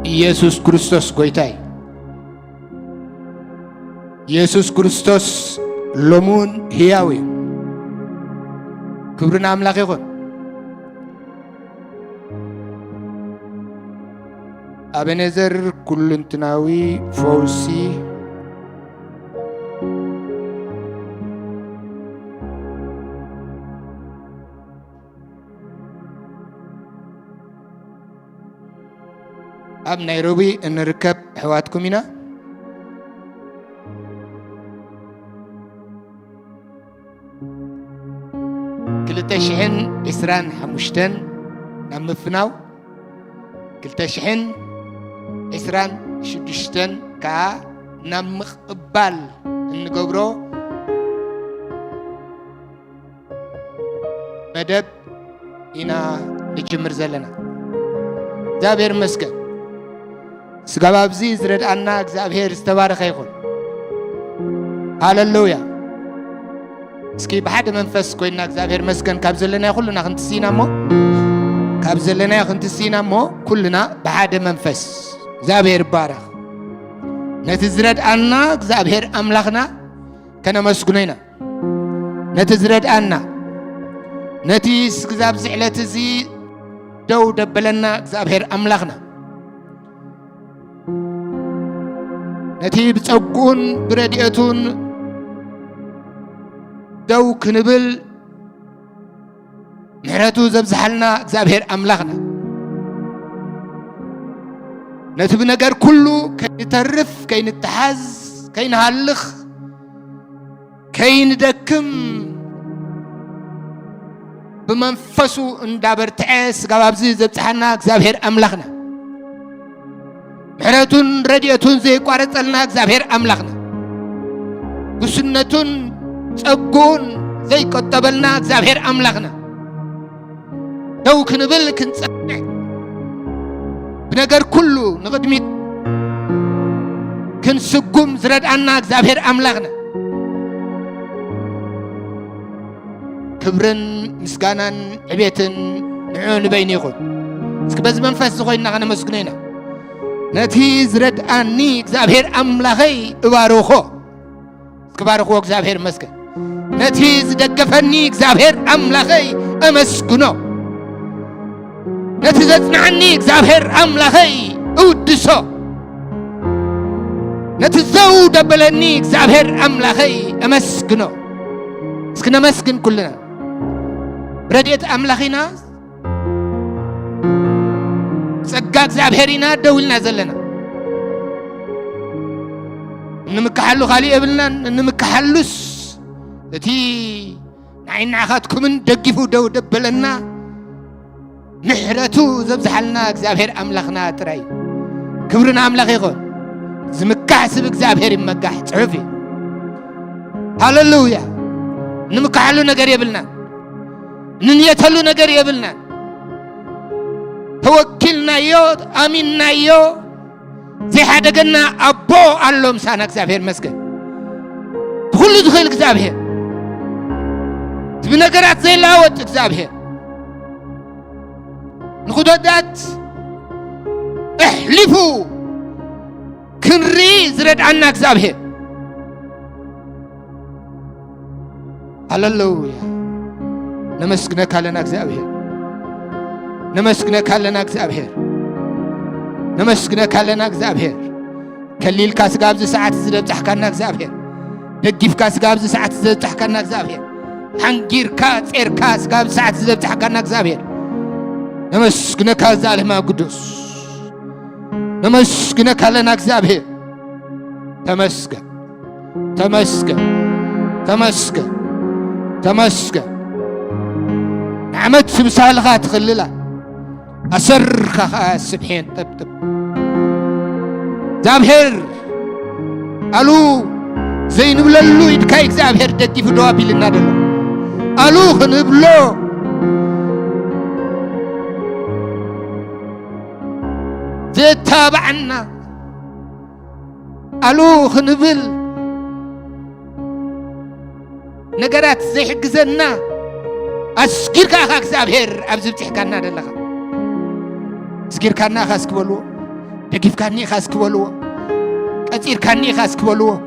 ኢየሱስ ክርስቶስ ጎይታይ ኢየሱስ ክርስቶስ ሎሙን ሕያው እዩ ክብርና አምላክ ይኹን አበነዘር ኩልንትናዊ ፈውሲ ኣብ ናይሮቢ እንርከብ ሕዋትኩም ኢና ክልተሽሕን እስራን ሓሙሽተን ናብ ምፍናው ክልተሽሕን እስራን ሽዱሽተን ከዓ ናብ ምቕባል እንገብሮ መደብ ኢና ንጅምር ዘለና እግዚአብሔር ይመስገን ስጋባብዚ ዝረዳና እግዚአብሔር ዝተባረከ ይኹን ሃሌሉያ እስኪ በሓደ መንፈስ ኮይና እግዚአብሔር ይመስገን ካብ ዘለና ኩሉና ክንትሲናሞ ካብ ዘለና ክንትሲናሞ ኩሉና በሓደ መንፈስ እግዚአብሔር ይባረክ ነቲ ዝረዳና እግዚአብሔር አምላኽና ከነመስግኖ ኢና ነቲ ዝረዳና ነቲ ስግዛብ ዝዕለት እዚ ደው ደበለና እግዚአብሔር አምላኽና ነቲ ብጸጉን ብረድኤቱን ደው ክንብል ምሕረቱ ዘብዝሓልና እግዚአብሔር አምላኽና ነቲ ብነገር ኩሉ ከይተርፍ ከይንተሓዝ ከይንሃልኽ ከይንደክም ብመንፈሱ እንዳበርትዐ ስጋባብዚ ዘብፅሓና እግዚአብሔር አምላኽና ምሕረቱን ረድኤቱን ዘይቋረፀልና እግዚአብሔር አምላኽና ጉስነቱን ጸጉን ዘይቆጠበልና እግዚአብሔር አምላኽና ደው ክንብል ክንጸንዕ ብነገር ኩሉ ንቅድሚት ክንስጉም ዝረድአና እግዚአብሔር አምላኽና ክብርን ምስጋናን ዕቤትን ንዑ ንበይኒ ይኹን እስኪ በዚ መንፈስ ዝኾይና ከነመስግኖ ኢና ነቲ ዝረድአኒ እግዚአብሔር አምላኸይ እባርኾ እስክባርኾ እግዚአብሔር ይመስገን ነቲ ዝደገፈኒ እግዚአብሔር አምላኸይ አመስግኖ ነቲ ዘጽንዓኒ እግዚአብሔር አምላኸይ እውድሶ ነቲ ዘው ደበለኒ እግዚአብሔር አምላኸይ አመስግኖ እስኪ ነመስግን ኩልና ረድኤት አምላኺና ጸጋ እግዚአብሔር ኢና ደው ኢልና ዘለና እንምክሓሉ ካሊእ የብልናን እንምክሓሉስ እቲ ንዓይንዓኻትኩምን ደጊፉ ደው ደበለና ምሕረቱ ዘብዝሓልና እግዚአብሔር አምላኽና ጥራይ ክብርና አምላኽ ይኹን ዝምካሕ ስብ እግዚአብሔር ይመጋሕ ጽሑፍ እዩ ሃሌሉያ ንምክሓሉ ነገር የብልናን ንንየተሉ ነገር የብልናን ተወኪልናዮ አሚንናዮ ዘይሓደገና አቦ ኣሎ ምሳና እግዚአብሔር ይመስገን ብኩሉ ዝኽእል እግዚአብሔር ብነገራት ዘይለዋወጥ እግዚአብሔር ንኹደታት እሕሊፉ ክንሪ ዝረድአና እግዚአብሔር ሃሌሉያ ነመስግነካ ለና እግዚአብሔር ነመስግነካ ለና እግዚአብሔር ነመስግነካ ለና እግዚአብሔር ከሊልካ ስጋብ ሰዓት ዝደብፅሕካና እግዚአብሔር ደጊፍካ ስጋብ ሰዓት ዝደብፅሕካና እግዚአብሔር ሓንጊርካ ጼርካ ስጋብ ሰዓት ዝደብፅሕካና እግዚአብሔር ነመስግነካ ዛልህማ ቅዱስ ነመስግነካ ለና እግዚአብሔር ተመስገን ተመስገን ተመስገን ተመስገን نعمت سبسالغات خللا أسرخ السبحين طب زابهر ألو زين بللو يدكايك زابهر دكي في دوابي للنادلو ألو خنبلو زي تابعنا ألو خنبل نقرات زي حق زنا أسكير كأخاك زابهر أبزب تحكانا دلخا أسكير كأنا أخاسك بلو دقيفكاني خاس كبلوه كثير كاني خاس كبلوه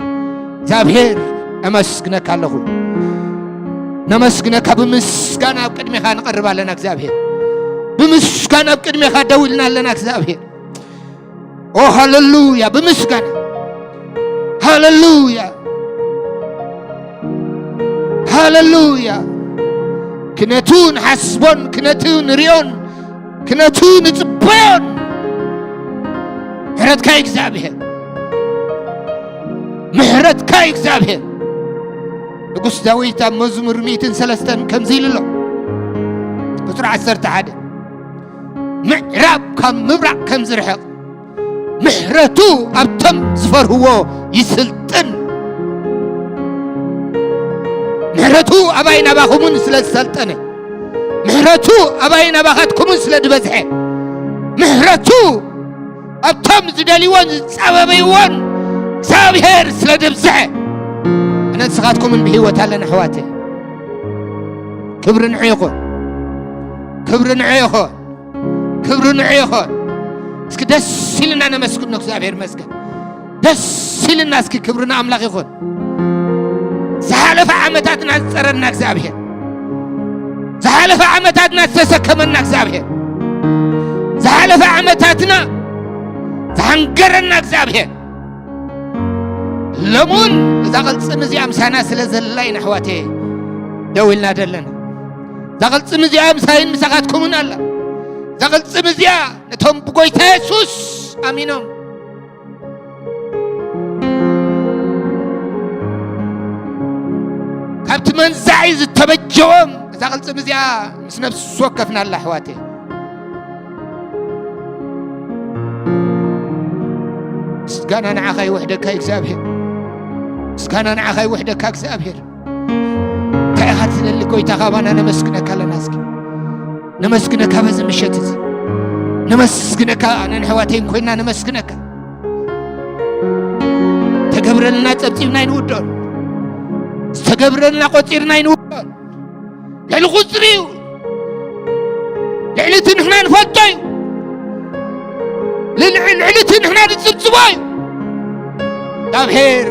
زابير أمسكنا كله نمسكنا بمسكنا بقدمي خان قرب لنا زابير بمسكنا بقدمي خان دولنا لنا زابير أوه هاللويا بمسكنا هاللويا هاللويا كنتون حسبون كنتون ريون كنتون تبون محرت كايك زابير محرت كايك زابير نقص داويتا مزمور 103 كم زيل له بسرعة سرت عاد معراب كم مبرق كم زرحق محرتو أبتم زفر هو يسلطن محرتو أباينا باخمون سلد سلطنه محرتو أباينا باخاتكم سلد بزحه محرتو أبتم زداليوان سببيوان سابهر سلد بزحه أنا نسخاتكم من بهيوة لنا حواتي كبر نعيخون كبر نعيخون كبر نعيخون اسك دس لنا أنا مسكون نكسابير مسك دس لنا اسك كبرنا أملاق يخون زحالف عمتاتنا تسرنا كسابير زحالف عمتاتنا تسكمنا كسابير زحالف عمتاتنا زحنقرنا كسابير لمون إذا قلت سمزي أمسانا سلزلاين حواتي دويلنا دلنا إذا قلت سمزي أمساين مساقاتكم من الله إذا قلت سمزي نتهم بقويت يسوس أمينهم كابت من زعيز التبجوم إذا قلت سمزي مس نفس وقفنا الله حواتي سكانا نعاقي وحدك هاي كسابير سكانا نعاقي وحدك هاي كسابير كأخذنا اللي كوي تغابانا نمسكنك على ناسك نمسكنك بز مشتز نمسكنك أنا نحواتين كوينا نمسكنك تقبر لنا تبتيبنا ينودون تقبر لنا قطيرنا ينودون للغزريو لعلت نحنا نفضي للعلت نحنا نتسبسباي دابهير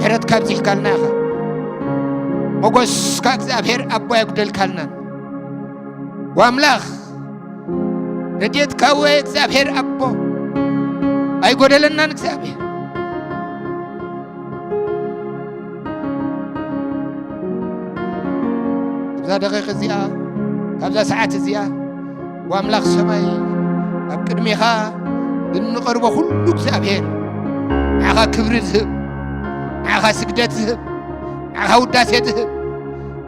حرت كابزيح كالناخا مقوس كاك زابهير أبوي يقدل كالنا واملاخ رديت كاوي زابهير أبو أي قدلنا نكزابهير كابزا دقيقة زياء كابزا ساعات زياء واملاخ سماي أبكر ميخا بالنقربة كله زابهير عخا كبر ذهب عخا سجدت ذهب عخا وداسة ذهب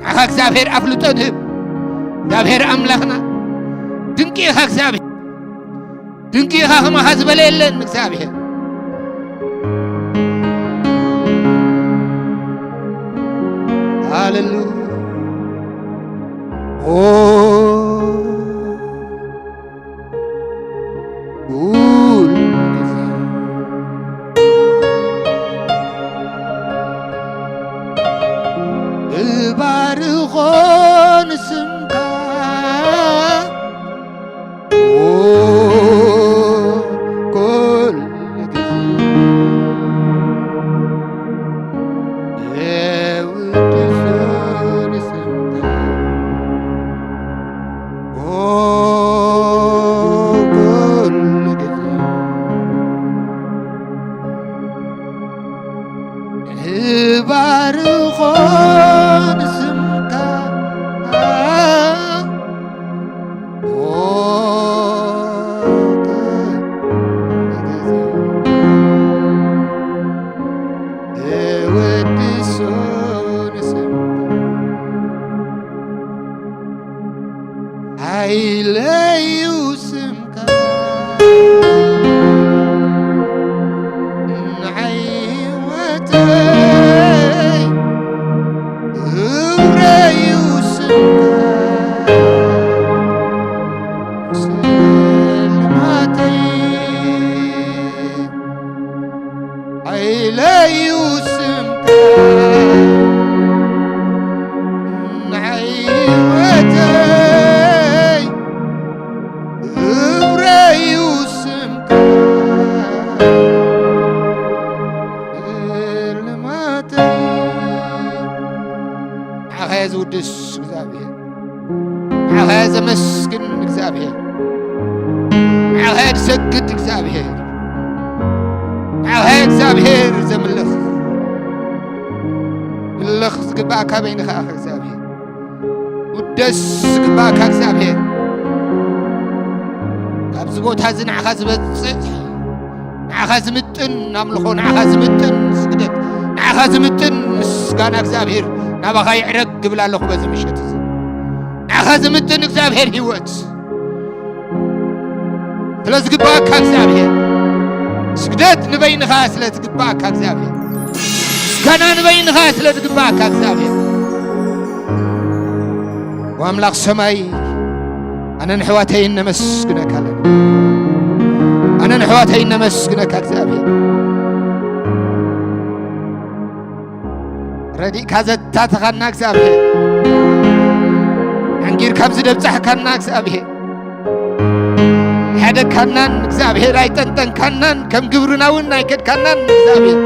عخا زابهير أفلطة ذهب زابهير أملاخنا دنكي خاك زابهير دنكي خاك ما حزب ليلن زابهير هاللويا بارغون سمكا كل ودسون سمكا كل بارغون نعهد سجد እግዚአብሔር نعهد እግዚአብሔር زملخ ملخ زقباك بينك أخ እግዚአብሔር ودس زقباك እግዚአብሔር كابز بوتا زنعها زبصح نعها زمتن نملخو نعها زمتن سجدت نعها زمتن مسغانا እግዚአብሔር نابخا يعرق بلالخو بزي مشت نعها زمتن እግዚአብሔር هيوت ስለዝግባካ እግዚአብሔር ስግደት ንበይንኻ ስለዝግባካ እግዚአብሔር ምስጋና ንበይንኻ ስለዝግባካ እግዚአብሔር ወአምላኽ ሰማይ أنا نحواتي نمسكنك أنا نحواتي نمسكنك እግዚአብሔር ردي كازت تاتخنا እግዚአብሔር عنجير كابز دبصحكنا እግዚአብሔር هذا كنان እግዚአብሔር አይጠንጠን ከናን ከም ግብርናውን አይከድ ከናን እግዚአብሔር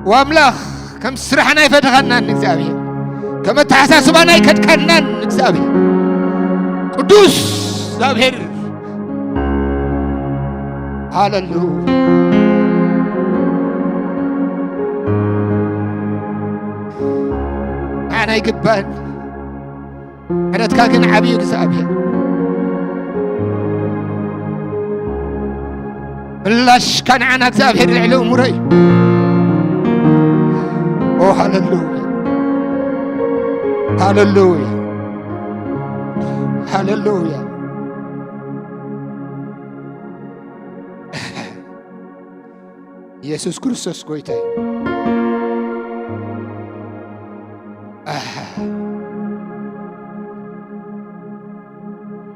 واملاخ كم سرحنا يفتخنا እግዚአብሔር كم تحساسبنا አይከድ ከናን እግዚአብሔር ቅዱስ እግዚአብሔር ሃሌሉያ أنا يقبل أنا تكاكن عبي እግዚአብሔር ملاش كان عنا እግዚአብሔር العلو مري أوه هاللويا هاللويا هاللويا يسوع كريستوس كويتاي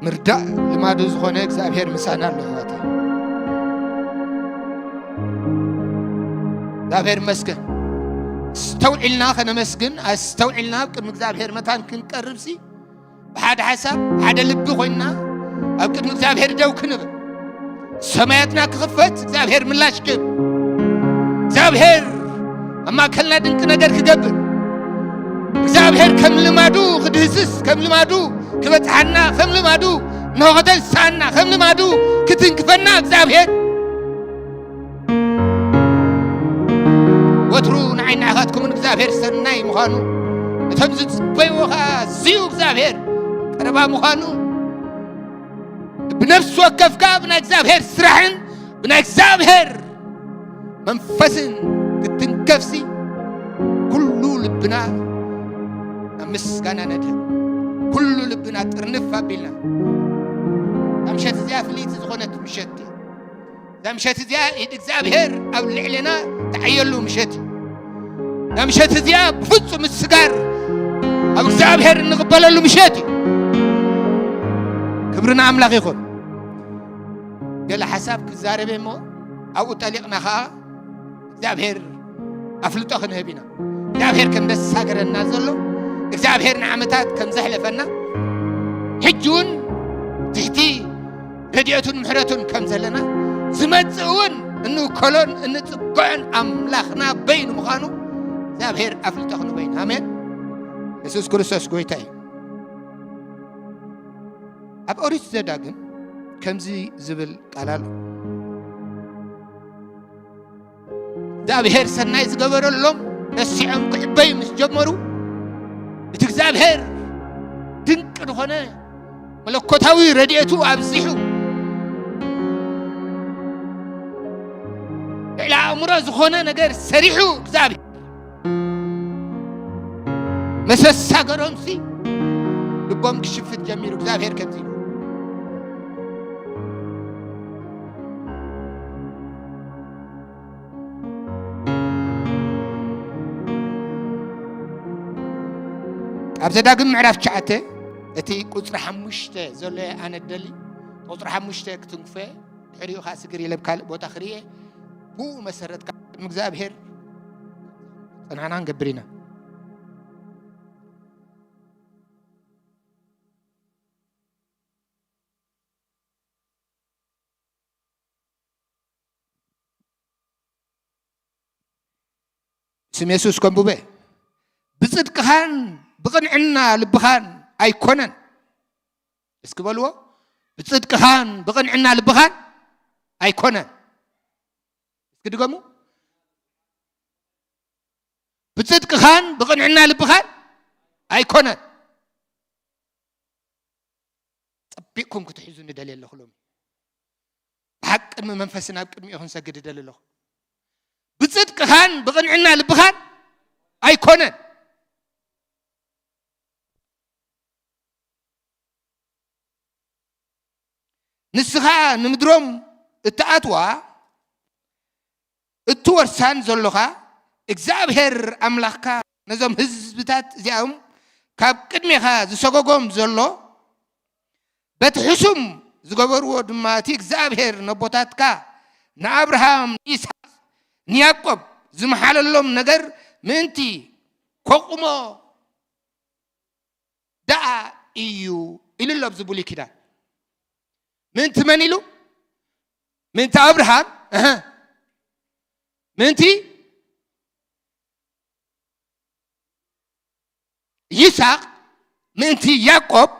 مرداء لما دوزخونه እግዚአብሔር ምሳና ነው ህይወቴ እግዚአብሔር መስገን استوعلنا خنا مسجن استوعلنا بقدم እግዚአብሔር متان كنقرب سي بحد حساب حد لب خوينا بقدم እግዚአብሔር دو كنبل سماياتنا كخفت እግዚአብሔር ملاش كب እግዚአብሔር اما كلنا دنك ነገር كقبل እግዚአብሔር كم لمادو خدهسس كم لمادو كبتحنا كم لمادو نوغدل سانا كم لمادو كتنكفنا እግዚአብሔር وترون عين عهدكم እግዚአብሔር سناي مخانو تمزت بيوخا زيو እግዚአብሔር قربا مخانو بنفس وكفكا بنا እግዚአብሔር سرحن بنا እግዚአብሔር منفسن كتنكفسي كل لبنا مسكانا ندهم كل لبنا ترنفا بينا امشت زيا فليت زخونت مشتي امشت زيا እግዚአብሔር او لعلنا تعيلو مشتي امشت زيا بفصم السجار او እግዚአብሔር نقبللو مشتي كبرنا املاك يكون قال حسابك زاربه مو او طليقنا خا እግዚአብሔር افلطو خنهبينا እግዚአብሔር كم دس ساغرنا زلو እግዚአብሔር نعمتات كم زحلفنا حجون تحتي رديتون محرتون كم زلنا زمصون انو كلون انصقعن املاخنا بين مخانو እግዚአብሔር افلطو خنو بين امين يسوع كريستوس ጎይታይ اب اوريت زداغم كمزي زبل قالالو እግዚአብሔር ሰናይ ዝገበረሎም ነሲዖም ክዕበይ ምስ ጀመሩ እቲ እግዚአብሔር ድንቅ ዝኾነ መለኮታዊ ረድኤቱ ኣብዚሑ ኢላ አእምሮ ዝኾነ ነገር ሰሪሑ እግዚአብሔር መሰሳገሮምሲ ልቦም ክሽፍት ጀሚሩ እግዚአብሔር ከምዚ أبزداقم معرف شعته أتي قطر حمشته زلة أنا الدلي قطر حمشته كتنفه حريو خاص قري لبكال بوتاخريه هو مسرت مجزاب هير أنا نقبرينا اسم يسوع كم بوبه بصدقهان بقنعنا لبخان أيكونن اسكبلوا بصدقهان بقنعنا لبخان أيكونن اسكدقمو بصدقهان بقنعنا لبخان أيكونن طبيكم كتحيزون دليل لخلوم حق منفسنا بقدمي يخون سجد دليل لخ بصدقهان بقنعنا لبخان أيكونن نسخة نمدروم التأتوا التورسان زلخا እግዚአብሔር አምላክካ ነዞም ህዝብታት እዚኦም ካብ ቅድሚኻ ዝሰጎጎም ዘሎ በትሕሱም ዝገበርዎ ድማ እቲ እግዚአብሔር ነቦታትካ ንአብርሃም ይስሐቅ ንያዕቆብ ዝመሓለሎም ነገር ምንቲ ኮቁሞ ዳአ እዩ ኢልሎ ብዝብሉይ ኪዳን ምንቲ መን ኢሉ ምንቲ አብርሃም ምንቲ ይስሐቅ ምንቲ ያዕቆብ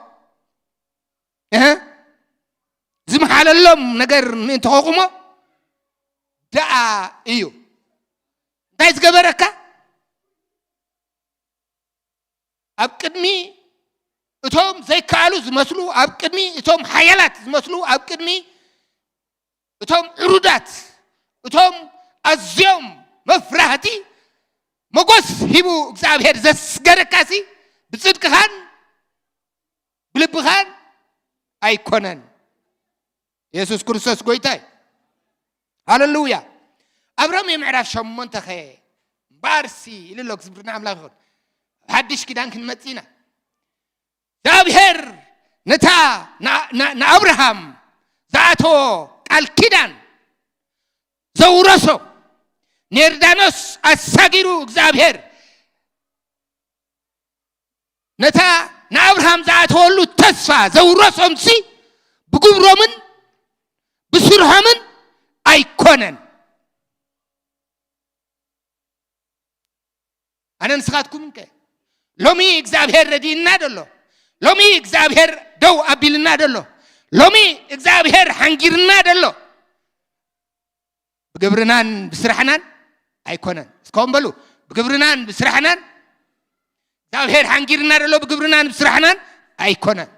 ዝመሓለሎም ነገር ምንቲ ኮቁሞ ዳአ እዩ እንታይ ዝገበረካ ኣብ ቅድሚ እቶም ዘይከኣሉ ዝመስሉ ኣብ ቅድሚ እቶም ሓያላት ዝመስሉ ኣብ ቅድሚ እቶም ዕሩዳት እቶም ኣዝዮም መፍራህቲ መጎስ ሂቡ እግዚአብሔር ዘስገረካሲ بصدقهان بلبخان أيكونن يسوع كريستوس قويتاي هاللويا أبرام يمعرف شمون تخي بارسي اللي لوكس برنا عملاقون حدش كده أنكن متينا دابير نتا نا أبراهام ذاته الكيدان زورسو نيردانوس الساجرو እግዚአብሔር ነታ ናአብርሃም ዛተወሉ ተስፋ ዘውረሶምሲ ብግብሮምን ብስርሖምን ኣይኮነን ኣነ ንስኻትኩም እንከ ሎሚ እግዚአብሔር ረዲና ደሎ ሎሚ እግዚአብሔር ደው ኣቢልና ደሎ ሎሚ እግዚአብሔር ሓንጊርና ደሎ بقبرنان بسرحنان أيكونن اسكون بلو بقبرنان بسرحنان داوهر حنجرنا رلو بقبرنان بسرحنان أيكونن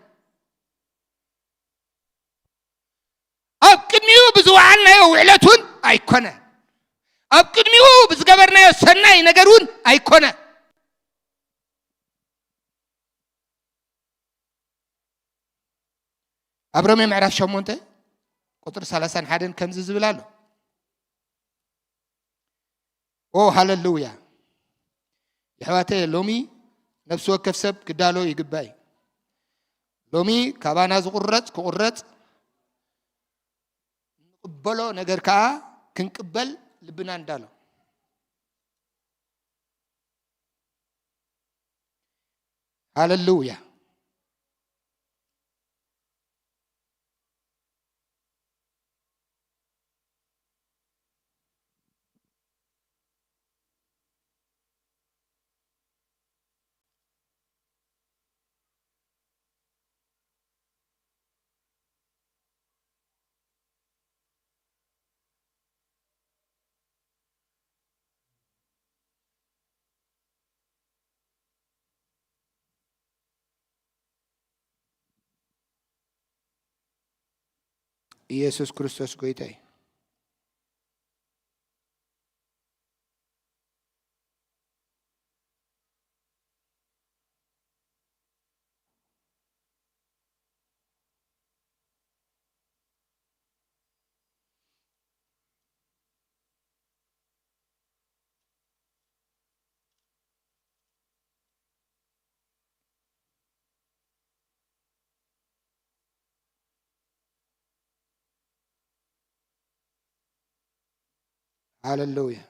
أب كدميو بزوعنا يو علتون أيكونن أب كدميو بزقبرنا يو سناي نجرون أيكونن أبرام يعرف شو مونته قطر سلاسان حدن كم زبلالو أوه هاللويا يحواتي لومي نفسه كفسب كدالو يقباي لومي كابانا زقرت كقرت نقبلو نجر كا كنقبل لبنان دالو هاللويا يسوع كريستوس قويتاي هاللويا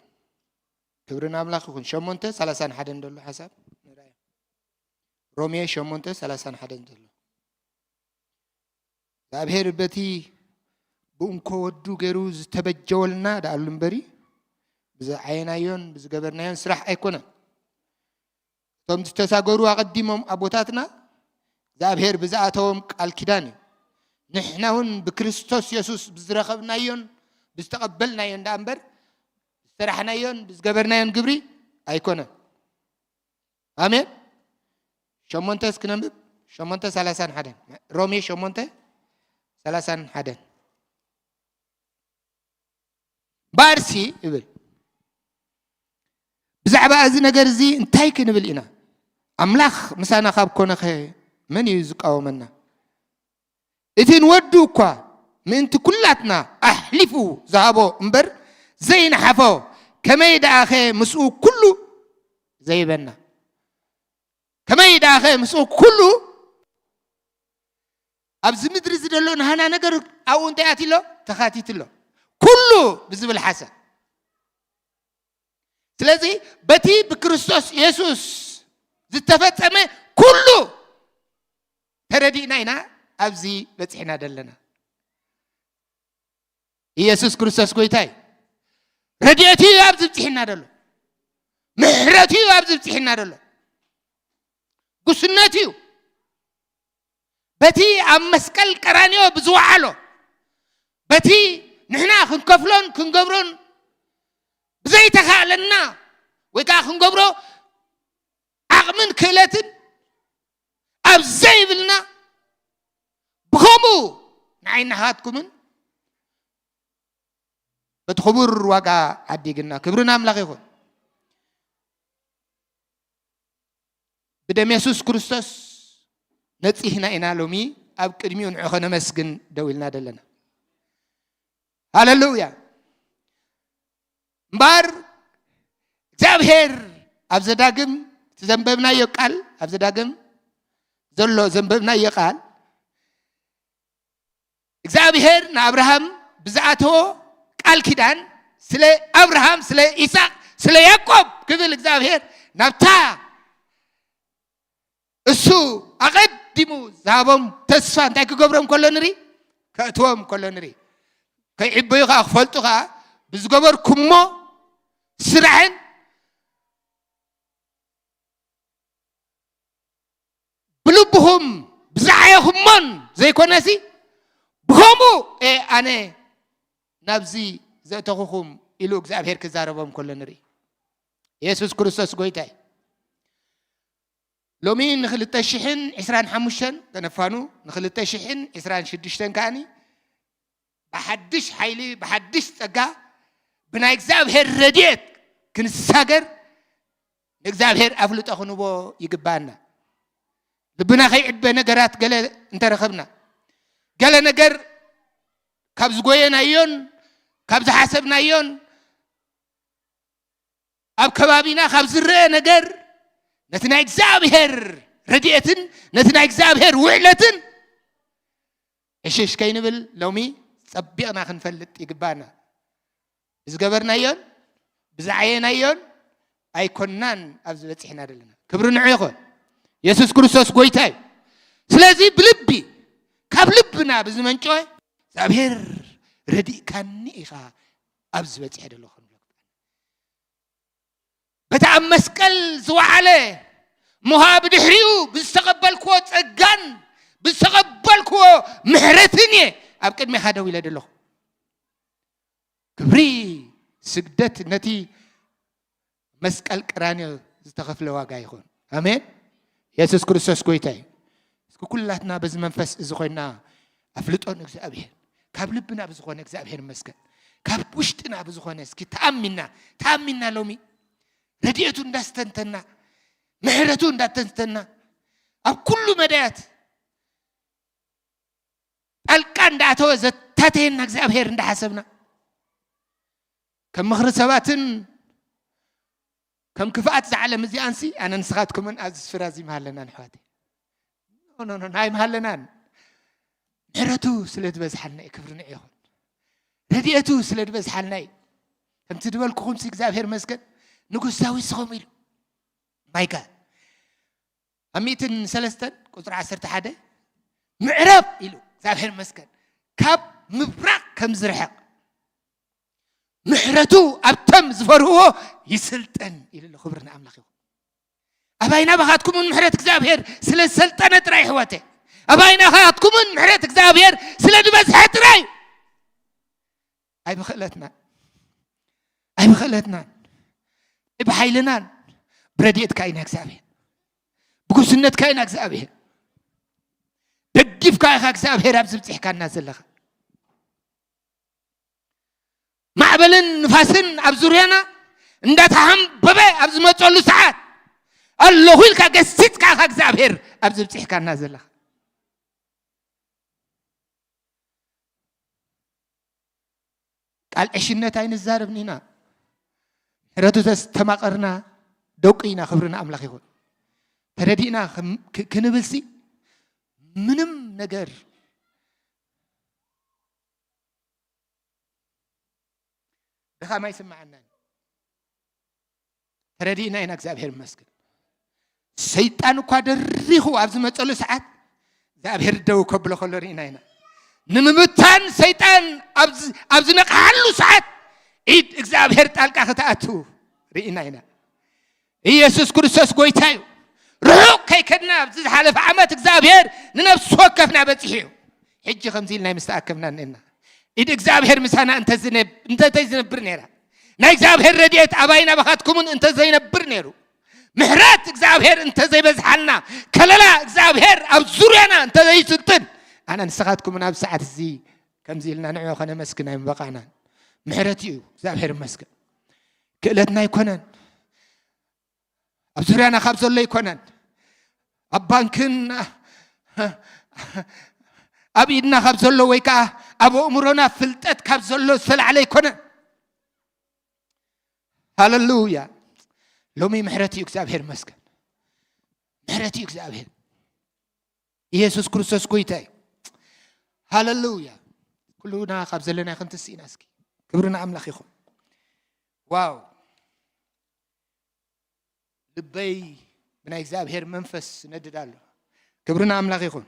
كبرنا أملاك يكون شمونته سلاسان حدن دلو حساب رومية شمونته سلاسان حدن دلو دابهر بتي بونكو ودو جروز تبجولنا دالهم بري بز عينايون بز جبرنايون سرح أيكونه ቶም ዝተሳገሩ አቀዲሞም አቦታትና እግዚአብሔር ብዛአቶም ቃል ኪዳን ንሕናውን በክርስቶስ ኢየሱስ ብዝረኸብናዮን ብዝተቀበልናዮን ዳንበር ዝተራሕናዮን ብዝገበርናዮን ግብሪ አይኮነ አሜን ሸሞንተስ ክነምብ ሸሞንተ 31 ሮሜ ሸሞንተ 31 ባርሲ ይብል ብዛዕባ እዚ ነገር እዚ እንታይ ክንብል ኢና አምላኽ ምሳና ካብ ኮነኸ መን ይዝቃወመና እቲ ንወዱ እኳ ምእንቲ ኩላትና አሕሊፉ ዝሃቦ እምበር ዘይንሓፎ ከመይ ዳኸ ምስኡ ኩሉ ዘይበና ከመይ ዳኸ ምስኡ ኩሉ ኣብዚ ምድሪ ዝደሎ ንሃና ነገር አው እንታይ አትሎ ተኻቲትሎ ኩሉ ብዝብል ሓሰብ ስለዚህ በቲ በክርስቶስ ኢየሱስ ዝተፈጸመ ኩሉ ተረዲና ኢና ኣብዚ በጽሕና ደለና ኢየሱስ ክርስቶስ ጎይታይ ረድኤቱ ኣብዚ በጽሕና ደሎ ምሕረቱ ኣብዚ በጽሕና ደሎ ጉስነቱ በቲ ኣብ መስቀል ቀራንዮ ብዝወዓሎ በቲ ንሕና ክንከፍሎን ክንገብሮን ብዘይተኻለና ወይ ከዓ ክንገብሮ ዓቕምን ክእለትን ኣብ ዘይብልና ብኸምኡ ንዓይና ሃትኩምን በቲ ክቡር ዋጋ ዓዲግና ክብርና አምላኽ ይኹን ብደም ኢየሱስ ክርስቶስ ነጽሕና ኢና ሎሚ ኣብ ቅድሚኡ ንዕኾ ነመስግን ደው ኢልና ደለና ሃሌሉያ እምበር እግዚአብሔር ኣብ ዘዳግም ዘንበብናዮ ቃል ኣብ ዘዳግም ዘሎ ዘንበብናዮ ቃል እግዚአብሔር ንአብርሃም ብዝኣተዎ ቃል ኪዳን ስለ አብርሃም ስለ ይስሐቅ ስለ ያዕቆብ ክብል እግዚአብሔር ናብታ እሱ አቀድሙ ዛቦም ተስፋ እንታይ ክገብሮም ከሎ ንሪ ከእትዎም ከሎ ንሪ ከይዕበዩ ከዓ ክፈልጡ ከዓ ብዝገበርኩሞ ስራሕን ብልብኹም ብዛዕየኹሞን ዘይኮነሲ ብኸምኡ ኣነ ናብዚ ዘእተኹኹም ኢሉ እግዚአብሔር ክዛረቦም ከሎ ንሪ ኢየሱስ ክርስቶስ ጎይታይ ሎሚ ን2025 ተነፋኑ ን2026 ከኣኒ بحدش حيلي بحدش تجا بنا እግዚአብሔር ረድኤት ክንሳገር እግዚአብሔር አፍልጦ ኾንቦ ይግባና ልብና ከይዕበ ነገራት ገለ እንተረኸብና ገለ ነገር ካብ ዝጎየናዮን ካብ ዝሓሰብናዮን ኣብ ከባቢና ካብ ዝረአ ነገር ነቲ ናይ እግዚአብሔር ረድኤትን ነቲ ናይ እግዚአብሔር ውዕለትን እሺሽ ከይንብል ሎሚ صبينا خنفلت يقبانا بزغبرنايون بزعينايون ايكونان ابزلت احنا دلنا كبرنا عيخون يسوع كريستوس غويتاي سلازي بلبي كاب لبنا بزمنچوي እግዚአብሔር ረዲ ካኒ ኢኻ ابزلت يدلخون بتاع مسقل زوعله مهاب دحريو بستقبلكو ጸጋን بستقبلكو ምህረትኒ ኣብ ቅድሚ ሓደው ኢለ ደለኹ ክብሪ ስግደት ነቲ መስቀል ቀራንዮ ዝተኸፍለ ዋጋ ይኹን አሜን ኢየሱስ ክርስቶስ ጎይታይ እስኪ ኩላትና በዚ መንፈስ እዚ ኮይና አፍልጦን እግዚአብሔር ካብ ልብና ብዝኾነ እግዚአብሔር መስገን ካብ ውሽጥና ብዝኾነ እስኪ ተኣሚና ሎሚ ረድኤቱ እንዳስተንተና ምህረቱ እንዳተንተና ኣብ ኩሉ መዳያት አልቃ እንዳተወ ዘታተና እግዚአብሔር እንዳሐሰብና ከም ምኽሪ ሰባትን ከም ክፋት ዘዓለም እዚ አንሲ አነ ንስኻትኩምን ኣብ ዝፍራዚ መሃለና ንሕዋቴ ኖ ናይ መሃለና ምህረቱ ስለዝበዝሓልና ክብርና ይኹን ረድኤቱ ስለዝበዝሓልና ከምቲ ድበልኩኹም እግዚአብሔር መስገን ንጉስ ዳዊት ስኹም ኢሉ ማይ ጋድ አሚትን ሰለስተን ቁጥር 11 ምዕራብ ኢሉ እግዚአብሔር መስገን ካብ ምብራቅ ከም ዝርሕቅ ምሕረቱ ኣብተም ዝፈርህዎ ይስልጠን ኢሉ ክብርና አምላኽ ይኹን ኣብ أباينا بخاتكم محرت إخزابير سلا سلطنة راي حوته أباينا بخاتكم محرت إخزابير سلا دبزحت راي أي بخلتنا أي بحيلنا برديت كاين إخزابير بقصنة كاين إخزابير دقيف كاين إخزابير أبزم تحكي الناس اللخ معبلن نفاسن أبزوريانا نداتهم ببي أبزم تقولوا ساعات الله هو الكاجسيت كاخ إخزابير أبزم تحكي الناس اللخ قال إيشنا تاين الزارب نينا ردو تستمقرنا دوقينا خبرنا أملاك يقول تردينا كنبلسي منم نجار دخل ما يسمع عنا تردينا إنك زابير مسكن سيطان قادر ريخو أبز ما تقول ساعات زابير دو قبل خلورينا هنا نممتان سيطان أبز نقعلو ساعات إيد إخزابير تالك أخطأتو رئينا هنا يسوس كريستوس قويتايو روح كي كدنا بزيز حالف عمات إخزابير ننفس وقفنا بتحيو حجي خمزيلنا مستأكفنا ننا إيد إخزابير مسانا أنت زينب برنيرا نا إخزابير رديت أباينا بخاتكمون أنت زينب برنيرو محرات إخزابير أنت زي بزحلنا كلالا إخزابير أو زوريانا أنت زي سنتن أنا نسخاتكم من أب ساعة الزي كمزيلنا نعيو خنا مسكنا ينبقعنا محرتيو إخزابير مسكن كلتنا يكونن أبزريانا خبز الله يكونن أبانكن أبيدنا خبز الله ويكا أبو أمرنا فلتت خبز الله سل عليه يكونن هاللويا لومي محرتي يكسابير مسكن محرتي يكسابير يسوع كريستوس كويتاي هاللويا كلنا خبز لنا خنت السيناسكي كبرنا أملاك يخون واو لبي من إخزابير منفس نددالو كبرنا أملاك يخون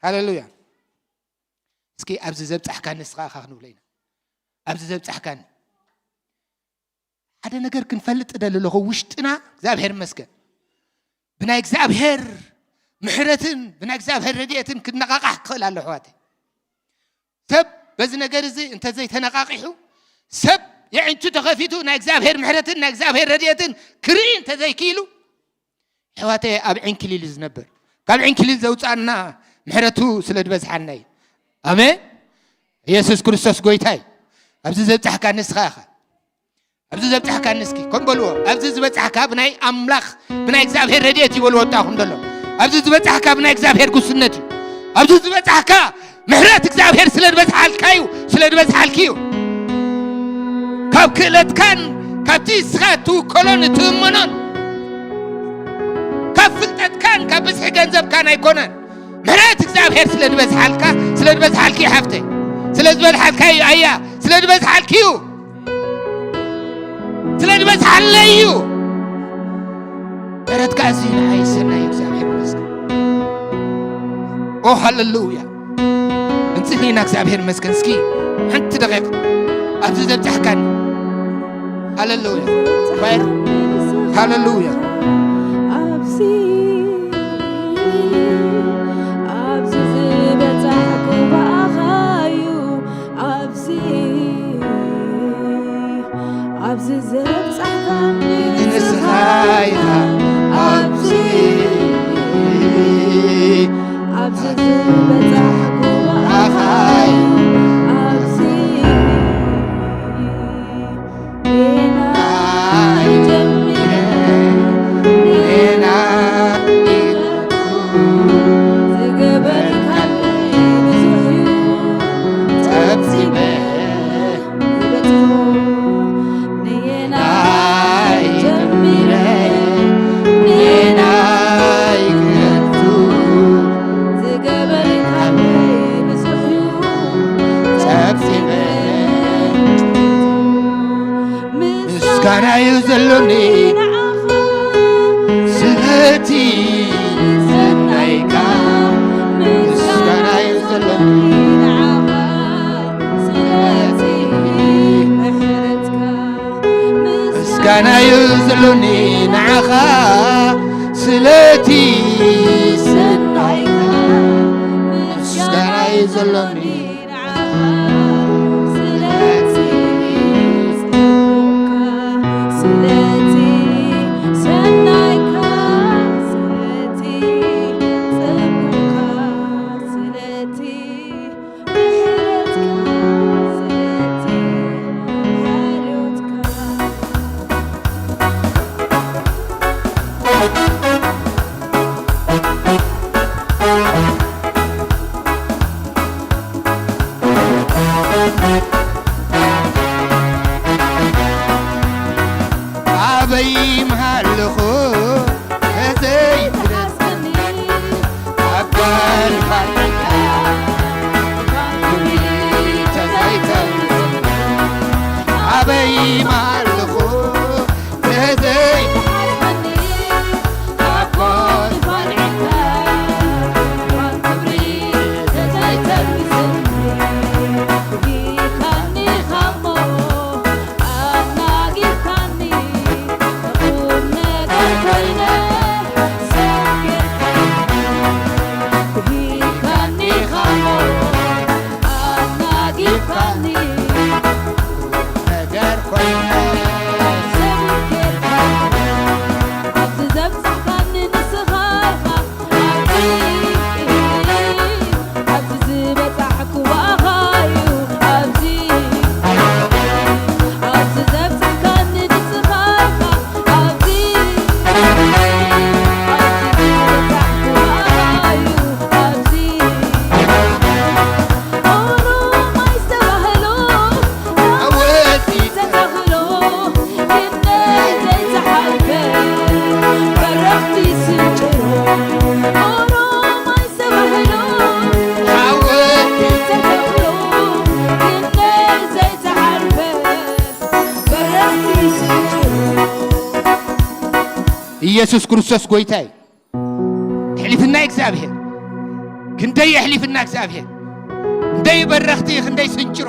هاللويا اسكي أبز زبط أحكان نسخة خاخنو لينا أبز زبط أحكان هذا نجار كنفلت أدل له وشتنا إخزابير مسكن بنا إخزابير محرتن بنا إخزابير رديتن كنقاقح قل على حواتي سب بز نجار زي أنت زي تنقاقحو سب يعني أنتو تخافيتو نا إخزابير محرتن نا إخزابير رديتن كرين تزي كيلو حواتي أبعين كليل زنبر كابعين كليل زوجنا محرتو سلد بز حناي أمين يسوع كريستوس قويتاي أبز زبط حكا نسخة أبز زبط حكا نسكي كم بلوا أبز زبط حكا بناي أملاخ بناي إخزابير رديتي بلوا تاهم دلوا أبز زبط حكا بناي إخزابير قصنتي أبز زبط حكا محرت إخزابير سلد بز حالكايو سلد بز حالكيو كاب كلت كان كابتي سخاتو كولون تمنون كفلتت كان كبس حجنزب كان يكونن محرت إخزابير سلد بز حالكا سلد بز حالكي حفتي سلد بز حالكايو أيا سلد بز حالكيو سلد بز حاليو محرت كاسين هاي سنة إخزابير مسكن أوه هاللويا انتهينا إخزابير مسكن سكي أنت دقيق أبز زبط حكاني هاللويا خير هاللويا أبز زبط حكو بأخايو أبز زبط حكاني نسخايها أبز زبط حكو بأخايو كان يزلني سهتي سنايكا كان يزلني سهتي محرتك كان يزلني نعخا ስለቲ ሰናይካ ምስጋና ይዘለኒ ኢየሱስ ክርስቶስ ጎይታይ ሕሊፍና እግዚአብሔር ክንደይ ሕሊፍና እግዚአብሔር ክንደይ በረኽቲ ክንደይ ስንጭሮ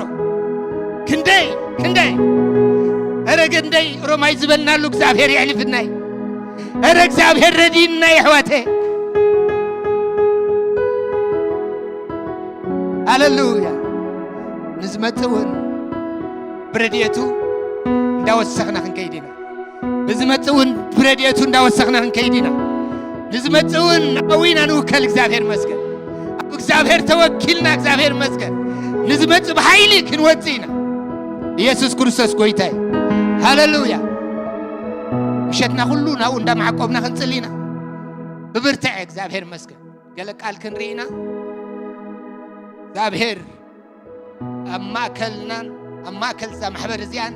ክንደይ أرى كندي روماي زبنا لوك زابير يحلف الناي أرى زابير ردين ناي حواتي هللويا نزمتون برديتو እንዳወሰخنا ክንከይዲና نزمتون برديتو እንዳወሰخنا ክንከይዲና نزمتون አዊና ንውከል እግዚአብሔር መስገን አብ እግዚአብሔር ተወኪልና እግዚአብሔር መስገን نزمت بحይሊ ክንወጽኢና ኢየሱስ ክርስቶስ ጎይታይ هللويا مشتنا كلنا وندا معقبنا خنصلينا ببرتع እግዚአብሔር መስገን ገለ ቃል ክንሪና እግዚአብሔር አማከል ዛ ማህበር እዚያን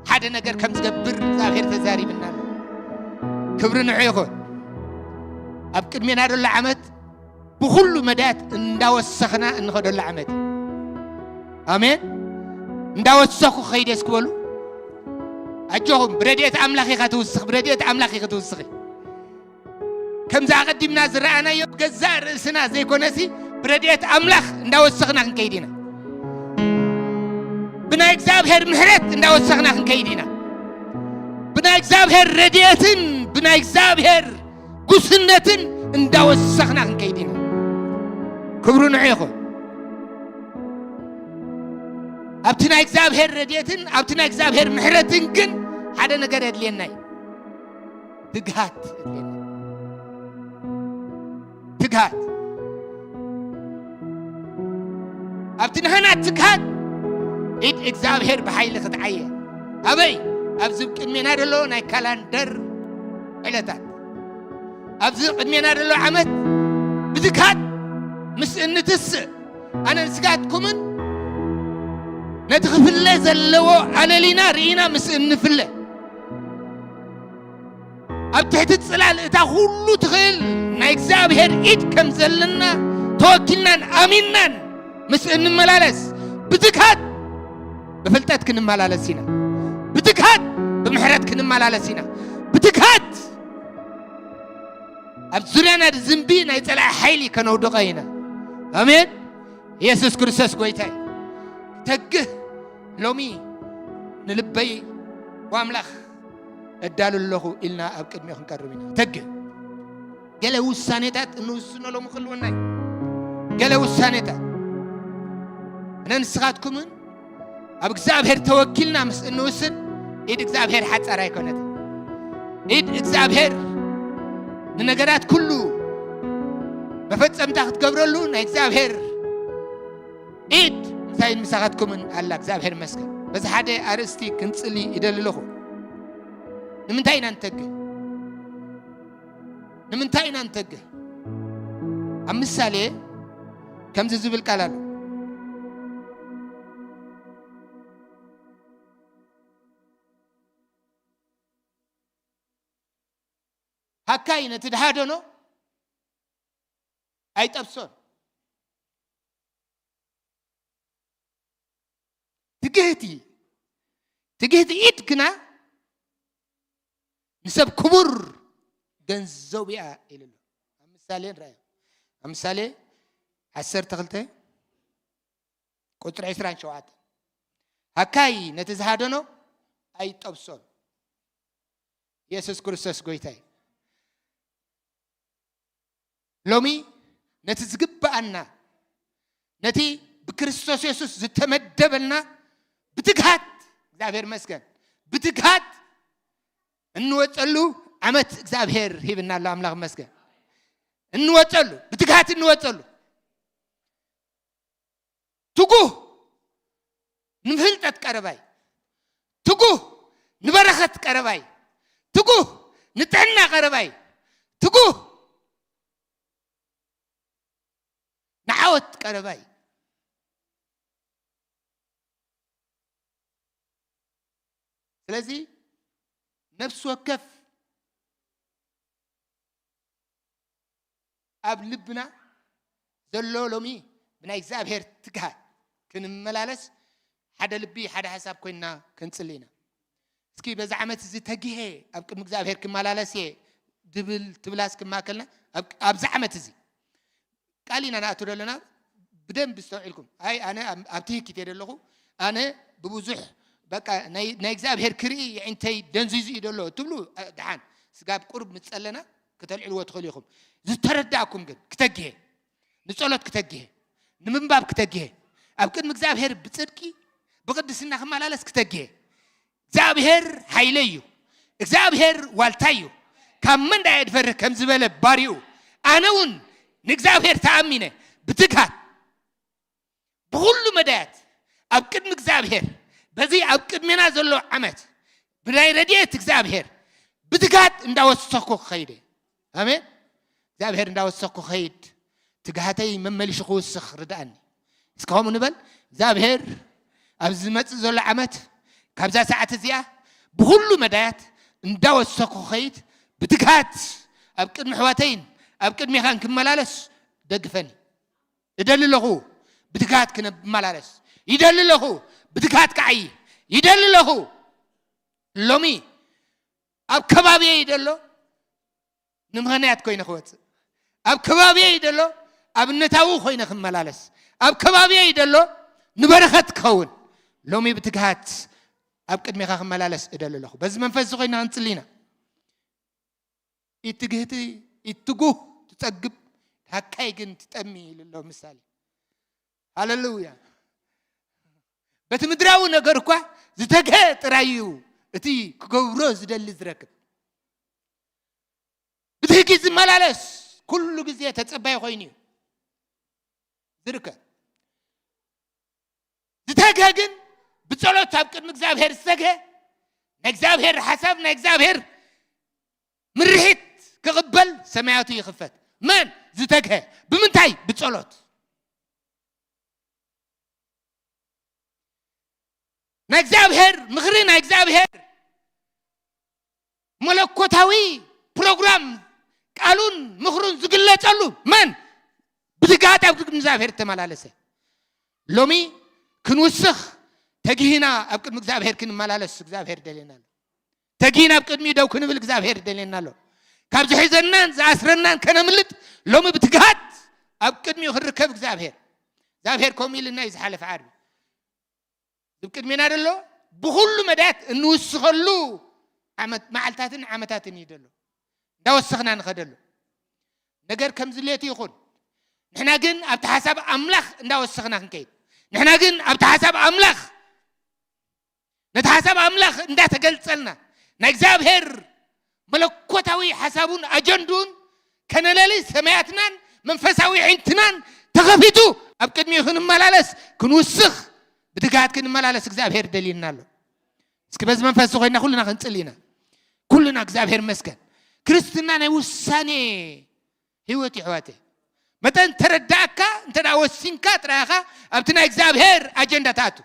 ሓደ ነገር ከም ዝገብር እግዚአብሔር ተዛሪብና ክብር ንዑ ይኹን ኣብ ቅድሜና ደሎ ዓመት ብኩሉ መዳት እንዳወሰخና እንኸደሎ ዓመት አሜን እንዳወሰኹ ኸይደስ ክበሉ أجهم برديت أملاخي خاتوسخ برديت أملاخي خاتوسخ كم زاقدمنا زرعنا يوم جزار سنا زي كونسي برديت أملاخ نداوسخنا كنكيدينا بنا إكزاب هير مهرت نداوسخنا كنكيدينا بنا إكزاب هير رديتن بنا إكزاب هير قسنتن نداوسخنا كنكيدينا كبرون عيخو أبتنا إكزاب هير رديتن أبتنا إكزاب هير محرتن كن هذا نجار يدليناي تجهات أبتنا هنا تجهات إد إكزاب هير بحيل خدعية أبي أبزق من هذا اللون أي كالندر علتات أبزق من هذا اللون عمد بتجهات مس إن تس أنا نسقات كمن ندخل الله زلوا على لينا رينا مسئن فله أبتحت تصلال تخلو تخل نايكزاب هير إيد كم زلنا توكلنا أميننا مسئن ملالس بتكهد بفلتات كن ملالسينا بتكهد بمحرات كن ملالسينا بتكهد أبزرنا الزنبين يطلع حيلي كانوا دقينا أمين يسوع كريستوس قويتاي تجه لومي نلبي واملاخ ادالو له إلنا أبكد ميخن كرمينا تجه ገለ ውሳኔታት እንውስነሎም ክልውናይ ገለ ውሳኔታት ነንስኻትኩምን ኣብ እግዚአብሔር ተወኪልና ምስ እንውስን ኢድ እግዚአብሔር ሓጻር ኣይኮነት ኢድ እግዚአብሔር ንነገራት ኩሉ በፈጸምታ ክትገብረሉ ናይ እግዚአብሔር ኢድ እንታይ ምሳኻትኩምን ኣላ እግዚአብሔር መስገን በዛ ሓደ ኣርእስቲ ክንጽሊ ይደልለኹ ንምንታይ ኢና እንተገ ኣብ ምሳሌ ከምዚ ዝብል ቃል ኣሎ ሃካይ ነቲ ድሃደኖ ኣይጠብሶን ትግህቲ ኢድ ግና ንሰብ ክቡር ገንዘብ እያ ኢሉሉ ኣብ ምሳሌ ንራእዮ ኣብ ምሳሌ 12 ቁጥሪ 27 ሃካይ ነቲ ዝሃደኖ ኣይጠብሶን ኢየሱስ ክርስቶስ ጎይታይ ሎሚ ነቲ ዝግባአና ነቲ በክርስቶስ ኢየሱስ ዝተመደበልና ብትግሃት እግዚአብሔር መስገን ብትግሃት እንወጸሉ ዓመት እግዚአብሔር ሂብናሎ አምላክ መስገን እንወጸሉ ብትግሃት እንወጸሉ ትጉህ ንፍልጠት ቀረባይ ትጉህ ንበረኸት ቀረባይ ትጉህ ንጥዕና ቀረባይ ትጉህ ንዓወት ቀረባይ ስለዚህ ነፍስ ወከፍ ኣብ ልብና ዘሎ ሎሚ ብናይ እግዚአብሔር ትግሃት ክንመላለስ ሓደ ልቢ ሓደ ሓሳብ ኮይና ክንጽሊና እስኪ በዛ ዓመት እዚ ተግሄ ኣብ ቅድሚ እግዚአብሔር ክመላለስ ድብል ትብላስ ክማከልና ኣብ ዛ ዓመት እዚ ቃሊና ናእቱ ደለና بدم بستوعلكم أي أنا أبتيك تدلله أنا بوزح بقى نيجزاب هركري يعني تي دنزيز يدلله تبلو دعان سجاب قرب متسألنا كتل علوة تخليكم زترداكم قد كتجه نسألت كتجه نمن باب كتجه أبكر مجزاب هر بتصدقي بقد سنة خمال على كتجه زاب هر حيليو زاب هر والتايو كم من ده يدفر كم زبالة باريو أنا ون نجزاب هر تأمينه بتكات بقول مدات أبكر مجزاب هر بزي أبكر منا زلوا عمت بلاي رديت مجزاب هر بتكات نداوس سكو خيره آمين زاب هر نداوس سكو خيد تجهتي مملي شخو السخر داني اسكهم نبل زاب هر أبزمت زلوا عمت كابزا ساعة زيا بقول مدات نداوس سكو خيد بتكات أبكر محواتين أبكر ميخان كمالالس دقفني يدل له بتكات كنا بمالالس يدل له بتكات كعي يدل له لومي أب كبابي يدل نمغنيات كوين أخوات أب كبابي يدل أب نتاو خوين كمالالس أب كبابي يدل نبرخت كون لومي بتكات أبكر ميخان كمالالس يدل له بس منفذ خوين أنتلينا يتجهتي يتجوه تتجب هكاي جن تتأمي لله مثال هاللويا بتمدراو نجاركوا زتجهت رايو تي كجوروز دل زركب بتهيك زمالالس كل جزية تتصبي خويني زركب زتجه جن بتصلوا تابك نجزاب هير زتجه نجزاب هير حسب نجزاب هير من ريحت كقبل سمعتي خفت من زتجه بمنتاي بتصلت نجزابهر مغرين نجزابهر ملكوتاوي برنامج قالون مخرون زغلصلو من بتقاطع نجزابهر تمالالسه لومي كنوسخ تجينا ابقد نجزابهر كنمالالس نجزابهر دلينا تجينا ابقد ميدو كنبل نجزابهر دلينا له كابز حيزنان زاسرنان كنملت لومي بتقاط ابقد مي يخركب نجزابهر نجزابهر كوميلنا يزحلف عربي ابقد مين ادلو بكل مدات نوسخلو عمت معلتاتن عمتاتن يدلو دا وسخنا نخدلو ነገር ከም ዝልየት ይኹን ንሕና ግን ኣብ ተሓሳብ ኣምላኽ እንዳወሰኽና ክንከይድ ንሕና ግን ኣብ ተሓሳብ ኣምላኽ ነቲ ሓሳብ ኣምላኽ እንዳተገልጸልና ናይ እግዚአብሔር መለኮታዊ ሓሳቡን ኣጀንዱን ከነለሊ ሰማያትናን መንፈሳዊ ዒንትናን ተኸፊቱ ኣብ ቅድሚኡ ክንመላለስ ክንውስኽ ብትጋት ክንመላለስ እግዚአብሔር ደሊልና ኣሎ እስኪ በዚ መንፈስ ኮይና ኩልና ክንጽልይና ኩልና እግዚአብሔር መስገን ክርስትና ናይ ውሳኔ ህይወት ይሕዋቴ መጠን ተረዳእካ እንተዳ ወሲንካ ጥራኻ ኣብቲ ናይ እግዚአብሔር ኣጀንዳ ተኣቱ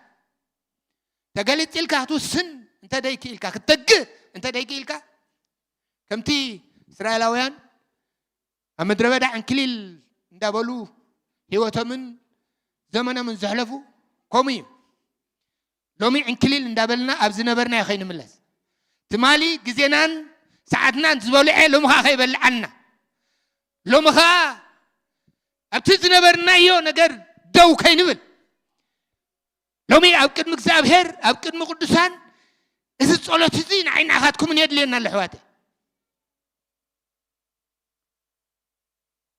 ተገሊጽ ኢልካ ክትውስን እንተ ደይክ ኢልካ ክትተግህ እንተ ደይክ ኢልካ ከምቲ እስራኤላውያን ኣብ ምድረ በዳ ዕንክሊል እንዳበሉ ህይወቶምን ዘመኖምን ዘሕለፉ ከምኡ እዩ ሎሚ ዕንክሊል እንዳበልና ኣብ ዝነበርና ይኸይንምለስ ትማሊ ግዜናን ሰዓትናን ዝበልዐ ሎምኻ ኸይበልዓልና ሎምኻ ኣብቲ ዝነበርናዮ ነገር ደው ከይንብል ሎሚ ኣብ ቅድሚ እግዚአብሔር ኣብ ቅድሚ ቅዱሳን እዚ ጸሎት እዚ ንዓይናኻትኩም የድልየና ኣሕዋቴ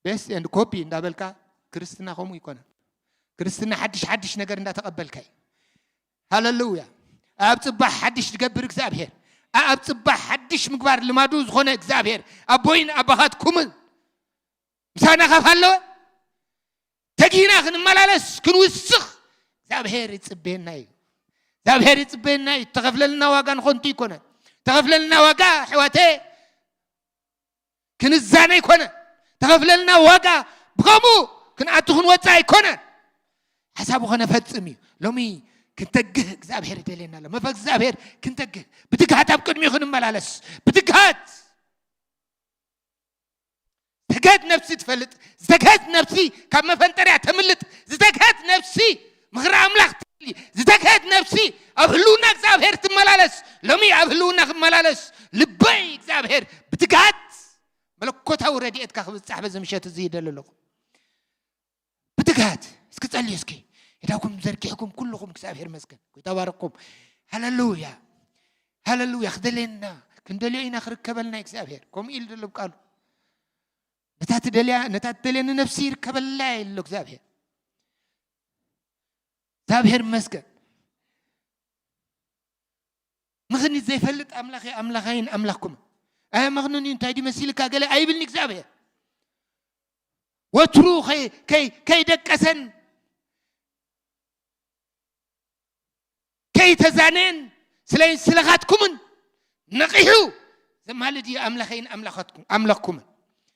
በስ ኤንድ ኮፒ እንዳበልካ ክርስትና ከምኡ ይኮነን ክርስትና ሓድሽ ነገር እንዳተቀበልካ ሃሌሉያ ኣብ ጽባሕ ሓድሽ ዝገብር እግዚአብሔር ኣብ ጽባሕ ሓድሽ ምግባር ልማዱ ዝኾነ እግዚአብሔር ኣቦይን ኣባኻትኩም ምሳና ካፋሎ ተጊና ክንመላለስ ክንውስኽ እግዚአብሔር ይጽበየና እዩ እግዚአብሔር ይጽበየና እዩ ተኸፍለልና ዋጋ ንኾንቱ ይኮነን ተኸፍለልና ዋጋ ሕዋቴ ክንዛነ ይኮነን ተኸፍለልና ዋጋ ብከምኡ ክንኣቱ ክንወፃ ይኮነን ሓሳቡ ኸነፈጽም እዩ ሎሚ ክንተግህ እግዚአብሔር ይደልየና ኣሎ መፈ እግዚአብሔር ክንተግህ ብትግሃት ኣብ ቅድሚኡ ክንመላለስ ብትግሃት ዝተግሃት ነፍሲ ትፈልጥ ዝተግሃት ነፍሲ ካብ መፈንጠርያ ተምልጥ ዝተግሃት ነፍሲ ምኽሪ ኣምላኽ ትልይ ዝተግሃት ነፍሲ ኣብ ህልውና እግዚአብሔር ትመላለስ ሎሚ ኣብ ህልውና ክመላለስ ልበይ እግዚአብሔር ብትግሃት መለኮታዊ ረድኤትካ ክብፅሕ በዚ ምሸት እዚ ይደሊ ኣለኹ ብትግሃት እስኪ ጸልዩ እስኪ ኢዳኩም ዘርጊሕኩም ኩልኩም እግዚአብሔር መስገን ይተባረክኩም ሃሌሉያ ሃሌሉያ ክደልየና ክንደልዮ ኢና ክርከበልና እግዚአብሔር ከምኡ ኢሉ ደሎ ቃሉ ነታ ትደልየኒ ነፍሲ ይርከበላ ኢሉ እግዚአብሔር እግዚአብሔር መስገን ምኽንያት ዘይፈልጥ ኣምላኸይን ኣምላኽኩም መኽኑን እንታይ ዲመሲልካ ገለ ኣይብልኒ እግዚአብሔር ወትሩ ከይደቀሰን ከይተዛነን ስለኻትኩምን ነቂሑ ዘማልድ ኣምላኸይን ኣምላኽኩም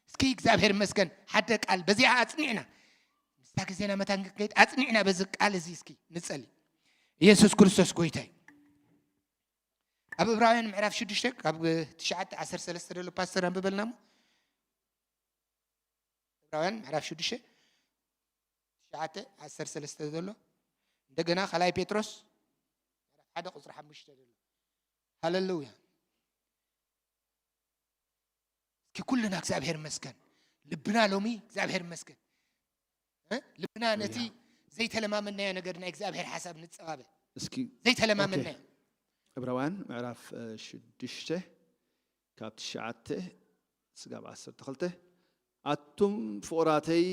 እስኪ እግዚአብሔር መስገን ሓደ ቃል በዚያ ኣጽኒዕና ምስታ ግዜና መታንከይት ኣጽኒዕና በዚ ቃል እዚ እስኪ ንጸሊ ኢየሱስ ክርስቶስ ጎይታይ ኣብ ዕብራውያን ምዕራፍ 6 ካብ 9:13 ደሎ ፓስተር አንብበልናሞ ዕብራውያን ምዕራፍ 6 9:13 ደሎ እንደገና ኻላይ ጴጥሮስ ምዕራፍ 1:5 ደሎ ሃሌሉያ እስኪ ኩልና እግዚአብሔር መስገን ልብና ሎሚ እግዚአብሔር መስገን ልብና ነቲ ዘይተለማመናዮ ነገር ናይ እግዚአብሔር ሓሳብ ንጸባበ እስኪ ዘይተለማመናዮ ዕብራውያን ምዕራፍ 6 ካብ 9:12 ኣቱም ፍቑራተይ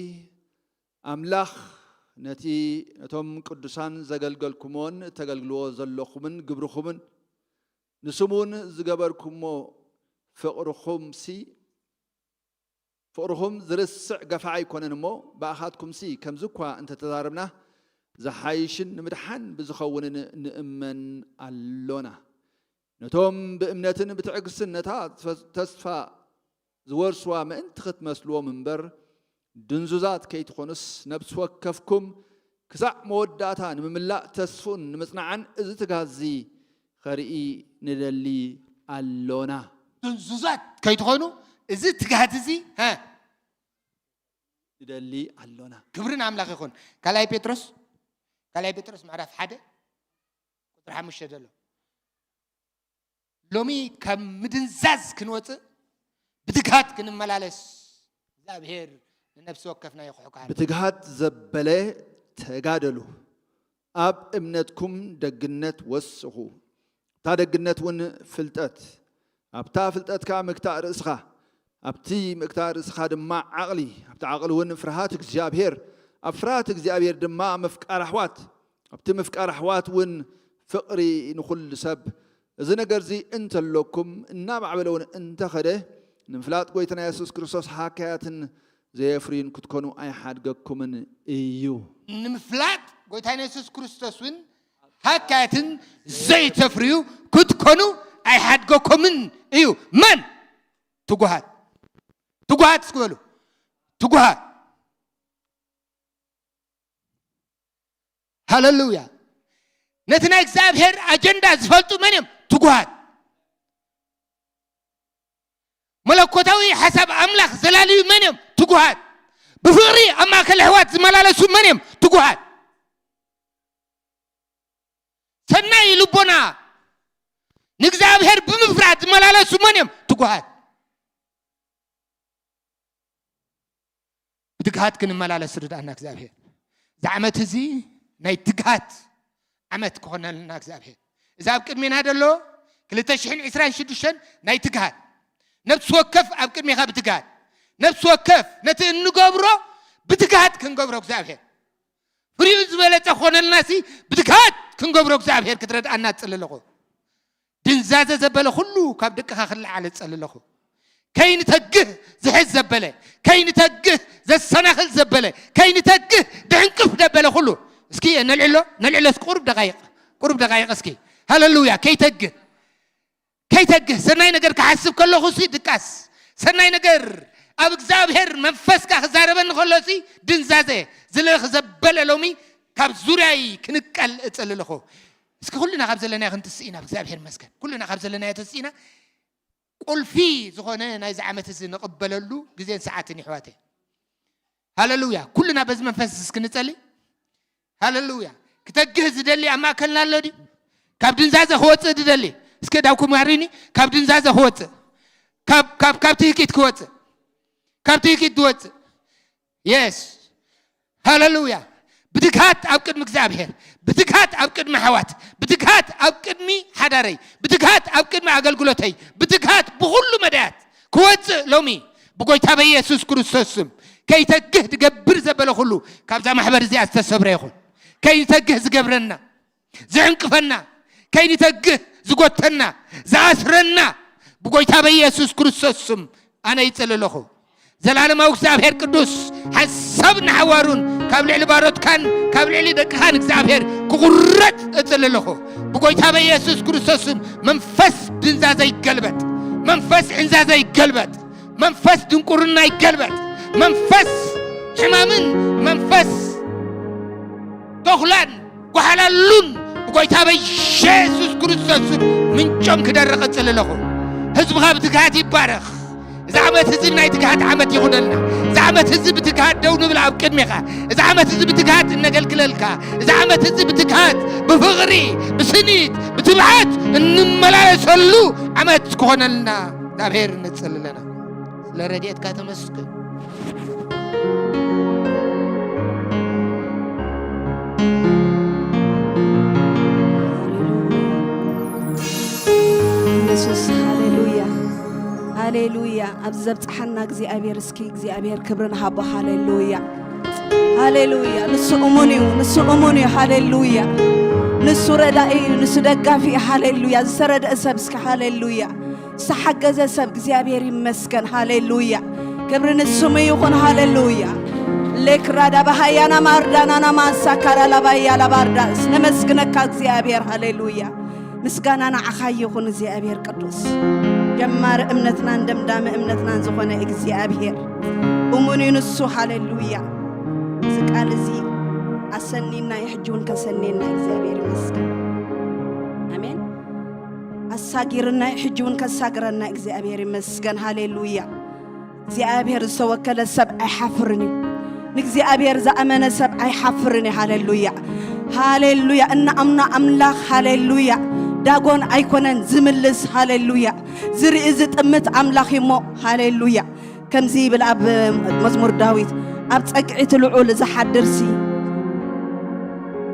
ኣምላኽ ነቶም ቅዱሳን ዘገልገልኩሞን ተገልግልዎ ዘለኹምን ግብርኹምን ንስሙን ዝገበርኩሞ ፍቕርኹም ዝርስዕ ገፋዕ ኣይኮነን እሞ ብኣኻትኩምሲ ከምዝኳ እንተተዛረብና زحايشن نمدحن بزخونن نأمن اللونا نتوم بإمنتن بتعكسن نتا تسفى زورسوا ما انت خت مسلو منبر دنزوزات كي تخونس نبس وكفكم كسع موداتا نمملا تسفون نمصنعن إذا تغازي خريئي ندلي اللونا دنزوزات كي تخونو إذا تغازي ها ندلي اللونا كبرنا عملاق يخون كالاي بيتروس معرف حدا قدر حمش دلو لومي كم مدنزاز كنوت بتقهات كن ملالس زابهير لنفس وقفنا يخوك عارف بتقهات زبلة تقادلو أب إمنتكم دقنت وسخو تا دقنت ون فلتات أب تا فلتات كامك تا رسخة أبتي مقدار إسخاد ما عقلي أبتي عقل ون فرهات إجزابير أفرات إجزابير دما مفكار أحوات أبتي مفكار أحوات ون فقري نخل سب إذا نجرزي أنت لكم النام عملون أنت خده نفلات قويتنا يسوع كريستوس حكايات زي فرين كتكونوا أي حد جاكم من إيو نفلات قويتنا يسوع كريستوس وين حكايات زي تفريو كتكونوا أي حد جاكم من إيو من تجوهات سكولو تجوهات هاللويا نتنا إكزابير أجندة زفلتو منهم تجوهات ملكوتاوي حسب أملاك زلالي منهم تجوهات بفري أما كل هوات زملالسو منهم تجوهات سناي لبنا نكزابير بمفرد زملالسو منهم تجوهات تجهات كن ملالة سرد أنك زابه زعمت زي ناي تجهات عمت كهنا لنا زابه إذا أبكر من هذا اللو كل تشحن إسرائيل شدشن ناي تجهات نفس وقف أبكر من هذا بتجهات نفس وقف نتن نجبره بتجهات كن جبره زابه فريز ولا تخون الناسي بتجهات كن جبره زابه كترد أنا تسلله دنزازة زبالة خلو كابدك خل على تسلله كاين تجه زحز زبله كاين تجه زسناخل زبله كاين تجه دعنقف دبله كله اسكي نلعلو قرب دقائق اسكي هللويا كي تجه سناي نجر كحسب كله خصي دكاس سناي نجر اب እግዚአብሔር መንፈስ ካዘረበን خلصي ድንዛዜ ዝለኽ ዘበለ ሎሚ ካብ ዙርያይ ክንቀል እጽልልኹ እስኪ ሁሉና ካብ ዘለና ክንትስኢና እግዚአብሔር መስገን ሁሉና ካብ ዘለና የተስኢና قلفي زخونه نايز عمت زي نقبللو جزين ساعتين حواتي هاللويا كلنا بز منفس سكنتلي هاللويا كتجهز دلي أما كلنا لدي كابدين زازا هوت دلي اسكي داوكم ماريني كابدين زازا هوت كاب تيكيت كوت كاب تيكيت دوت يس هاللويا بدكات أبكر مكذابهر بدكات أبكر محوات بدكات أبكر مي حداري بدكات أبكر مع قلقلتي بدكات بغل مدات كوت لومي بقول تابع يسوع كريستوس كي تجه تجبر زبالة خلو كابزا محبر زي أستسبر يخون كي تجه زجبرنا زعنقفنا كي تجه زقوتنا زعسرنا بقول تابع يسوع كريستوس أنا يتسلله زلالة ما وكسابهر قدوس حسبنا حوارون قبل عبارات كان قبل علي دكان كسابهر كقرت اتلله بقول تابع يسوع كريستوس منفس دنزازة يقلبت منفس عنزازة يقلبت منفس دنقرنا يقلبت منفس حمامن منفس دخلان وحلالون بقول تابع يسوع كريستوس من جم كدرق اتلله حزب غابت قاعد يبارخ زعمت هزب نايت قاعد عمت يخدلنا زعمت هزب تقعد دون بلا بكدميخا زعمت هزب تقعد النقل كللكا زعمت هزب تقعد بفغري بسنيد بتبعات انما يصلوا عمت كونلنا دابير نتصل لنا لرديت كاتمسك هاليلويا أبزبت حنا እግዚአብሔር እስኪ እግዚአብሔር ክብርን ሃቦ ሃሌሉያ ሃሌሉያ ንሱ እሙኒው ሃሌሉያ ንሱ ረዳኢ ንሱ ደጋፊ ሃሌሉያ ዝሰረደ ሰብ እስኪ ሃሌሉያ ዝተሓገዘ ሰብ እግዚአብሔር ይመስገን ሃሌሉያ ክብር ንሱም ይኹን ሃሌሉያ ለክራዳ በሃያና ማርዳናና ማሳካራ ለባያ ለባርዳስ ነመስግነካ እግዚአብሔር ሃሌሉያ ምስጋና ንዓኻ ይኹን እግዚአብሔር ቅዱስ جمار امنتنا دمدام امنتنا زخنا እግዚአብሔር اموني نسو هاليلويا سقال زي اسنينا يحجون كسنينا እግዚአብሔር ይመስገን አሜን አሳጊርና يحجون كساغرنا እግዚአብሔር ይመስገን ሃሌሉያ እግዚአብሔር ሰወከለ ሰብ አይሐፍርኒ እግዚአብሔር ዘአመነ ሰብ አይሐፍርኒ ሃሌሉያ ሃሌሉያ እና አምና አምላክ ሃሌሉያ داغون ايكونن زملس هاليلويا زري از طمت املاخي مو هاليلويا كم زي بالاب مزمور داويت اب صقعت العول زحدرسي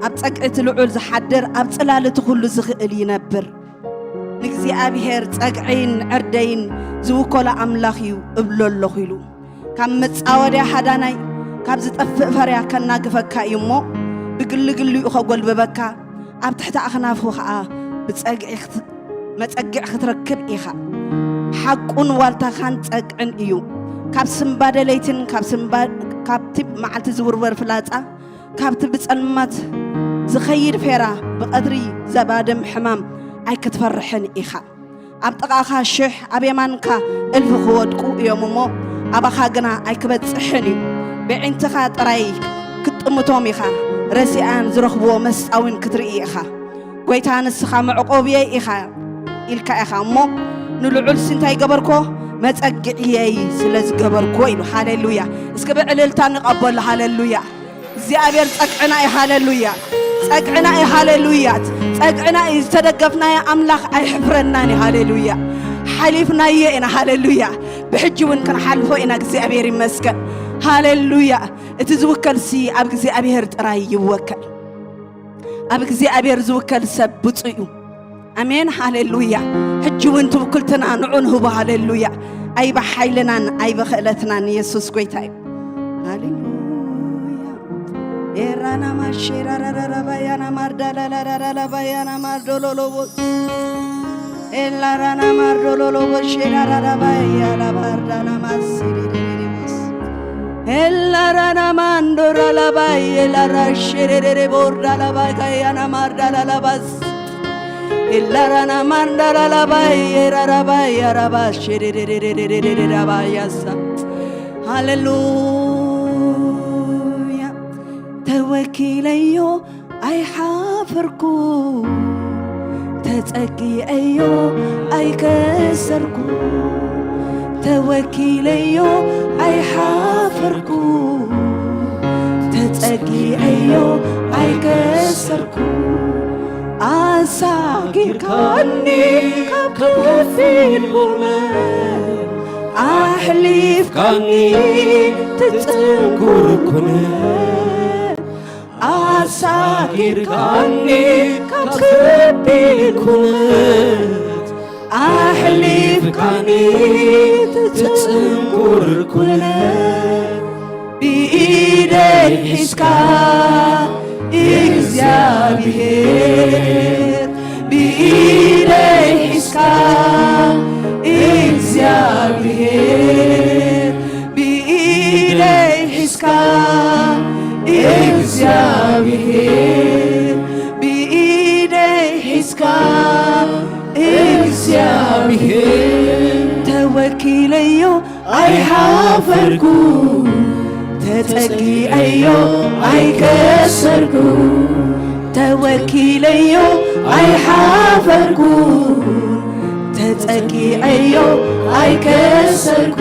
اب صقعت العول زحدر اب صلالته كل زخيل ينبر ንግዚኣብሔር ጸግዒን ዕርደይን ዝውኮላ ኣምላኽዩ እብለለኹ ኢሉ ካብ መጻወድያ ሓዳናይ ካብ ዝጠፍእ ፈርያ ከናግፈካ እዩ እሞ ብግልግልኡ ኸጐልብበካ ኣብ ትሕቲ ኣኽናፉ ኸዓ ብጸግዒ መጸጊዕ ክትረክብ ኢኻ ሓቁን ዋልታኻን ጸግዕን እዩ ካብ ስምባደለይትን ካብቲ መዓልቲ ዝውርወር ፍላጻ ካብቲ ብጸልማት ዝኸይድ ፌራ ብቐድሪ ዘባድም ሕማም ኣይክትፈርሕን ኢኻ ኣብ ጥቓኻ ሽሕ ኣብ የማንካ እልፊ ክወድቁ እዮም እሞ ኣባኻ ግና ኣይክበጽሕን እዩ ብዒንትኻ ጥራይ ክትጥምቶም ኢኻ ረሲኣን ዝረኽብዎ መስጣውን ክትርኢ ኢኻ ጐይታ ንስኻ መዕቆብየ ኢኻ ኢልካ ኢኻ እሞ ንልዑል እንታይ ገበርኮ መጸግዕየይ ስለ ዝገበርኮ ኢሉ ሃሌሉያ እስኪ ብዕልልታ ንቐበሎ ሃሌሉያ እግዚአብሔር ጸግዕና እዩ ሃሌሉያ ጸግዕና እዩ ሃሌሉያ ጸግዕና እዩ ዝተደገፍናዮ ኣምላኽ ኣይሕፍረናን ሃሌሉያ ሓሊፍናዮ ኢና ሃሌሉያ ብሕጂ እውን ክንሓልፎ ኢና እግዚአብሔር ይመስገን ሃሌሉያ እቲ ዝውከልሲ ኣብ እግዚአብሔር ጥራይ ይወከል ኣብ እግዚአብሔር ዝውከል ሰብ ብፁዕ እዩ አሜን ሃሌሉያ ሕጂ እውን ትውክልትና ንዑ ንህቦ ሃሌሉያ ኣይ ብሓይልናን ኣይ ብኽእለትናን ኢየሱስ ጐይታ እዩ ሃሌሉያ ኤራና ማሽራራራባያና ማርዳላላላባያና ማርዶሎሎቦስ ኤላራና ማርዶሎሎቦስ ሼራራራባያና ማርዳና ማሲሪሪሪቦስ ኤላራና ማንዶራላባዬ ላራሽሬሬሬ ቦርዳላባያና ማርዳላላባስ ኤላራና ማንዳላላባዬ ራራባያ ራባሽሬሬሬሬሬሬራባያሳ ሃሌሉያ ተወኪለዮ ኣይሓፍርኩ ተጸጊዐዮ ኣይከሰርኩ ተወኪለዮ ኣይሓፍርኩ ተጸጊዐዮ ኣይከሰርኩ ኣሳጊርካኒ ካብ ከፊል ቦመ ኣሕሊፍካኒ ትጽንኩር ኩነ ኣሳጊርካኒ ካብ ከፊል ኩነት ኣሕሊፍካኒ ትጽንኩር ኩነት ብኢደይ ሒዝካ እግዚአብሔር بإيدي حسكا እግዚአብሔር بإيدي حسكا እግዚአብሔር بإيدي حسكا እግዚአብሔር ተወኪለዮ ኣይሓፈርኩ ተጸጊዐዮ ኣይከሰርኩ ተወኪለዮ ኣይሓፈርኩ ተጸጊዐዮ ኣይከሰርኩ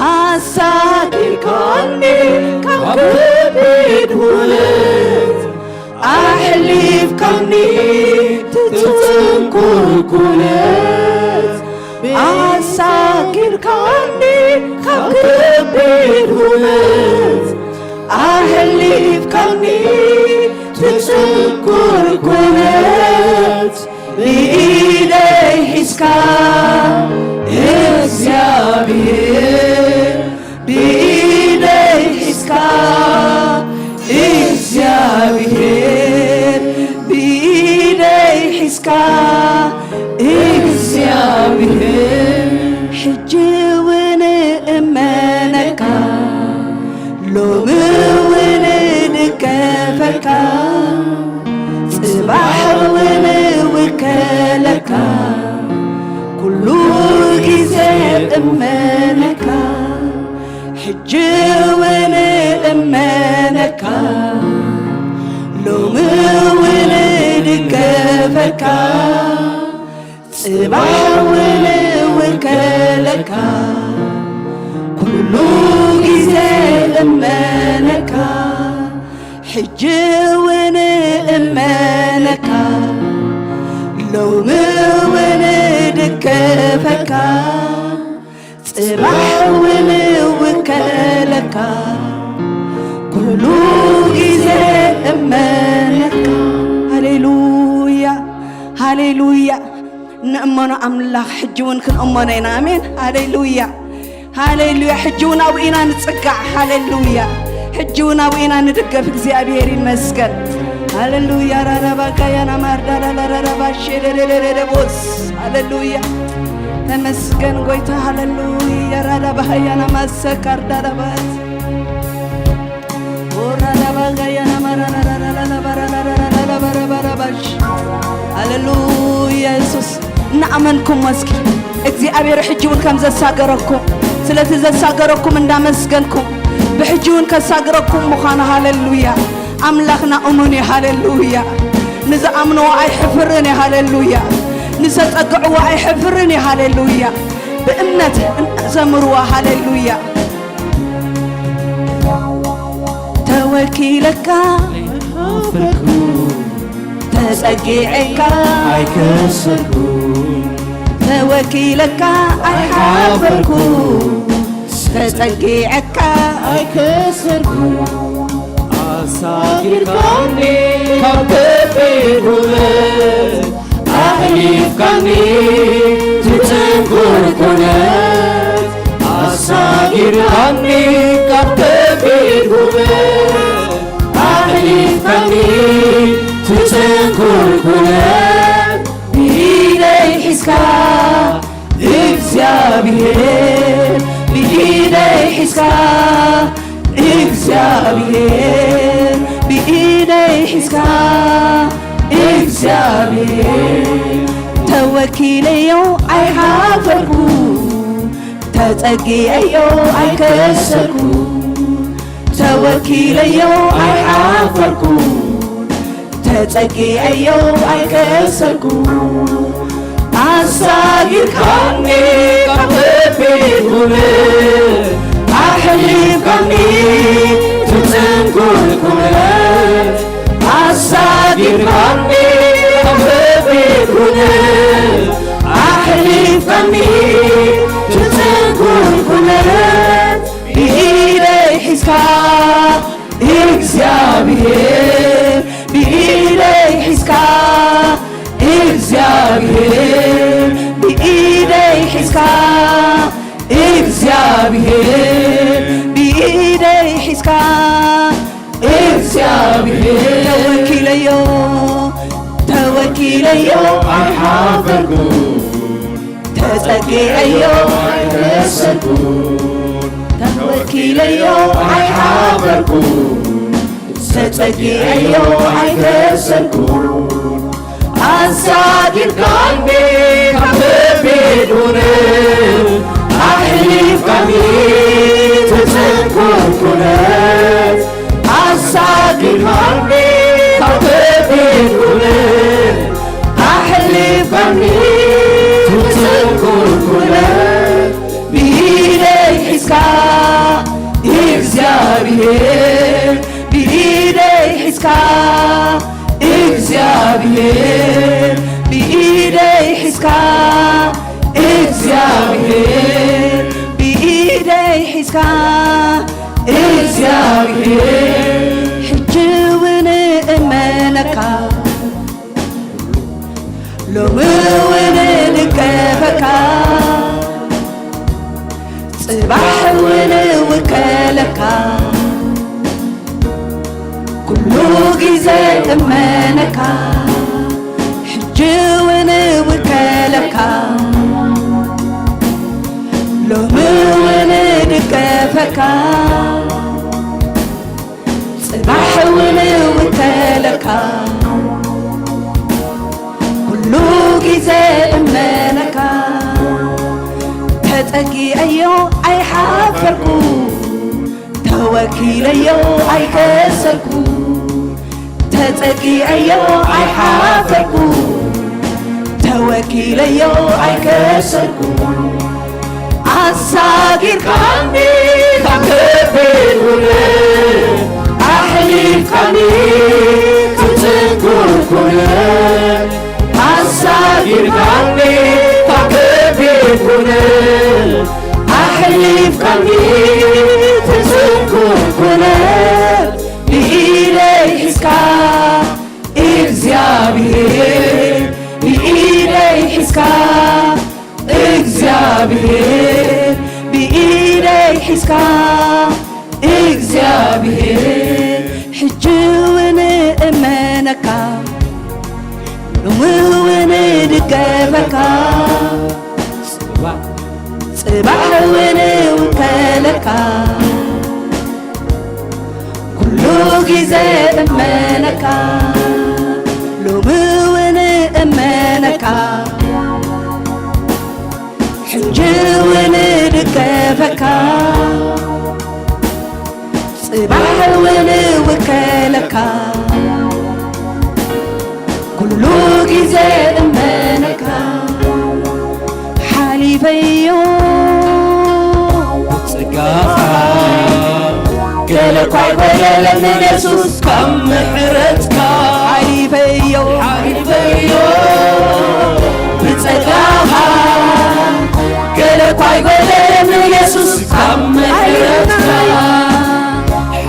ኣሳጊርካኒ ካብ ከቢድ ሁለት ኣሕሊፍካኒ ትጽንኩር ኩነት ኣሳጊርካኒ ካብ ከቢድ ሁለት ኣሕሊፍካኒ ትጽንኩር ኩነት ብኢደይ ሒዝካ እግዚአብሔር ብኢደይ ሒዝካ እግዚአብሔር ብኢደይ ሒዝካ እግዚአብሔር ሕጂ እውን እመነካ ሎሚ እውን ድገፈካ ጽባሕ እውን ውከለካ ኩሉ ጊዜ እመነካ ሕጂ እውን እመነካ ሎሚ እውን ድገፈካ ጽባሕ እውን ውከለካ ኩሉ ጊዜ እመነካ ሕጂ እውን እመነካ ሎሚ እውን ድገፈካ ጽባሕ እውን ውከለካ ኩሉ ጊዜ እመነካ ሃሌሉያ ሃሌሉያ نأمنو أملاك حجون كن أمنينا آمين هاليلويا هاليلويا حجون أوينا نتسقع هاليلويا حجون أوينا ندقف እግዚአብሔር ይመስገን هاليلويا ربك يا نمر ربش هاليلويا ተመስገን ጎይታ هاليلويا ربك يا نمسكر دربات ربك يا نمر ربش هاليلويا يسوس نأمنكم مسكي እግዚአብሔር ሕጂውን ከም ዘሳገረኩም ስለቲ ዘሳገረኩም እንዳመስገንኩም بحجون كساقركم مخانا هاليلويا أملاكنا أمني هاليلويا نزا أمنوا أي حفرني هاليلويا نزا تقعوا أي حفرني هاليلويا بإمنة زمروا هاليلويا توكيلك تسقيعك أي كسركو توكيلك أي حافركو تسقيعك أي كسركو أساقير كاني كبيرولت أحليف كاني تتنكر كنت أساقير كاني كبيرولت أحليف كاني تتنكر كنت بإيدي حسكا እግዚአብሔር بإيدي حسكا እግዚአብሔር بإيدي حسكا እግዚአብሔር توكيليو أي حافركو تتقييو أي كسركو توكيليو أي حافركو تتقييو أي كسركو أساقير كاني كبيرولت أحليف كاني تتنكر كنت أساقير كاني كبيرولت أحليف كاني تتنكر كنت بإيدي حسكا እግዚአብሔር بإيدي حسكا እግዚአብሔር بإيدي حسكا እግዚአብሔር بإيدي حسكا እግዚአብሔር توكيليو أي حافركو تسقيعيو أي كسركو توكيليو أي حافركو تسقيعيو أي كسركو أساقير قلبي كبيرولت أحليف كاني تتنكر كنت أساقير قلبي كبيرولت أحليف كاني تتنكر كنت بإيدي حسكا እግዚአብሔር بإيدي حسكا እግዚአብሔር بإيدي حسكا እግዚአብሔር بإيدي حسكا እግዚአብሔር حجون أمنك لومون لكفك صباحون وكالك كل جزء أمانك حجون وكالك لومون لكفك صباحون وكالك كل جزء أمانك تتقييو أي حافركو توكيليو أي كسركو تتقييو أي حافركو توكيليو أي كسركو أساقير كاني كبيرولت أحليف كاني تتنكر كنت أساقير كاني كبيرولت أحليف كاني تتنكر كنت بإيدي حسكا እግዚአብሔር بإيدي حسكا إسكا إغزابير حجون إمانكا لمون دقابكا صباح وكالكا كله جزء إمانكا لمون إمانكا حجون دقابكا صباح وكالكا كله جزاء إمانكا حليفيو بتسقافا قالك عبايا لمن يسوس كم محرتك حليفيو بتسقافا قالك عبايا لمن يسوس كم محرتك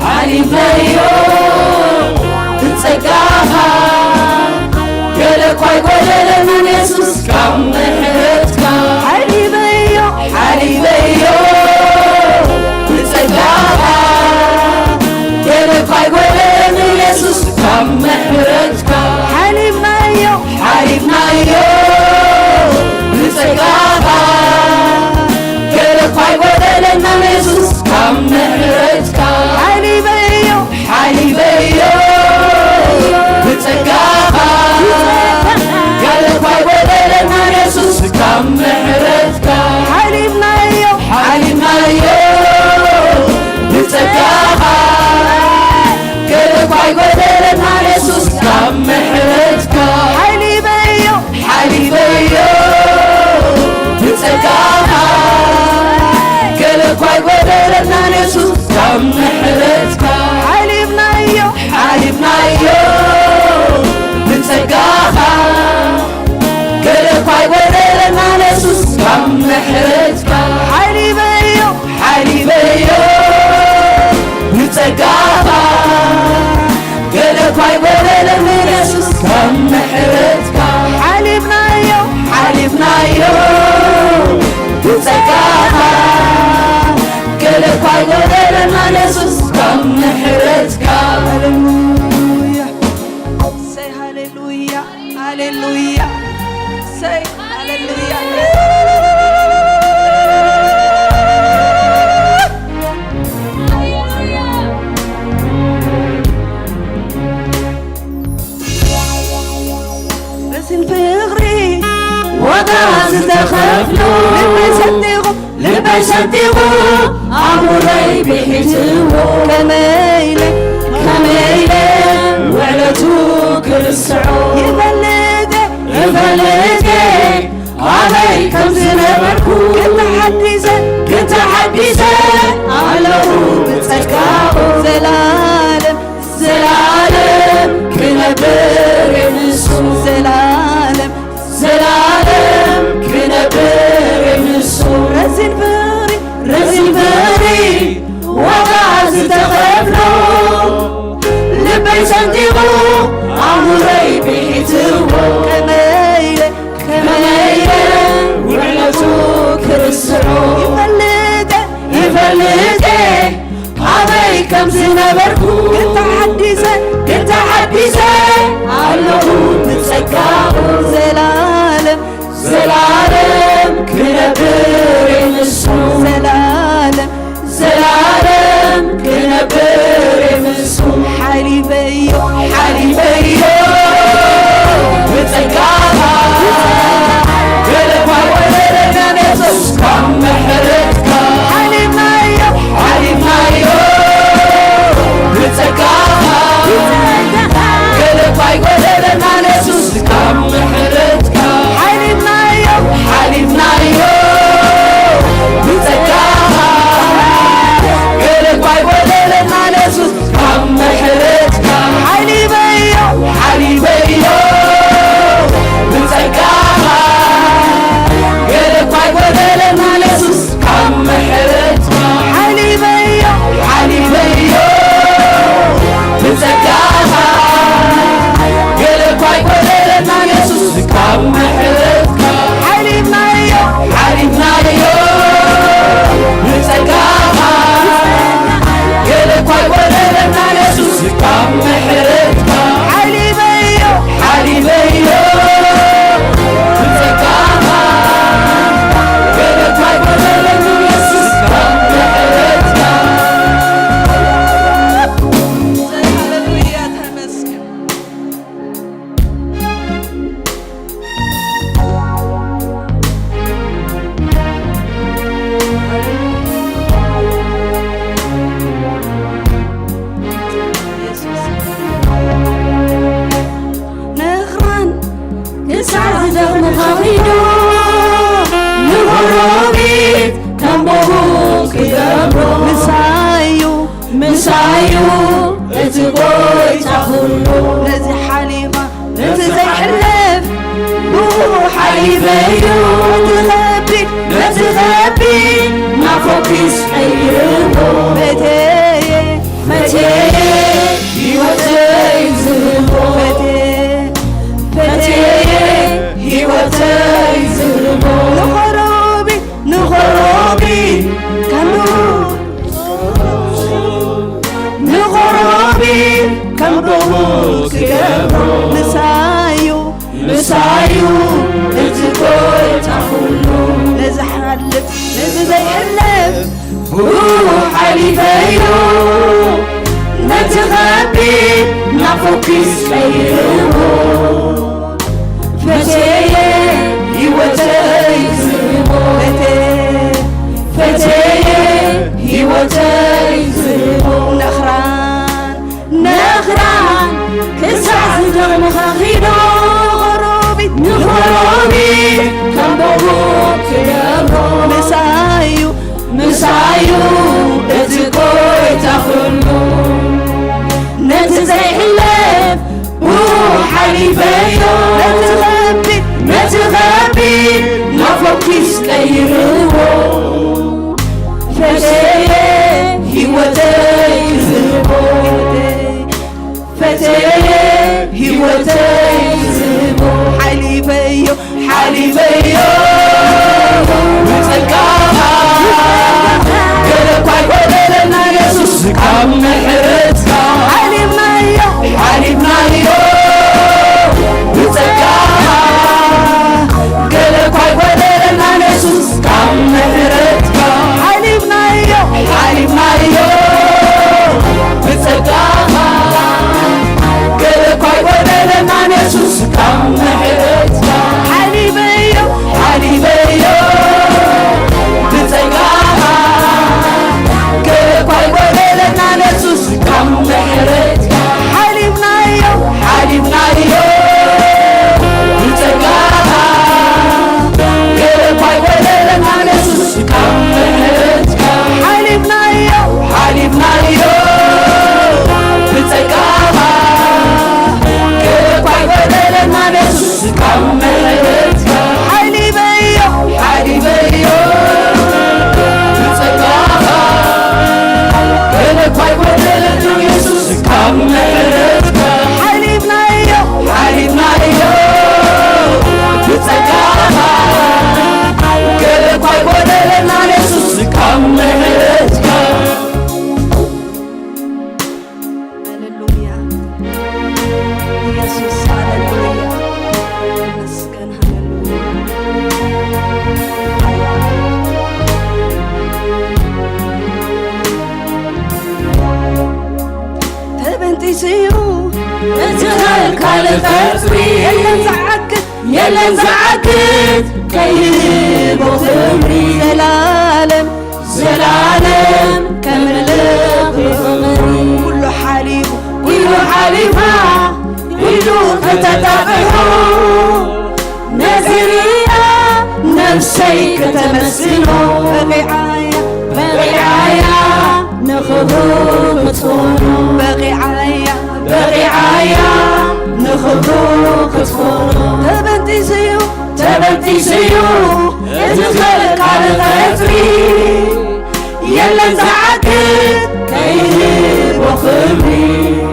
حليفيو بتسقافا قالك عبايا لمن يسوس كم محرتك حليفيو بتسقافا قالك عبايا لمن يسوس كم محرتك حليفيو بتسقافا قالك عبايا لمن يسوس كم محرتك حليفيو بتسقافا قالك عبايا لمن يسوس كم محرتك حليفيو بتسقافا قالك عبايا لمن يسوس كم محرتك حليفيو بتسقافا قالك عبايا لمن يسوس كم محرتك حليفيو بتسقافا قالك عبايا لمن يسوس كم محرتك حليفيو بتسقافا قالك عبايا لمن يسوس كم محرتك حليفيو بتسقافا قالك عبايا لمن يسوس كم محرتك Hallelujah. Say hallelujah. Hallelujah. Say hallelujah. رسم فغري وغاز تخفلو لما يصدقوا عمري بحيتو كميلة وعلتو كل السعود يفلدي عليكم زنبركو كنت حديثا علو بتسكاو زلالم كنبر يمسو زلالم كنبر يمسو رزين رزيفاري وغاز تخفلو لما يصدقوا عمري بحيتو كميلة وعلتو كل السعود يفلدي عليكم زنبركو كنت حديثا علو بتسكاو زلالم كنبر يمسو زلالم كنبر يمسو حليفيو بتسكاها قالك عبايا لمن يسوس كم محرتك حليفيو بتسكاها قالك عبايا لمن يسوس كم محرتك حليفيو بتسكاها مسايو اتقوي تخلو نزي حليفة نزي حلف حليفيو نتغبي نافوكيس حيربو فتي هيوتي زربو فتي هيوتي زربو نخربي كم روبو كيرو مسايو اتقوي تخلو نزحلف نزي حلف حليفيو نتغبي نافوكيس حيربو فتي هيوتي زربو فتي هيوتي زربو نخران كسعز دغم خاخينو نخربي كم بغوك يابو مسايو اتقوي تخلو نتزي حلف حليفيو نتغبي نافوكيس كيربو فتي هيوتي زربو فتي هيوتي زربو حليفيو متلقاها قلبك ودلنا يسوس كم حرتك حليفنا متلقاها قلبك ودلنا يسوس كم حرتك حليفنا متلقاها قلبك ودلنا يسوس كم حرتك حليفيو بتلقاها قلبك ودلنا يسوس كم حرتك حليفنا بتلقاها قلبك ودلنا يسوس كم حرتك حليفنا بتلقاها قلبك ودلنا يسوس كم حرتك حليفيو بتلقاها قلبك ودلنا يسوس كم حرتك حليفنا بتلقاها قلبك ودلنا يسوس كم حرتك هللويا ኢየሱስ ሃሌሉያ መስገን ሃሌሉያ ተበንቲሲዩ نتخلكال فرسوي يلن زعكت كيبو خمري زلالم كملك بخمري كل حليفة كل فتتابعه نزرية نفسي كتمثله بغيعايا نخبوك تفونه بغيعايا نخبوك تفونه تبنتيسيو اتخلق على ثلاثري يلا زعكت كيهب وخمري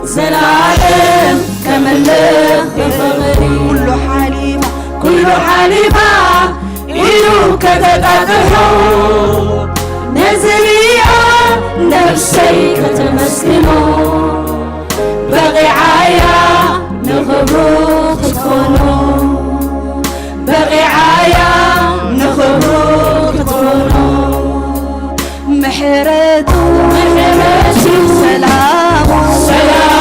زلالم كملك بفغري كل حليفة إلو كتتابعه نزرية نفسي كتمثله بغيعايا نخبوك تفونه بغيعايا نخبوك تفونه محرته سلام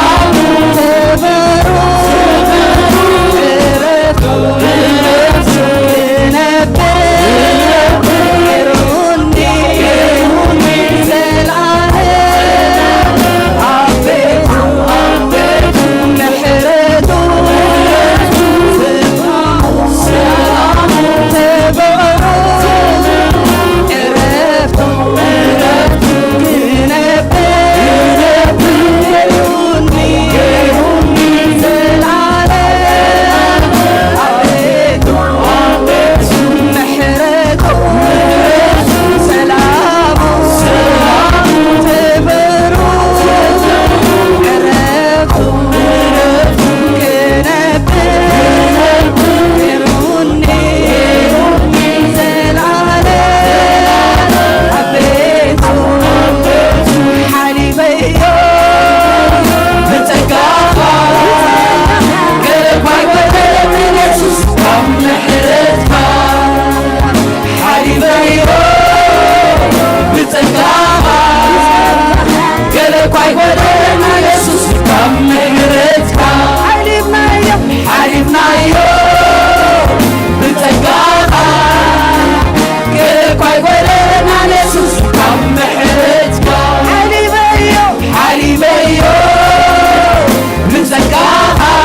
بتسقاها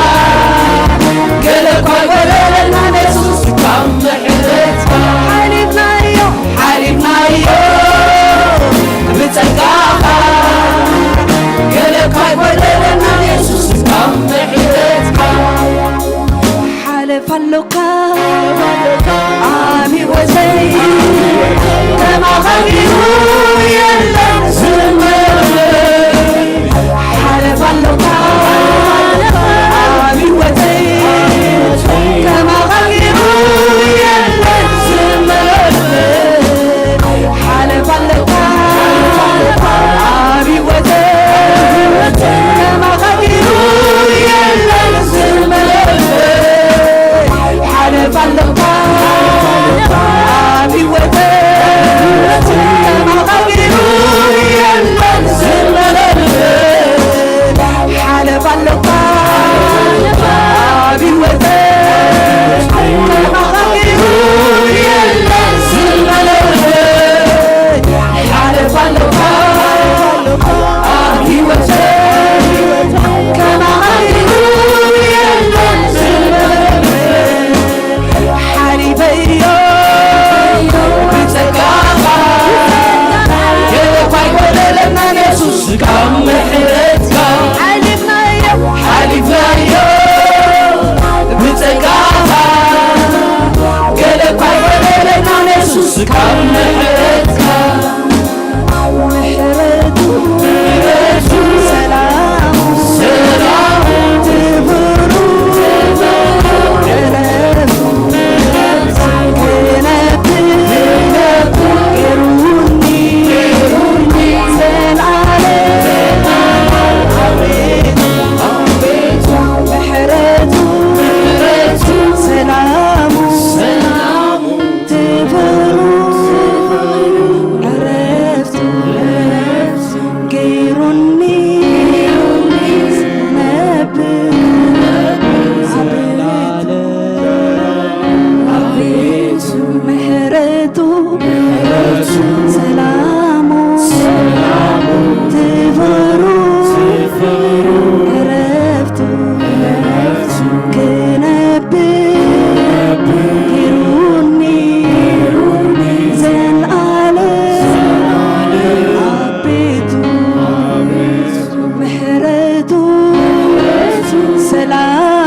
قلك وقلنا نسوس كم حرتك حليفنا يوم بتسقاها قلك وقلنا نسوس كم حرتك حلف اللك عامي وزي كما غيروا يلا زمر حلف اللك عامي وزي كما غيروا يلا زمر حلف اللك عامي وزي كما غيروا يلا زمر حلف اللك عامي وزي كما غيروا يلا زمر حلف اللك عامي وزي كما غيروا يلا زمر حلف اللك عامي وزي كما غيروا يلا زمر حليبيو بتسقاها يلقى يقول لنا نسوس كم حرتك حليفنا بتسقاها يلقى يقول لنا نسوس كم حرتك سلام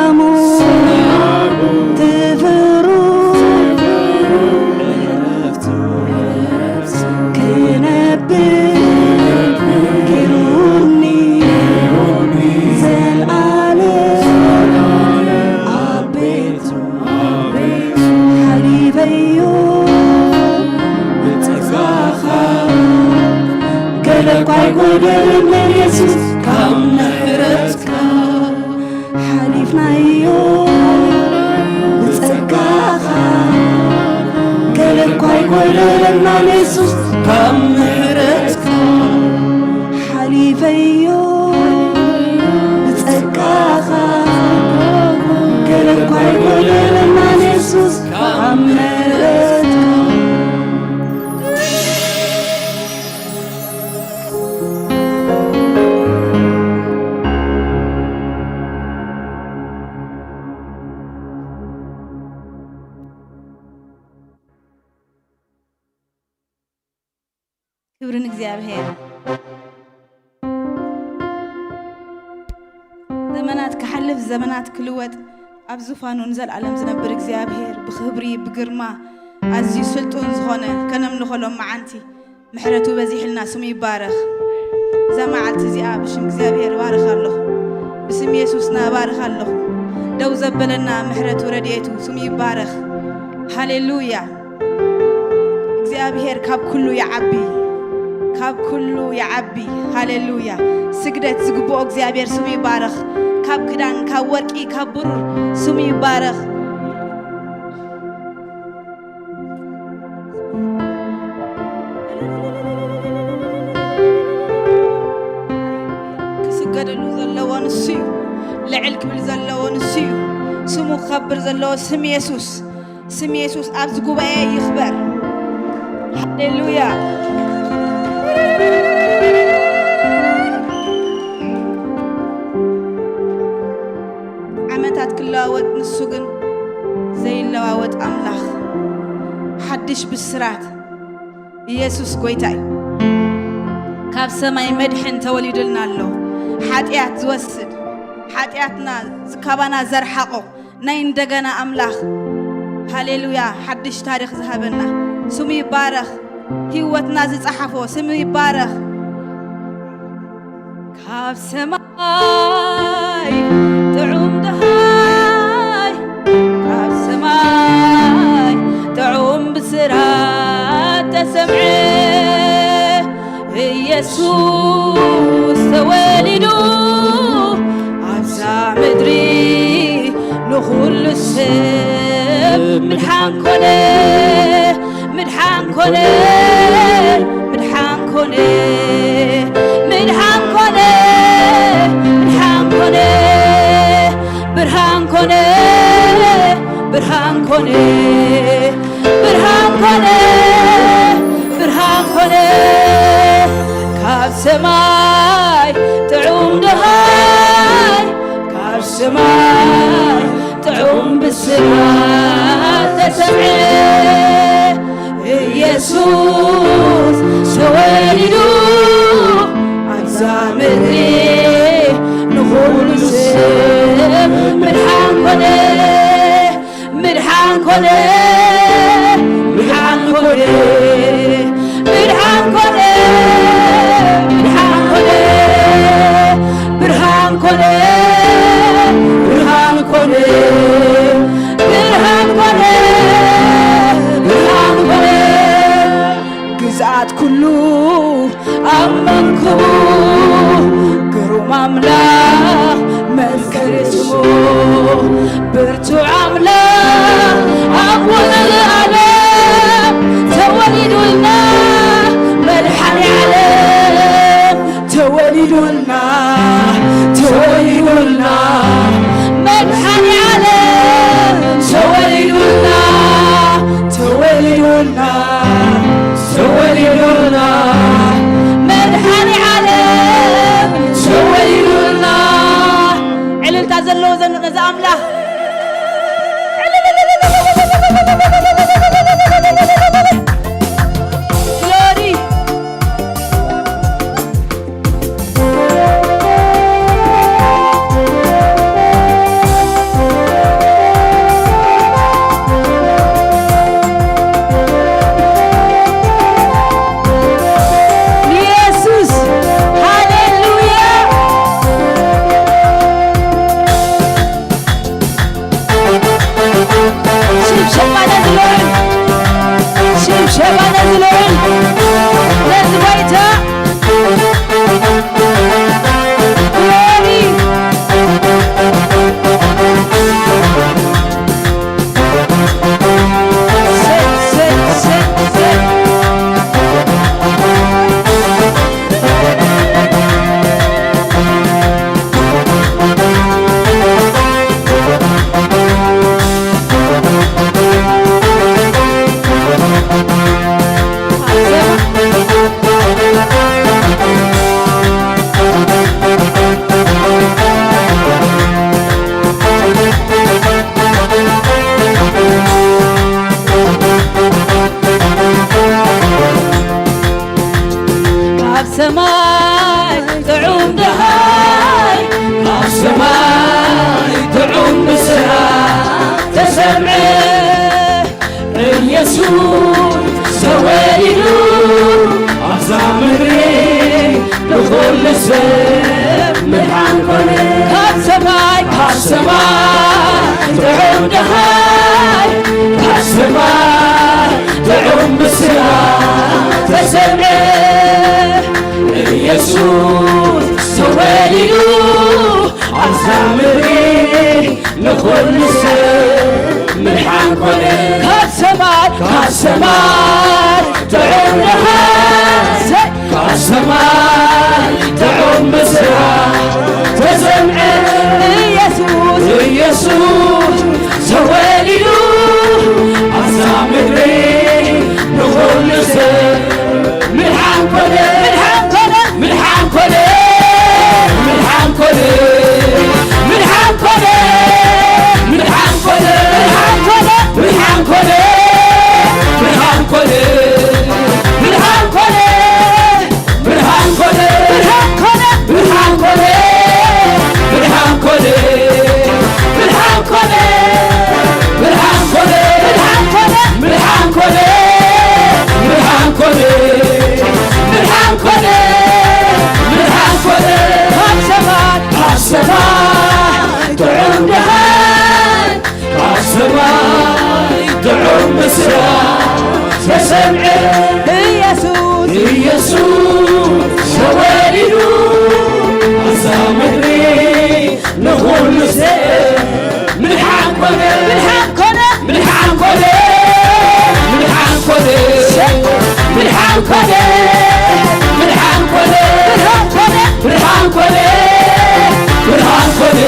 ክብርን እግዚአብሔር ዘመናት ክሐልፍ ዘመናት ክልወጥ ኣብ ዙፋኑን ዘለዓለም ዝነብር እግዚአብሔር ብኽብሪ ብግርማ ኣዝዩ ስልጡን ዝኾነ ከነምልኾሎም መዓንቲ ምሕረቱ በዚሕልና ስሙ ይባረኽ እዛ መዓልቲ እዚኣ ብሽም እግዚአብሔር ባርኽ ኣለኹ ብስም ኢየሱስና ባርኽ ኣለኹ ደው ዘበለና ምሕረቱ ረድኤቱ ስሙ ይባረኽ ሃሌሉያ እግዚአብሔር ካብ ኩሉ ይዓቢ ካብ ኩሉ ይዓቢ ሃሌሉያ ስግደት ዝግብኦ እግዚአብሔር ስሙ ይባረኽ ካብ ክዳን ካብ ወርቂ ካብ ብሩር ስሙ ይባረኽ ክስገደሉ ዘለዎ ንሱ እዩ ልዕል ክብል ዘለዎ ንሱ እዩ ስሙ ክኸብር ዘለዎ ስም ኢየሱስ ኣብዚ ጉባኤ ይኽበር ሃሌሉያ ኢየሱስ ጎይታይ ካብ ሰማይ መድሕን ተወሊድልና ኣሎ ሓጢአት ዝወስድ ሓጢአትና ዝካባና ዘርሓቆ ናይ እንደገና አምላኽ ሃሌሉያ ሓድሽ ታሪኽ ዝሃበና ስሙ ይባረኽ ህይወትና ዝጻሓፎ ስሙ ይባረኽ ካብ ሰማይ ጥዑም ደሃይ ካብ ሰማይ ጥዑም ብስራት ተሰምዐ ኢየሱስ ተወሊዱ ኣብዛ ምድሪ ንኹሉ ሰብ ምድሓን ኮነ ምድሓን ኮነ ምድሓን ኮነ ምድሓን ኮነ ምድሓን ኮነ ብርሃን ኮነ ብርሃን ኮነ ብርሃን ኮነ ብርሃን ኮነ ካብ ሰማይ ጥዑም ደሃይ ካብ ሰማይ ጥዑም ብስራት ተሰምዐ ኢየሱስ ተወሊዱ ኣብዛ ምድሪ ንኹሉ ሰብ ምድሓን ኮነ ምድሓን ኮነ ምድሓን ኮነ ምድሓን ኮነ ምድሓን ኮነ ብርሃን ኮነ ብርሃን ኮነ ብርሃን ኮነ ብርሃን ኮነ ግዝኣት ኩሉ ኣመንክሙ ግሩም ኣምላኽ መዝከሪ ስሙ ብርቱዕ ኣምላኽ ኣብ ወለለ ዓለም ተወሊዱልና መድሓኒ ዓለም ተወሊዱልና ተወሊዱልና መድሓኒ ዓለም ተወሊዱልና ተወሊዱልና ተወሊዱልና መድሓኒ ዓለም ተወሊዱልና ዕልልታ ዘለዎ ነዚ ኣምላኽ ሰማይ ጥዑም ደሃይ ካብ ሰማይ ጥዑም ብስራት ተሰምዐ ኢየሱስ ተወሊዱ ኣብዛ ምድሪ ንኹሉ ሰብ ምድሓን ኮነ ካብ ሰማይ ጥዑም ደሃይ ካብ ሰማይ ጥዑም ብስራት ተሰምዐ ኢየሱስ ተወሊዱ ኣብዛ ምድሪ ንኹሉ ሰብ ምድሓን ኮነ ካብ ሰማይ ጥዑም ደሃይ ካብ ሰማይ ጥዑም ብስራት ተሰምዐ ኢየሱስ ተወሊዱ ኣብዛ ምድሪ ንኹሉ ሰብ ምድሓን ኮነ ምድሓን ኮነ ምድሓን ኮነ ምድሓን ኮነ ምድሓን ኮነ ምድሓን ኮነ ምድሓን ኮነ ምድሓን سمع ኢየሱስ ኢየሱስ ተወሊዱ አሳምሪ ንኹሉ ሰብ ምልሓን ኮነ ብርሃን ኮነ ምልሓን ኮነ ምልሓን ኮነ ምልሓን ኮነ ምልሓን ኮነ ብርሃን ኮነ ብርሃን ኮነ ብርሃን ኮነ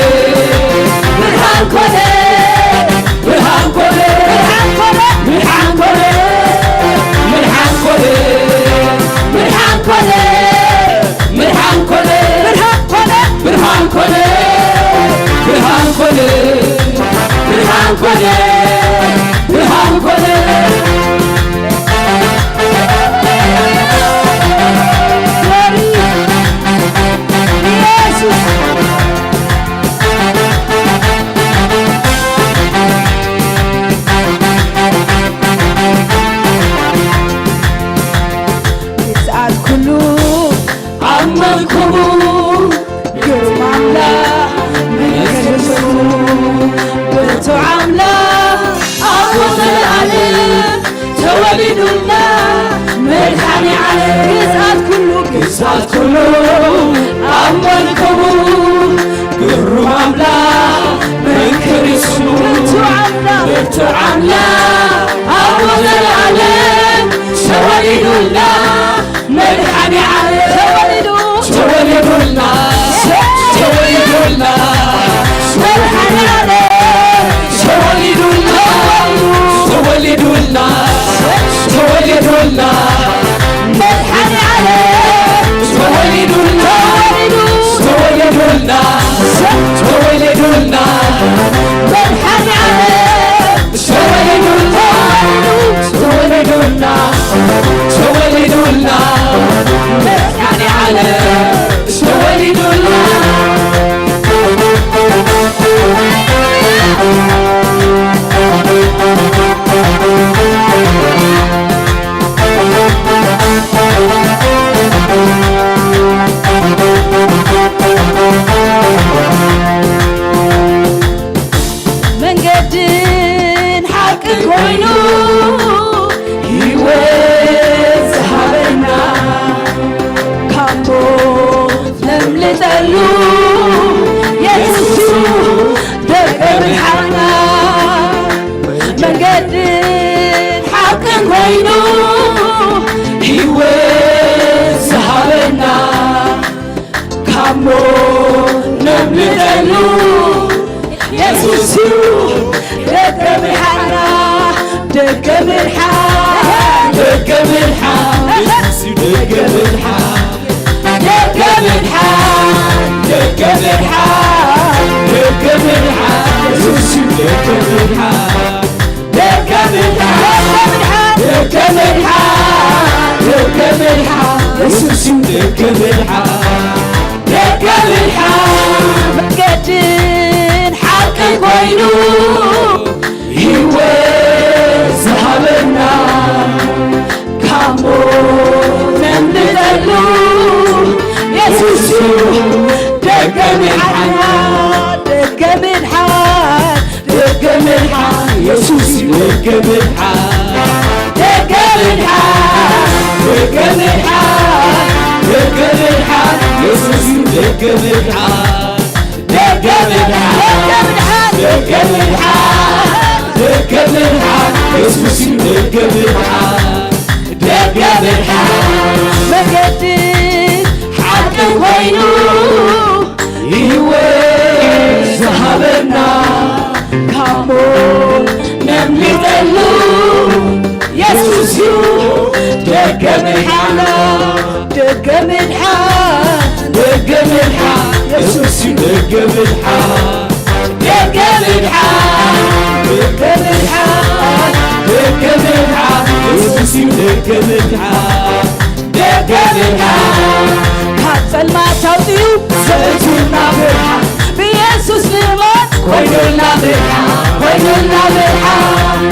ብርሃን ኮነ ብርሃን ኮነ ምልሓን ኮነ ምልሓን ኮነ ምልሓን ኮነ ምልሓን ኮነ ብርሃን ኮነ ብርሃን ኮነ ብርሃን ኮነ ብርሃን ኮነ ኢየሱስ ግዝኣት ኩሉ አመንኩሙ ግርማ አምላክ መንግሥቱ ብርቱ አምላክ አብ ዘለዓለም ተወሊዱና መድኃኒ ዓለም ግዝኣት ኩሉ ግዝኣት ኩሉ አመንኩሙ ግሩም አምላክ መንክር ስሙ ብርቱ አምላክ ብርቱ አምላክ አብ ዘለዓለም ተወሊዱና መድኃኒ ዓለም ተወሊዱና ተወሊዱና መድኃኒ ዓለም ተወሊዱና ተወሊዱና ተወሊዱና መድኃኒ ዓለም ተወሊዱና ተወሊዱና ተወሊዱና መድኃኒ ዓለም ተወሊዱና ተወሊዱና ተወሊዱና መድኃኒ ዓለም ተወሊዱና መንገድን ሓቅን ኮይኑ ሕይወት ዝሃበና ካቦ ነምልጠሉ የሱስ ደቀ ብርሃንና መንገድን ሓቅን ኮይኑ ሕይወት ዝሃበና ካሞ ነምልጠሉ የሱስ ደቀ ብርሃንና ደቀ ብርሃን ደገ ብርሃን ደገ ብርሃን ደቀ ብርሃን ደገ ብርሃን ደገ ብርሃን ኢየሱስ ደገ ብርሃን ደገ ብርሃን ደገ ብርሃን ደገ ብርሃን ኢየሱስ ደገ ብርሃን ደገ ብርሃን መንገድን ሓቅን ኮይኑ ሕይወት ዝሃበና ካሞ ነምልጠሉ የሱስ ደቀ ብርሃንና ደቀ ብርሃን ደገ ብርሃን ኢየሱስ ደገ ብርሃን ደቀ ብርሃን ደገ ብርሃን ደገ ብርሃን ኢየሱስ ደገ ብርሃን ደገ ብርሃን ደገ ብርሃን ደገ ብርሃን ኢየሱስ ደገ ብርሃን ደገ ብርሃን መንገድን ሓቅን ኮይኑ ሕይወት ዝሃበና ካሞ ነምልጠሉ ኢየሱስ ደገ ብርሃን ደቀ ብርሃን ደገ ብርሃን ኢየሱስ ደገ ብርሃን ደገ ብርሃን ደገ ብርሃን ደገ ብርሃን ኢየሱስ ደገ ብርሃን ደገ ብርሃን ካብ ጸልማት ኣውፂኡ ዘእቱና ብርሃን ብኢየሱስ ንሞት ኮይኑልና ብርሃን ኮይኑልና ብርሃን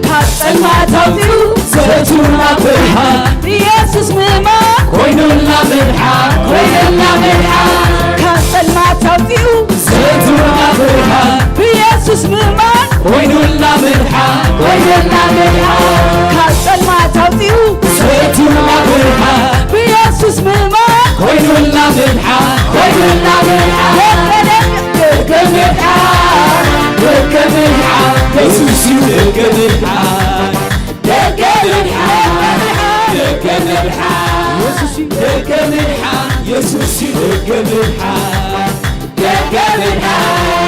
ካብ ጸልማት ኣውፂኡ ዘእቱና ብርሃን ብኢየሱስ ንሞት ኮይኑልና ብርሃን ኮይኑልና ብርሃን ካብ ጸልማት ኣውፂኡ ዘእቱና ብርሃን ብኢየሱስ ንሞት ኮይኑልና ብርሃን ኮይኑልና ብርሃን ካብ ጸልማት ኣውፂኡ ብርሃን ደገ ብርሃን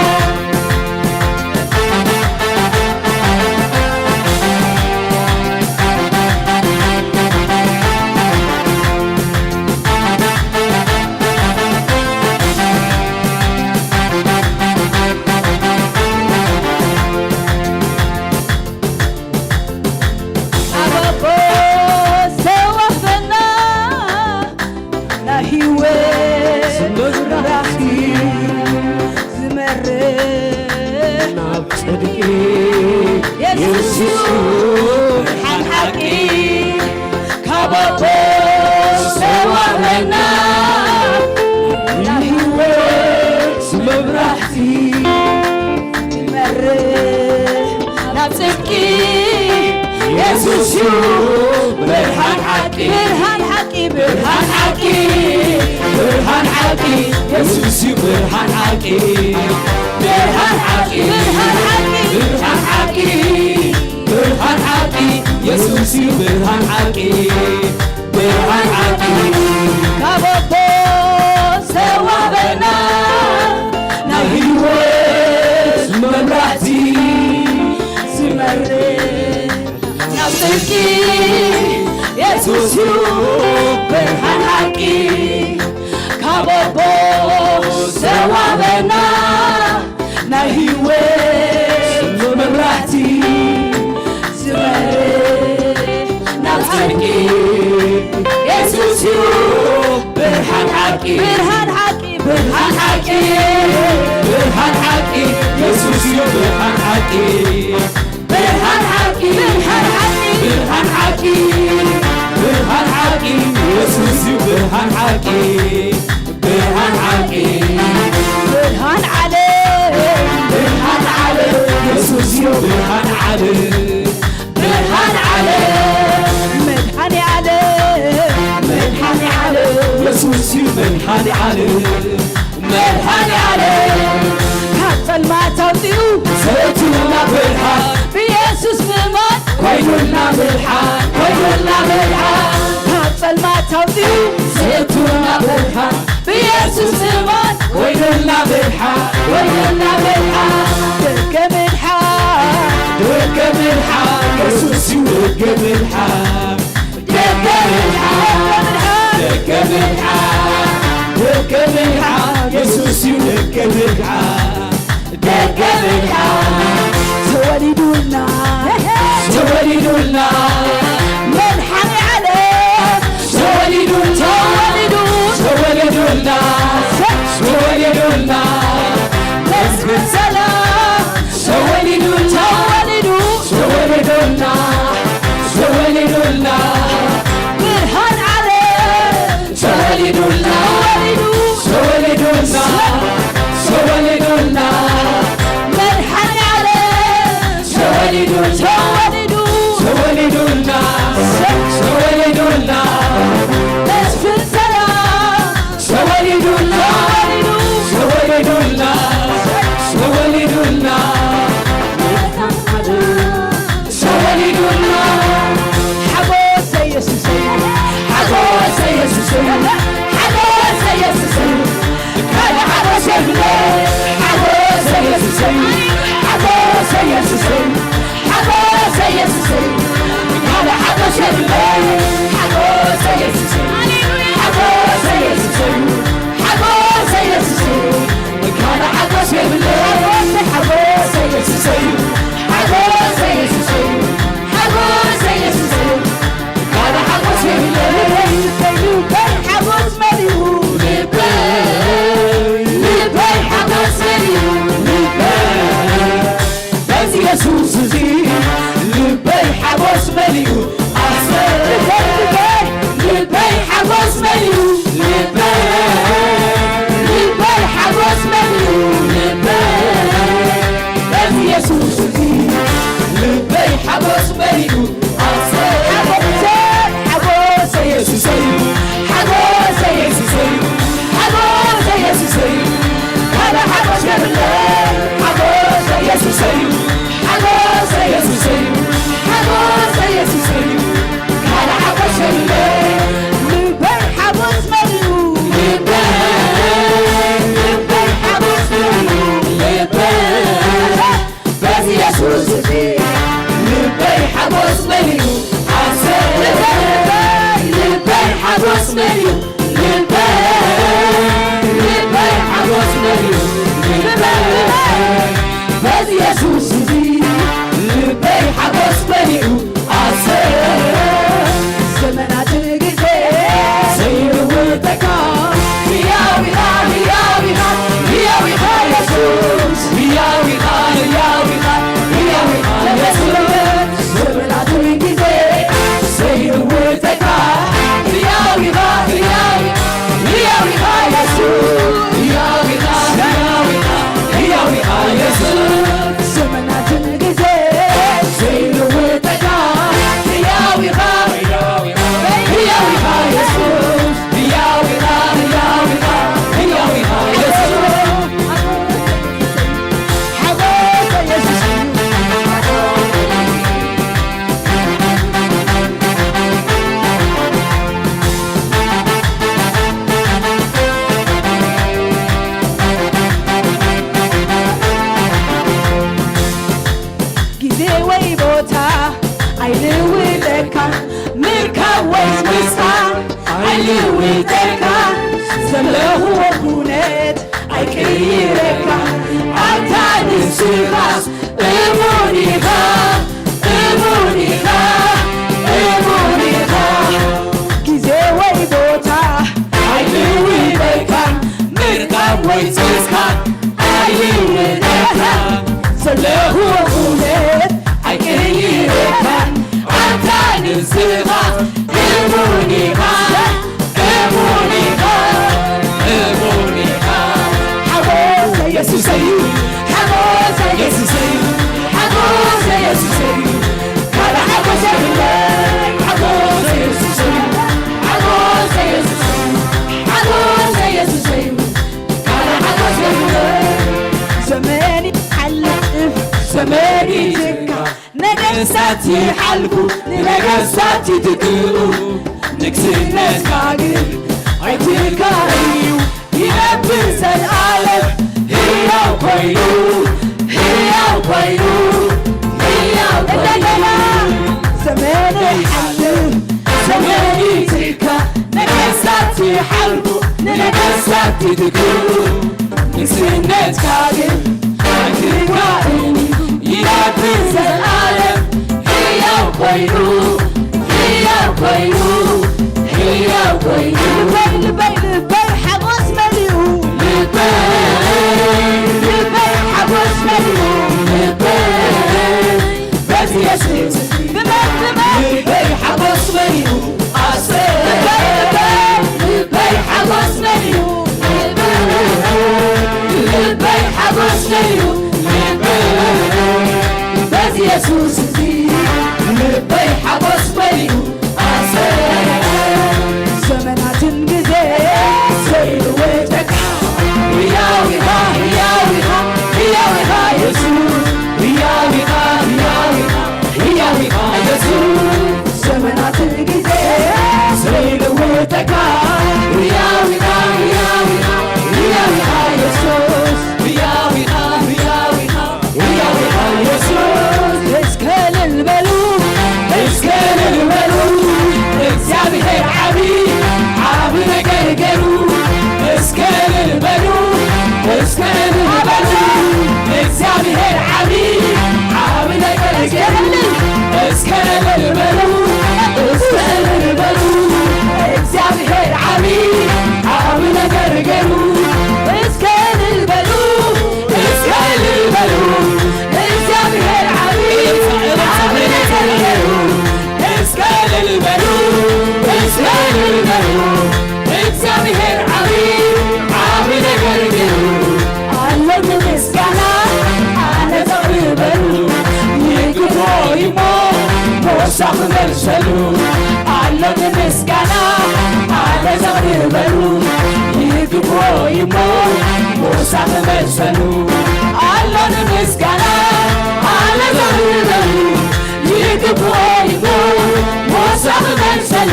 برهان حقي برهان حقي برهان حقي برهان حقي يسوع برهان حقي برهان حقي برهان حقي برهان حقي برهان حقي يسوع برهان حقي برهان حقي كابو سوا بنا نهيوس مبراتي سمري نفسكي يسوع برهان حقي كابو سوا بنا نهيوس مبراتي نفسكي يسوع برهان حقي برهان حقي برهان حقي برهان حقي يسوع برهان حقي برهان حقي برهان حقي برهان حقي برهان حقي يسوع برهان حقي برهان حقي برهان عليه برهان عليه يسوع برهان عليه برهان عليه منحني عليه منحني عليه يسوع منحني عليه منحني عليه حتى ما توديو سيتونا بالحال بيسوس بموت كويلنا بالحال كويلنا بالحال حتى ما توديو سيتونا بالحال بيسوس بموت كويلنا بالحال كويلنا بالحال تركب الحال تركب الحال يسوس تركب الحال تركب الحال تركب الحال تركب الحال يسوس تركب الحال تركب الحال تولدونا تولدونا منحني عليه تولدونا تولدونا تولدونا بس بالسلام تولدونا تولدونا تولدونا برهان عليه تولدونا تولدونا تولدونا منحني አይልውጠካ ዘለኽዎ ኩነት ኣይቅይረካ ኣንታ ንስኻስ እሙን ኢኻ እሙን ኢኻ እሙን ኢኻ ጊዜ ወይ ቦታ ኣይልውጠካ ምርቃብ ወይ ጽስካ ኣይልውጠካ ዘለኽዎ ኩነት ኣይቅይረካ አንተ ንስኻስ እሙን ኢኻ እሙን ኢኻ እሙን ኢኻ ሓጎሰ ኢየሱሰይ ሓጎሰ ኢየሱሰይ ሓጎሰ ኢየሱሰይ ካልእ ሓጎሰ የብለይ ሓጎሰ ኢየሱሰይ ሓጎሰ ኢየሱሰይ ሓጎሰ ኢየሱሰይ ካልእ ሓጎሰ የብለይ ዘመን ይሓልፍ ዘመን ይትካ ነገሥታት ይሓልፉ ነገሥታት ይትክኡ ንግስነትካ ግን ኣይትካእዩ ይነብር ዘለዓለም ሕያው ኮይኑ ሕያው ኮይኑ ሕያው እንደገና ዘመን ይሓልፍ ዘመን ይትካ ነገሥታት ይሓልፉ ነገሥታት ይትክኡ ንግስነትካ ግን ኣይትካእዩ ይነብር ዘለዓለም ሕያው ኮይኑ ሕያው ኮይኑ ሕያው ኮይኑ ልበይ ልበይ ልበይ ሓጎስ መሊኡ ልበይ ሓጎስ መሊኡ ልበይ በዚ የሱስ ልበይ ሓጎስ መሊኡ ልበይ ሓጎስ መሊኡ ልበይ ሓጎስ መሊኡ በዚ የሱስ እዚ ልበይ ሓጎስ መሊኡ ዘመናትን ጊዜ ዘይልወጠካ ሕያው ኢኻ ሕያው ኢኻ ሕያው ኢኻ ኢየሱስ ሕያው ኢኻ ሕያው ኢኻ ሕያው ኢኻ ኢየሱስ ዘመናትን ጊዜ ዘይልወጠካ ሕያው ኢኻ ሕያው ኢኻ ሕያው ኢኻ ኢየሱስ ሕያው ኢኻ ሕያው ኢኻ ሕያው ኢኻ ኢየሱስ እስከ እልል በሉ እስከ እልል በሉ እግዚአብሔር ዓብይ ዓብ ነገር ገይሩ እስከ እልል በሉ እስከ እልል በሉ እግዚአብሔር ዓብይ ዓብ ነገር ገይሩ እስከ እልል በሉ እስከ እልል በሉ እግዚአብሔር ዓብይ ዓብ ነገር ገይሩ እስከ እልል በሉ እስከ እልል በሉ እግዚአብሔር ዓብይ ዓብ ነገር ገይሩ እስከ እልል በሉ እስከ እልል በሉ እግዚአብሔር ዓብይ ዓብ ነገር ገይሩ ኣለኒ ምስጋና ኣነ ዘቕርበሉ ይግብኦ ኢሞ ተወሳኺ መልሰሉ ኣለኒ ምስጋና ኣነ ዘቕርበሉ ይግብኦ ኢሞ ተወሳኺ መልሰሉ ኣለኒ ምስጋና ኣነ ዘቕርበሉ ይግብኦ ኢሞ ተወሳኺ መልሰሉ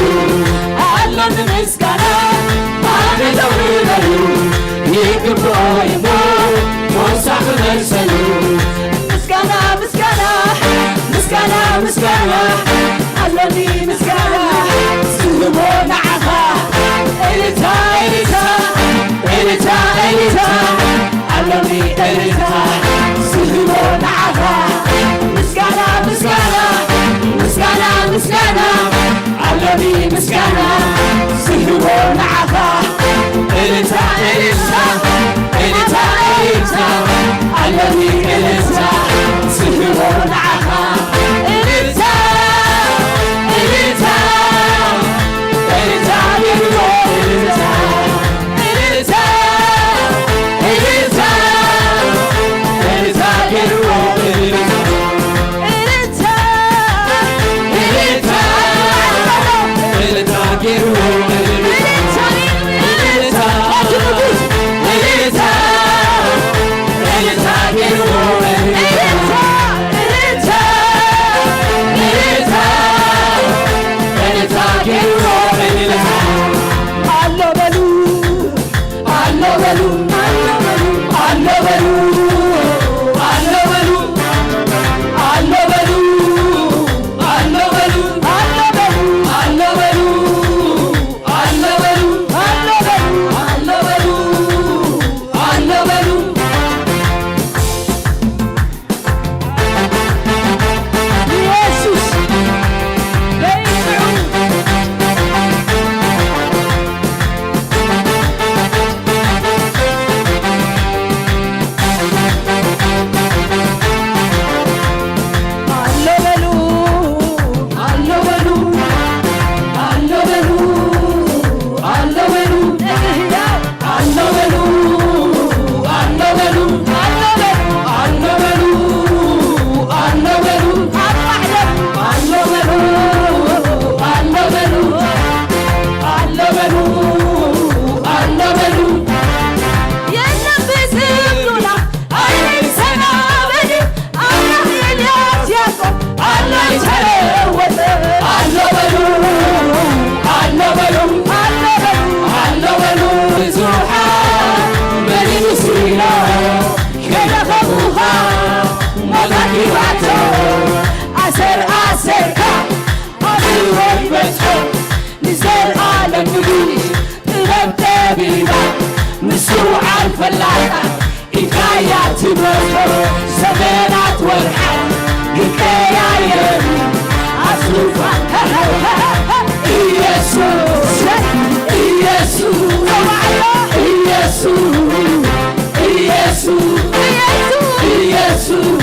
ኣለኒ ምስጋና ኣነ ዘቕርበሉ ይግብኦ ኢሞ ተወሳኺ መልሰሉ ምስጋና ምስጋና ምስጋና ምስጋና ኣለኒ ምስጋና ዝህቦ ንዓኻ እልልታ እልልታ እልልታ እልልታ ኣለኒ እልልታ ዝህቦ ንዓኻ ምስጋና ምስጋና ምስጋና ምስጋና ኣለኒ ምስጋና ዝህቦ ንዓኻ እልልታ እልልታ እልልታ እልልታ ኣለኒ እልልታ ዝህቦ ንዓኻ እልልታ እልልታ እልልታ ይብሎ እልልታ እልልታ እልልታ እልልታ ይብሎ እልልታ እልልታ እልልታ ይብሎ እልልታ الفلاحة حكايات بشر زمانات والحال حكاية أصرفها يسوع يسوع يسوع يسوع يسوع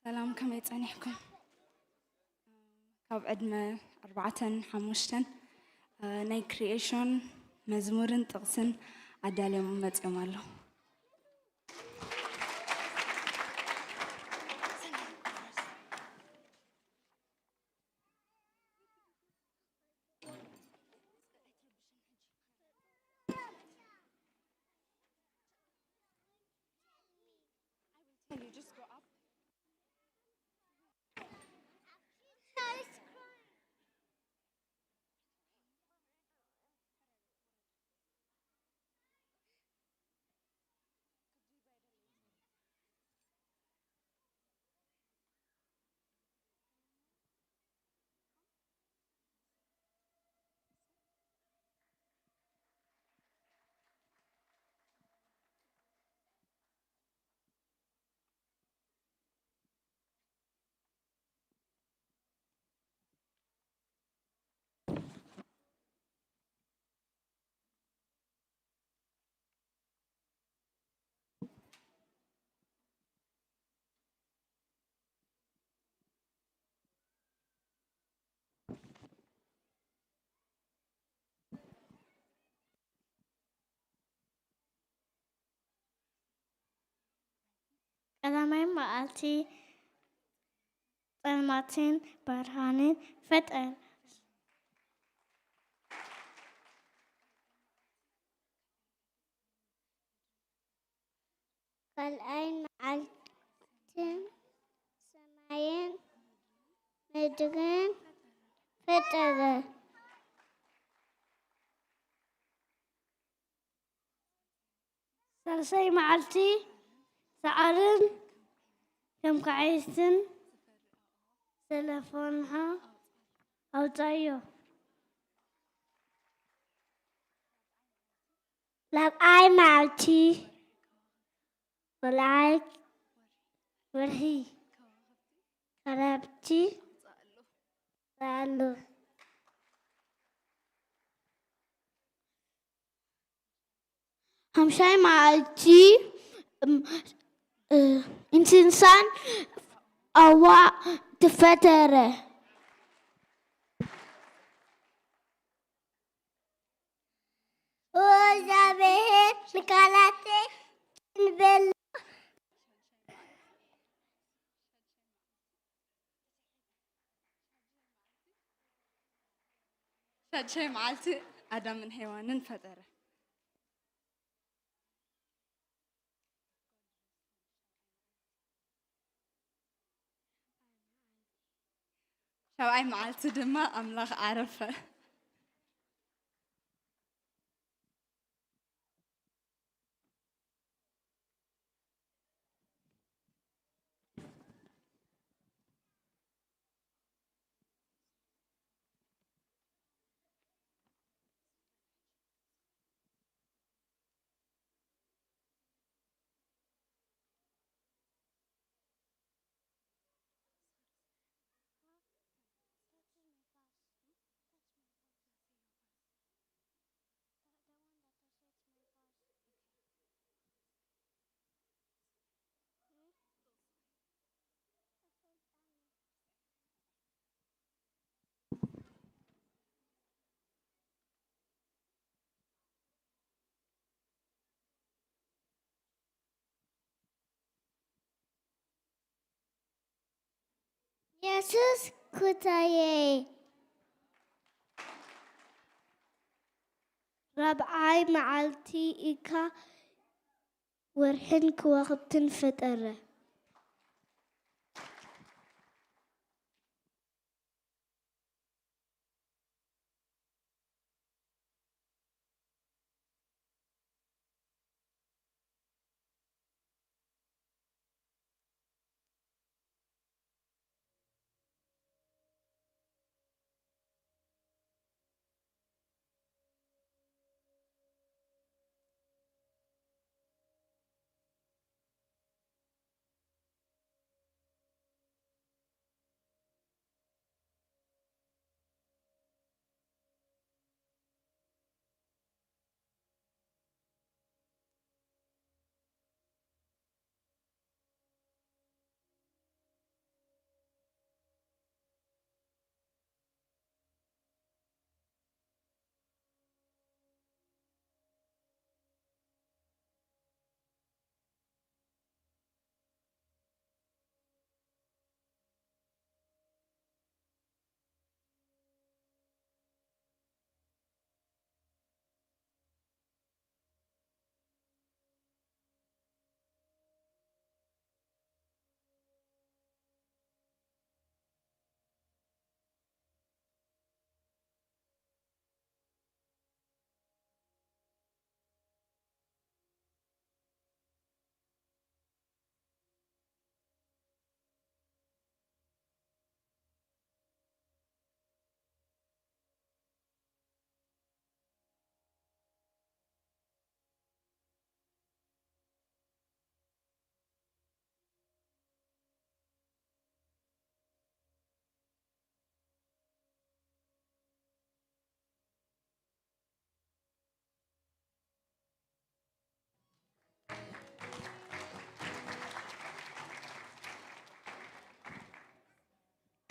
سلام كمي تصنيحكم كاب عدنا 4-5 ناي كرييشن مزمورن تغسن عدالي ممتعم الله ቀዳማይ መዓልቲ ጸልማትን ብርሃንን ፈጠረ። ካልኣይ መዓልትን ሰማይን ምድርን ፈጠረ። ሳልሳይ መዓልቲ ሰዓርን ከም ከዓይትን telefonha أوتايو لاب آي مالتي ولايك ورهي كرابتي سالو همشاي مالتي إنسان أوا تفتره وزابه نكالاتي نبل شي معلتي آدم من حيوان فتره شوي معلتي دما أملاخ عارفة يسوس كتايي ربعاي معلتي إيكا ورحنك وقت فترة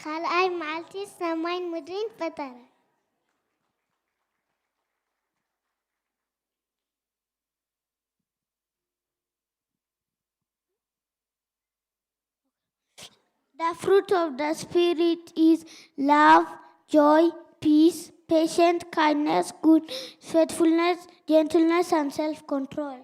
ካልኣይ መዓልቲ ሰማይን ምድርን ፈጠረ። The fruit of the Spirit is love, joy, peace, patience, kindness, good, faithfulness, gentleness, and self-control.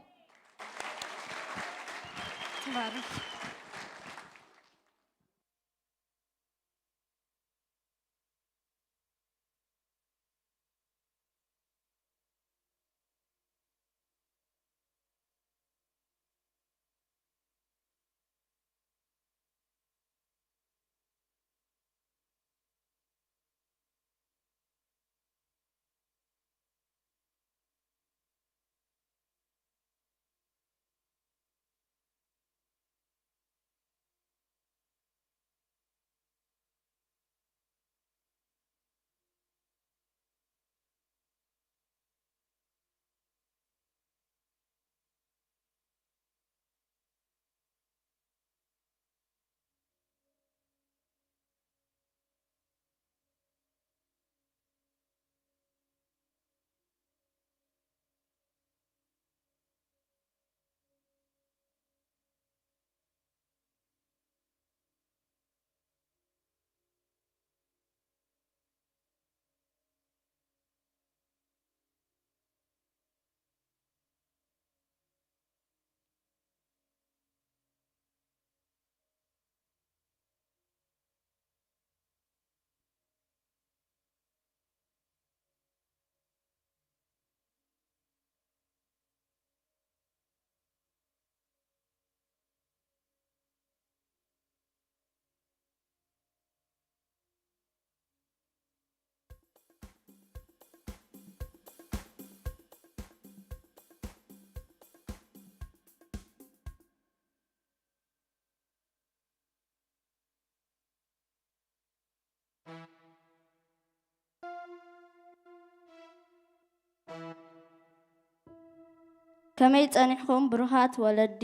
ከመይ ጸኒሕኩም ብሩኻት ወለዲ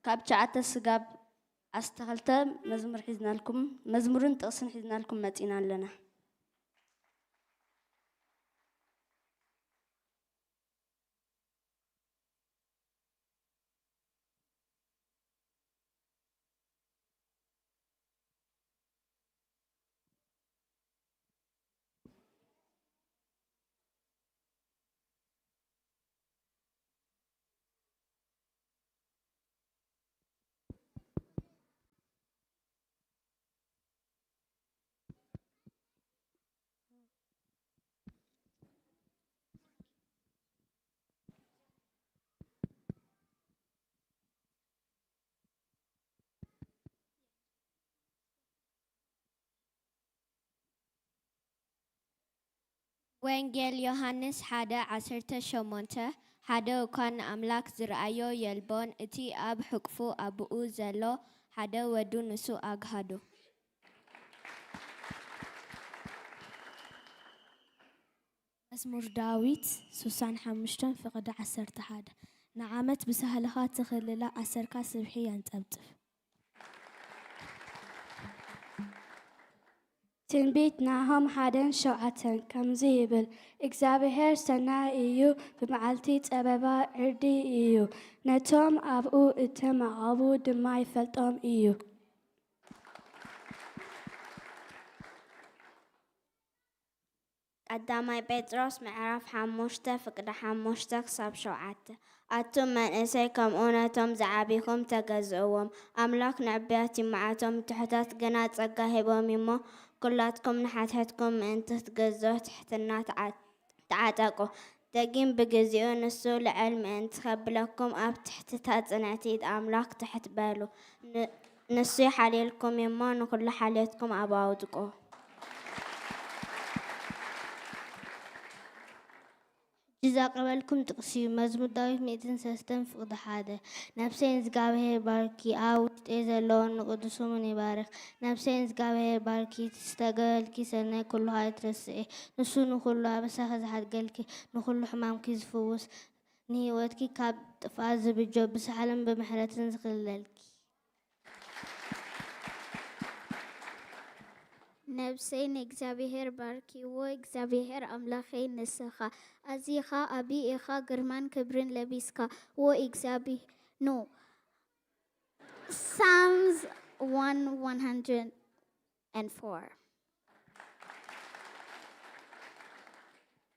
ካብ ሸዓተ ስጋብ ኣስተኸልተ መዝሙር ሒዝናልኩም መዝሙርን ጥቕስን ሒዝናልኩም መጺና ኣለና። ወንጌል ዮሐንስ 1:18 ሓደ እኳ ንኣምላክ ዝረኣዮ የልቦን እቲ ኣብ ሕቁፉ ኣብኡ ዘሎ ሓደ ወዱ ንሱ ኣግሃዱ። መዝሙር ዳዊት 65:11 ንዓመት ብሳህልኻ ትኽልላ ኣሰርካ ስብሒ የንጸብጽፍ። ትንቢት ናሆም 1:7 ከምዚ ይብል እግዚኣብሔር ሰናይ እዩ ብመዓልቲ ጸበባ ዕርዲ እዩ ነቶም ኣብኡ እተማቐቡ ድማ ይፈልጦም እዩ። ቀዳማይ ጴጥሮስ ምዕራፍ 5:5-7 ኣቱም መንእሰይ ከምኡ ነቶም ዝዓቢኹም ተገዝእዎም ኣምላኽ ንዕብያት ይመዓቶም ትሑታት ገና ጸጋ ሂቦም እሞ ኩላትኩም ንሓትሕትኩም ምእንቲ ትገዝኡ ትሕትና ተዓጠቁ ደጊም ብግዚኡ ንሱ ልዕል ምእንቲ ከብለኩም ኣብ ትሕትታ ጽንዕቲ ኣምላኽ ትሕት በሉ ንሱ ይሓልየልኩም እሞ ንኩሉ ሓልየትኩም ኣብኡ ኣውድቁ። ዝዛቀበልኩም ጥቅሲ መዝሙር ዳዊት 103:1 ነፍሴን እግዚአብሔር ባርኪ ኣብ ውሽጤ ዘለውን ንቅዱስ ስሙን ይባርክ። ነፍሴን እግዚአብሔር ባርኪ ዝተገበልኪ ሰናይ ኩሉ ኣይትረስዒ ንሱ ንኩሉ ኣበሳኺ ዝሓድገልኪ ንኩሉ ሕማምኪ ዝፍውስ ንህይወትኪ ካብ ጥፋት ዝብጆ ብሳሕልን ብምሕረትን ዝክልለልኪ። نفسين እግዚአብሔር ባርኪዎ እግዚአብሔር አምላኸይ ንስኻ ኣዚኻ ኣቢ ኢኻ ግርማን ክብርን ለቢስካ ወ እግዚአብሔር ኖ Psalms 104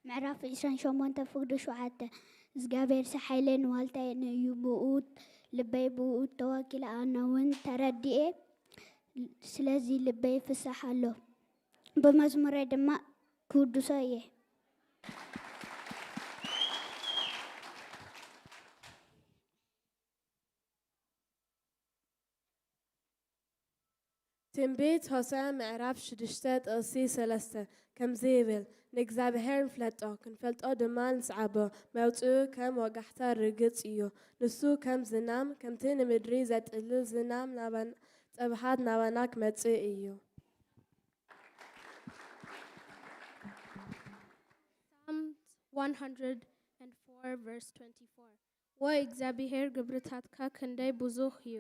ምዕራፍ 28 ፍቅዲ 7 እግዚአብሔር ሰሓይለን ዋልታይ ንዩ ብኡት ልበይ ብኡት ተዋኪለ ኣናውን ተረዲኤ ስለዚህ ልበይ ፍሳሓለሁ በመዝሙረ ድማ ክውድሶ እየ ትንቢት ሆሴዕ ምዕራፍ 6 ጥቕሲ 3 ከምዚ ይብል ንእግዚአብሔር ንፍለጦ ክንፈልጦ ድማ ንስዓቦ መውፅኡ ከም ወጋሕታ ርግፅ እዩ ንሱ ከም ዝናም ከምቲ ንምድሪ ዘጥልል ዝናም ፀብሓት ናባና ክመጽእ እዩ Psalms 104 verse 24 ወይ እግዚአብሔር ግብርታትካ ክንደይ ብዙሕ እዩ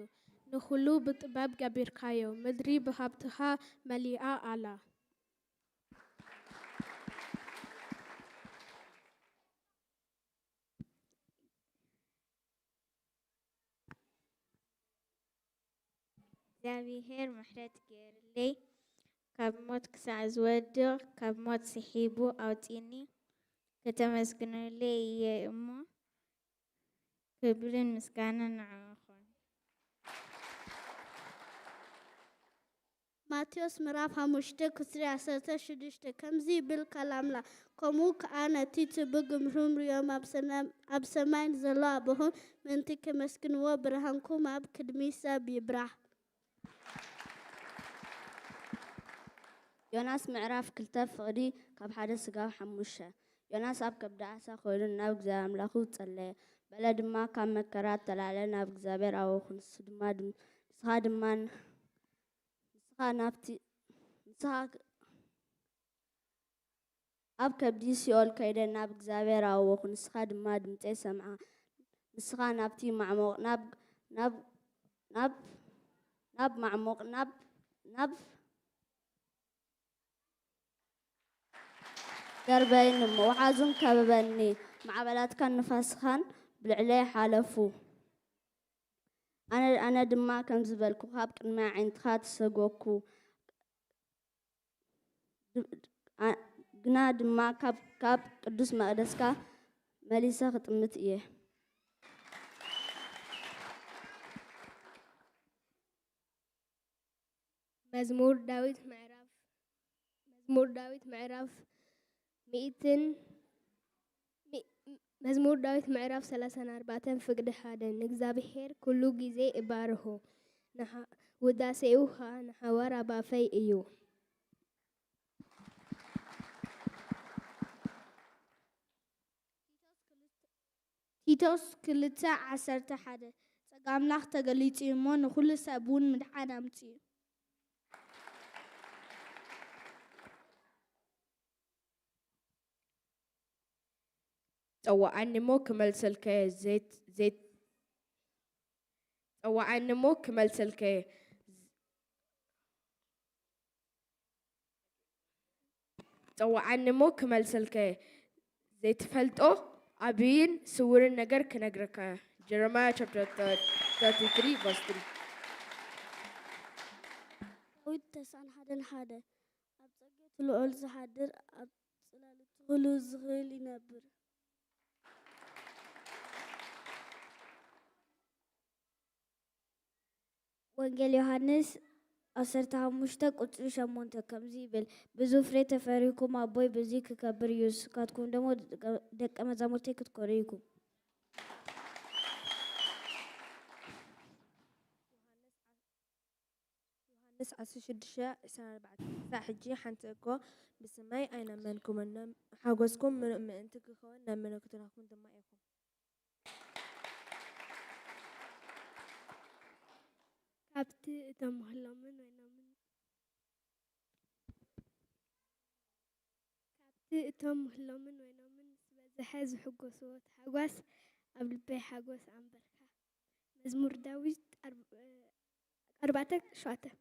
ንኹሉ ብጥበብ ገቢርካዮ ምድሪ ብሃብትኻ መሊኣ ኣላ እግዚአብሔር ምሕረት ገይርለይ ካብ ሞት ክሳዕ ዝወድቕ ካብ ሞት ስሒቡ ኣውፂኒ ከተመስግነለይ እየ እሞ ክብርን ምስጋናን ንዕኡ ይኹን ማቴዎስ ምዕራፍ 5 ክስሪ 16 ከምዚ ይብል ከላምላ ከምኡ ከዓ ነቲ ትብግምርዮም ኣብ ሰማይ ዘሎ ኣቦኹም ምእንቲ ከመስግንዎ ብርሃንኩም ኣብ ቅድሚ ሰብ ይብራህ ዮናስ ምዕራፍ 2 ፍቕዲ ካብ 1 ስጋብ 5 ዮናስ ኣብ ከብዲ ዓሳ ኮይኑ ናብ እግዚአብሔር ኣምላኹ ጸለየ በለ ድማ ካብ መከራ ተላዕለ ናብ እግዚአብሔር ኣወኹ ንስኻ ድማ ኣብ ከብዲ ሲኦል ከይደ ናብ እግዚአብሔር ኣወኹ ንስኻ ድማ ድምፀይ ሰምዓ ንስኻ ናብቲ ማዕሞቕ ናብ ማዕሞቕ ናብ ገርበይ ንምውሓዙን ከበበኒ ማዕበላትካን ንፋስኻን ብልዕለይ ሓለፉ ኣነ ድማ ከም ዝበልኩ ካብ ቅድሚ ዓይንትኻ ተሰጎኩ ግና ድማ ካብ ቅዱስ መቕደስካ መሊሰ ክጥምት እየ መዝሙር ዳዊት ምዕራፍ መዝሙር ዳዊት ምዕራፍ 34 ፍቅዲ 1 ንእግዚአብሔር ኩሉ ግዜ እባርሆ ውዳሴኡ ኸ ንሓወር ኣባፈይ እዩ ቲቶስ 2:11 ጸጋ ኣምላኽ ተገሊጹ እሞ ንኹሉ ሰብ እውን ምድሓን ኣምጽኡ ፀዋዓኒ ሞ ክመልሰልከየ ዘይትፈልጦ ዓብይን ስውርን ነገር ክነግረካ ጀረማያ chapter 33 verse 3 ዳዊት ተሳን ሓደን ሓደ ኣብ ጸገት ልዑል ዝሓድር ኣብ ጽላልት ሁሉ ዝኽእል ይነብር ወንጌል ዮሐንስ 15 ቁጥሪ 8 ከምዚ ይብል ብዙ ፍሬ ተፈሪኩም ኣቦይ በዚ ክከብር እዩ ንስኻትኩም ደግሞ ደቀ መዛሙርተይ ክትኮኑ ኢኩም ዮሐንስ 16:24 ክሳብ ሕጂ ሓንቲ እኮ ብስማይ ኣይነመንኩምን ሓጎስኩም ምእንቲ ክኸውን ናብ መለክትናኩም ድማ ኢኹም ካብቲ እቶም ምህሎምን ወይኖምን ዝበዝሐ ዝሕጎስዎ ሓጓስ ኣብ ልበይ ሓጎስ ኣንበርካ መዝሙር ዳዊት 4:7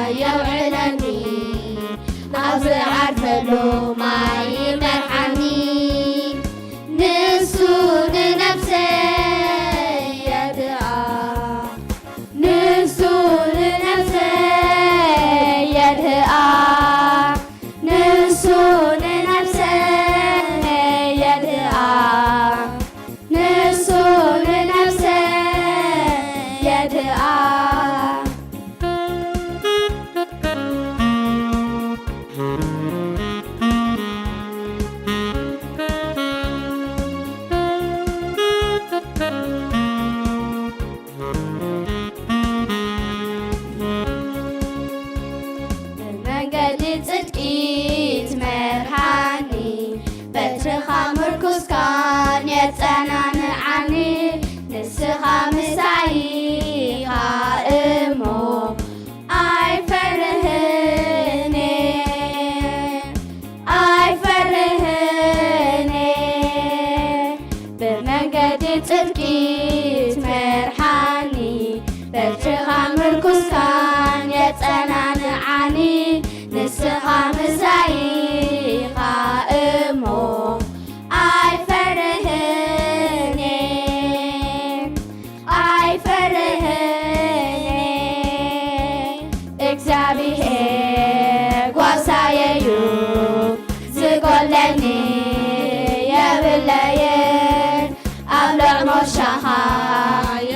يوعلني نازع عرفلو ما يمرحني نسون نفسي يدعى نسون نفسي يدعى نسون نفسي يدعى نسون نفسي يدعى يتنانعني نسخة مسايخة إمو أي فرهني بمنقدي تبكيت مرحاني بترخى مركز كان يتنانعني نسخة مسايخة إمو እግዚአብሔር ጓሳዬዩ ዝጎለኒ የብለየን ኣብ ልዕሞ ሻኻ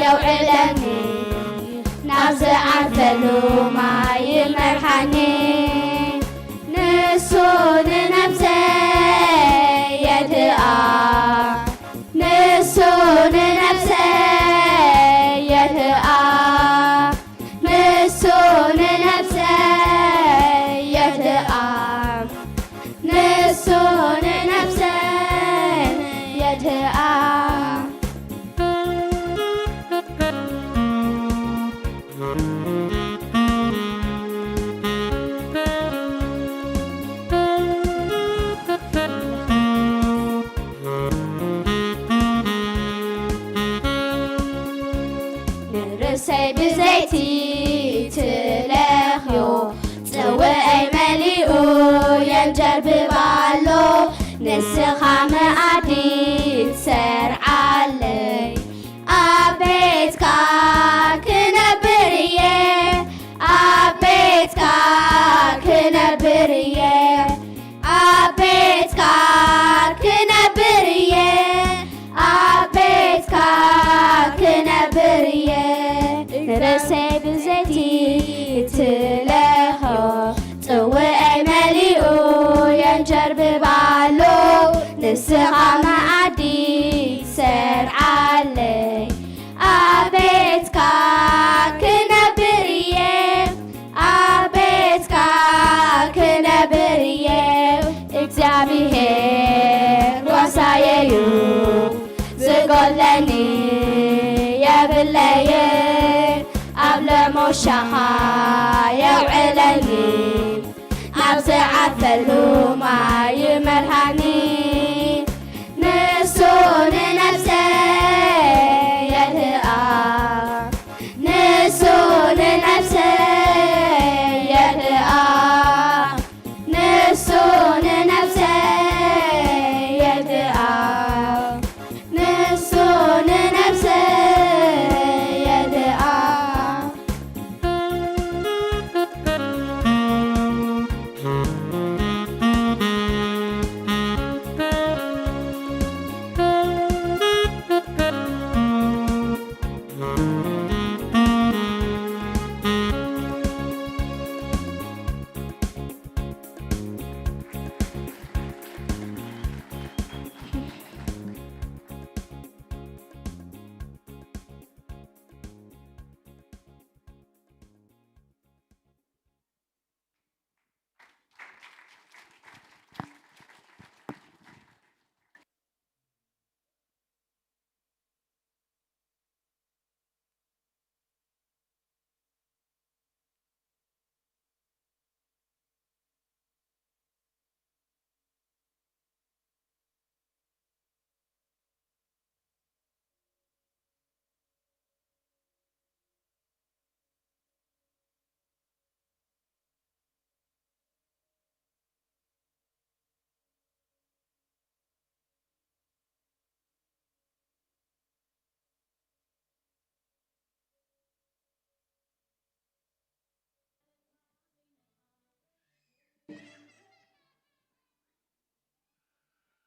የውዕለኒ ናብ ዝዓርፈሉ ማይ ይመርሓኒ ንሱ ንነፍሰይ የድኣ ንሱ ንነፍሰይ የድኣ ንሱ نسون نفسي يدعى نرسي بزيتي تلخيو سوي مليئو ينجر ببالو نسخة مقاديد سر علي أبيتك كنبرية أبيتك كنبرية أبيتك كنبرية أبيتك كنبرية نرسي بزيتي تلخو صوي مليئو ينجر ببالو نسخة معدي سر علي أبيتك كنبرية أبيتك كنبرية እግዚአብሔር ጓሳዬዩ ዝጎለኒ የብለየ ኣብ ልዕሞ ሻኻ የውዕለኒ ናብ ዝዓርፈሉ ማይ ይመርሓኒ ንሱ ንነፍሰይ የድኣ ንሱ ንነፍሰይ የድኣ ንሱ ንነፍሰይ የድኣ ንሱ ንነፍሰይ የድኣ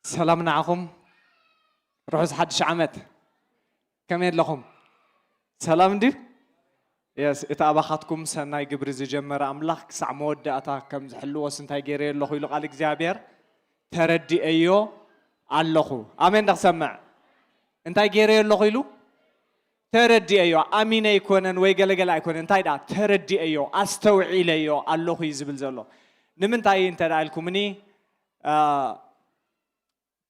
سلام نعكم روح حد شعمت كمين لكم سلام دي يس اتابخاتكم سناي جبر زجمر أملاك سعمود أتا كم زحلو وسنتاي جيري الله يلق عليك زابير تردي أيو الله آمين نسمع انتاي جيري الله يلو تردي أيو آمين يكونن ويجلجل يكونن انتاي دا تردي أيو أستوعي ليو الله يزبل زلو نمن تاي انت رأيكمني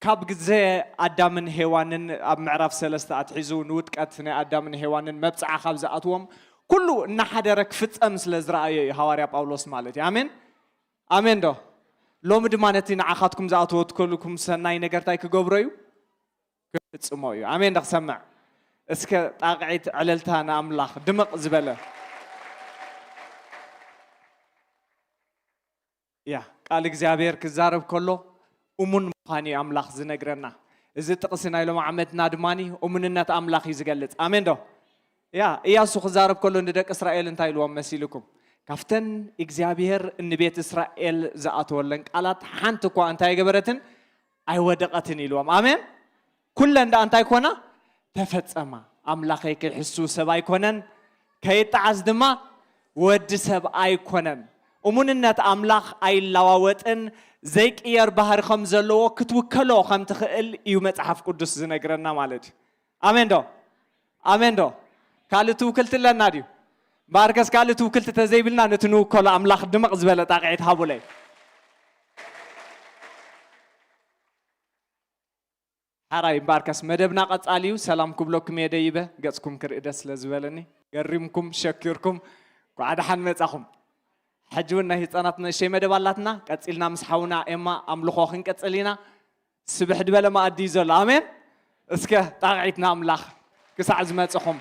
كاب جزء أدامن هوانن أب معرف سلسة أتحزون وتكتني أدامن هوانن مبسع خبز أتوم كله نحدرك فت أمس لزرائي هواري باولوس مالتي آمين آمين ده لو مدمانتين عخاتكم زاتوت كلكم سناي نجرتاي كجبريو كتسمعوا آمين ده سمع اسك تقعيت عللتها أملاخ دمق زبالة يا قال إخزابير كزارب كله أمون مخاني أملاخ زنقرنا إذا تقصينا إلى معمدنا دماني أموننا أملاخ يزقلت آمين ده يا إياسو خزارب كله ندك إسرائيل انتاي لو مسيلكم كفتن إخزابير إن بيت إسرائيل زاتو لنك قالت حنتكو انتاي جبرتن أي ودقتن إلوام آمين كل عند انتاي كونا تفتسما أملاخيك الحسو سباي كونن كيت عزدما ود سب أي كونن أموننا أملاخ أي لواوتن زيك إير بحر خمزلو كتوكلو خم تخيل يوم تعرف قدس زنقرنا مالك آمين دو آمين دو قال توكلت لنا ديو باركس قال توكلت تزيبلنا نتنو كل أملاخ دمق زبالة تقعيد هابولي حراي باركس مدبنا قد عليو سلام كبلوكم يديبه قصكم كرئدس لزبالني قريمكم شكركم قعد حن متأخم حجونا هيتاناتنا شيء مدبالاتنا قصيلنا مسحونا إما أملخوخن قصيلنا سبح دبل ما أديزل آمين اسكه تقعيدنا أملاخ كسع زمتأخم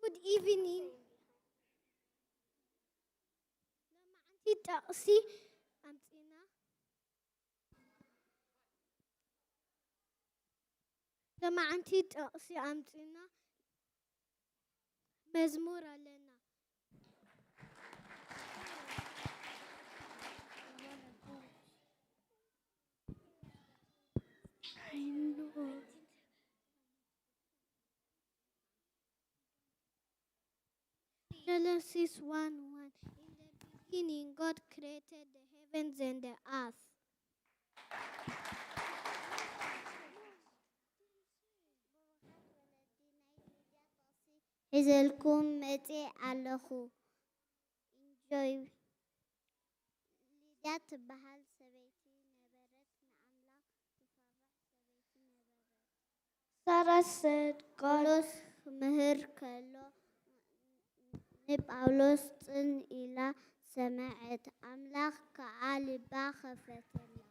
Good evening. لما عندي تقصي أمتنا لما عندي تقصي أمتنا مزمور لنا I know. Genesis 1:1. In the beginning, God created the heavens and the earth. إذلكم متى علىخو. Enjoy. لذات بحال سبيتي نبرت نعملك تفرح سبيتي نبرت. Sarah said, God مهر كله. نبقولوس تن إلى سمعت أملاك كعالي باخفتنا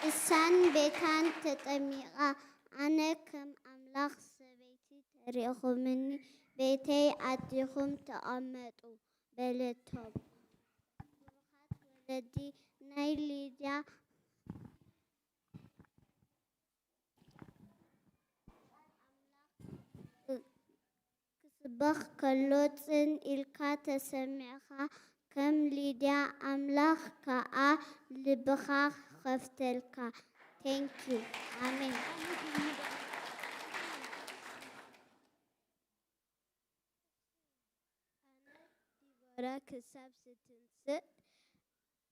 السن بيتان تتميقا أنا كم أملاك سبيتي تاريخو مني بيتي أديكم تأمتو بلتهم بروخات ولدي نايليديا بخ كلوتن إلكا تسمعها كم ليديا أملاخ كا لبخا خفتلكا. Thank you. Amen. أنا ديبورا كساب ستنسى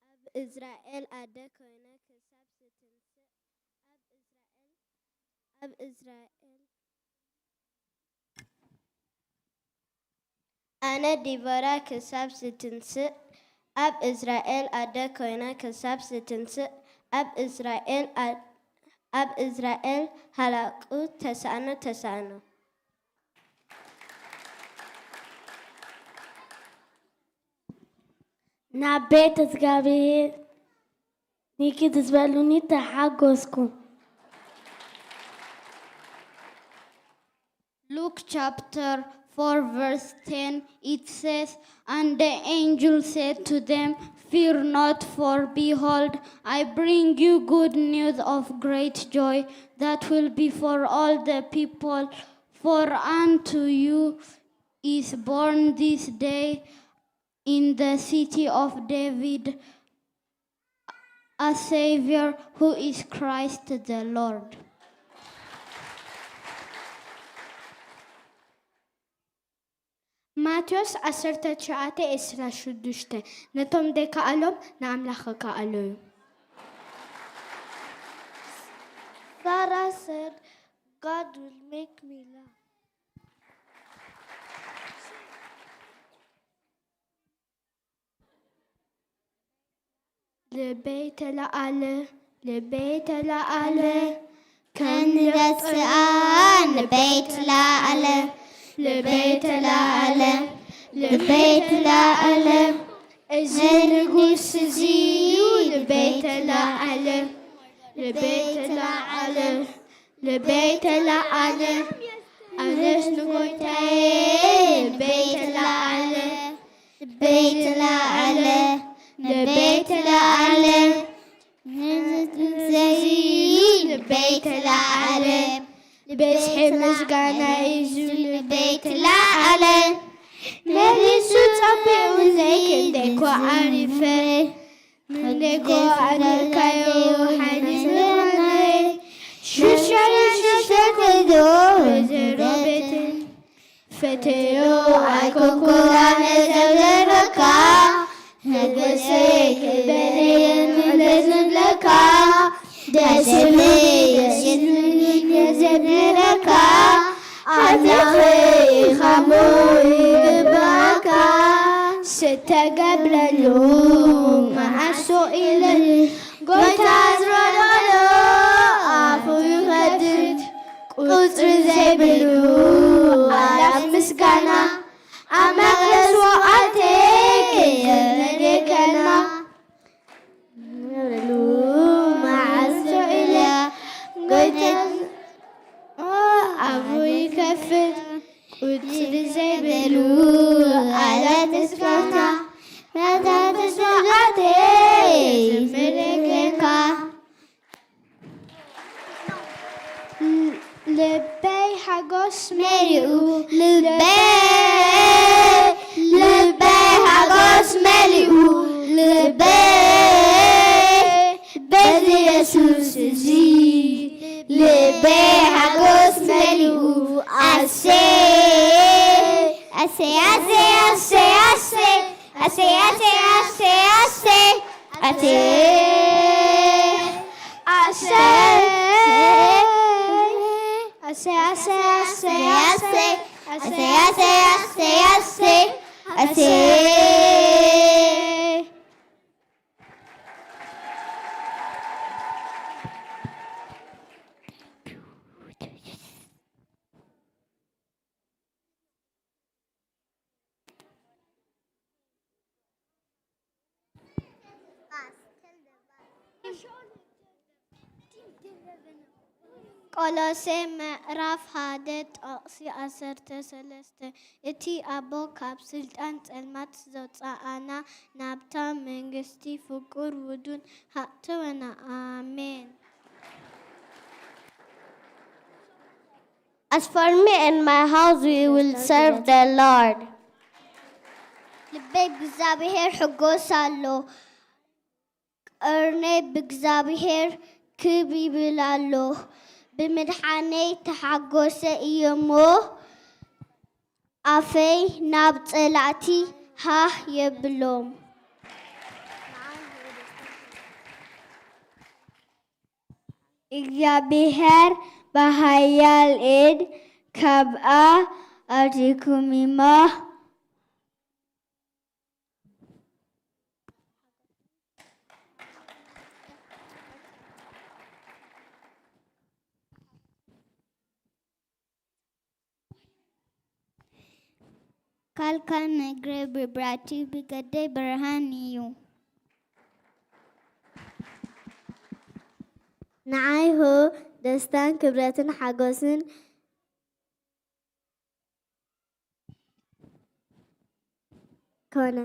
أب إسرائيل أدا كوينا كساب ستنسى أب إسرائيل أنا ديبورا كساب ستنسى أب إسرائيل أدا كوينا كساب ستنسى أب إسرائيل أب إسرائيل هلاقو تسانو نبيت تقابل نيكي تزبلوني تحقسكم. Luke chapter 4 verse 10 it says, "And the angel said to them, Fear not, for behold, I bring you good news of great joy that will be for all the people. For unto you is born this day in the city of David a Savior who is Christ the Lord." ማቴዎስ 19:26 ነቶም ደይከኣሎም ንኣምላኽ ከኣለዩ Sarah said, God will make me laugh. لبيت لآله كان رسعان لبيت لآله لبيت لآله لبيت لآله النقوس زيو لبيت لآله لبيت لآله لبيت لآله أنس نقوتين لبيت لآله لبيت لآله لبيت لآله زيو لبيت لآله لبسح مسقانا يزو لبيت لآله نلسو تصبعو زيك ديكو عارفة من ديكو عارفة وحديث غناي شوشة كدو وزيرو بيتن فتيو عالكوكو نزولركا نقسيك بلين نزولكا دسمي يزبركا عزخي خموي بباكا ستقبللو مع السؤال قلت أزرلو عفو يغدد قطر زيبلو ألف مسكنا أمغلس وقتك يملكنا مع السؤال قلت عفو يكفر قطر زيبلو على تسكنا ماذا تسوقتي يملكنا لبي حقوس ملئو لبي حقوس ملئو بس يسوس زي لبي حقوس ملئو أسي ቆሎሴ ምዕራፍ 1 ጥቕሲ 13 እቲ ኣቦ ካብ ስልጣን ጸልማት ዘውፅኣና ናብታ መንግስቲ ፍቁር ውዱን ሃእተወና ኣሜን። As for me and my house, we will serve the Lord. ልበይ ብእግዚአብሔር ሕጎስ ኣሎ ቀርነይ ብእግዚአብሔር ክብ ይብል ኣሎ ብምድሓነይ ተሓጎሰ እየ እሞ ኣፈይ ናብ ጸላእቲ ሃህ የብሎም። እግዚአብሔር በኃያል ኤድ ካብኣ ኣርቲኩሚማ ካልካል ነግረ ብብራቲ ብገደይ ብርሃን እዩ ንዓይሁ ደስታን ክብረትን ሓጎስን ኮነ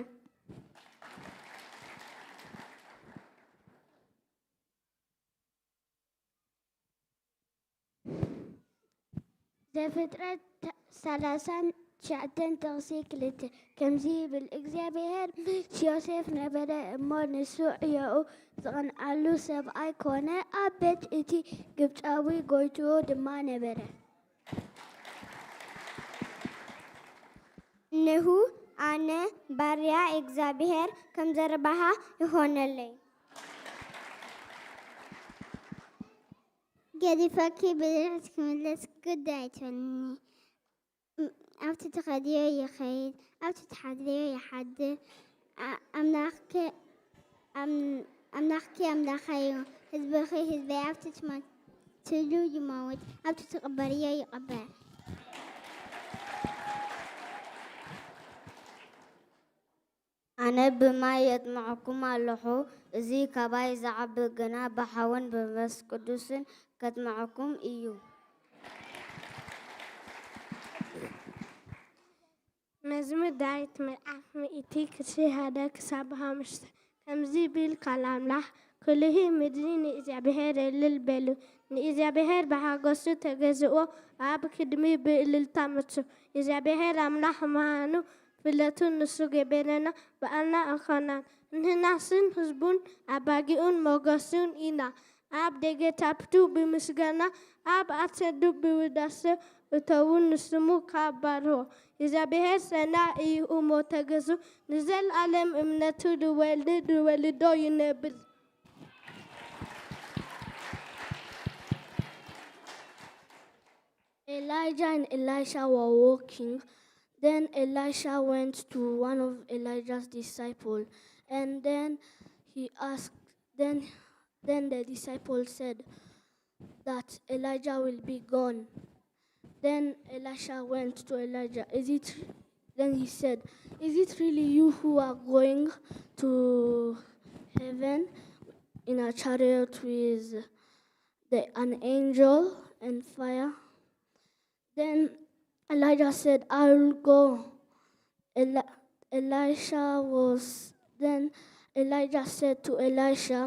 ዘፍጥረት 39 ጥቕሲ 2 ከምዚ ይብል እግዚኣብሔር ምስ ዮሴፍ ነበረ እሞ ንሱ ዕዮኡ ዝቐንዓሉ ሰብኣይ ኮነ ኣብ ቤት እቲ ግብፃዊ ጎይትኡ ድማ ነበረ ንሁ ኣነ ባርያ እግዚኣብሔር ከም ዘረባሃ ይኾነለይ ገዲፈኪ ብድሕሪት ክምለስ ግድ ኣይትበልኒ ኣብቲ ተኸድዮ ይኸይድ ኣብቲ ተሓድዮ ይሓድር ኣምላኽኪ ኣምላኸይ እዩ ህዝብኺ ህዝበይ ኣብቲ ትሞትሉ ይመውት ኣብቲ ትቕበርዮ ይቕበር ኣነ ብማይ የጥምዐኩም ኣለኹ እዚ ካባይ ዝዓቢ ግና ብሓውን ብመንፈስ ቅዱስን ከጥምዐኩም እዩ መዝሙር ዳዊት ምዕራፍ 100 ከምዚ ብል ካል ኣምላኽ ኩልሂ ምድሪ ንእግዚኣብሔር እልል በሉ ንእግዚኣብሔር ብሓጎሱ ተገዝኦ ኣብ ቅድሚ ብእልልታ መቱ እግዚአብሔር ኣምላኽ ምዃኑ ፍለቱ ንሱ ገበረና በዓልና እንኾናን ንህናስን ህዝቡን ኣባጊኡን ሞገሱን ኢና ኣብ ደገታቱ ብምስጋና ኣብ ኣጸዱ ብውዳሴ እተውን ንስሙ ካባርሆ እግዚአብሔር ሰናይ እዩ እሞ ተገዙ ንዘለዓለም እምነቱ ድወልዶ ይነብር Elijah and Elisha were walking. Then Elisha went to one of Elijah's disciples, and then he asked. Then the disciple said that Elijah will be gone. Then Elisha went to Elijah. Then he said, "Is it really you who are going to heaven in a chariot with an angel and fire?" Then Elijah said, "I will go." Then Elijah said to Elisha,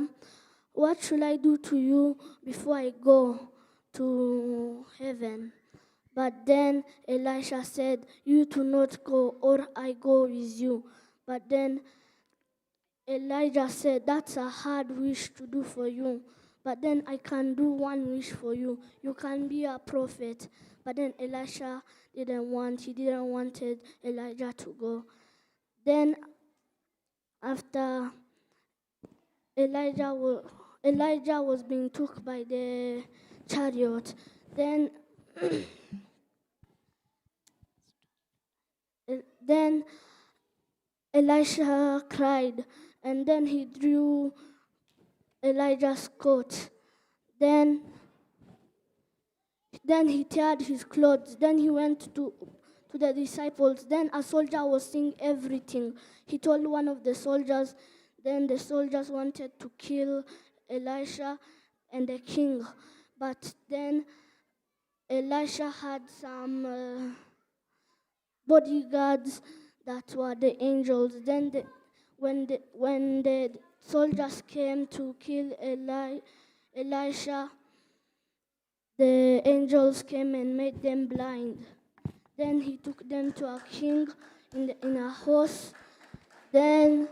"What should I do to you before I go to heaven?" But then Elisha said, "You do not go, or I go with you." But then Elijah said, "That's a hard wish to do for you. But then I can do one wish for you. You can be a prophet." But then Elisha didn't want Elijah to go. Then after Elijah was being took by the chariot, then Elisha cried, and then he drew Elijah's coat. Then he teared his clothes. Then he went to the disciples. Then a soldier was seeing everything. He told one of the soldiers. Then the soldiers wanted to kill Elisha and the king. But then Elisha had some bodyguards that were the angels. Then when the soldiers came to kill Elisha, the angels came and made them blind. Then he took them to a king in a horse. Then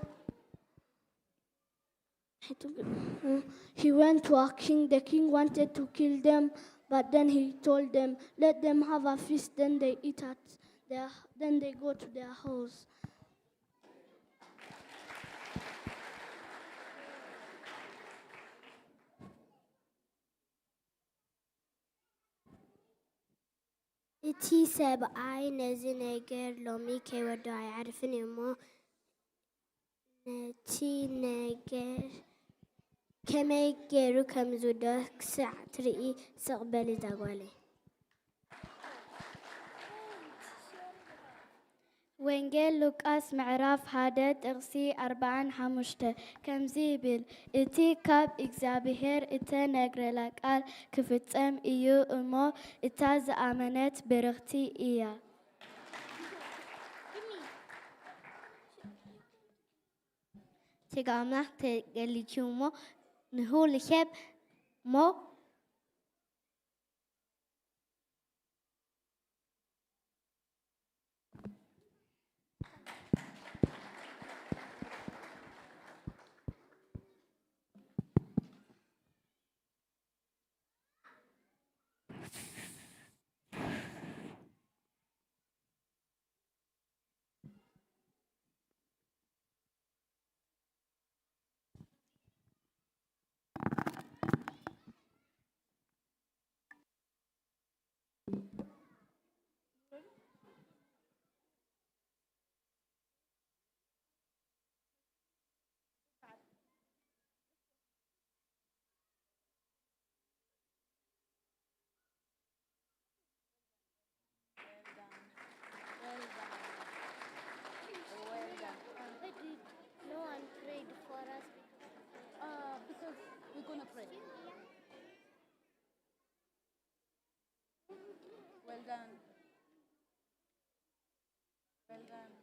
he went to a king. The king wanted to kill them, but then he told them, "Let them have a feast." Then they eat then they go to their house. እቲ ሰብኣይ ነዚ ነገር ሎሚ ከይወዶ ኣይዓርፍን እሞ ነቲ ነገር ከመይ ገይሩ ከም ዝውዶ ክሳዕ ትርኢ ስቕበል እዛ ጓለይ ወንጌል ሉቃስ ምዕራፍ 1 ጥቕሲ 45 ከምዚ ይብል እቲ ካብ እግዚኣብሔር እተነግረላ ቃል ክፍጸም እዩ እሞ እታ ዝኣመነት ብርኽቲ እያ። Tiga amak tegelicu mo nuhul heb mo No one prayed for us because we're going to pray. Well done. Well done.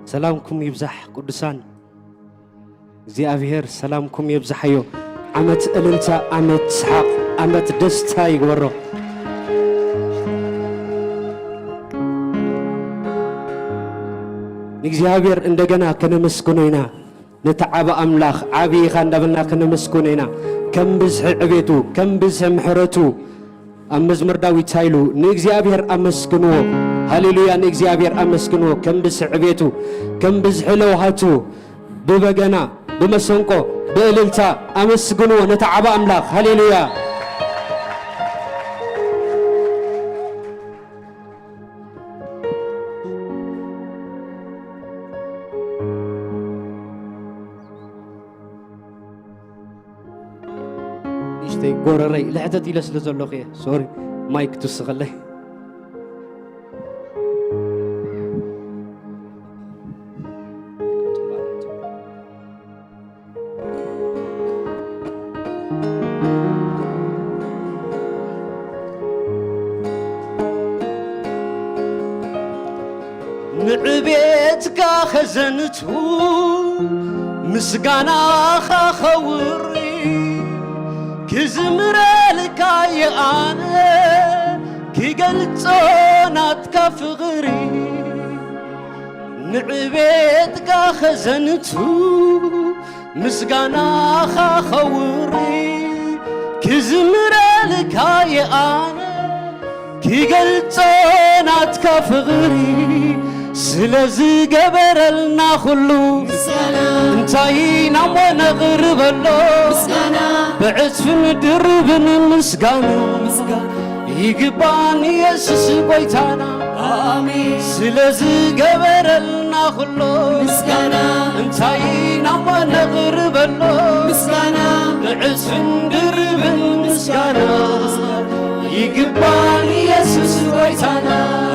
سلامكم يبزح قدسان እግዚአብሔር ሰላምኩም ይብዛሕዮ ዓመት እልልታ ዓመት ስሓቅ ዓመት ደስታ ይግበሮ እግዚአብሔር እንደገና ከነመስግኖይና ነተዓበ አምላኽ ዓቢኻ እንዳበልና ከነመስግኖይና ከም ብዝሕ ዕቤቱ ከም ብዝሕ ምሕረቱ ኣብ መዝሙር ዳዊት ሃይሉ ንእግዚአብሔር ኣመስግንዎ ሃሌሉያ ንእግዚአብሔር ኣመስግንዎ ከም ብዝሕ ዕቤቱ ከም ብዝሕ ለውሃቱ ببجنا بمسنقو بإللتا أمسجنو نتعب أملاك هاليلويا إشتي قرري لحدتي لسلزلوخي سوري مايك تسغلي نعبيتك خزنتو مسقانا خوري كزمرالك انا كي قلتوناتك فغري نعبيتك خزنتو مسقانا خوري كزمرالك انا كي قلتوناتك فغري سلازي قبرلنا خلو انتاينا ونغرب اللو بعثف ندرب المسقانا يقبان يسس بيتانا سلازي قبرلنا خلو انتاينا ونغرب اللو بعثف ندرب المسقانا يقبان يسس بيتانا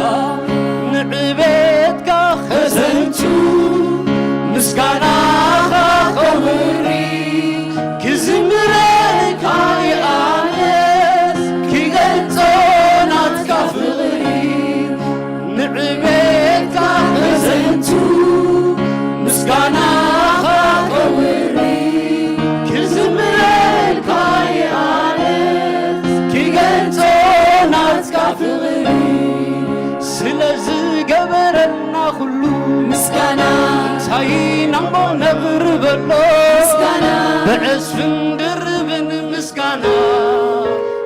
انتاينا نغرب مسكانا بعزف دربن مسكانا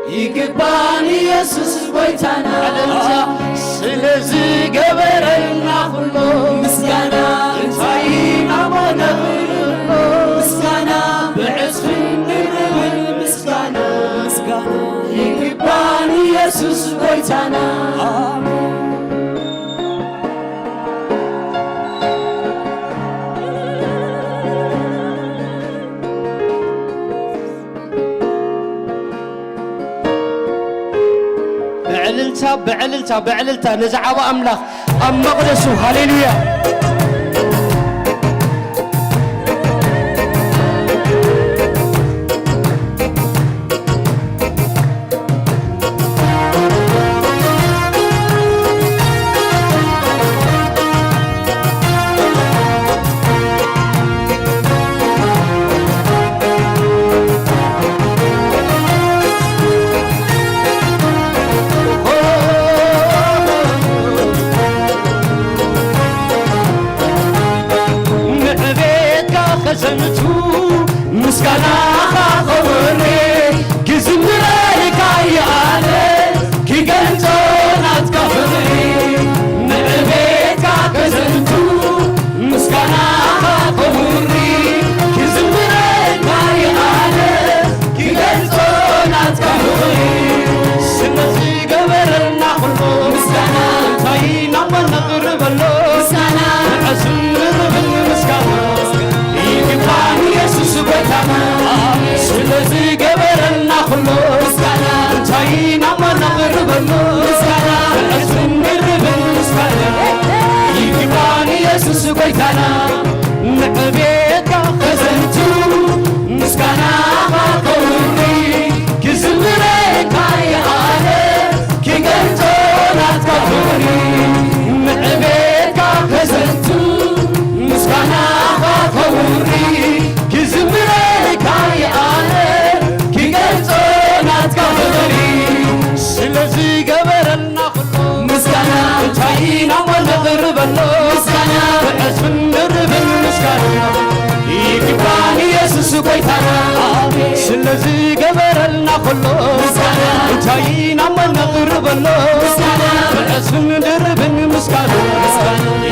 يقباني يسوس بويتانا سلزي قبرنا كله مسكانا انتاينا نغرب مسكانا بعزف دربن مسكانا يقباني يسوس بويتانا بعللتا نزعب أملاخ أم مقدسو هاليلويا مسكانا خاوري كزمري كاياني كي قلتونا تكفري نعبيك كزنتو مسكانا خاوري كزمري كاياني كي قلتونا تكفري سنتي قبرنا كله مسكانا تاينا من نقرب له مسكانا عسر بالمسكانا يسوس بيتنا سلزي قبرنا كله مسكانا انتاينا ما نغرب له مسكانا الاسم نغرب مسكانا يجباني يسوس بيتنا نعبيك خزنتو مسكانا قولي كزمريك يا آله كي قلتونا تكفري نعبيك خزنتو مسكانا قولي كزمريك يا آله كي قلتونا تكفري سلزي قبرنا كله مسكانا انتاينا ونغرب له مسكانا بعزف نرب المسكانا يقباني يسوس بيتنا سلزي قبرنا كله مسكانا انتاينا ونغرب له مسكانا بعزف نرب المسكانا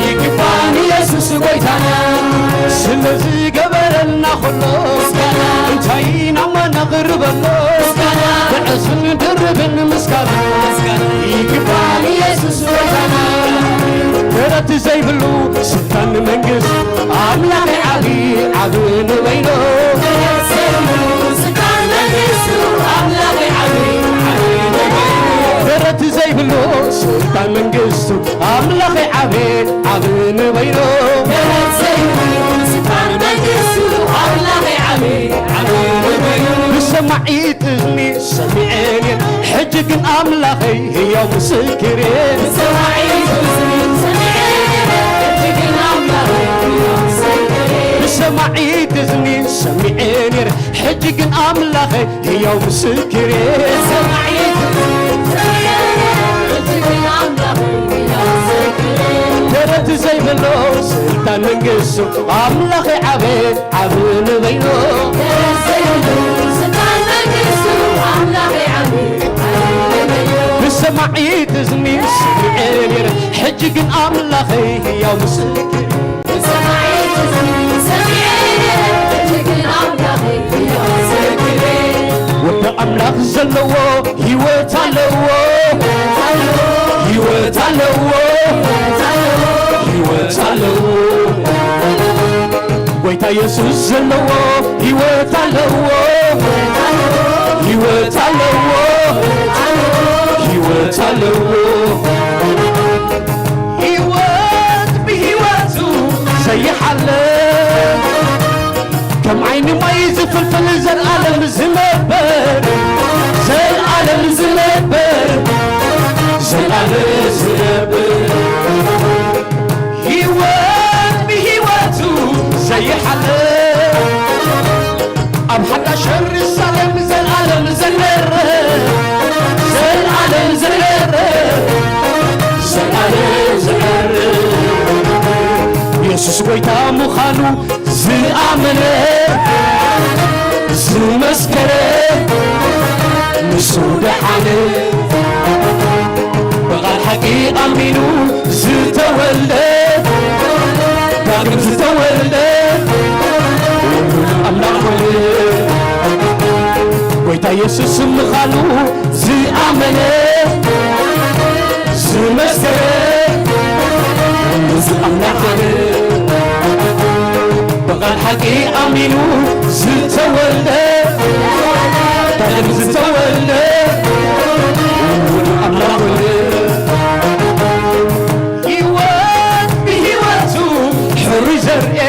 يقباني يسوس بيتنا سلزي قبرنا كله مسكانا انتاينا ونغرب له مسكانا بعزف نرب المسكانا يقباني يسوس بيتنا كرت زي بلو سلطان منقص أملاك عبي عبين وينو كرت زي بلو سلطان منقص أملاك عبي عبين وينو كرت زي بلو سلطان منقص أملاك عبي عبين وينو كرت زي بلو سلطان منقص أملاك عبي عبين وينو سمعيت إذني سمعيني حجك أملاكي هي مسكرين سمعيت إذني سمعيت إذني سمعيني حجك أملاكي هي مسكرين سمعيت ترت زي بلو سلطان منقصو أملاكي عبيد عبين بينو ترت زي بلو سلطان منقصو أملاكي عبيد عبين بينو سمعيت إذني سمعيني حجك أملاكي هي مسكرين سمعيت إذني وده أملاك زلوه هيوت علوه هيوت علوه هيوت علوه ويتا يسوس زلوه هيوت علوه هيوت علوه هيوت علوه هيوت بهيوتو زي حلم كم عيني ما يزفلفل زي العالم زمبر زي العالم زمبر زي العالم زمبر هيوات بهيواتو زي حلم أم حتى شر السلام زي العالم زمر زي العالم زمر زي العالم زمر يسوس ጎይታ ምዃኑ ዝኣመነ ዝመስከረ ንሱ ደሓነ በቓል ሓቂ ኣሚኑ ዝተወልደ ዳግም ዝተወልደ ኣምላኽ ወልደ ጎይታ ኢየሱስ ምዃኑ ዝኣመነ ዝመስከረ ንሱ ኣምላኽ በቓል ሓቂ ኣሚኑ ዝተወልደ ዳግም ዝተወልደ ኣምላኽ ወልደ ህይወት ብህይወቱ ሕሩይ ዘርኤ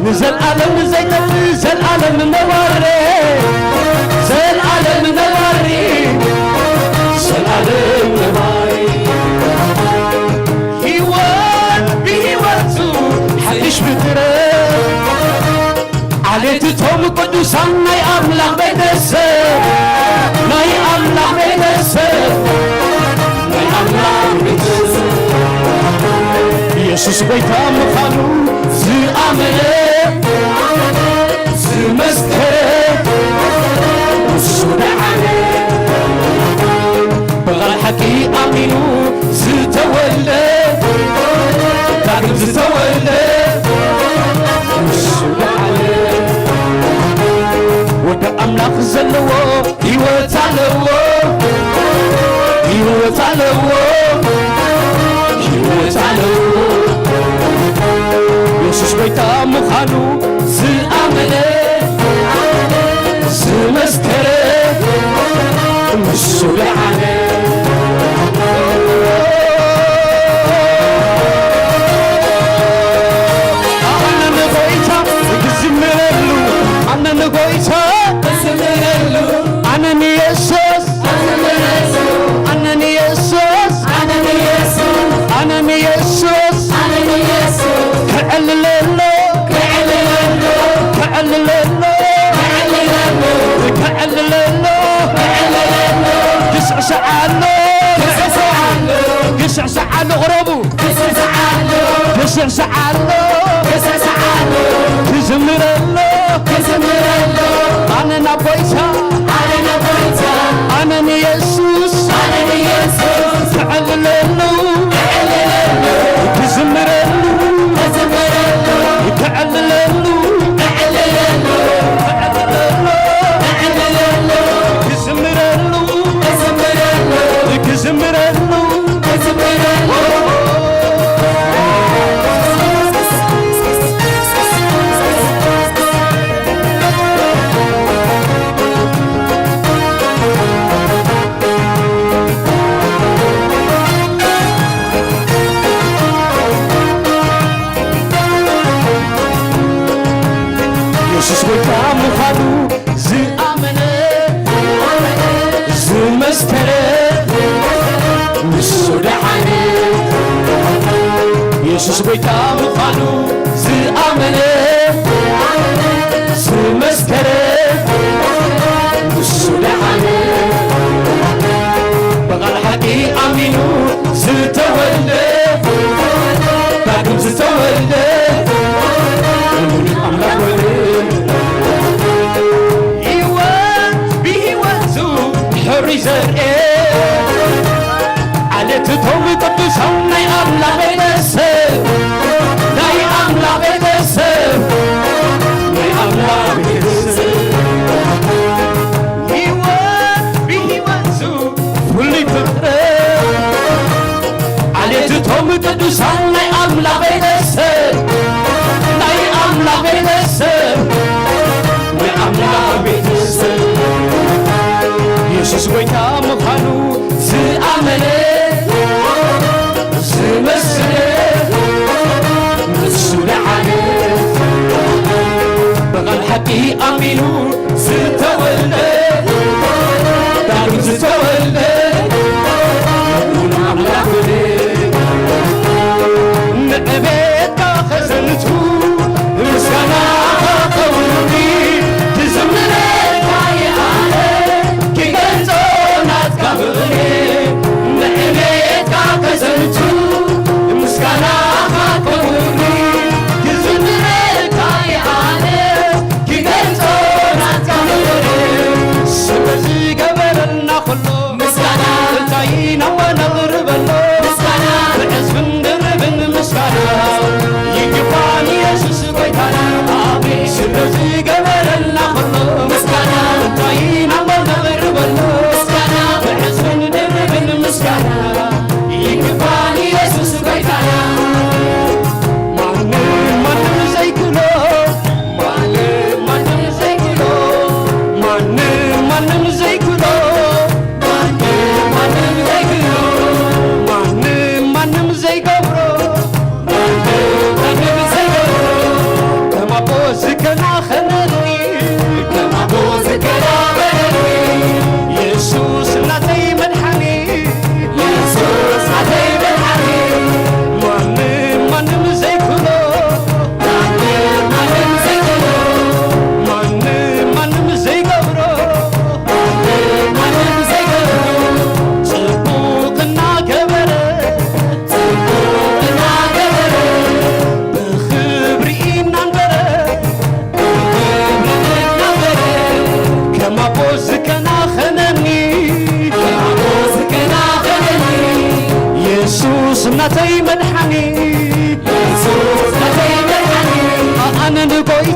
ንዘለዓለም ዘይጠፍ ዘለዓለም ነባሪ ዘለዓለም ነባሪ ዘለዓለም ነባሪ ህይወት ብህይወቱ ሓድሽ ፍጥረት ዓሌትቶም ቅዱሳን ናይ ኣምላኽ ቤተሰብ ናይ ኣምላኽ ቤተሰብ ናይ ኣምላኽ ቤተሰብ ኢየሱስ ጎይታ ምዃኑ ዝኣመነ ዝመስከረ ንሱ ደሓነ በቓል ሓቂ ኣሚኑ ዝተወልደ ዳግም ዝተወልደ ንሱ ደሓነ ወደ ኣምላኽ ዘለዎ ህይወት ኣለዎ ህይወት ኣለዎ ህይወት ኣለዎ ኢየሱስ ጎይታ ምዃኑ ዝኣመነ ዝመስከረ ንሱ ደሓነ ኣነ ንጎይታ ክዝምረሉ ኣነ ንጎይታ ክዝምረሉ ኣነ ንኢየሱስ ኣነ ንኢየሱስ ኣነ ንኢየሱስ ኣነ ንኢየሱስ ኣነ ንኢየሱስ ክዕልለሎ ክዕልለሎ ክዕልለሎ ክዕልለሎ ክዕልለሎ ክዕልለሎ ክስዕስዓሎ ክስዕስዓሎ ክስዕስዓሎ ቅረቡ ክስዕስዓሎ ክስዕስዓሎ ክስዕስዓሎ ክዝምረሎ ክዝምረሎ ኣነ ናብ ጎይታ ኣነ ናብ ጎይታ ኣነ ንኢየሱስ ኣነ ንኢየሱስ ክዕልለሎ ክዕልለሎ ክዝምረሉ ክዝምረሉ ክዕልለሉ ክዕልለሉ ክዕልለሉ ክዝምረሉ ክዝምረሉ ክዝምረሉ ክዝምረሉ ኢየሱስ ጎይታ ምዃኑ ዝኣመነ ዝመስከረ ንሱ ደሓነ ኢየሱስ ጎይታ ምዃኑ ዝኣመነ ዝመስከረ ንሱ ደሓነ በቓል ሓቂ ኣሚኑ ዝተወልደ ዳግም ዝተወልደ ኣምላኽ ወልደ ሕሩይ ዘርኤ ዓሌትቶም ቅዱሳን ናይ ኣምላኽ ቤተሰብ ናይ ኣምላኽ ቤተሰብ ናይ ኣምላኽ ቤተሰብ ህይወት ብህይወቱ ፍሉይ ፍጥረት ዓሌትቶም ቅዱሳን ናይ ኣምላኽ ቤተሰብ ናይ ኣምላኽ ቤተሰብ ናይ ኣምላኽ ቤተሰብ ኢየሱስ ጎይታ ምዃኑ ዝኣመነ ዝመስለ ንሱ ደሓነ በቓል ሓቂ ኣሚኑ ዝተወልደ ዳግም ዝተወልደ ኣምላኽ ወልደ ንዕቤትካ ኸዘንቱ ምስጋና ኸውኒ ትዝምረካ የኣነ ክገልጾ ናትካ ብቕኔ ንዕቤትካ ኸዘንቱ ምስጋና ኸውኒ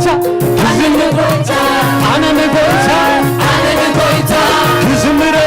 نغويتا أنا نغويتا كزمرلو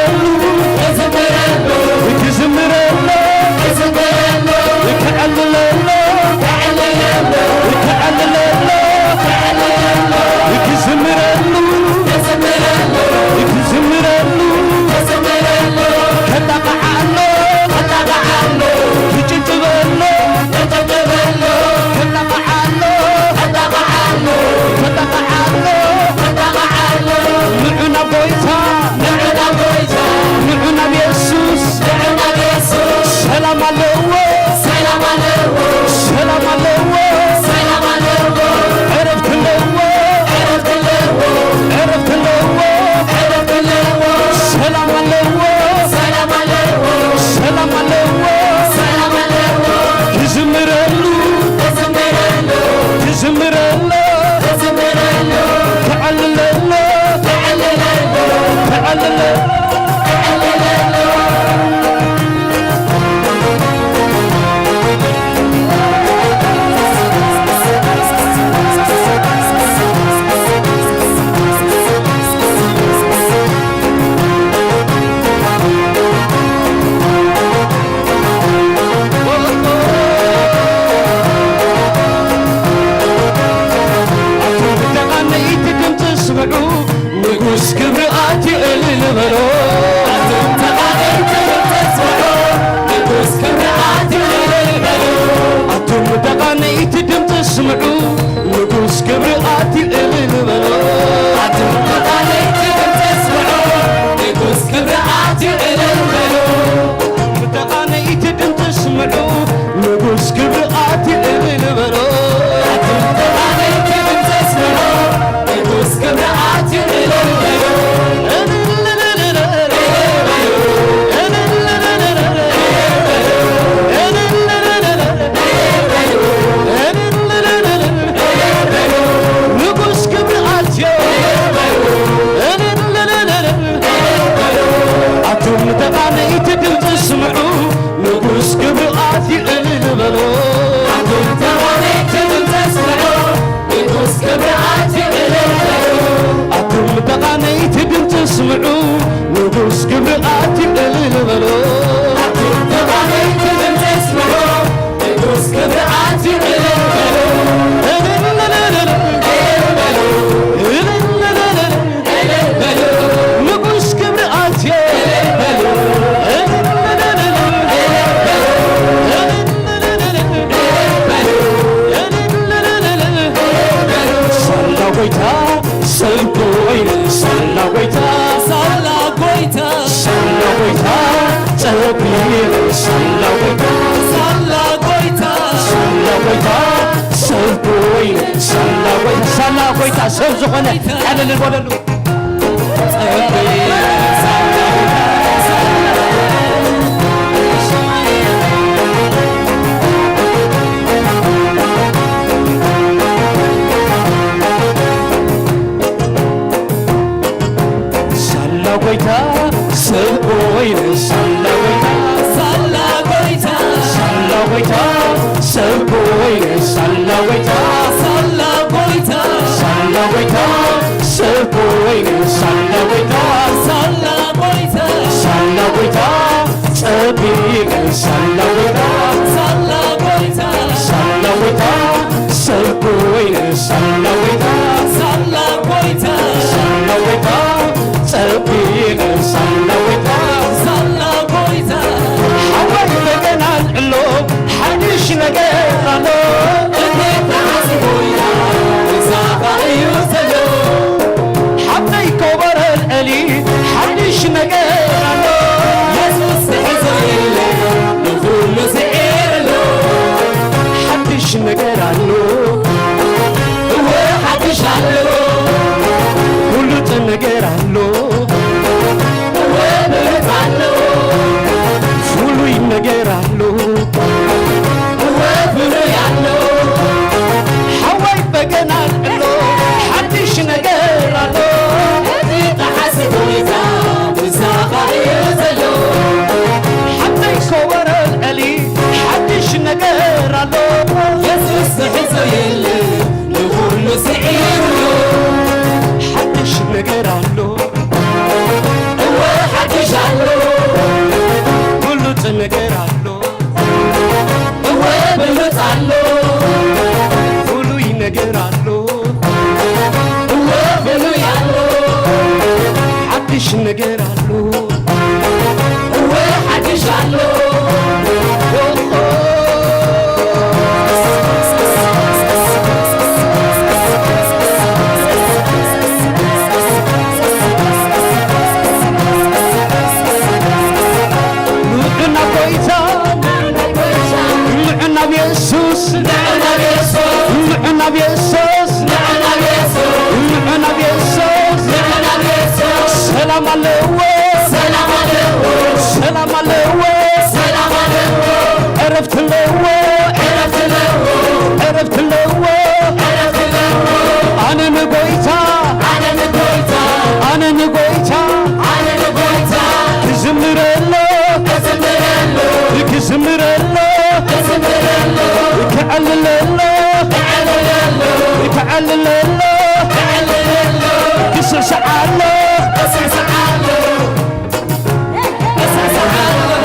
ነገር አሉ نعنا بيسوس نعنا بيسوس نعنا بيسوس نعنا بيسوس سلام عليه سلام عليه سلام عليه سلام عليه عرفت له عرفت له عرفت له عرفت له أنا نقويتا أنا نقويتا أنا نقويتا أنا نقويتا كزمر له كزمر له كزمر له كزمر له كعلل له كعلل له كعلل له كعلل له كسر سعاله كسر سعاله كسر سعاله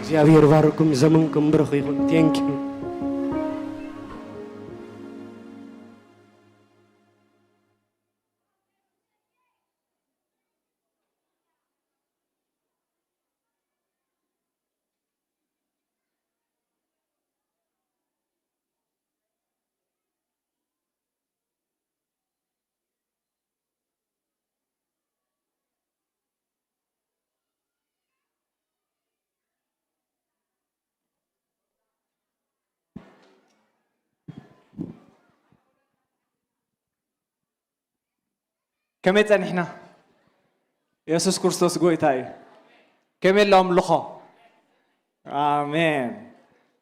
እግዚአብሔር ባርኩም ዘመንኩም ብሩክ ይሁን ቴንክ ዩ كم يتنحنا يسوع كريستوس قويتاي كم اللهم لخا آمين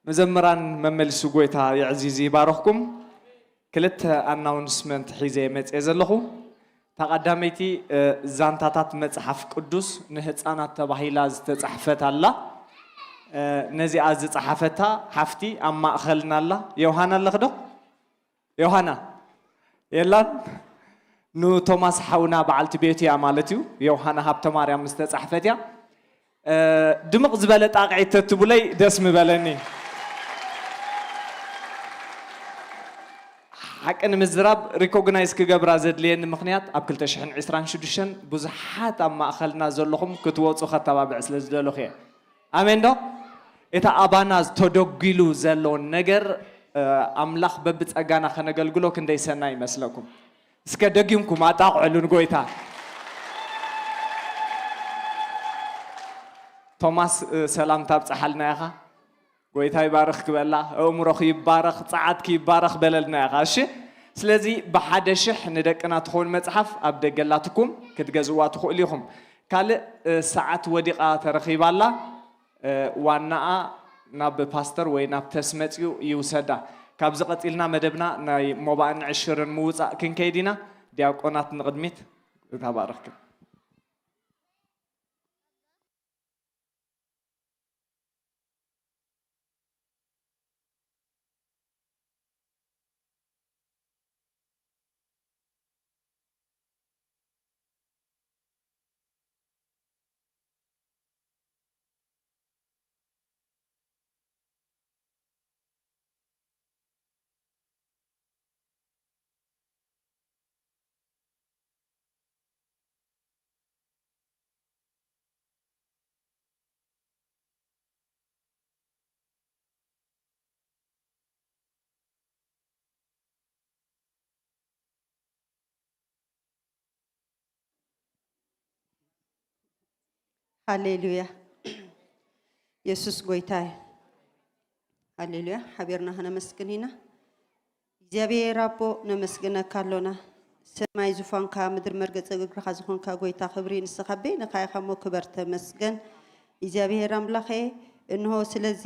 مزمران مملسو قويتا يا عزيزي بارككم كلت announcement حيزي مت إزلخو تقدميتي زانتاتات متصحف قدوس نهፃናት ተባሂላ ዝተጻሕፈት አላ ነዚ አዝ ጻሕፈታ ሓፍቲ ኣብ ማእኸልና አላ ዮሐና ለኽዶ ዮሐና የላን ኑ ቶማስ ሓውና በዓልቲ ቤት እያ ማለት እዩ ዮሐና ሃብተ ማርያም ዝተጻሕፈት እያ ድምቕ ዝበለ ጣቕዒት ትብለይ ደስ ምበለኒ حقن مزراب ريكوغنايز كجبرا زدلين مخنيات أب كل تشحن عسران شدشن بزحات أما أخلنا زلهم كتوات وخطبا بعسل زلوخي آمين دو إتا أباناز تدوغيلو زلون نجر أملاخ ببت أجانا خنا قلقلو كندي سناي مسلكم سكدقيمكم أتاقعلون قويتا توماس سلام تابت حالنا يا أخا قويتاي بارخ كبلا أمرخ يبارخ صعدك يبارخ بللنا غاشي سلازي بحدشح ندقنا تخون مصحف أبدا قلاتكم كتجزوا تخوليهم قال ساعات ودقة ترخيب الله وانا ناب باستر ويناب تسمتيو يوسدا كابزقت إلنا مدبنا ناي مبان 20 موزع كن كيدينا دياقونات نقدميت تبارك ሃሌሉያ ኢየሱስ ጎይታይ ሃሌሉያ ሓቢርና ነመስግን እግዚአብሔር አቦ ነመስግነካ አሎና ሰማይ ዙፋንካ ምድር መርገጽ እግርካ ዝኾንካ ጎይታ ክብሪ ንስኻቤ ንኻይኻ ሞ ክበር ተመስገን እግዚአብሔር አምላኸ እንሆ ስለዚ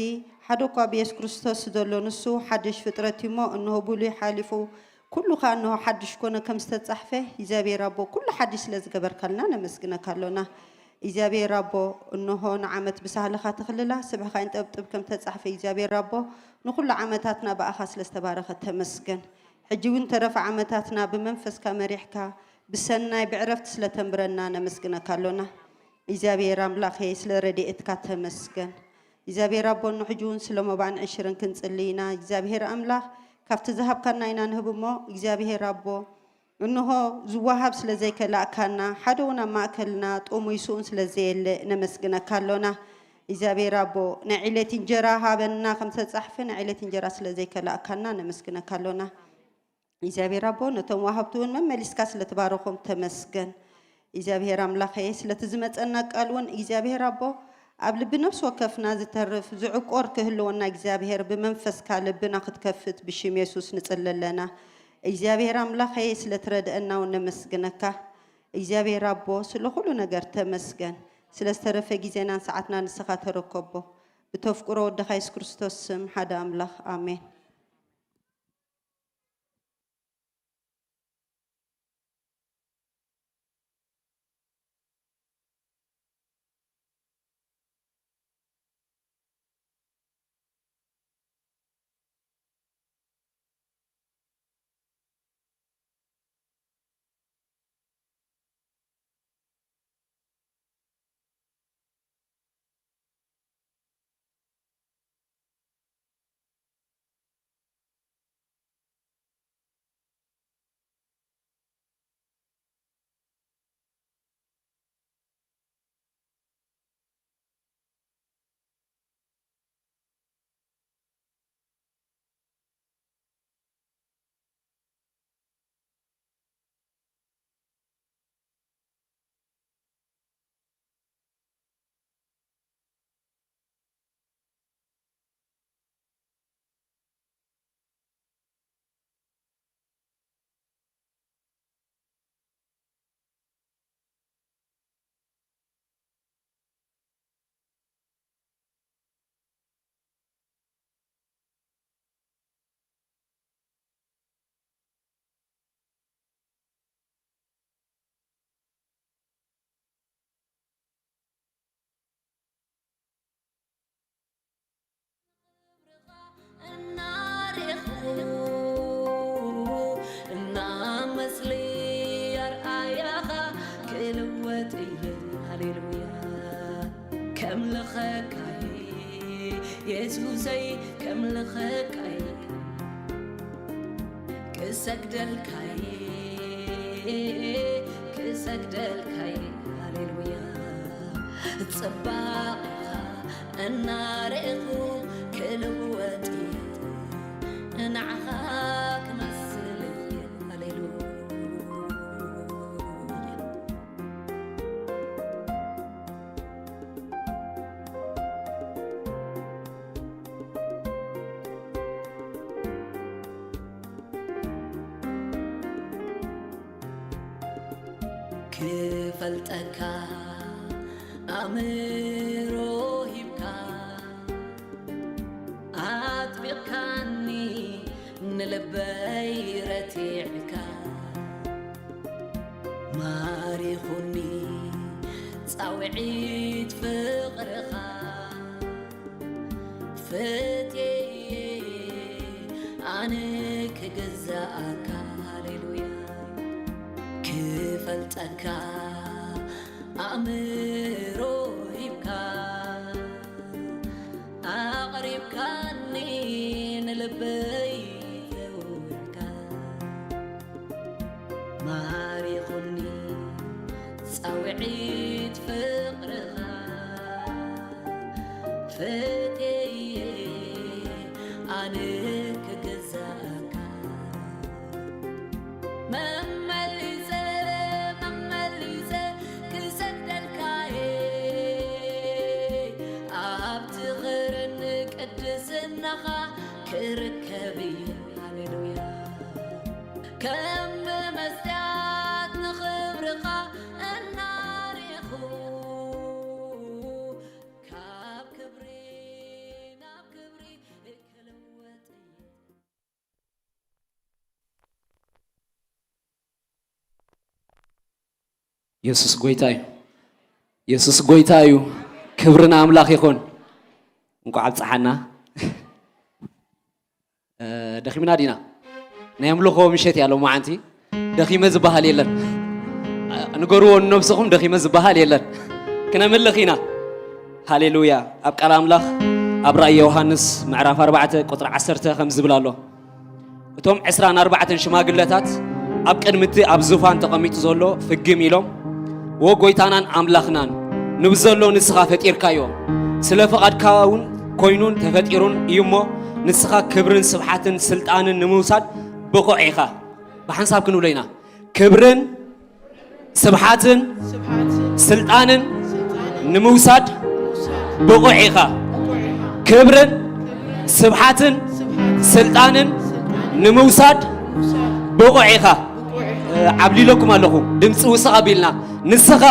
ሓደ እኳ ብኢየሱስ ክርስቶስ ዘሎ ንሱ ሓድሽ ፍጥረት እሞ እንሆ ብሉይ ሓሊፉ ኩሉ ካ እንሆ ሓድሽ ኮነ ከም ዝተጻሕፈ እግዚአብሔር አቦ ኩሉ ሓድሽ ስለዝገበርካልና ነመስግነካ አሎና እግዚአብሔር አቦ እንሆ ንዓመት ብሳህልኻ ተኽልላ ስብሕኻ ይንጠብጥብ ከም ተጻሕፈ እግዚአብሔር አቦ ንኩሉ ዓመታትና በኣኻ ስለዝተባረኸ ተመስገን ሕጂ እውን ተረፈ ዓመታትና ብመንፈስካ መሪሕካ ብሰናይ ብዕረፍቲ ስለተምብረና ነመስግነካ አሎና እግዚአብሔር አምላኸ ስለ ረድኤትካ ተመስገን እግዚአብሔር አቦ ንሕጂ እውን ስለ መባን 20 ክንጽልይና እግዚአብሔር አምላኽ ካብቲ ዝሃብካና ኢና ንህብሞ እግዚአብሔር አቦ እንሆ ዝዋሃብ ስለዘይከላእካና ሓደ እውን ኣብ ማእከልና ጦሙ ይስኡን ስለዘየለ ነመስግነካ አሎና እግዚአብሔር አቦ ናይ ዕለት እንጀራ ሃበና ከም ተጻሕፈ ናይ ዕለት እንጀራ ስለዘይከላእካና ነመስግነካ አሎና እግዚአብሔር አቦ ነቶም ዋሃብቱ እውን መመሊስካ ስለተባረኾም ተመስገን እግዚአብሔር አምላኸ ስለትዝመፀና ቃል እውን እግዚአብሔር አቦ ኣብ ልቢ ነፍስ ወከፍና ዝተርፍ ዝዕቆር ክህልወና እግዚአብሔር ብመንፈስካ ልብና ክትከፍት ብሽም ኢየሱስ ንጽለለና እግዚአብሔር አምላኸ ስለትረድአና ነመስግነካ እግዚአብሔር አቦ ስለ ሁሉ ነገር ተመስገን ስለስተረፈ ጊዜና ሰዓትና ንስኻ ተረከቦ ብተፍቅሮ ወድኻ ኢየሱስ ክርስቶስ ስም ሓደ አምላኽ አሜን يسوسي كم لخكاي كسجدل كاي هاليلويا تصبح النار إخو كلوتي نعخاك مسلي هاليلويا كفلتك أمرو هبكا أطبقني نلبي رتيعك ماريخني تصوعيت فقرخا فتي عنك جزاك هاليلويا كفلتك أمرو هبكا أقربكني نلبي فورك ماريخني صوعيت فقرها فتي عنك جزاك مملزة كسجدل كاي قناخا كركبي هاليلويا كم مستعد نخبرخا الناريخو كاب كبري ناب كبري كلوتي ኢየሱስ ጎይታ እዩ ኢየሱስ ጎይታ እዩ ክብርና አምላኽ ይኹን እንኳዕ ፀሓና ደኺምና ዲና ናይ ኣምልኾ ምሸት ያለው ማዓንቲ ደኺመ ዝበሃል የለን ንገርዎ ነብስኹም ደኺመ ዝበሃል የለን ክነምልኽ ኢና ሃሌሉያ ኣብ ቃል ኣምላኽ ኣብ ራእየ ዮሃንስ ምዕራፍ 4 ቁጥሪ 10 ከም ዝብል ኣሎ እቶም 24 ሽማግለታት ኣብ ቅድሚቲ ኣብ ዙፋን ተቐሚጡ ዘሎ ፍግም ኢሎም ወጎይታናን ኣምላኽናን ንብዘሎ ንስኻ ፈጢርካዮ ስለ ፈቓድካ እውን ኮይኑን ተፈጢሩን እዩ እሞ ንስኻ ክብርን ስብሓትን ስልጣንን ንምውሳድ ብቑዕ ኢኻ ብሓንሳብ ክንብሎ ኢና ክብርን ስብሓትን ስልጣንን ንምውሳድ ብቑዕ ኢኻ ክብርን ስብሓትን ስልጣንን ንምውሳድ ብቑዕ ኢኻ ዓብሊለኩም ኣለኹ ድምፂ ውስቕ ኣቢልና ንስኻ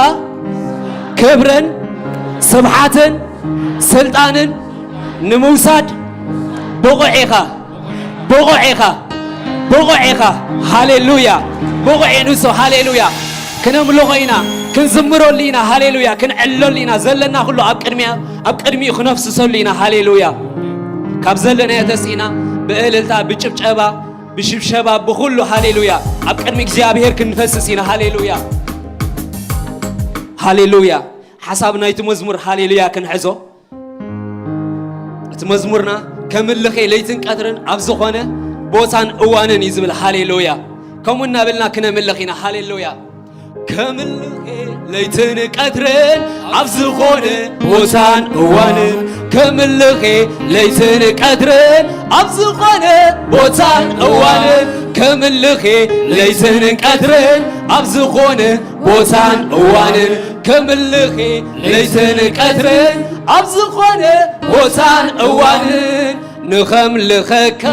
ክብርን ስብሓትን ስልጣንን ንምውሳድ ብቑዕ ኢኻ ብቑዕ ኢኻ ብቑዕ ኢኻ ሃሌሉያ ብቑዕ ንሶ ሃሌሉያ ክነምልኾ ኢና ክንዝምረሉ ኢና ሃሌሉያ ክንዕለሉ ኢና ዘለና ኩሉ ኣብ ቅድሚኡ ክነፍስሰሉ ኢና ሃሌሉያ ካብ ዘለና ተስኢና ብእልልታ ብጭብጨባ ብሽብሸባ ብኩሉ ሃሌሉያ ኣብ ቅድሚ እግዚአብሔር ክንፈስስ ኢና ሃሌሉያ ሃሌሉያ ሓሳብ ናይቲ መዝሙር ሃሌሉያ ክንሕዞ እቲ መዝሙርና ከምልኸ ለይትን ቀትርን ኣብ ዝኾነ ቦታን እዋንን እዩ ዝብል ሃሌሉያ ከምኡ እናበልና ክነምልኽ ኢና ሃሌሉያ ከምልኸ ለይትን ቀትርን ኣብ ዝኾነ ቦታን እዋንን ከምልኸ ለይትን ቀትርን ኣብ ዝኾነ ቦታን እዋንን ከምልኸ ለይትን ቀትርን ኣብ ዝኾነ ቦታን እዋንን ከምልኸ ለይትን ቀትርን ኣብ ዝኾነ ቦታን እዋንን ንኸምልኸካ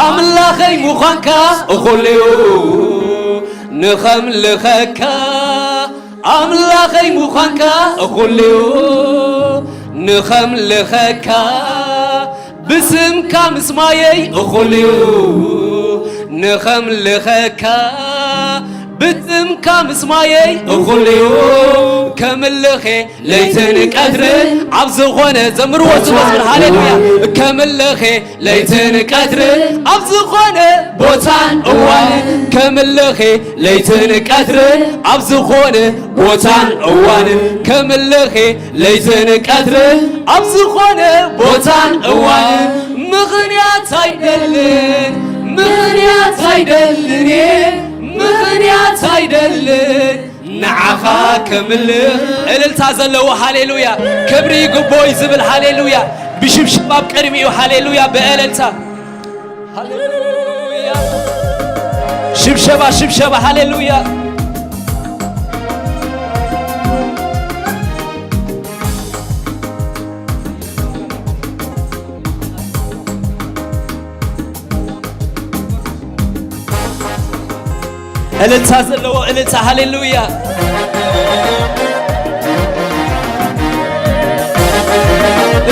ኣምላኸይ ምዃንካ እኹልዩ ንኸምልኸካ ኣምላኸይ ምዃንካ እኹልዩ ንኸምልኸካ ብስምካ ምስማየይ እኹልዩ ንኸምልኸካ ብስምካ ምስማየይ እኹልዩ ከምልኸ ለይትን ቀትርን ኣብ ዝኾነ ዘምርዎ ዝመዝሙር ሃሌሉያ ከምልኸ ለይትን ቀትርን ኣብ ዝኾነ ቦታን እዋንን ከምልኸ ለይትን ቀትርን ኣብ ዝኾነ ቦታን እዋንን ከምልኸ ለይትን ቀትርን ኣብ ዝኾነ ቦታን እዋንን ምኽንያት ኣይደልን ምኽንያት ኣይደልን ምኽንያት ኣይደልን ንዓኻ ከምልኽ እልልታ ዘለዎ ሃሌሉያ ክብሪ ይግቦይ ዝብል ሃሌሉያ ብሽብሽብ ኣብ ቅድሚኡ ሃሌሉያ ብእልልታ ሃሌሉያ ሽብሸባ ሽብሸባ ሃሌሉያ እልልታ ዘለዎ እልልታ ሃሌሉያ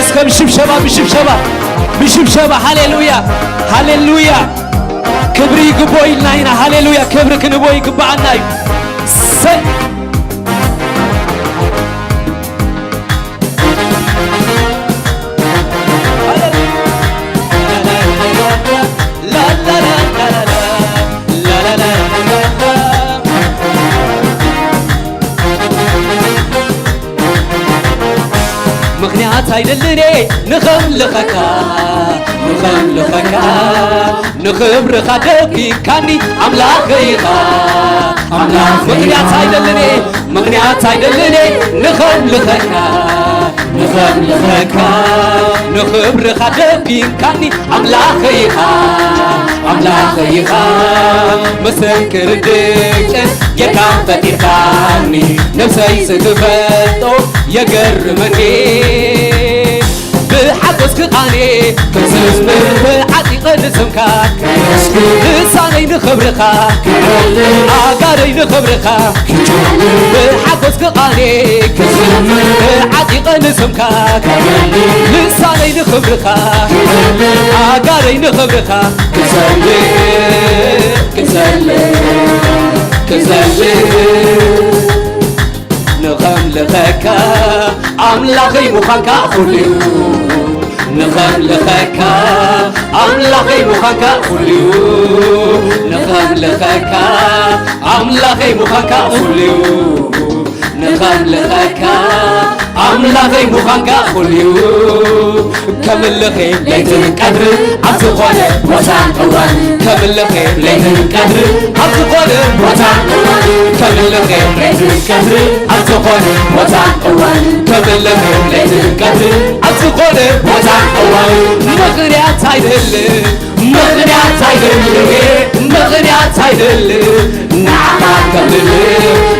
እስከ ብሽብሸባ ብሽብሸባ ብሽብሸባ ሃሌሉያ ሃሌሉያ ክብሪ ይግቦ ኢልና ኢና ሃሌሉያ ክብሪ ክንቦ ይግባአና እዩ ሰይ ምኽንያት አይደልኔ ንኸምልኸካ ንኸምልኸካ ንኽብርኻ ደጊካኒ ኣምላኸይኻ ኣምላኽ ምኽንያት አይደልኔ ምኽንያት አይደልኔ ንኸምልኸካ ንኸምልኸካ ንኽብርኻ ደጊካኒ ኣምላኸይኻ ኣምላኸይኻ መሰክር ድቅን ጌታ ፈጢርካኒ ነፍሰይ ስትፈልጦ የገርመኒ بحقوس كقاني كزمر بعتيق نسمك لساني نخبرك أقاري نخبرك بحقوس كقاني كزمر بعتيق نسمك لساني نخبرك أقاري نخبرك كزلي كزلي كزلي نخملخك أملاخي مخانك خليو نخملخك أملاخي مخانك خليو نخملخك أملاخي مخانك خليو نخملخك أملاخي مخانك خليو كملخي ليتن قدر عبتقول وطن أول كملخي ليتن قدر عبتقول وطن أول كملخي ليتن قدر عبتقول وطن أول كملخي ليتن قدر عبتقول وطن أول مغريات عيدل مغريات عيدل مغريات عيدل نعم كمل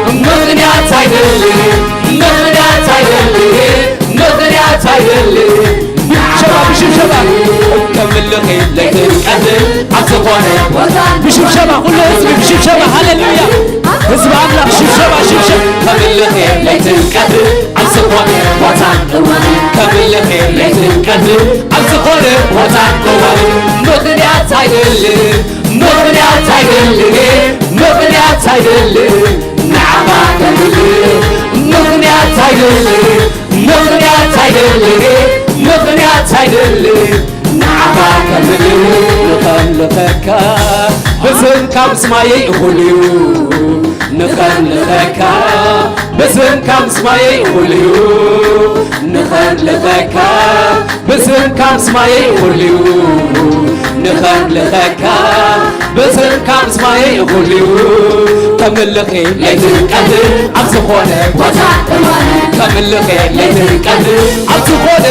مغريات عيدل مغريات عيدل مغريات عيدل شباب بشوف شباب كمل لخي ليتن قدر عبتقول بشوف شباب كل اسمي بشوف شباب هللويا اسم أملاك شوف شباب شوف شباب كمل لخي ليتن قدر عبتقول وطن كمل لخي ليتن قدر عبتقول وطن مغريات عيدل مغريات عيدل مغريات عيدل نعم كمل مغريات عيدل مغريات عيدل مغريات عيدل نعم كمل نخملخك بسم كم سمايي خليو نخملخك بسم كم سمايي خليو نخملخك بسم كم سمايي خليو نخملخك بسم كم سمايي خليو كملخي ليتن قدر عبتقول وطن كملخي ليتن قدر عبتقول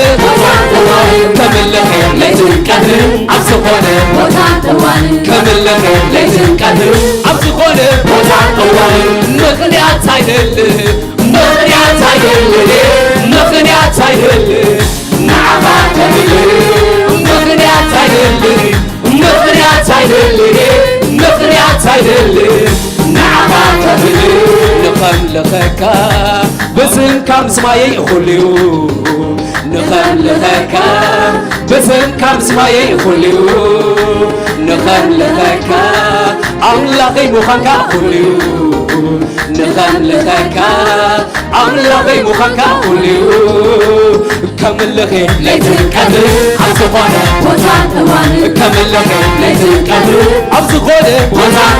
كملخي ليتن قدر عبتقول كملخي ليتن قدر عبتقول مغنيات عيدل مغنيات عيدل مغنيات عيدل نعم كمل مغنيات عيدل مغنيات عيدل مغنيات عيدل نعم كمل نخملخك بسم كم سمايي خليو نخملخك بسم كم سمايي خليو نخملخك أملاخي مخانك خليو نخملخك أملاخي مخانك خليو كملخي ليتن قدر عبتقول وطن كملخي ليتن قدر عبتقول وطن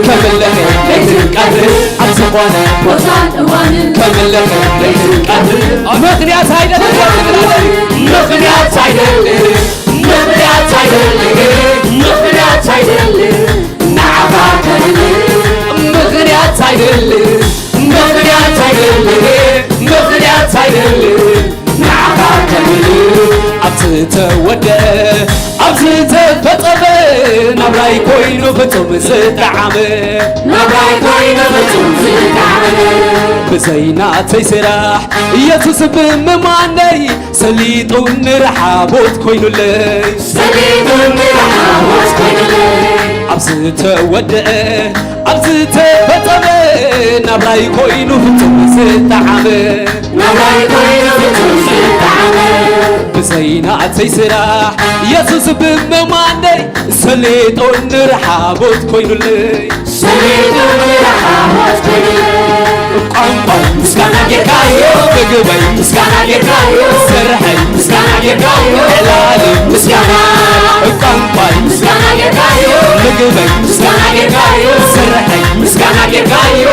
كملخي ليتن قدر عبتقول وطن كملخي ليتن قدر مغنيات عيدل مغنيات عيدل مغنيات عيدل مغنيات عيدل نعم كمل مغنيات عيدل مغنيات عيدل مغنيات عيدل نعم كمل عبتتودى عبتتفطم نبراي كوينو بتم زتعم نبراي كوينو بتم زتعم بزينا تيسراح يسوس بمماني سليطون رحابوت كوينو لي سليطون رحابوت كوينو لي عبتتودى عبتتفطم نبراي كوينو بتم زتعم نبراي كوينو بتم زتعم بزينا تيسراح يسوس بمماني سليطون رحابوت كوينو لي سليطون رحابوت كوينو لي قنبل مسكانا جيكايو بقبي مسكانا جيكايو سرحي مسكانا جيكايو علالي مسكانا قنبل مسكانا جيكايو بقبي مسكانا جيكايو سرحي مسكانا جيكايو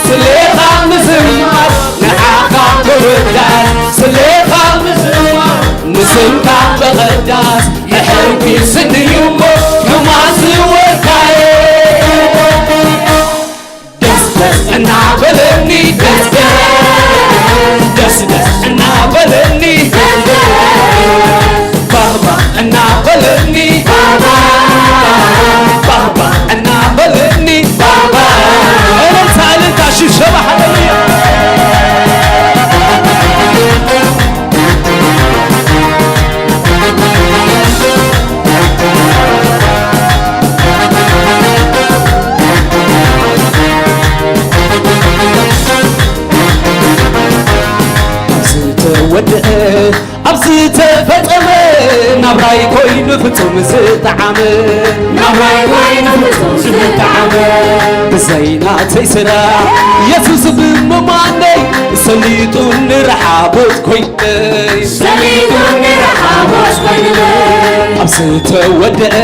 سليخا مزمار نحاقا برداس سليخا مزمار نسمكا بغداس نحرقي سنيوكو كماسي وركاي أنا بلني دس دس أنا بلني بابا أنا بلني بابا أنا بلني بابا ዝተወድአ ኣብዚ ተፈጸመ ናብራይ ኮይኑ ፍጹም ዝተዓመ ናብራይ ኮይኑ ፍጹም ዝተዓመ ብዘይናተይ ስራሕ ኢየሱስ ብምማነይ ሰሊጡን ንረሓቦት ኮይነይ ሰሊጡን ንረሓቦት ኮይነይ ኣብዚ ተወድአ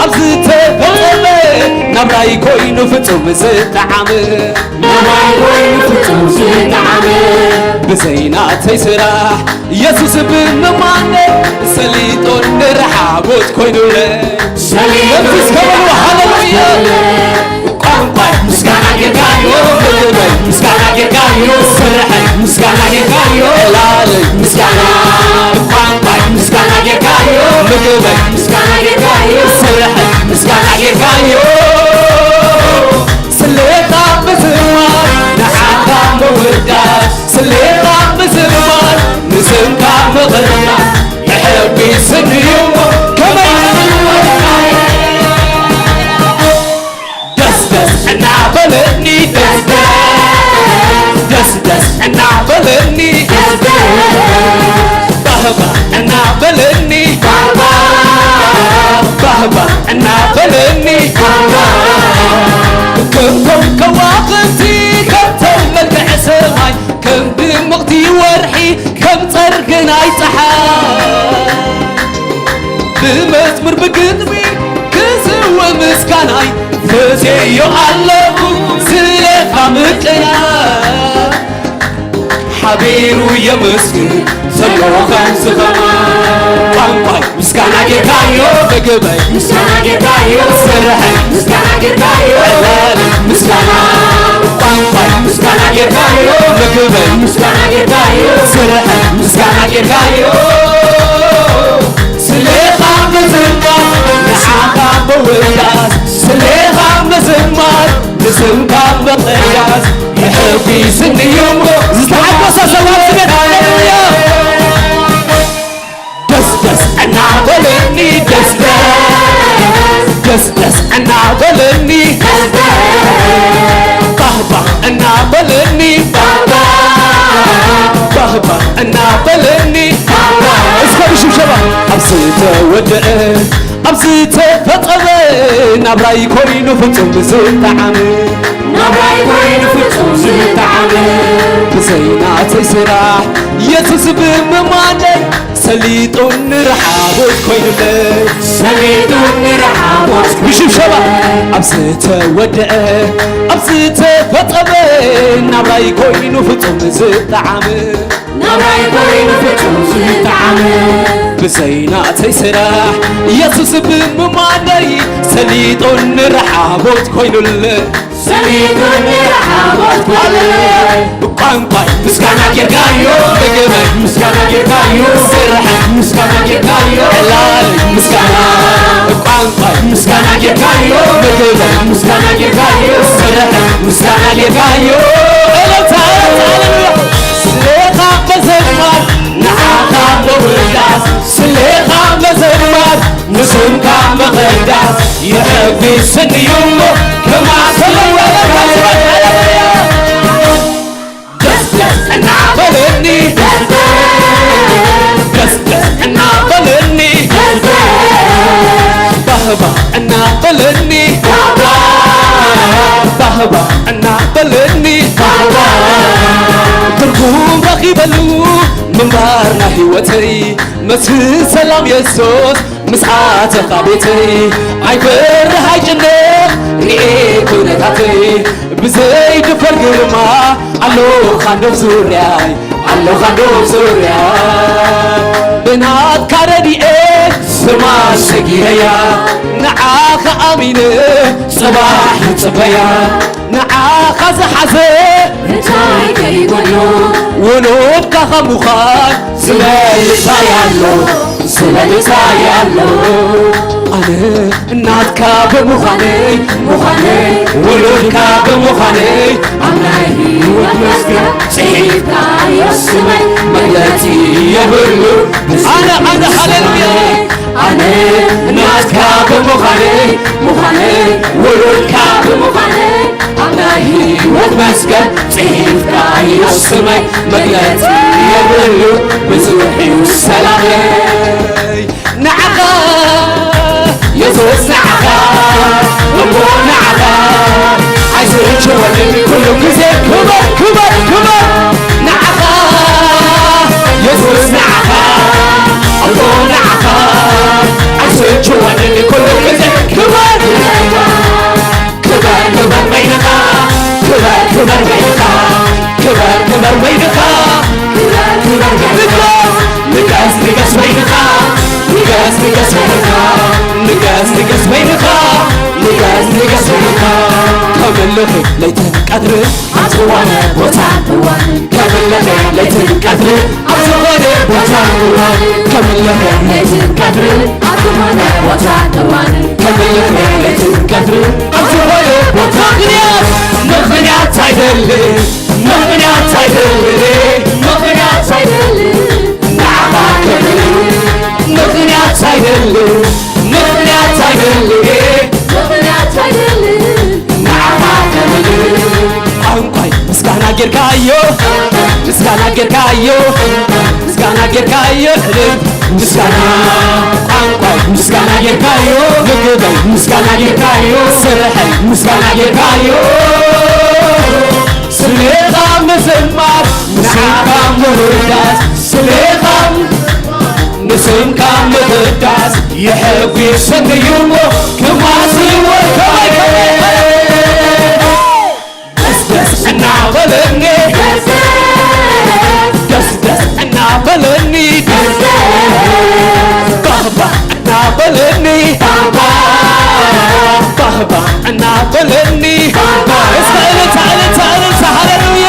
ኣብዚ ተፈጸመ ናብራይ ኮይኑ ፍጹም ዝተዓመ ናብራይ ኮይኑ ፍጹም ዝተዓመ ብዘይናተይ ስራሕ ኢየሱስ ብምማነይ ሰሊጡን ንረሓቦት ኮይኑለይ ሰሊጡን ሃሌሉያ ቋንቋይ ምስጋና ጌርካዮ ምግበይ ምስጋና ጌርካዮ ስርሐይ ምስጋና ጌርካዮ ዕላለይ ምስጋና ቋንቋይ ምስጋና ጌርካዮ ምግበይ ምስጋና ጌርካዮ ስርሐይ ምስጋና ጌርካዮ ስሌታ ምዝማር ንዓኻ ምውዳስ ስሌታ ምዝማር ንስምካ ምቕዳስ የሕቢስንዩ ከመይ እናበለኒ ደስ እናበለኒ ባህባ እናበለኒ ባህባ እናበለኒ ከምቶም ከዋኽብቲ ከምቶም መልክዕ ሰማይ ከም ድምቕቲ ወርሒ ከም ጸርግ ናይ ፀሓይ ብመዝሙር ብግጥሚ ክስወ ምስጋናይ ፈስዮ ኣለኹ ስለኻ ምቅናይ ሓቢሩ የመስግን ዘሎ ከምዝኸማ ቋንቋይ ምስጋና ጌርካዮ ምግበይ ምስጋና ጌርካዮ ስርሐይ ምስጋና ጌርካዮ ዕላለይ ምስጋና ቋንቋይ ምስጋና ጌርካዮ ምግበይ ምስጋና ጌርካዮ ስርሐይ ምስጋና ጌርካዮ ስለኻ ምዝማር ንዓኻ ምውዳስ ስለኻ ምዝማር ንስምካ ምቕዳስ የሕቢስንዩ ዝተዓገሰ ሰባት ስሜት ሃሌሉያ ደስ እናበለኒ ደስ እናበለኒ ባህባ እናበለኒ ባህባ እናበለኒ እስከ ብሽብሸባ ኣብዚ ተወድአ ኣብዚ ተፈጸመ ናብራይ ኮይኑ ፍጹም ዝተዓመ ናብራይ ኮይኑ ፍጹም ዝተዓመ ብዘይናተይ ስራሕ ኢየሱስ ብምማነይ ሰሊጡን ንረሓቦት ኮይኑለይ ሰሊጡን ንረሓቦት ብሽብሸባ ኣብዚ ተወድአ ኣብዚ ተፈጸመ ናብራይ ኮይኑ ፍጹም ዝተዓመ ናብራይ ኮይኑ ፍጹም ዝተዓመ ብዘይናተይ ስራሕ ኢየሱስ ብምማነይ ሰሊጡን ንረሓቦት ኮይኑለይ ሰሊጡን ንረሓቦት ኮይኑለይ ቋንቋይ ምስጋና ጌርካዮ ምግበይ ምስጋና ጌርካዮ ስርሐይ ምስጋና ጌርካዮ ዕላለይ ምስጋና ቋንቋይ ምስጋና ጌርካዮ ምግበይ ምስጋና ጌርካዮ ስርሐይ ምስጋና ጌርካዮ እለታ ሃሌሉያ ስለኻ መዘማር ንዓኻ ምውዳስ ስለኻ መዘማር ንስምካ ምቕዳስ የሕቢስንዩ ከማተለወለካ ደስ እናበለኒ ደስ እናበለኒ ባህባ እናበለኒ ባህባ እናበለኒ ትርጉም ረኺበሉ ምንባርና ህይወተይ መስፍን ሰላም የሱስ ምስዓተኻ ቤተይ ኣይበርህ ኣይጭንቕ ርኤ ኩነታተይ ብዘይድፈር ግርማ ኣለኻ እንዶብ ዙርያይ ኣለኻ እንዶብ ዙርያይ ብናትካ ረዲኤት ስማ ሰጊረያ ንዓኻ ኣሚነ ጽባሕ ይጽበያ ንዓኻ ዝሓዘ እንታይ ከይጎሎ ውሉድካ ኸምዃን ዝበልሳይ ኣሎ ዝበልሳይ ኣሎ ኣነ እናትካ ብምዃነይ ውሉድካ ብምዃነይ ኣብ ናይ ህይወት መስገን ጽሒፍካ የስመይ መግለጺ የብሉ ኣነ ሃሌሉያ ኣነ እናትካ ብምዃነይ ውሉድካ ብምዃነይ ኣብ ናይ ህይወት መስገን ጽሒፍካ የስመይ መግለጺ የብሉ ብዙሕ ሰላም ንዓኻ የሱስ ንዓኻ እሞ ንዓኻ አይስርችወንን ኩሉ ጊዜ ክበር ክበር ክበር ንዓኻ የሱስ ንዓኻ እሞ ንዓኻ አይስርችወንን ኩሉ ጊዜ ክበር ክበር ክበር በይንኻ ክበር ክበር በይንኻ ክበር ክበር በይንኻ ክበር ክበር ንገስ ንገስ በይንኻ ንገስ ንገስ በይንኻ ንገስ ንገስ በይንኻ ንገስ ንገስ በይንኻ ከመለኺ ለይትን ቀትሪ ኣብ ዝኾነ ቦታ ከመለኺ ለይትን ቀትሪ ኣብ ዝኾነ ቦታ ከመለኺ ለይትን ቀትሪ ኣብ ዝኾነ ቦታ ከመለኺ ለይትን ቀትሪ ኣብ ዝኾነ ቦታ ምኽንያት አይደል ምኽንያት አይደል ምኽንያት አይደል ንዓኻ ክብር ምኽንያት አይደል ምኽንያት አይደል ምኽንያት አይደል ንዓኻ ክብር ቋንቋይ ምስጋና ጌርካዮ ምስጋና ጌርካዮ ምስጋና ጌርካዮ ምስጋና ቋንቋይ ምስጋና ጌርካዮ ምግበይ ምስጋና ጌርካዮ ስርሐይ ምስጋና ጌርካዮ ስሜኻ ምዝማር ንስምካ ምውዳስ ስሜኻ ንስምካ ምውዳስ ይሕጉሰኒ እሞ ክማስዎ ከመይ ደስ ደስ እናበለኒ ደስ ደስ እናበለኒ ባህባ እናበለኒ ባህባ እናበለኒ እስከ እልልታ እልልታ እልልታ ሃሌሉያ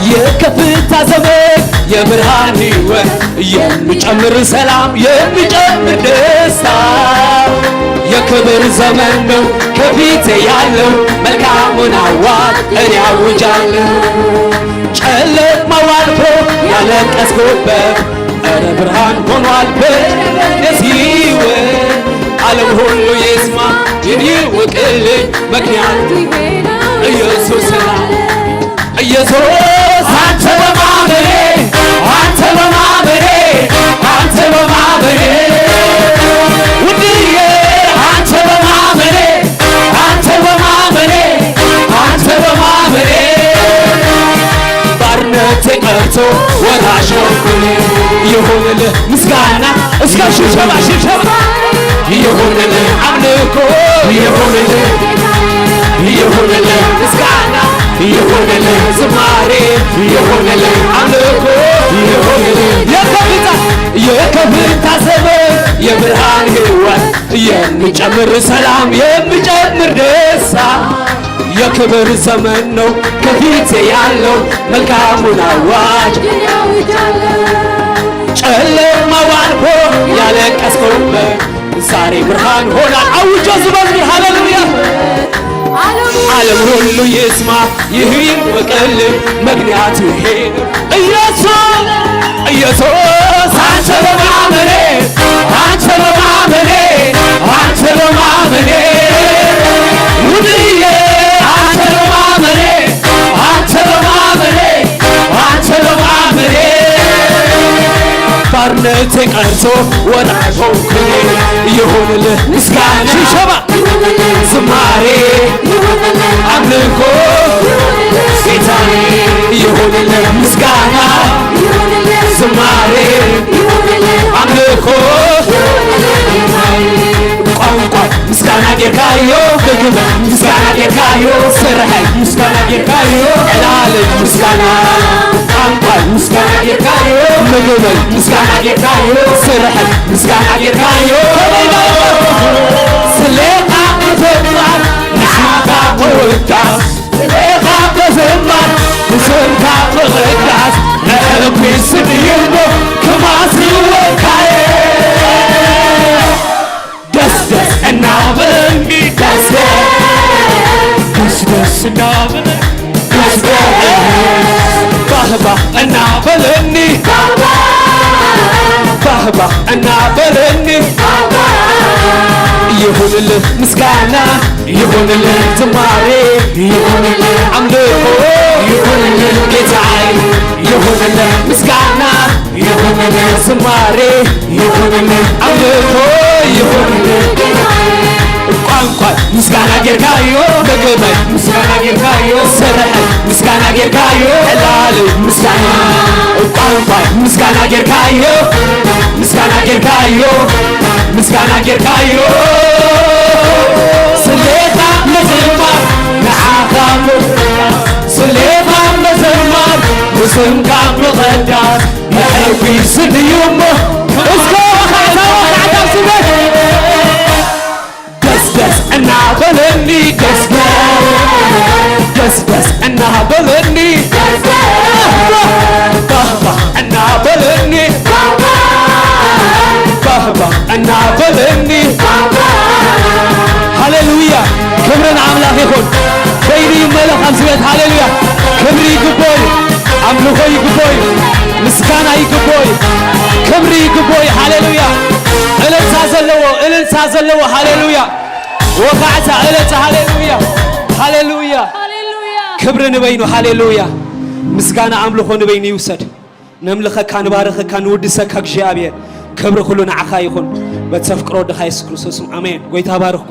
የከፍታ ዘመን የብርሃን ሕይወት የሚጨምር ሰላም የሚጨምር ደስታ የክብር ዘመን ነው ከፊቴ ያለው መልካሙን አዋጅ እኔ አውጃለሁ ጨለማው አልፎ ያለቀስኩበት እረ ብርሃን ሆኗል በእኔስ ሕይወት ዓለም ሁሉ ይስማ ይወቅልኝ ምክንያቱ ኢየሱስ ነው ኢየሱስ አንተ በማመኔ አንተ በማመኔ አንተ በማመኔ ውድዬ አንተ በማመኔ አንተ በማመኔ አንተ በማመኔ ባርነቴ ቀርቶ ወራሽ ሆንኩኝ ይሁንልህ ምስጋና እስከ ሽብሸባ ሽብሸባ ይሁንልህ አምልኮ ይሁንልህ ይሁንልህ ምስጋና ይሁንልህ ዝማሬ ይሁንልህ አምልኮ ይሁንልህ የከፍታ ዘመን የብርሃን ሕይወት የሚጨምር ሰላም የሚጨምር ደስታ የክብር ዘመን ነው ከፊቴ ያለው መልካሙን አዋጅ ጨለማው አልፎ ያለቀስኩበት ዛሬ ብርሃን ሆኗል አውጆ ዝመዝሙር ሃሌሉያ ዓለም ሁሉ ይስማ ይህ ይወቅልኝ ምክንያቱ ይሄ ኢየሱስ ኢየሱስ አንተ በማመኔ አንተ በማመኔ አንተ በማመኔ ውድዬ አንተ በማመኔ አንተ በማመኔ አንተ በማመኔ ባርነቴ ቀርቶ ወራሽ ሆንኩኝ ይሁንልህ ምስጋና ሽብሸባ ዝማሬ አምልኮ ጌታዬ ይሁንልህ ምስጋና ዝማሬ አምልኮ ቋንቋ ምስጋና ጌርካዮ ምግብ ምስጋና ጌርካዮ ስርሐይ ምስጋና ጌርካዮ ዕላልኝ ምስጋና ቋንቋ ምስጋና ጌርካዮ ምግብ ምስጋና ጌርካዮ ስርሐይ ምስጋና ጌርካዮ ስለኻ ምትማር ንስምካ ምውዳስ ስለኻ ምዝማር ንስምካ ምውዳስ ነዕብስንይሞ ክማስወካየ ደስ ደስ እናብለኒ ደስ ደስ ደስ እናብለኒ ደስ ደስ ባህባ እና بلني بابا أنا بلني يهون له مسكانا يهون له زماري يهون له عملكو يهون له قطعي يهون له مسكانا يهون له زماري يهون له عملكو يهون له ቋንቋ ምስጋና ጌርካዮ በገባይ ምስጋና ጌርካዮ ሰረሐ ምስጋና ጌርካዮ ላል ምስጋና ቋንቋ ምስጋና ጌርካዮ ምስጋና ጌርካዮ ምስጋና ጌርካዮ ስለታ መዘማር ንዓኻ ስለታ መዘማር ምስምካ ምቐዳስ ንሕዊ ስድዩሞ እስኮ ካዕታው ስበት دس أنا بلني دس أنا بلني بابا أنا بلني بابا أنا بلني هاليلويا كبرنا عملاق يكون بيني ملك أمسيت هاليلويا كبري يقبوي أملوكو يقبوي مسكانا يقبوي كبري يقبوي هاليلويا إلن سازلو هاليلويا وقعت على هاليلويا هاليلويا كبر نبينو هاليلويا مسكانا عملو نبين يوسد نملخك كان بارخك كان ودسك እግዚአብሔር كبر كلنا عخا يكون بتفكروا دخ ኢየሱስ ክርስቶስ አሜን ጎይታ ባርኩ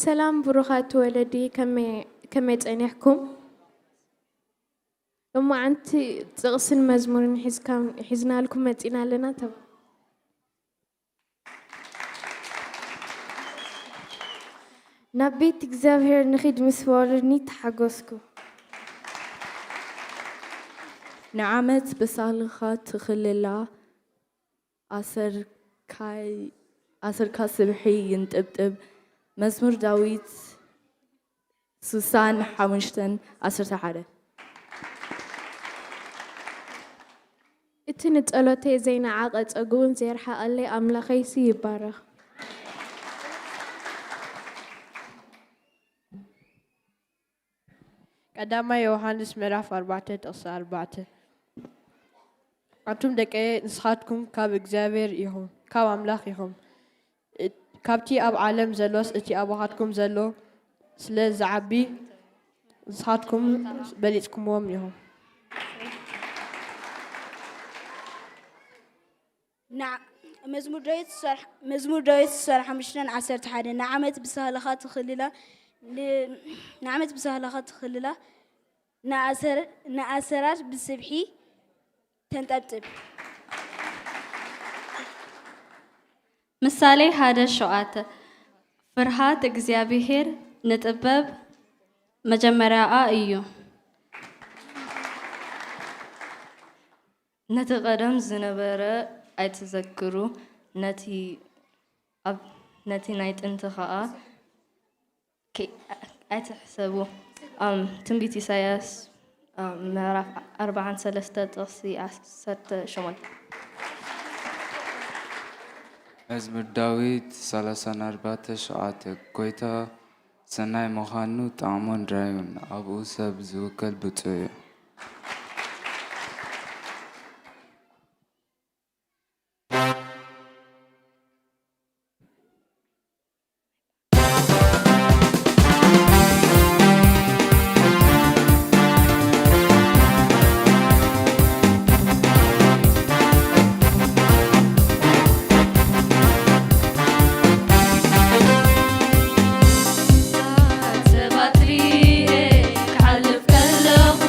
سلام بروخات ولدي كم يتعنيحكم لما أنت تغسل مزمور حزنا لكم متينا لنا تبا نبيت እግዚአብሔር ንኺድምስ ወርኒ ተሓጎስኩ ንዓመት በሳልኻ ትኽልላ ኣሰርካ ስብሒ ይንጥብጥብ መዝሙር ዳዊት 65:11 እቲ ንጸሎተይ ዘይነዓቐ ፀጉን ዘይረሓቐለይ ኣምላኸይሲ ይባረኽ ቀዳማይ ዮሐንስ ምዕራፍ 4 ጥቅሲ 4 ኣቱም ደቀ ንስኻትኩም ካብ እግዚአብሔር ኢኹም ካብ ኣምላኽ ኢኹም ካብቲ ኣብ ዓለም ዘሎስ እቲ ኣባኻትኩም ዘሎ ስለ ዝዓቢ ንስኻትኩም በሊፅኩምዎም ኢኹም መዝሙር ዳዊት 65:11 ንዓመት ብሳህለኻ ትኽልላ ንኣሰራት ብስብሒ ተንጠብጥብ ምሳሌ 1:7 ፍርሃት እግዚአብሔር ንጥበብ መጀመሪያኣ እዩ ነቲ ቀደም ዝነበረ ኣይትዘክሩ ነቲ ናይ ጥንቲ ከዓ ኣይትሕሰቡ ትንቢት ኢሳያስ ምዕራፍ 43 ጥቅሲ 18 መዝሙር ዳዊት 34:7 ጎይታ ሰናይ ምዃኑ ጣዕሞን ራዩን ኣብኡ ሰብ ዝውከል ብፁዕ እዩ ሰባት ሪኤ ክሓልፍ ከለኹ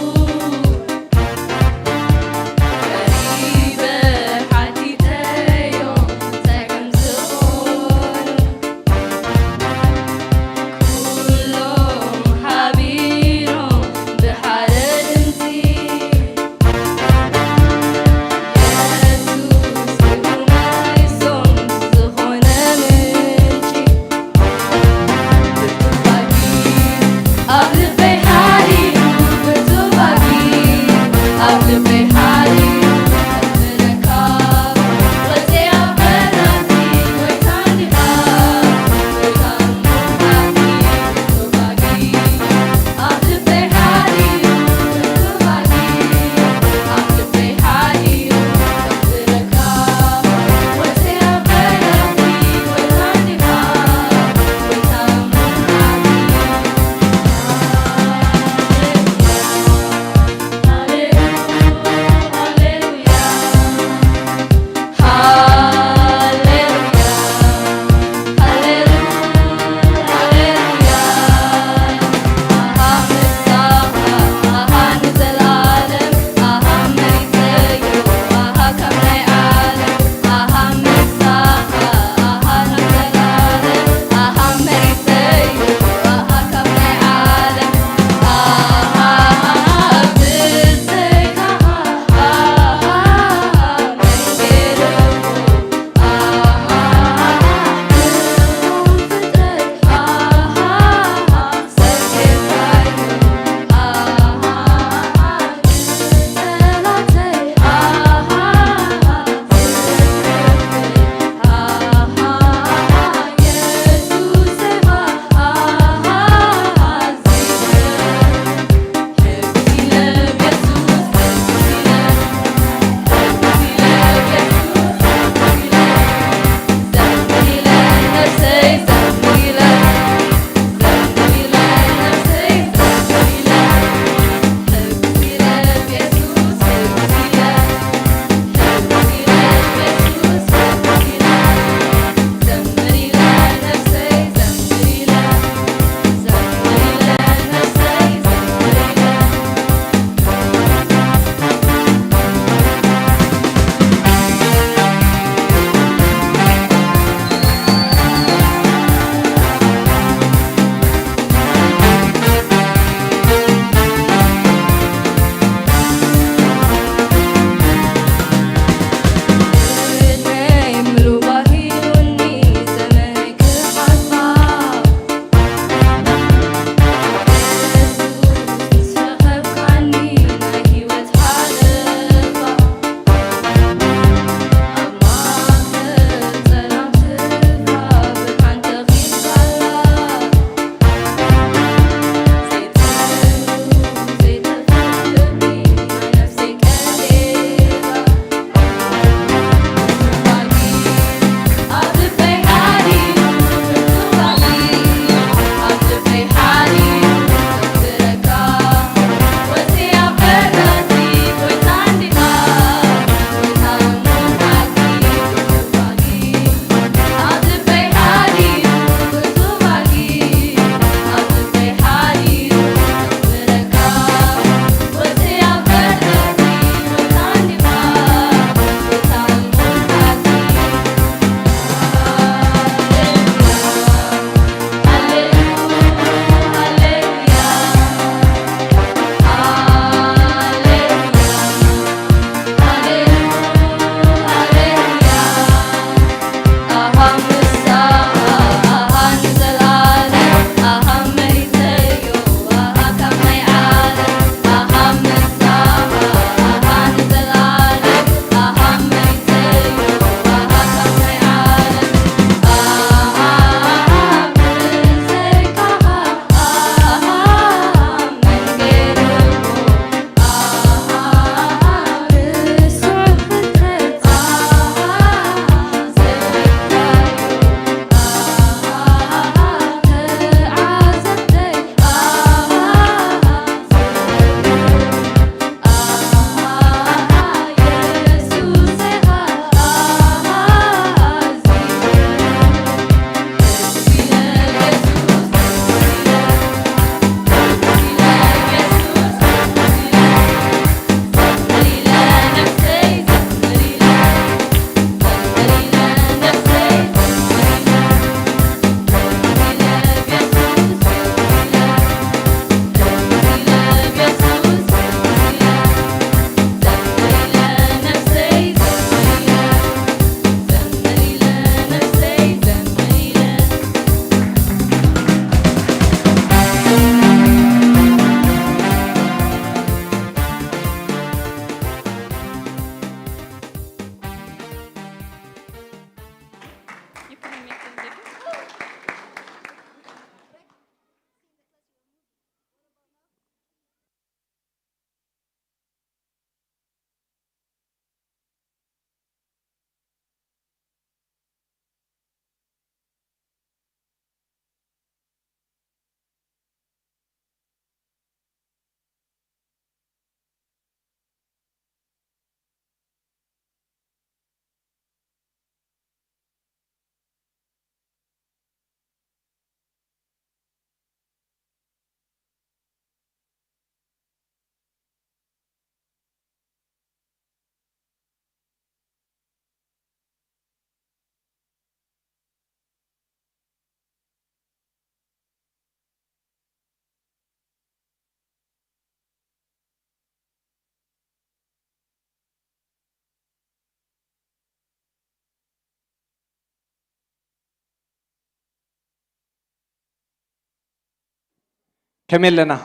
كملنا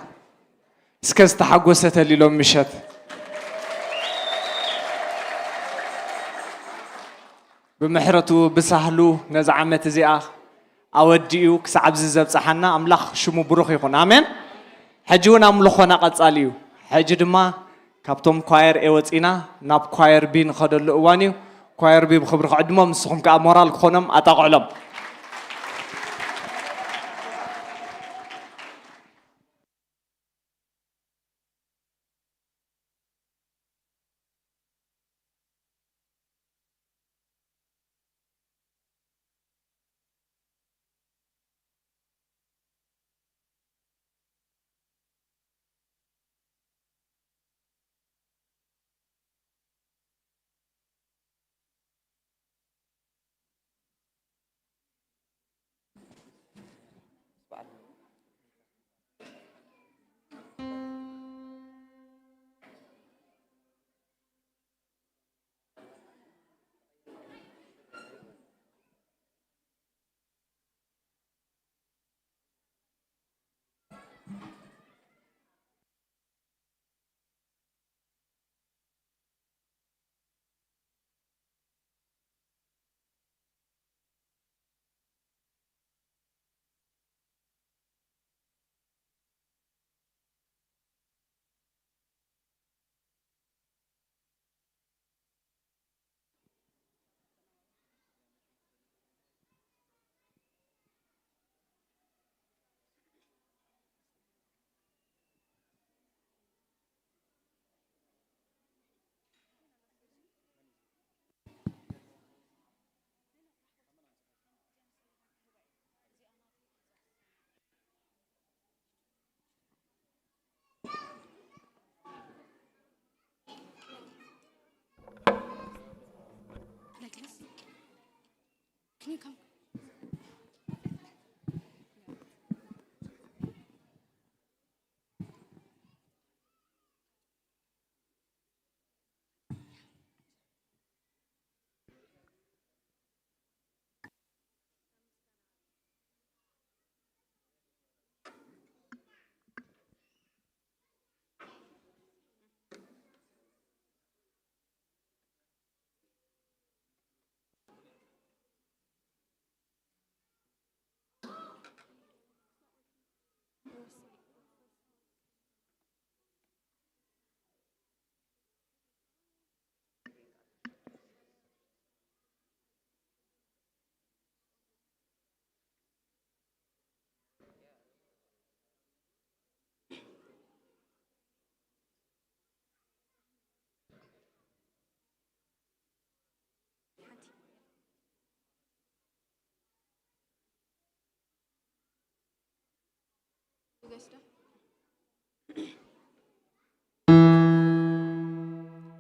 اسكست حقوسة اللي مشت بمحرته بسهلو نزعمت زياخ أوديو كسعب زب صحنا أملاخ شمو بروخ يكون آمين حجون أملخنا قد صاليو حج دما كابتوم كواير إيوتينا ناب كواير بين خدل الأوانيو كواير بين خبر خدمة مسخم كأمورال خونم أتقعلم Can you come?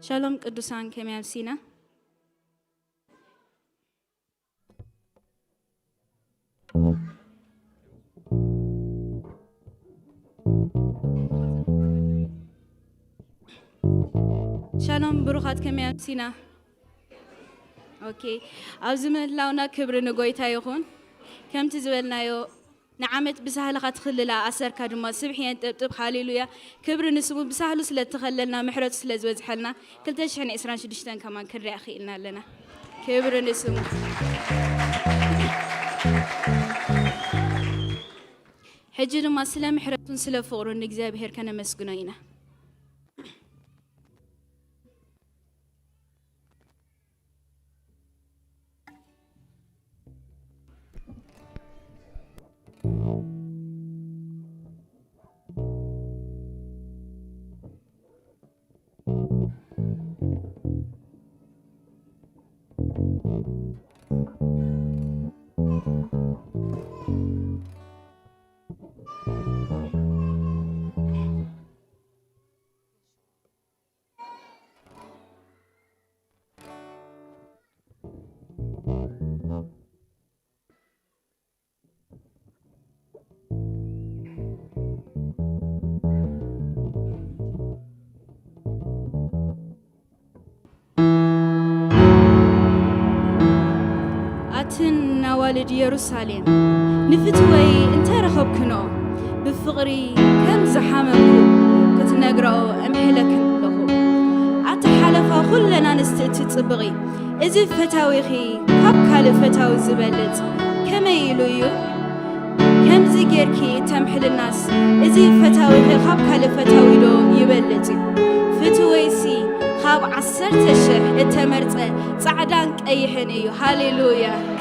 Shalom Kudusan kemiyam sina. Shalom Buruchat kemiyam sina. Okay. Azim launa kibru nugoyta yukun. Kam tizwelna yo. نعمت بسهل خللا أسر كدما سبحين تب هاليلويا كبر نسمو بسهل سلا تخللنا محرت سلا زوج حلنا كل تشحن إسران شدشتن كمان كرر أخي إلنا لنا كبر نسمو حجر ما سلا محرت سلا فور نجزا بهر كنا مسكونينا والد يروساليم نفتوي انت رخبكنو بفقري كم زحمكو كتنقرأو أمحلك لخو عتحلفا كلنا نستأتي تصبغي إذا فتاويخي كاب فتاوي زبلت كما يلويو كم زيجيركي تمحل الناس إذا فتاويخي كاب فتاوي دو يبلتي فتويسي خاب عسرت الشح التمرت صعدانك أي حنيو هاليلويا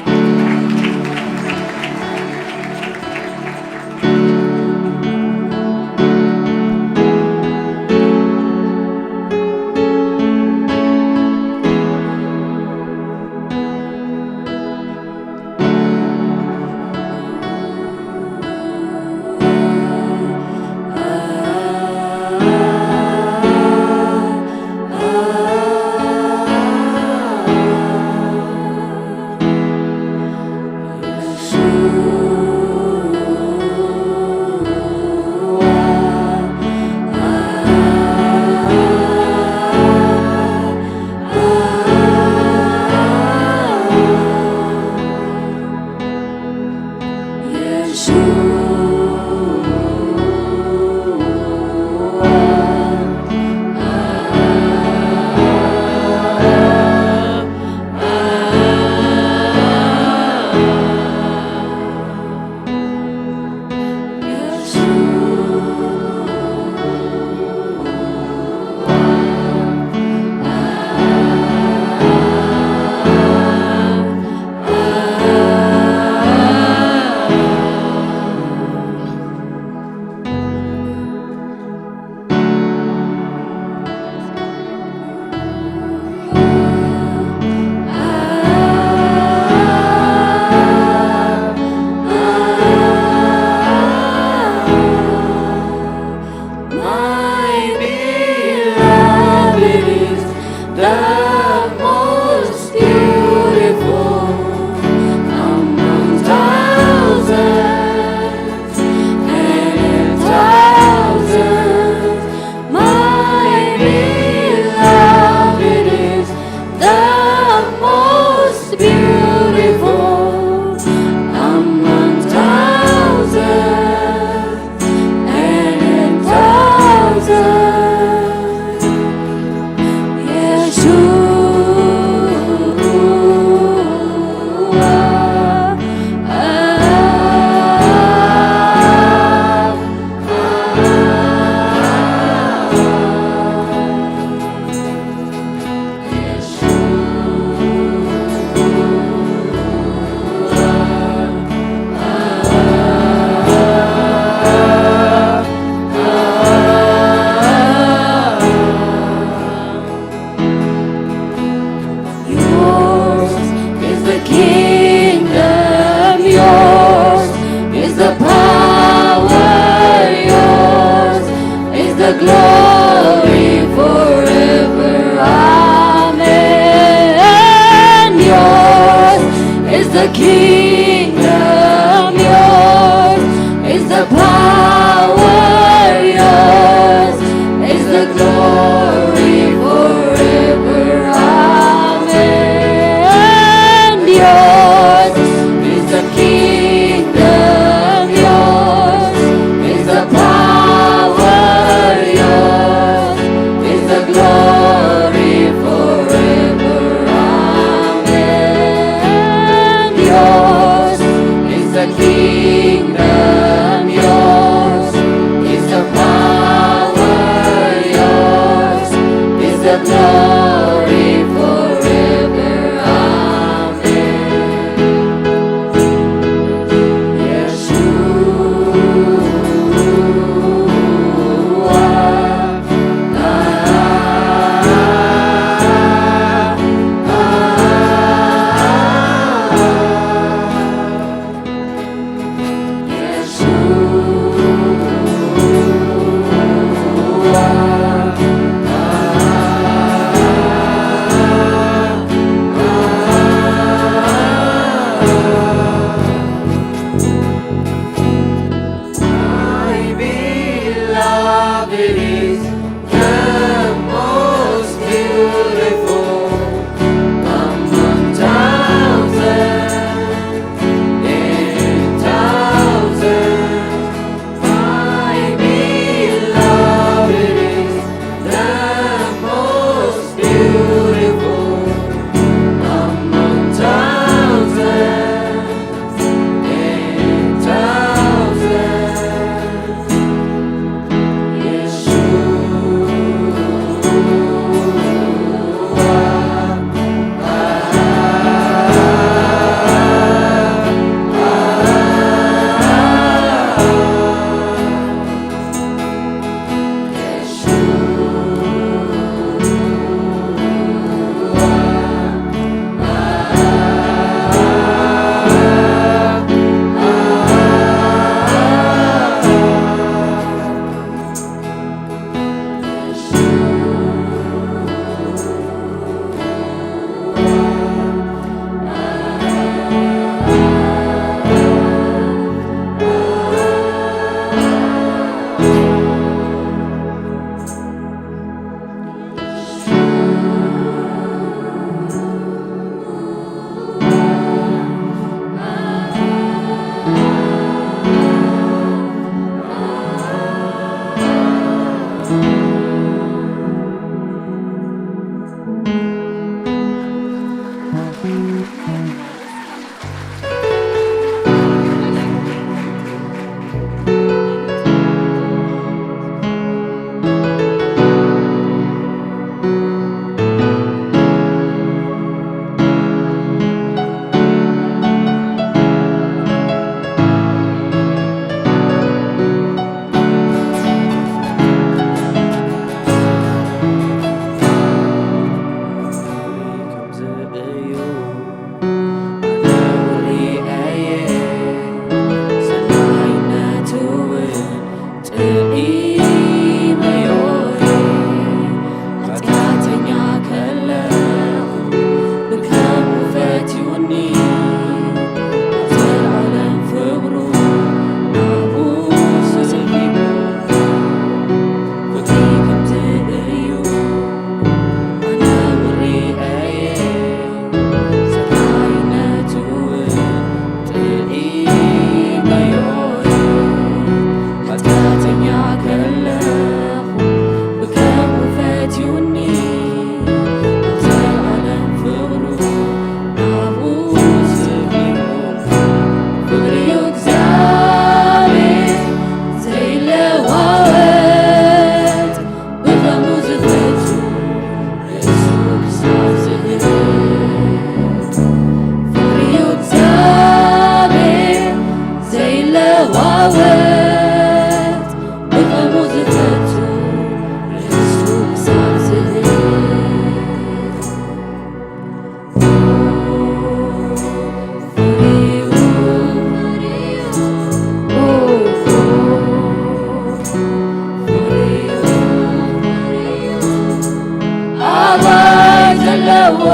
ዘለዎ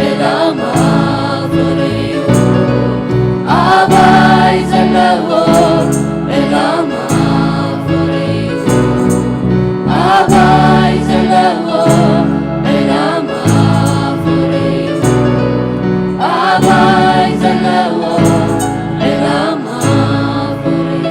ዕላማ ፍርዩ ኣባይ ዘለዎ ዕላማ ፍርዩ ኣባይ ዘለዎ ዕላማ ፍርዩ ኣባይ ዘለዎ ዕላማ ፍርዩ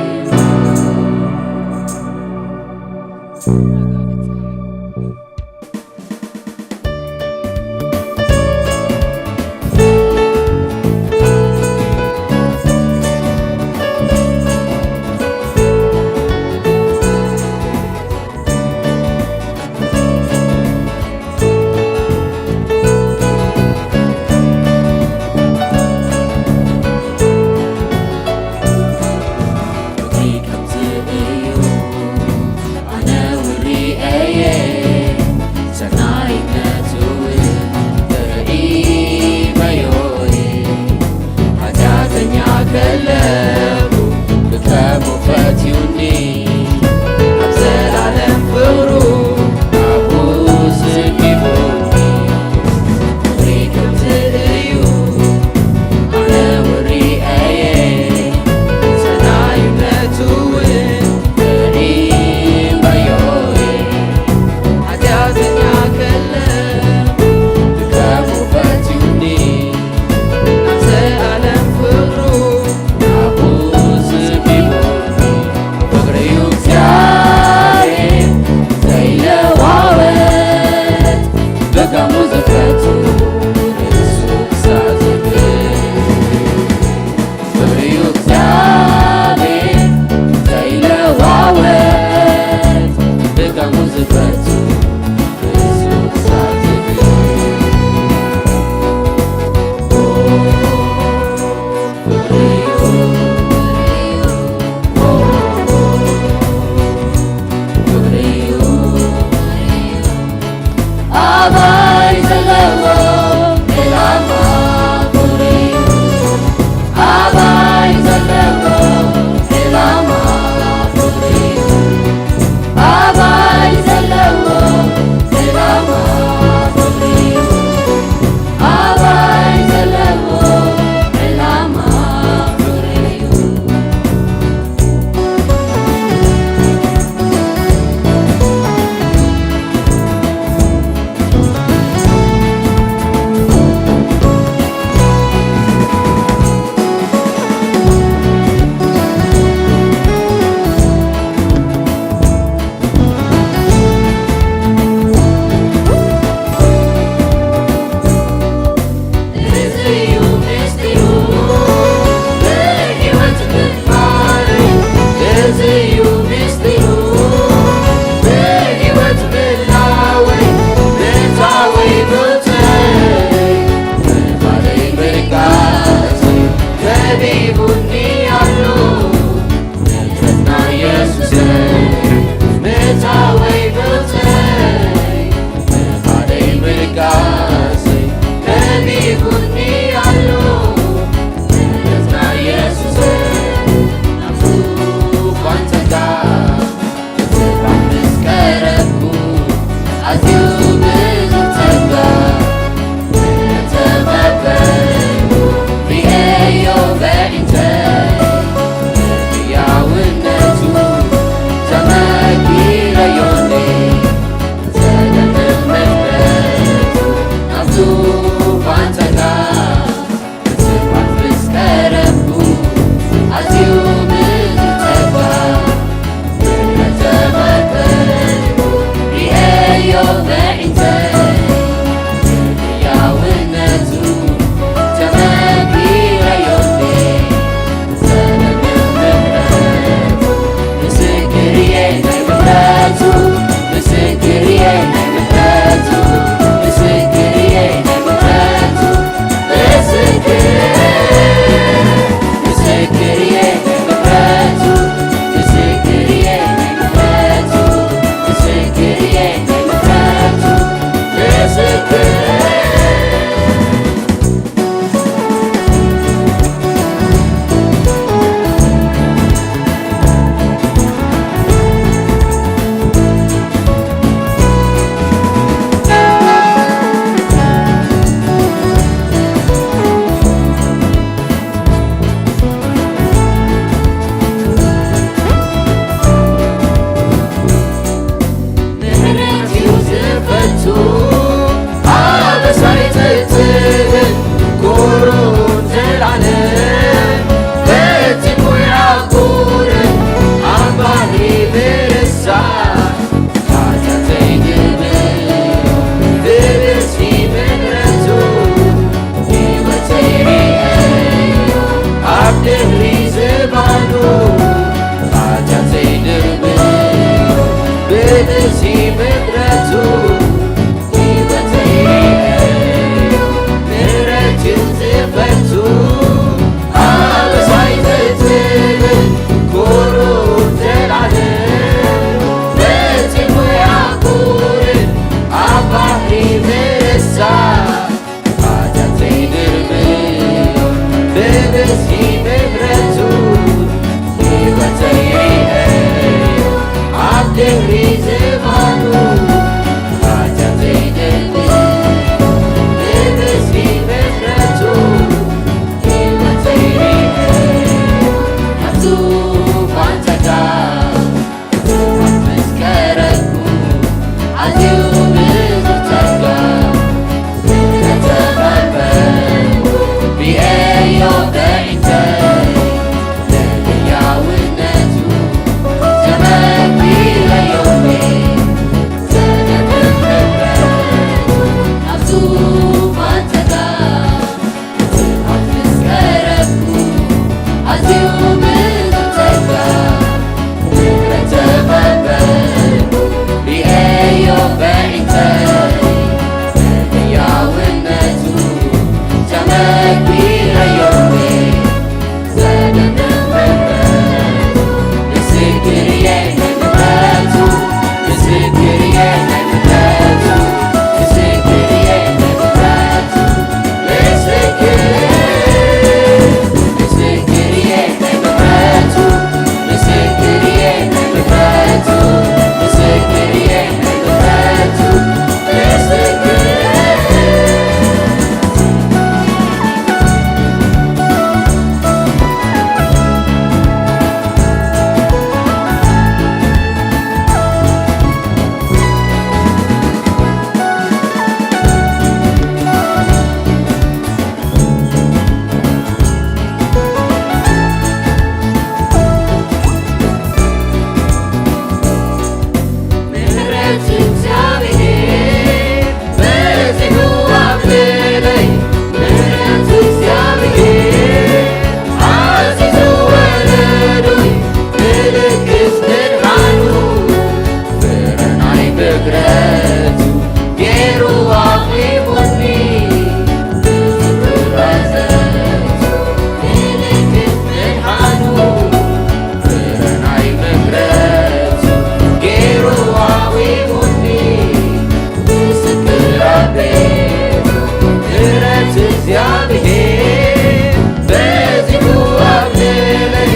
አቤቱ ምሕረት እግዚአብሔር በዚሁ አብልለኝ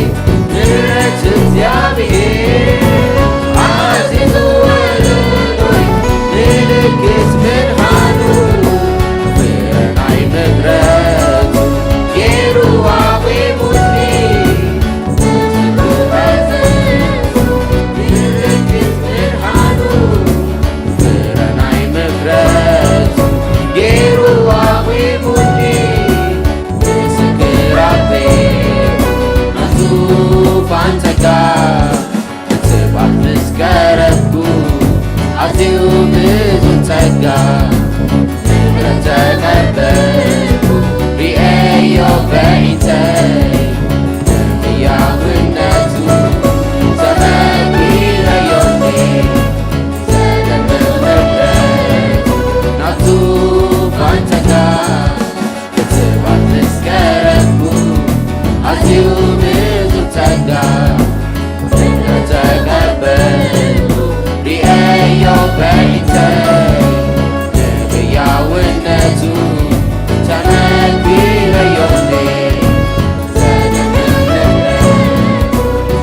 ምሕረት እግዚአብሔር አዚዙ ወልዶይ ምልክት ብርሃኑ ብርሃይ ምሕረቱ ጌሩ አቂሙኒ ምልክት ብርሃኑ ብርሃይ ምሕረቱ ጌሩ አቂሙኒ ምስክር አቤቱ ናቱፋን ጸጋ ክትባት ምስከረኩ አዝዩ ብዙ ጸጋ ምሕረት ተቀበልኩ ሪኤዮ በዒንተይ ሕያውነቱ ተመኪረዮኔ ዘለምዕ ምሕረቱ ናቱፋን ጸጋ ክትባት ምስከረኩ አዝዩ ብዙ ጸጋ ምሕረት ተቀበልኩ ሪኤዮ በዒንተይ ሕያውነቱ ተመኪረዮኔ ዘለምዕ ምሕረቱ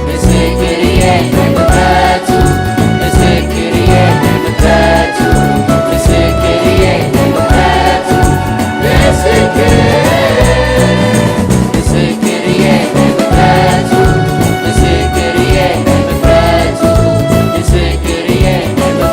ምስክርዬ ምሕረቱ ምስክርዬ ምሕረቱ ምስክርዬ ምሕረቱ ምስክርዬ ምሕረቱ ምስክርዬ ምሕረቱ ምስክርዬ ምሕረቱ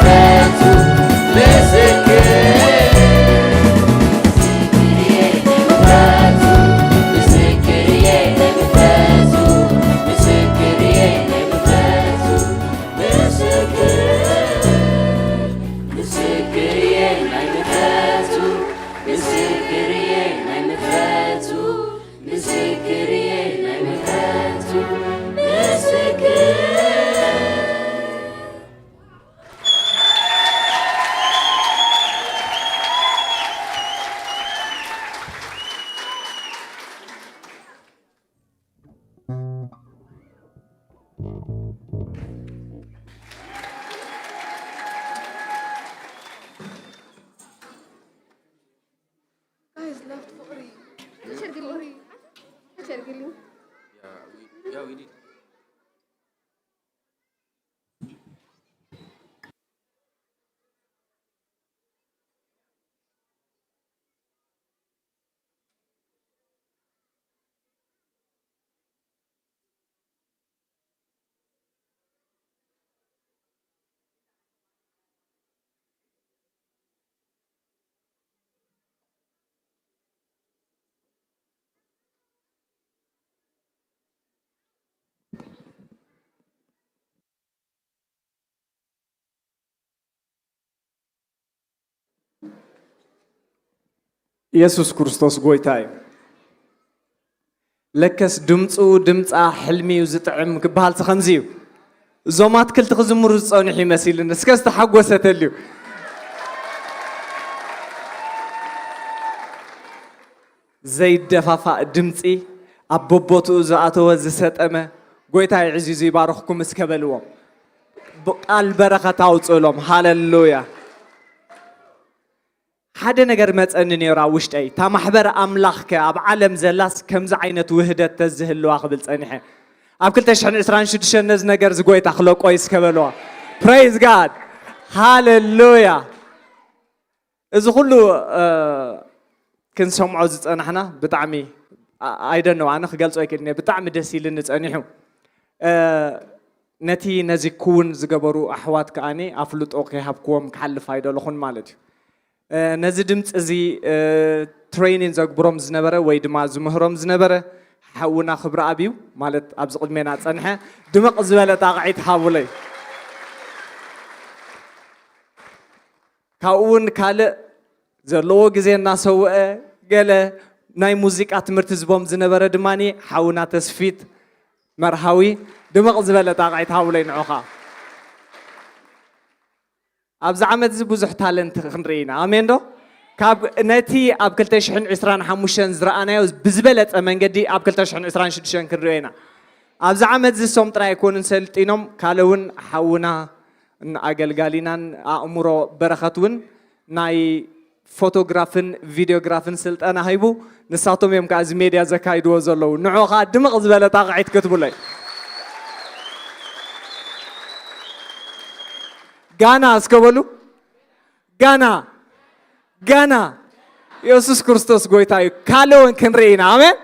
ኢየሱስ ክርስቶስ ጎይታ እዩ ለከስ ድምፁ ድምፃ ሕልሚ እዩ ዝጥዕም ክበሃል ከምዚ እዩ እዞም ኣትክልቲ ክዝምሩ ዝፀንሑ ይመሲልን እስከ ዝተሓጎሰተል እዩ ዘይደፋፋእ ድምፂ ኣብ በቦትኡ ዝኣተወ ዝሰጠመ ጎይታ ይዕዚዙ ይባርኽኩም እስከ በልዎም ቃል በረኸት ኣውፅእሎም ሃሌሉያ ሓደ ነገር መፀኒ ነይራ ውሽጠይ እታ ማሕበር ኣምላኽከ ኣብ ዓለም ዘላስ ከምዚ ዓይነት ውህደት ተዝህልዋ ክብል ፀኒሐ ኣብ 226 ነዚ ነገር ዝጎይታ ክለቆይ እስከ በልዋ ፕሬይዝ ጋድ ሃሌሉያ እዚ ኩሉ ክንሰምዖ ዝፀናሕና ብጣዕሚ ኣይደኖ ኣነ ክገልፆ ኣይክእልኒ ብጣዕሚ ደስ ኢልኒ ፀኒሑ ነቲ ነዚ ክውን ዝገበሩ ኣሕዋት ከኣኒ ኣፍልጦ ከይሃብክዎም ክሓልፍ ኣይደለኹን ማለት እዩ ነዚ ድምፂ እዚ ትሬኒንግ ዘግብሮም ዝነበረ ወይ ድማ ዝምህሮም ዝነበረ ሓውና ክብሪ ኣብ እዩ ማለት ኣብዚ ቅድሜና ፀንሐ ድምቕ ዝበለ ጣቕዒት ሃቡለይ ካብኡ እውን ካልእ ዘለዎ ግዜ እናሰውአ ገለ ናይ ሙዚቃ ትምህርቲ ዝቦም ዝነበረ ድማኒ ሓውና ተስፊት መርሃዊ ድምቕ ዝበለ ጣቕዒት ሃቡለይ ንዑኻ ኣብዚ ዓመት እዚ ብዙሕ ታለንት ክንርኢ ኢና ኣሜን ዶ ካብ ነቲ ኣብ 2025 ዝረኣናዮ ብዝበለፀ መንገዲ ኣብ 2026 ክንሪኦ ኢና ኣብዚ ዓመት እዚ ሶም ጥራይ ኣይኮኑን ሰልጢኖም ካልእ እውን ሓውና ኣገልጋሊናን ኣእምሮ በረኸት እውን ናይ ፎቶግራፍን ቪዲዮግራፍን ስልጠና ሃይቡ ንሳቶም እዮም ከዚ ሜድያ ዘካይድዎ ዘለዉ ንዑኻ ድምቕ ዝበለ ታቕዒት ክትብለይ ጋና እስከበሉ ጋና ኢየሱስ ክርስቶስ ጎይታ እዩ ካልኦን ክንርኢና አሜን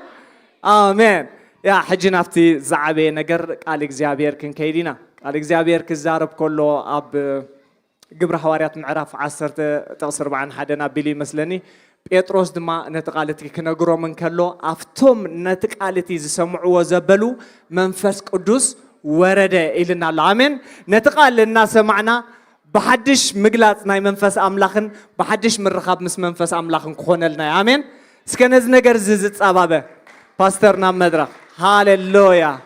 አሜን ያ ሕጂ ናብቲ ዝዓበየ ነገር ቃል እግዚአብሔር ክንከይዲና ቃል እግዚአብሔር ክዛረብ ከሎ ኣብ ግብረ ሐዋርያት ምዕራፍ 10 ጥቕስ 41 ኣቢሉ ይመስለኒ ጴጥሮስ ድማ ነቲ ቃልቲ ክነግሮም እንከሎ ኣፍቶም ነቲ ቃልቲ ዝሰምዕዎ ዘበሉ መንፈስ ቅዱስ ወረደ ኢልና ኣሎ አሜን ነቲ ቃል እናሰማዕና بحدش مجلات ناي منفس أملاخن بحدش مرخاب مس منفس أملاخن كونلنا آمين سكنز نجر زيزت أبابه باستر نام مدرا هاليلويا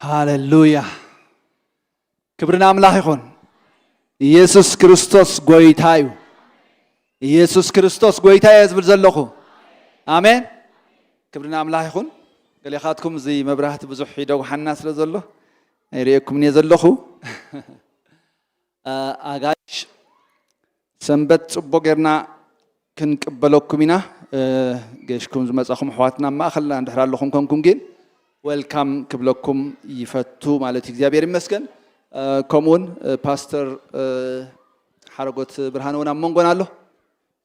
هاليلويا كبرنا أملاخ يكون يسوع كريستوس قويتايو يسوع كريستوس قويتايو يزبر زلخو آمين كبرنا أملاخ يكون قال يخاطكم زي مبرهات بزحي دو حناس لزلو يريكم نيزلخو أغاش سنبت بوغرنا كن قبلوكمينا جيشكم زمصاخم حواتنا ما خلنا ندحر لكم كنكم جين ويلكم كبلكم يفتو مالت እግዚአብሔር ይመስገን ኮሙን ፓስተር حرقوت برهانونا منغونالو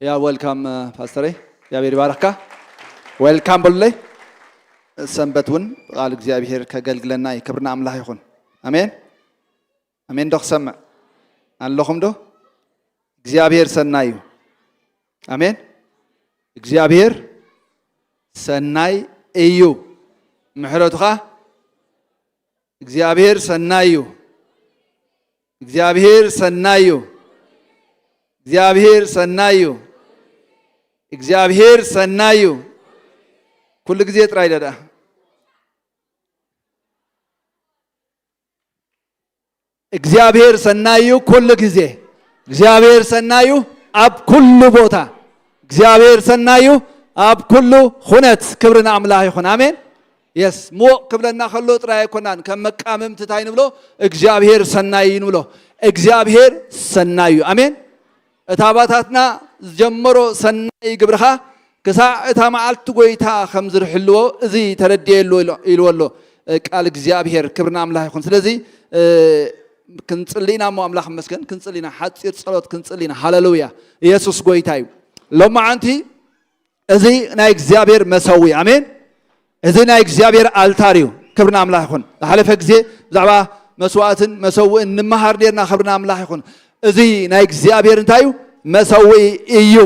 يا ويلكم ፓስተር እግዚአብሔር ይባርካ ويلكم بلله ሰንበቱን ቃል እግዚአብሔር ከገልግለና ይክብርና አምላክ ይሁን አሜን አሜን ዶክ ሰማዕ አለኹም ዶ እግዚአብሔር ሰናዩ አሜን እግዚአብሔር ሰናይ እዩ محرتها እግዚአብሔር ሰናዩ እግዚአብሔር ሰናዩ እግዚአብሔር ሰናዩ እግዚአብሔር ሰናዩ كل ጊዜ ጥራ ይደዳ እግዚአብሔር ሰናዩ كل ጊዜ እግዚአብሔር ሰናዩ አብ كل ቦታ እግዚአብሔር ሰናዩ አብ كل ሁነት ክብርና አምላክ ይሁን አሜን يس مو قبلنا خلو تراي كونان كم مقامم تتاين بلو እግዚአብሔር ሰናይን ብሎ እግዚአብሔር ሰናዩ አሜን እታባታትና ጀመሮ ሰናይ ግብርኻ ከሳዕታ ማዓልት ጎይታ ከምዝርሕልዎ እዚ ተረድየሉ ኢልወሎ ቃል እግዚአብሔር ክብርና አምላክ ይሁን ስለዚህ ክንጽሊና ሞ አምላክ መስገን ክንጽሊና ሐጽር ጸሎት ክንጽሊና ሃሌሉያ ኢየሱስ ጎይታ እዩ ለማዓንቲ እዚ ናይ እግዚአብሔር መሰዊ አሜን إذن እግዚአብሔር አልታሪው ክብርና አምላክ ይሁን ሓለፈ ግዜ ዛዕባ መስዋዕትን መሰውእን ንመሃር ነርና ክብርና አምላክ ይሁን እዚ ናይ እግዚአብሔር እንታዩ መሰዊ እዩ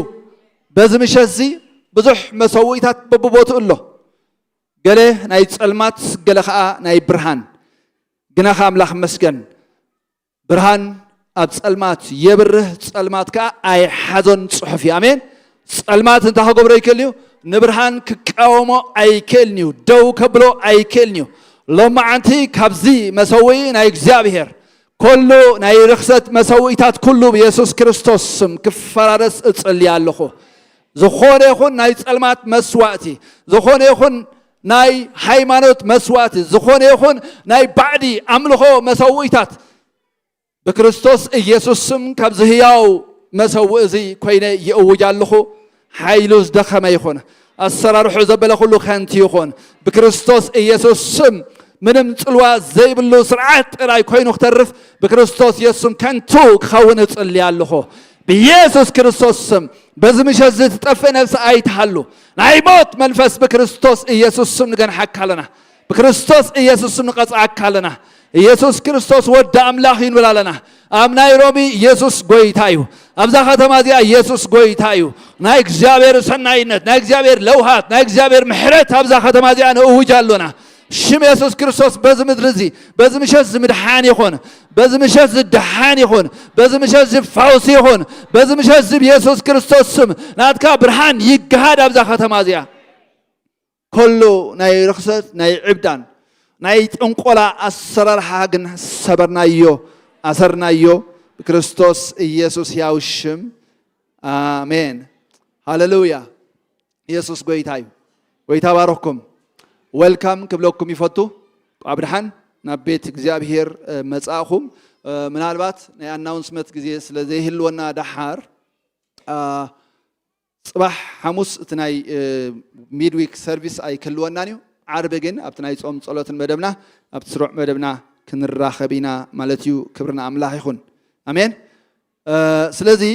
በዚ ምሸዚ ብዙሕ መሰዊታት በቦቱ ኣሎ ገለ ናይ ጸልማት ገለ ከዓ ናይ ብርሃን ግናኻ አምላክ መስገን ብርሃን ኣብ ጸልማት የብርህ ጸልማት ከዓ ኣይሓዞን ጽሑፍ አሜን ጸልማት እንታ ኸገብሮ ይከልዩ نبرهان كقاومو ايكلنيو دو كبلو ايكلنيو لما عنتي كابزي مسوي ناي እግዚአብሔር كله ناي رخصت مسويتات كله بيسوس كريستوس سم كفرارس اصليالخو زخونه يكون ناي ጸልማት መስዋዕቲ زخونه يكون ناي ሃይማኖት መስዋዕቲ زخونه يكون ناي بعدي አምልኾ مسويتات بكريستوس ኢየሱስ ስም ካብዚ ህያው مسوي እዚ ኮይነ ይእውጃለኹ حيلوز دخمة يخون السرار حزب كله خانت يخون بكريستوس إيسوس سم منم تلوا زي بلو سرعت راي كوين اخترف بكريستوس يسوم كنتو خونت اللي على بيسوس كريستوس سم بزمش هزت تطفى نفس اي تحلو نايموت منفس بكريستوس إيسوس سم نغن حق لنا بكريستوس إيسوس سم نقص حق لنا ኢየሱስ ክርስቶስ ወደ አምላክ ይንብላለና አምናይ ሮሚ ኢየሱስ ጎይታዩ አብዛ ከተማዚያ ኢየሱስ ጎይታዩ ናይ እግዚአብሔር ሰናይነት ናይ እግዚአብሔር ለውሃት ናይ እግዚአብሔር ምሕረት አብዛ ከተማዚያ ነው ውጃሎና ሽም ኢየሱስ ክርስቶስ በዝምድርዚ በዝምሸት ምድሃን ይሆን በዝምሸት ዝድሃን ይሆን በዝምሸት ዝፋውስ ይሆን በዝምሸት ኢየሱስ ክርስቶስ ስም ናትካ ብርሃን ይገሃድ አብዛ ከተማዚያ ኩሉ ናይ ርክሰት ናይ ዕብዳን ናይ ጥንቆላ አሰራር ሃግን ሰበርናዮ አሰርናዮ بكريستوس إيسوس ياوشم آمين هاللويا يسوس قويتاي ويتبارككم ويلكم كبلوكم يفتو عبدحان نبيت እግዚአብሔር መጻኹም ምናልባት ናይ አናውንስመንት ጊዜ ስለዚህ ህልወና ዳሓር ጽባህ ሐሙስ እትናይ ሚድዊክ ሰርቪስ አይ ክልወናኒው ዓርብ ግን ኣብቲ ናይ ጾም ጸሎትን መደብና ኣብቲ ስሩዕ መደብና ክንራኸቢና ማለትዩ ክብርና አምላኽ ይኹን አሜን ስለዚህ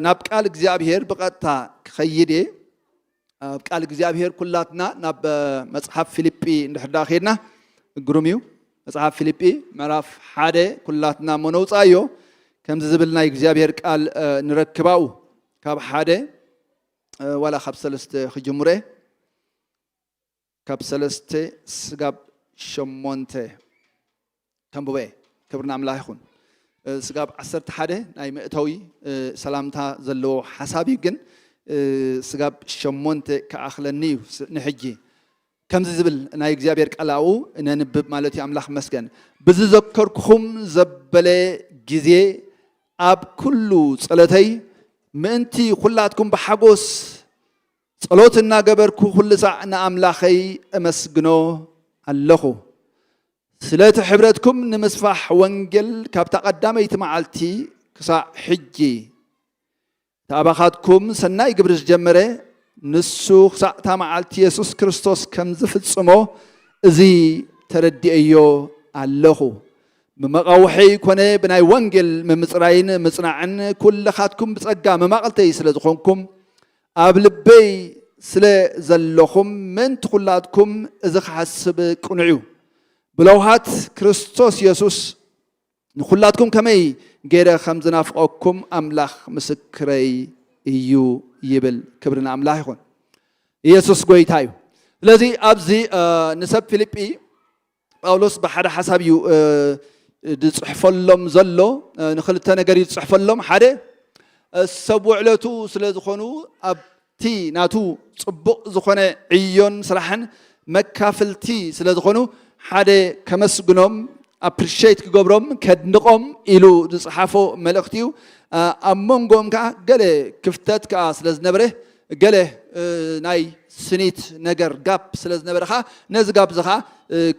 ናብ ቃል እግዚአብሔር በቀጥታ ከይዴ ቃል እግዚአብሔር ኩላትና ናብ መጽሐፍ ፊልጵ እንድሕዳ ኸድና ግሩሚው መጽሐፍ ፊልጵ ምዕራፍ 1 ኩላትና ሞነውጻዮ ከምዚ ዝብል ናይ እግዚአብሔር ቃል ንረክባው ካብ 1 ወላ ካብ 3 ክጅምረ ካብ 3 ስጋብ 8 ከምበ ክብርና አምላኽ ይኹን ስጋብ 11 ናይ ምእተዊ ሰላምታ ዘለዎ ሓሳቢ ግን ስጋብ 8 ከአኽለኒ ንሕጂ ከምዚ ዝብል ናይ እግዚአብሔር ቃላው ነንብብ ማለት አምላኽ መስገን ብዝዘከርኩኹም ዘበለ ጊዜ ኣብ ኩሉ ጸለተይ ምእንቲ ኩላትኩም በሓጎስ ጸሎት እናገበርኩ ኩሉ ሰዓት ንኣምላኸይ እመስግኖ ኣለኹ ስለቲ ሕብረትኩም ንምስፋሕ ወንጌል ካብታ ቀዳመይቲ መዓልቲ ክሳዕ ሕጂ ታባኻትኩም ሰናይ ግብሪ ዝጀመረ ንሱ ክሳዕታ መዓልቲ ኢየሱስ ክርስቶስ ከም ዝፍጽሞ እዚ ተረዲአዮ ኣለኹ ብመቃውሒ ኮነ ብናይ ወንጌል ምምጽራይን ምጽናዕን ኩልኻትኩም ብጸጋ መማቕልተይ ስለ ዝኾንኩም ኣብ ልበይ ስለ ዘለኹም ምንቲ ኩላትኩም እዚ ክሓስብ ቅንዑ ብለውሃት ክርስቶስ ኢየሱስ ንኩላትኩም ከመይ ገይረ ከም ዝናፍቐኩም አምላኽ ምስክረይ እዩ ይብል ክብርና አምላኽ ይኹን ኢየሱስ ጎይታ እዩ ስለዚህ ኣብዚ ንሰብ ፊልጵ ጳውሎስ በሓደ ሓሳብ እዩ ዝጽሕፈሎም ዘሎ ንኽልተ ነገር እዩ ዝጽሕፈሎም ሓደ ሰብ ውዕለቱ ስለ ዝኾኑ ኣብቲ ናቱ ጽቡቕ ዝኾነ ዕዮን ስራሕን መካፍልቲ ስለ ዝኾኑ ሓደ ከመስግኖም appreciate ክገብሮም ከድንቆም ኢሉ ዝጽሓፎ መልእኽቲ እዩ ኣብ መንጎም ከዓ ገለ ክፍተት ከዓ ስለ ዝነበረ ገለ ናይ ስኒት ነገር ጋፕ ስለ ዝነበረኻ ነዚ ጋፕ ዝኻ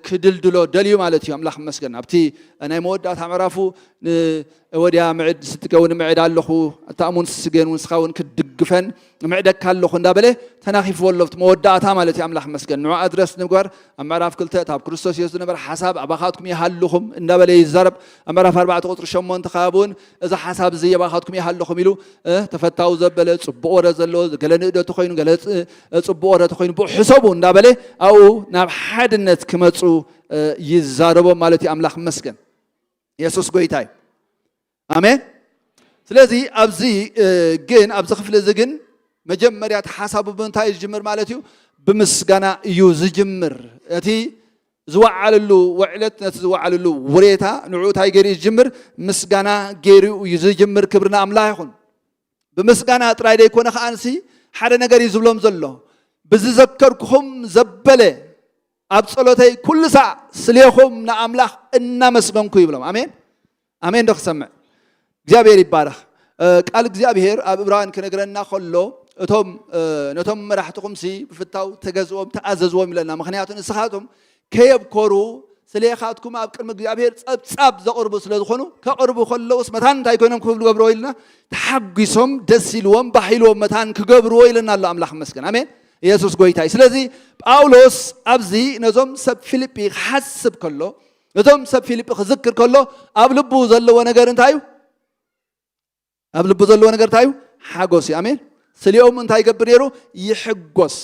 ክድልድሎ ደልዩ ማለት እዩ አምላኽ መስገን ኣብቲ ናይ መወዳእታ ምዕራፉ ወዲያ ምዕድ ስትከውን ምዕድ ኣለኹ ተኣሙን ስገን ውንስኻውን ክድግፈን ምዕደካ ኣለኹ እንዳበለ ተናኺፍዎ ኣሎ መወዳእታ ማለት እዩ አምላኽ መስገን ንዑ ኣድረስ ንግበር ኣብ ምዕራፍ 2 ኣብ ክርስቶስ ኢየሱስ ዝነበረ ሓሳብ ኣባኻትኩም ይሃልኹም እንዳበለ ይዛረብ ኣብ ምዕራፍ 4 ቁጥሪ 8 ካቡን እዚ ሓሳብ እዚ ኣባኻትኩም ይሃልኹም ኢሉ ተፈታው ዘበለ ጽቡቕ ወረ ዘለዎ ገለ ንእደቱ ኮይኑ ገለ ጽቡቕ ወረ ኮይኑ ብሕሰቡ እንዳበለ ኣኡ ናብ ሓድነት ክመጹ ይዛረቦ ማለት እዩ አምላኽ መስገን ኢየሱስ ጎይታ እዩ አሜን ስለዚህ ኣብዚ ግን ኣብዚ ክፍለ እዚ ግን መጀመርያ ተሓሳቡ ብምንታይ ዝጅምር ማለት እዩ ብምስጋና እዩ ዝጅምር እቲ ዝወዓለሉ ውዕለት ነቲ ዝወዓለሉ ውሬታ ንዑ ታይ ገይሩ ዝጅምር ምስጋና ገይሩ እዩ ዝጅምር ክብርና አምላኽ ይኹን ብምስጋና ጥራይ ደይኮነ ከኣንሲ ሓደ ነገር እዩ ዝብሎም ዘሎ ብዝዘከርኩኹም ዘበለ ኣብ ጸሎተይ ኩሉ ሰዓት ስለኹም ንኣምላኽ እናመስገንኩ ይብሎም አሜን አሜን ደኽሰምዕ እግዚአብሔር ይባረኽ ቃል እግዚአብሔር ኣብ ዕብራውያን ክነግረና ከሎ እቶም ነቶም መራሕትኩም ሲ ብፍታው ተገዝኦም ተኣዘዝዎም ይለና ምክንያቱ ንስኻቶም ከየብኮሩ ስለኻትኩም ኣብ ቅድሚ እግዚአብሔር ጸብጻብ ዘቕርቡ ስለ ዝኾኑ ከቕርቡ ከለውስ መታን እንታይ ኮይኖም ክብሉ ገብርዎ ኢልና ተሓጒሶም ደስ ኢልዎም ባሂልዎም መታን ክገብርዎ ኢለና ኣሎ አምላኽ መስገን አሜን ኢየሱስ ጎይታይ ስለዚህ ጳውሎስ ኣብዚ ነዞም ሰብ ፊልጵ ክሓስብ ከሎ ነዞም ሰብ ፊልጵ ክዝክር ከሎ ኣብ ልቡ ዘለዎ ነገር እንታይ እዩ ኣብ ልቡ ዘለዎ ነገር እንታይ እዩ ሓጎስ እዩ አሜን ስሊኦም እንታይ ይገብር ነይሩ ይሕጎስ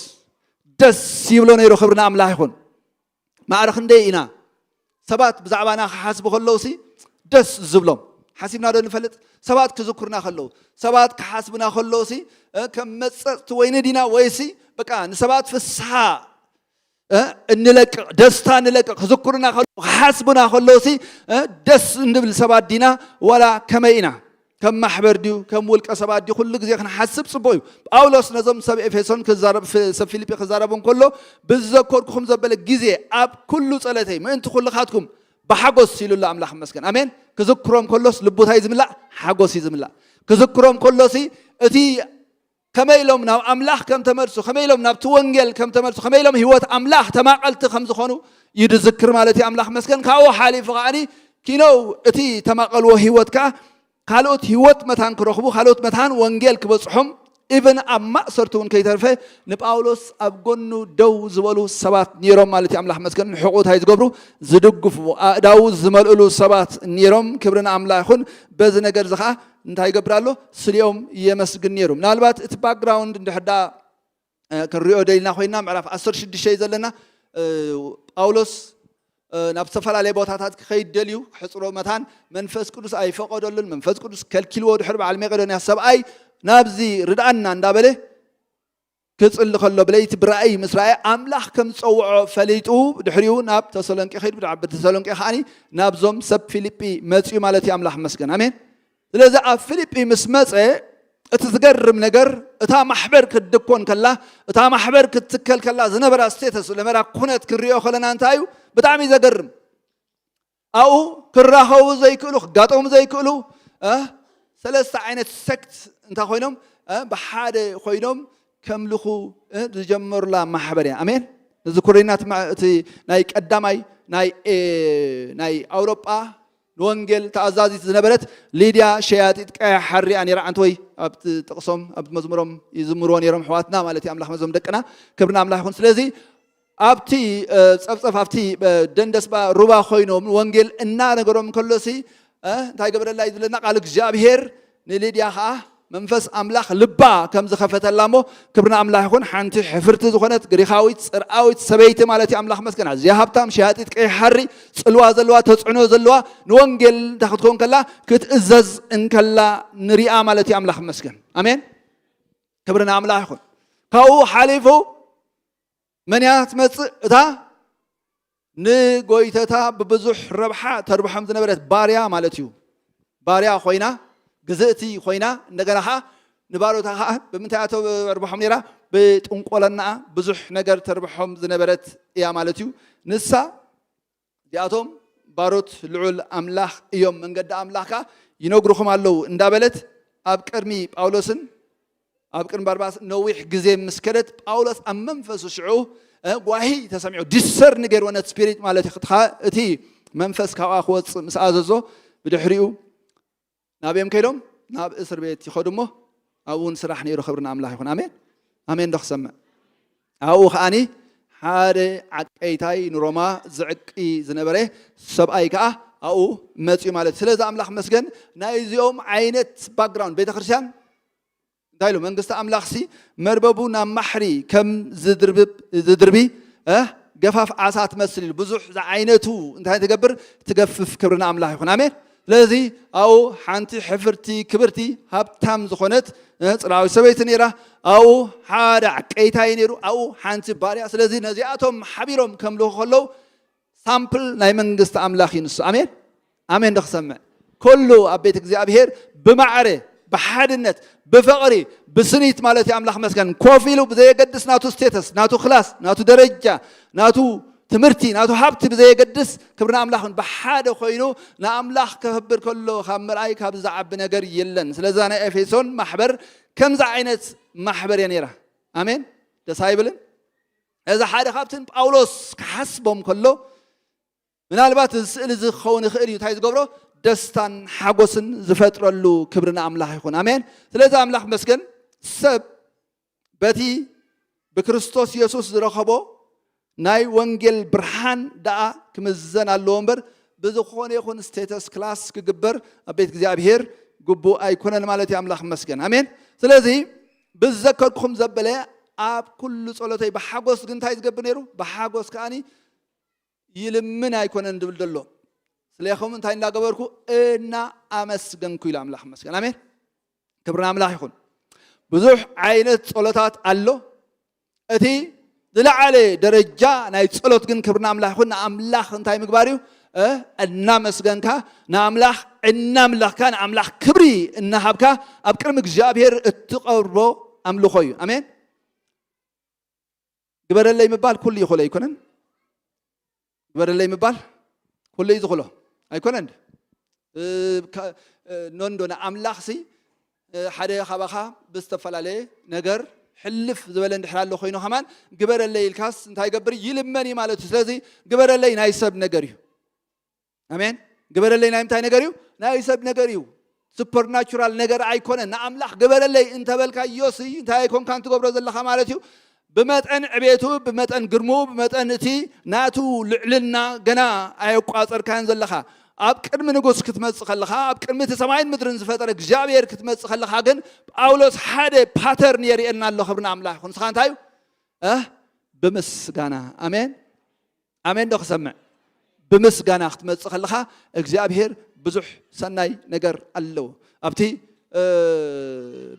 ደስ ይብሎ ነይሩ ክብርና አምላኽ ይኹን ማዕረኽ እንደይ ኢና ሰባት ብዛዕባና ክሓስቡ ከለውሲ ደስ ዝብሎም ሓሲብና ዶ ንፈልጥ ሰባት ክዝክሩና ከለው ሰባት ክሓስቡና ከለውሲ ከም መጸጽቲ ወይኒ ዲና ወይሲ በቃ ንሰባት ፍስሓ እንለቅቕ ደስታ እንለቅቕ ክዝክሩና ከለው ክሓስቡና ከለውሲ ደስ እንብል ሰባት ዲና ወላ ከመይ ኢና ከም ማሕበር ድዩ ከም ውልቀ ሰባት ድዩ ኩሉ ግዜ ክንሓስብ ጽቡቕ እዩ ጳውሎስ ነዞም ሰብ ኤፌሶን ክዛረብ ሰብ ፊልጵ ክዛረቦም ከሎ ብዝዘከርኩኹም ዘበለ ግዜ ኣብ ኩሉ ጸለተይ ምእንቲ ኩልኻትኩም ብሓጎስ ኢሉላ አምላኽ መስገን አሜን ክዝክሮም ከሎስ ልቦታይ ዝምላእ ሓጎስ ዝምላእ ክዝክሮም ከሎሲ እቲ ከመይሎም ናብ ኣምላኽ ከም ተመልሱ ከመይሎም ናብቲ ወንጌል ከም ተመልሱ ከመይሎም ህይወት ኣምላኽ ተማቐልቲ ከም ዝኾኑ ይድዝክር ማለት እዩ ኣምላኽ መስገን ካብኡ ሓሊፉ ከዓኒ ኪኖው እቲ ተማቐልዎ ህይወትካ ካልኦት ህይወት መታን ክረኽቡ ካልኦት መታን ወንጌል ክበፅሖም ኢቨን ኣብ ማእሰርቱ እውን ከይተርፈ ንጳውሎስ ኣብ ጎኑ ደው ዝበሉ ሰባት ነይሮም ማለት እዩ ኣምላኽ መስገን ሕቁታይ ዝገብሩ ዝድግፉ ኣእዳው ዝመልእሉ ሰባት ነይሮም ክብርን ኣምላኽ ይኹን በዚ ነገር እዚ ከዓ እንታይ ይገብር ኣሎ ስሊኦም የመስግን ነይሩ ምናልባት እቲ ባክግራውንድ እንድሕዳ ክንሪኦ ደሊና ኮይና ምዕራፍ 16 ዘለና ጳውሎስ ናብ ዝተፈላለየ ቦታታት ክኸይድ ደልዩ ክሕፅሮ መታን መንፈስ ቅዱስ ኣይፈቀደሉን መንፈስ ቅዱስ ከልኪልዎ ድሕሪ በዓል መቄዶንያ ሰብኣይ ናብዚ ርድኣና እንዳበለ ክፅሊ ከሎ ብለይቲ ብራእይ ምስ ረኣየ ኣምላኽ ከም ዝፀውዖ ፈሊጡ ድሕሪኡ ናብ ተሰሎንቄ ኸይዱ ብዛዕባ ተሰሎንቄ ከዓኒ ናብዞም ሰብ ፊልጵ መፅኡ ማለት እዩ ኣምላኽ መስገን ኣሜን ስለዚ ኣብ ፊልጵ ምስ መፀ እቲ ዝገርም ነገር እታ ማሕበር ክትድኮን ከላ እታ ማሕበር ክትትከል ከላ ዝነበራ ስቴተስ ዝነበራ ኩነት ክንሪኦ ከለና እንታይ እዩ ብጣዕሚ ዘገርም ኣብኡ ክራኸቡ ዘይክእሉ ክጋጠሙ ዘይክእሉ ሰለስተ ዓይነት ሰክት እንታይ ኮይኖም ብሓደ ኮይኖም ከምልኹ ዝጀመሩላ ማሕበር እያ ኣሜን እዚ ኩሬና እቲ ናይ ቀዳማይ ናይ ኣውሮጳ ንወንጌል ተኣዛዚት ዝነበረት ሊድያ ሸያጢት ቀያሕ ሓሪያ ነይራ ኣንቲ ወይ ኣብቲ ጥቕሶም ኣብቲ መዝሙሮም ይዝምርዎ ነይሮም ሕዋትና ማለት እዩ ኣምላኽ መዞም ደቅና ክብርና ኣምላኽ ይኹን ስለዚ ኣብቲ ፀብፀፍ ኣብቲ ደንደስባ ሩባ ኮይኖም ወንጌል እናነገሮም ከሎሲ እንታይ ገብረላ እዩ ዝብለና ቃል እግዚኣብሔር ንሊድያ ከዓ መንፈስ ኣምላኽ ልባ ከም ዝኸፈተላ እሞ ክብርና ኣምላኽ ይኹን ሓንቲ ሕፍርቲ ዝኾነት ግሪኻዊት ፅርዓዊት ሰበይቲ ማለት እዩ ኣምላኽ መስገን ኣዝያ ሃብታም ሸያጢት ቀይሕ ሓሪ ፅልዋ ዘለዋ ተፅዕኖ ዘለዋ ንወንጌል እንታይ ክትከውን ከላ ክትእዘዝ እንከላ ንሪኣ ማለት እዩ ኣምላኽ መስገን ኣሜን ክብርና ኣምላኽ ይኹን ካብኡ ሓሊፉ መንያ ትመፅእ እታ ንጎይተታ ብብዙሕ ረብሓ ተርብሖም ዝነበረት ባርያ ማለት እዩ ባርያ ኮይና ግዝእቲ ኮይና እንደገና ከዓ ንባሮታ ከዓ ብምንታይ ተርብሖም ነይራ ብጥንቆለና ብዙሕ ነገር ተርብሖም ዝነበረት እያ ማለት እዩ ንሳ እዚኣቶም ባሮት ልዑል ኣምላኽ እዮም መንገዲ ኣምላኽካ ይነግሩኹም ኣለው እንዳበለት ኣብ ቅድሚ ጳውሎስን ኣብ ቅድሚ ባርባስ ነዊሕ ግዜ ምስ ከደት ጳውሎስ ኣብ መንፈሱ ሽዑ ጓሂ ተሰሚዑ ዲሰርን ገይርዎ ነቲ ስፒሪት ማለት እዩ እቲ መንፈስ ካብኣ ክወፅእ ምስ ኣዘዞ ብድሕሪኡ ናብዮም ከይዶም ናብ እስር ቤት ይኸዱ እሞ ኣብኡ ስራሕ ነይሩ ክብርና ኣምላኽ ይኹን ኣሜን ኣሜን ዶ ክሰምዕ ኣብኡ ከዓኒ ሓደ ዓቀይታይ ንሮማ ዝዕቂ ዝነበረ ሰብኣይ ከዓ ኣብኡ መፅኡ ማለት እዩ ስለዚ ኣምላኽ መስገን ናይ እዚኦም ዓይነት ባክግራውንድ ቤተ ክርስቲያን እንታይ ኢሉ መንግስቲ ኣምላኽሲ መርበቡ ናብ ማሕሪ ከም ዝድርቢ ገፋፍ ዓሳ ትመስል ኢሉ ብዙሕ ዝዓይነቱ እንታይ ትገብር ትገፍፍ ክብርና ኣምላኽ ይኹን ኣሜን ስለዚ ኣብኡ ሓንቲ ሕፍርቲ ክብርቲ ሃብታም ዝኾነት ፅላዊ ሰበይቲ ነይራ ኣብኡ ሓደ ዓቀይታይ ነይሩ ኣብኡ ሓንቲ ባርያ ስለዚ ነዚኣቶም ሓቢሮም ከምልኹ ከለዉ ሳምፕል ናይ መንግስቲ ኣምላኽ ይንሱ ኣሜን ኣሜን ዶ ክሰምዕ ኩሉ ኣብ ቤተ እግዚኣብሔር ብማዕረ ብሓድነት ብፍቕሪ ብስኒት ማለት እዩ ኣምላኽ መስገን ኮፍ ኢሉ ብዘየገድስ ናቱ ስቴተስ ናቱ ክላስ ናቱ ደረጃ ናቱ ትምህርቲ ናቱ ሃብቲ ብዘየገድስ ክብርና ኣምላኽን ብሓደ ኮይኑ ንኣምላኽ ከህብር ከሎ ካብ ምርኣይ ካብ ዝዓቢ ነገር የለን ስለዛ ናይ ኤፌሶን ማሕበር ከምዚ ዓይነት ማሕበር እያ ነይራ ኣሜን ደስ ኣይብልን እዚ ሓደ ካብትን ጳውሎስ ክሓስቦም ከሎ ምናልባት እዚ ስእሊ እዚ ክኸውን ይኽእል እዩ እንታይ ዝገብሮ ደስታን ሓጎስን ዝፈጥረሉ ክብርና ኣምላኽ ይኹን ኣሜን ስለዚ ኣምላኽ መስገን ሰብ በቲ ብክርስቶስ ኢየሱስ ዝረኸቦ ናይ ወንጌል ብርሃን ደኣ ክምዘን ኣለዎ እምበር ብዝኾነ ይኹን ስቴተስ ክላስ ክግበር ኣብ ቤት እግዚኣብሔር ግቡእ ኣይኮነን ማለት እዩ ኣምላኽ መስገን ኣሜን ስለዚ ብዝዘከርኩኹም ዘበለ ኣብ ኩሉ ጸሎተይ ብሓጎስ ግን እንታይ ዝገብር ነይሩ ብሓጎስ ከዓኒ ይልምን ኣይኮነን ድብል ደሎ ስለይኹም እንታይ እንዳገበርኩ እናኣመስገንኩ ኢሉ ኣምላኽ መስገን ኣሜን ክብርና ኣምላኽ ይኹን ብዙሕ ዓይነት ጸሎታት ኣሎ እቲ ዝለዓለ ደረጃ ናይ ጸሎት ግን ክብርና ኣምላኽ ይኹን ንኣምላኽ እንታይ ምግባር እዩ እናመስገንካ ንኣምላኽ እናምለኽካ ንኣምላኽ ክብሪ እናሃብካ ኣብ ቅድሚ እግዚኣብሔር እትቐርቦ ኣምልኾ እዩ ኣሜን ግበረለይ ምባል ኩሉ ይኽእሎ ኣይኮነን ግበረለይ ምባል ኩሉ እዩ ዝኽእሎ ኣይኮነን ኖንዶና ኣምላኽሲ ሓደ ኻባኻ ብዝተፈላለየ ነገር ሕልፍ ዝበለ እንድሕር ኣሎ ኮይኑ ኸማን ግበረለይ ኢልካስ እንታይ ይገብር ይልመን እዩ ማለት እዩ ስለዚ ግበረለይ ናይ ሰብ ነገር እዩ ኣሜን ግበረለይ ናይ ምንታይ ነገር እዩ ናይ ሰብ ነገር እዩ ሱፐርናቹራል ነገር ኣይኮነን ንኣምላኽ ግበረለይ እንተበልካዮሲ እንታይ ኣይኮንካ እንትገብሮ ዘለኻ ማለት እዩ بمتن عبيتو بمتن قرمو بمتن تي ناتو لعلنا جنا أيقاصر كان زلخا أبكر من نقص كتمت خلخا أبكر من تسمعين مدرن زفترك جابير كتمت خلخا جن أولوس حدا باترن يري إن الله خبرنا عمله خن سخان تايو بمس جنا آمين آمين دخ سمع بمس جنا ختمت خلخا جابير بزح سناي نجر الله أبتي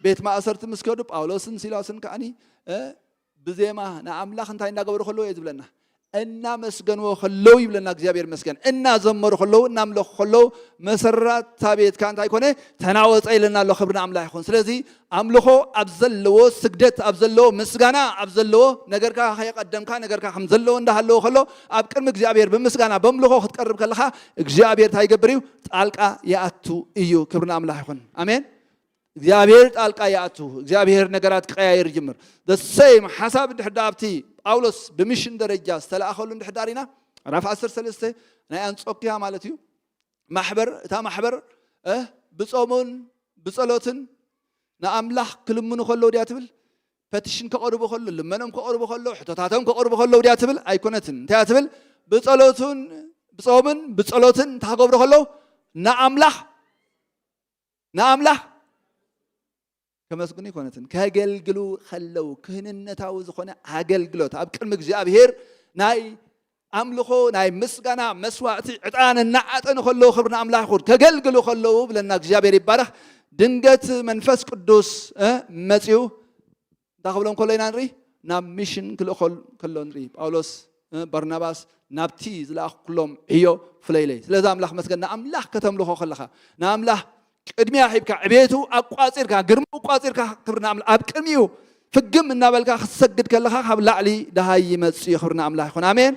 بيت ما أسرت مسكودب أولوسن سيلاسن كأني بزيما نعمل خن تاين دعوة خلوا يزبلنا إننا مسكن وخلوا يبلنا እግዚአብሔር مسكن إننا زمر خلوا نعمل خلوا مسرات ثابت كان تايكونه تناوز إلنا الله خبرنا عمله يكون سلزي عمله أبزلوا سجدت أبزلوا مسكنا أبزلوا نجر كا خيق قدم كا نجر كا حمزلوا إنده الله خلوا أبكر እግዚአብሔር بمسكنا بمله خد قرب كلها እግዚአብሔር تايجبريو تعلق يأتو إيو خبرنا عمله يكون آمين እግዚአብሔር ጣልቃ ያቱ እግዚአብሔር ነገራት ቀያይር ጅምር the same ሐሳብ ድሕዳብቲ ጳውሎስ በሚሽን ደረጃ ዝተላኸሉ ድሕዳሪና ራፍ 10:3 ናይ አንጾኪያ ማለት እዩ ማሕበር እታ ማሕበር ብጾሙን ብጸሎትን ንኣምላኽ ክልምኑ ከለው ዲያ ትብል ፔቲሽን ከቀርቡ ከለው ልመኖም ከቀርቡ ከለው ሕቶታቶም ከቀርቡ ከለው ዲያ ትብል ኣይኮነትን እንታይ ትብል ብጸሎቱን ብጾሙን ብጸሎትን ታገብሩ ከለው ንኣምላኽ كمسكني كونتن كهجلجلو خلوا كهننتاو زخونة هجلجلوت أبكر مجزابير ناي أملخو ناي مسكنا مسواتي عطان النعت أنا خلوا خبرنا أملاح خور كهجلجلو خلوا بلنا جزابير يبارح دنجت منفس قدوس متيو داخلهم كلنا نري نام ميشن كلهم نري باولوس برناباس نبتيز لا كلهم هيو فليلي لذا أملاح مسكنا أملاح كتملخو خلها ناملاح قدمي أحبك عبيتو أقاصرك قرمو أقاصرك خبرنا عمل أبكرميو فقم النابلك خسجد كلها خبل علي دهاي مسي خبرنا عمله خن آمين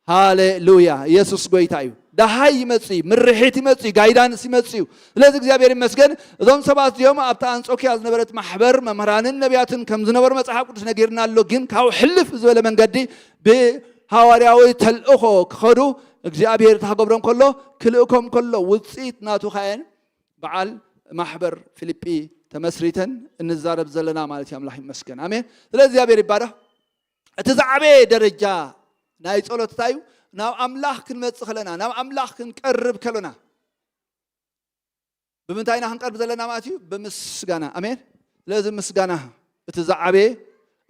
هاليلويا يسوع قويتايو دهاي مسي من ريحتي مسي قايدان سي مسيو لازم زابير مسكن ذم سبعة يوم أبتان أوكي از نبرت محبر ممران النبياتن كم زنبر مسحاب كنت نجيرنا اللوجين كاو حلف زول من قدي بهوارياوي تلأخو خدو زابير تحقبرم كله كلكم كله وصيت ناتو خاين بعال محبر فيليبي تمسريتن النزارب زلنا مالتي أملاح مسكن آمين لذي أبي رباره تزعبي درجة نايت أولو تايو ناو أملاح كن متسخلنا ناو أملاح كن قرب كلنا بمنتاينا هنقرب زلنا مالتي بمسجنا آمين لازم مسجنا تزعبي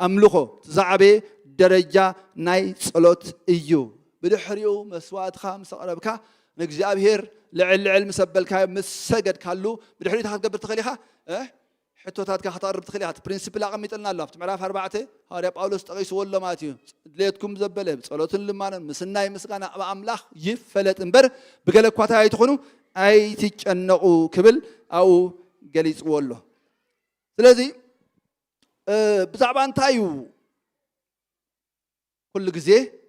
أملوخو تزعبي درجة نايت أولو إيو بدحريو مسوات خامس أربكا نجزابير لعلم سبل كاي مسجد كالو بدحريت هتقبل تخليها حتوتات كهتقرب تخليها برينسيبل أقام يتلنا الله تعرف أربعة هارب أولوس تقيس ولا ماتيو ليتكم زبلة صلاة لمانا مسناي مسكنا أملاخ يفلت إنبر بقولك قطعة يتخونو أي تجنقو كبل أو جليس ولا لذي بزعبان تايو كل جزء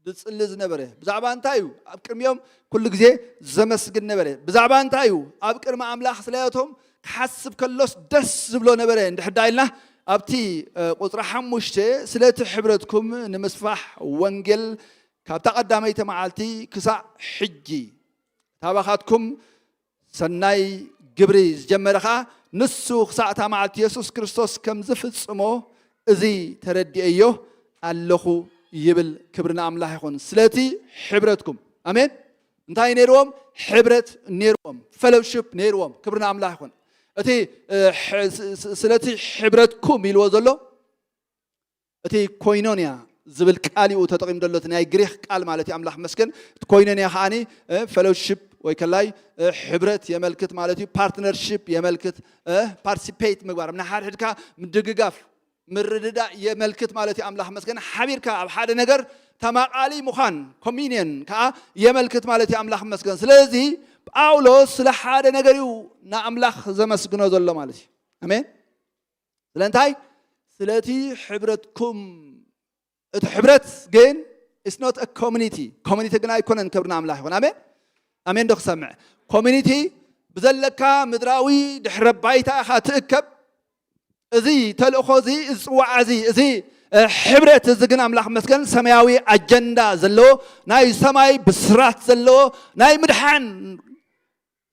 دتسلز نبره بزعبان تايو أبكر يوم كل جزء زمسك نبره بزعبان تايو أبكر ما أملاح سلياتهم حسب كلش دس بلو نبره عند حدايلنا أبتي قطر حمشته سلات حبرتكم نمسفح وانجل كتقدمي تمعالتي كسع حجي تابخاتكم سناي جبريز جمرخا نسوخ ساعة معالتي يسوع كريستوس كم زفت سمو إذي تردي أيوه اللخو يبل كبرنا أملاح يكون سلاتي حبرتكم آمين انتهي نيروم حبرت نيروم فلوشيب نيروم كبرنا أملاح يكون أتي سلاتي حبرتكم يلوزلو أتي كوينونيا زبل كالي وتتقيم دلتنا يجريح كال مالتي أملاح مسكن كوينونيا خاني فلوشيب ويكلاي حبرت يملكت مالتي بارتنرشيب يملكت بارتيسيبيت مقبار من حال هدكا من دقيقاف مرددا يملكت مالتي أملاح مسكن حبير كا بحد نجر تماقالي مخان كومينيان كا يملكت مالتي أملاح مسكن سلازي أولوس لحد نجريو نا أملاح زمسكنو ذل مالتي أمين لانتاي سلاتي حبرتكم حبرت جين it's not a community جنا يكون كبرنا أملاح يكون أمين ኣሜን ዶ ክሰምዕ ኮሚኒቲ ብዘለካ ምድራዊ ድሕረ ባይታ ኢኻ ትእከብ እዚ ተልእኾ እዚ ዝፅዋዕ እዚ ሕብረት እዚ ግን ኣምላኽ መስገን ሰማያዊ ኣጀንዳ ዘለዎ ናይ ሰማይ ብስራት ዘለዎ ናይ ምድሓን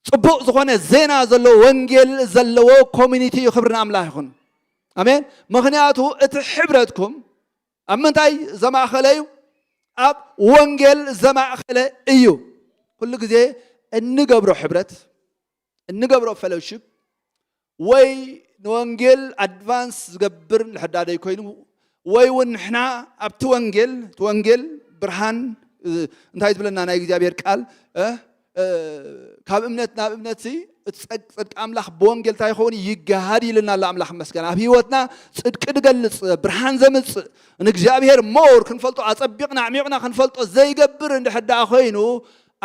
ጽቡቕ ዝኾነ ዜና ዘለዎ ወንጌል ዘለዎ ኮሚኒቲ ክብርን ኣምላኽ ይኹን ኣሜን ምኽንያቱ እቲ ሕብረትኩም ኣብ ምንታይ ዘማእኸለ እዩ ኣብ ወንጌል ዘማእኸለ እዩ ኩሉ ግዜ እንገብሮ ሕብረት እንገብሮ ፌሎሺፕ ወይ ንወንጌል ኣድቫንስ ዝገብር ንሕዳደ ኮይኑ ወይ እውን ንሕና ኣብቲ ወንጌል ብርሃን እንታይ ዝብለና ናይ እግዚኣብሔር ቃል ካብ እምነት ናብ እምነት ጽድቂ ኣምላኽ ብወንጌል እንታይ ይኸውን ይገሃድ ኢልና ኣሎ ኣምላኽ መስገን ኣብ ህይወትና ጽድቂ ድገልጽ ብርሃን ዘምጽእ ንእግዚኣብሔር ሞር ክንፈልጦ ኣጸቢቕና ዓሚቕና ክንፈልጦ ዘይገብር እንድሕዳኣ ኮይኑ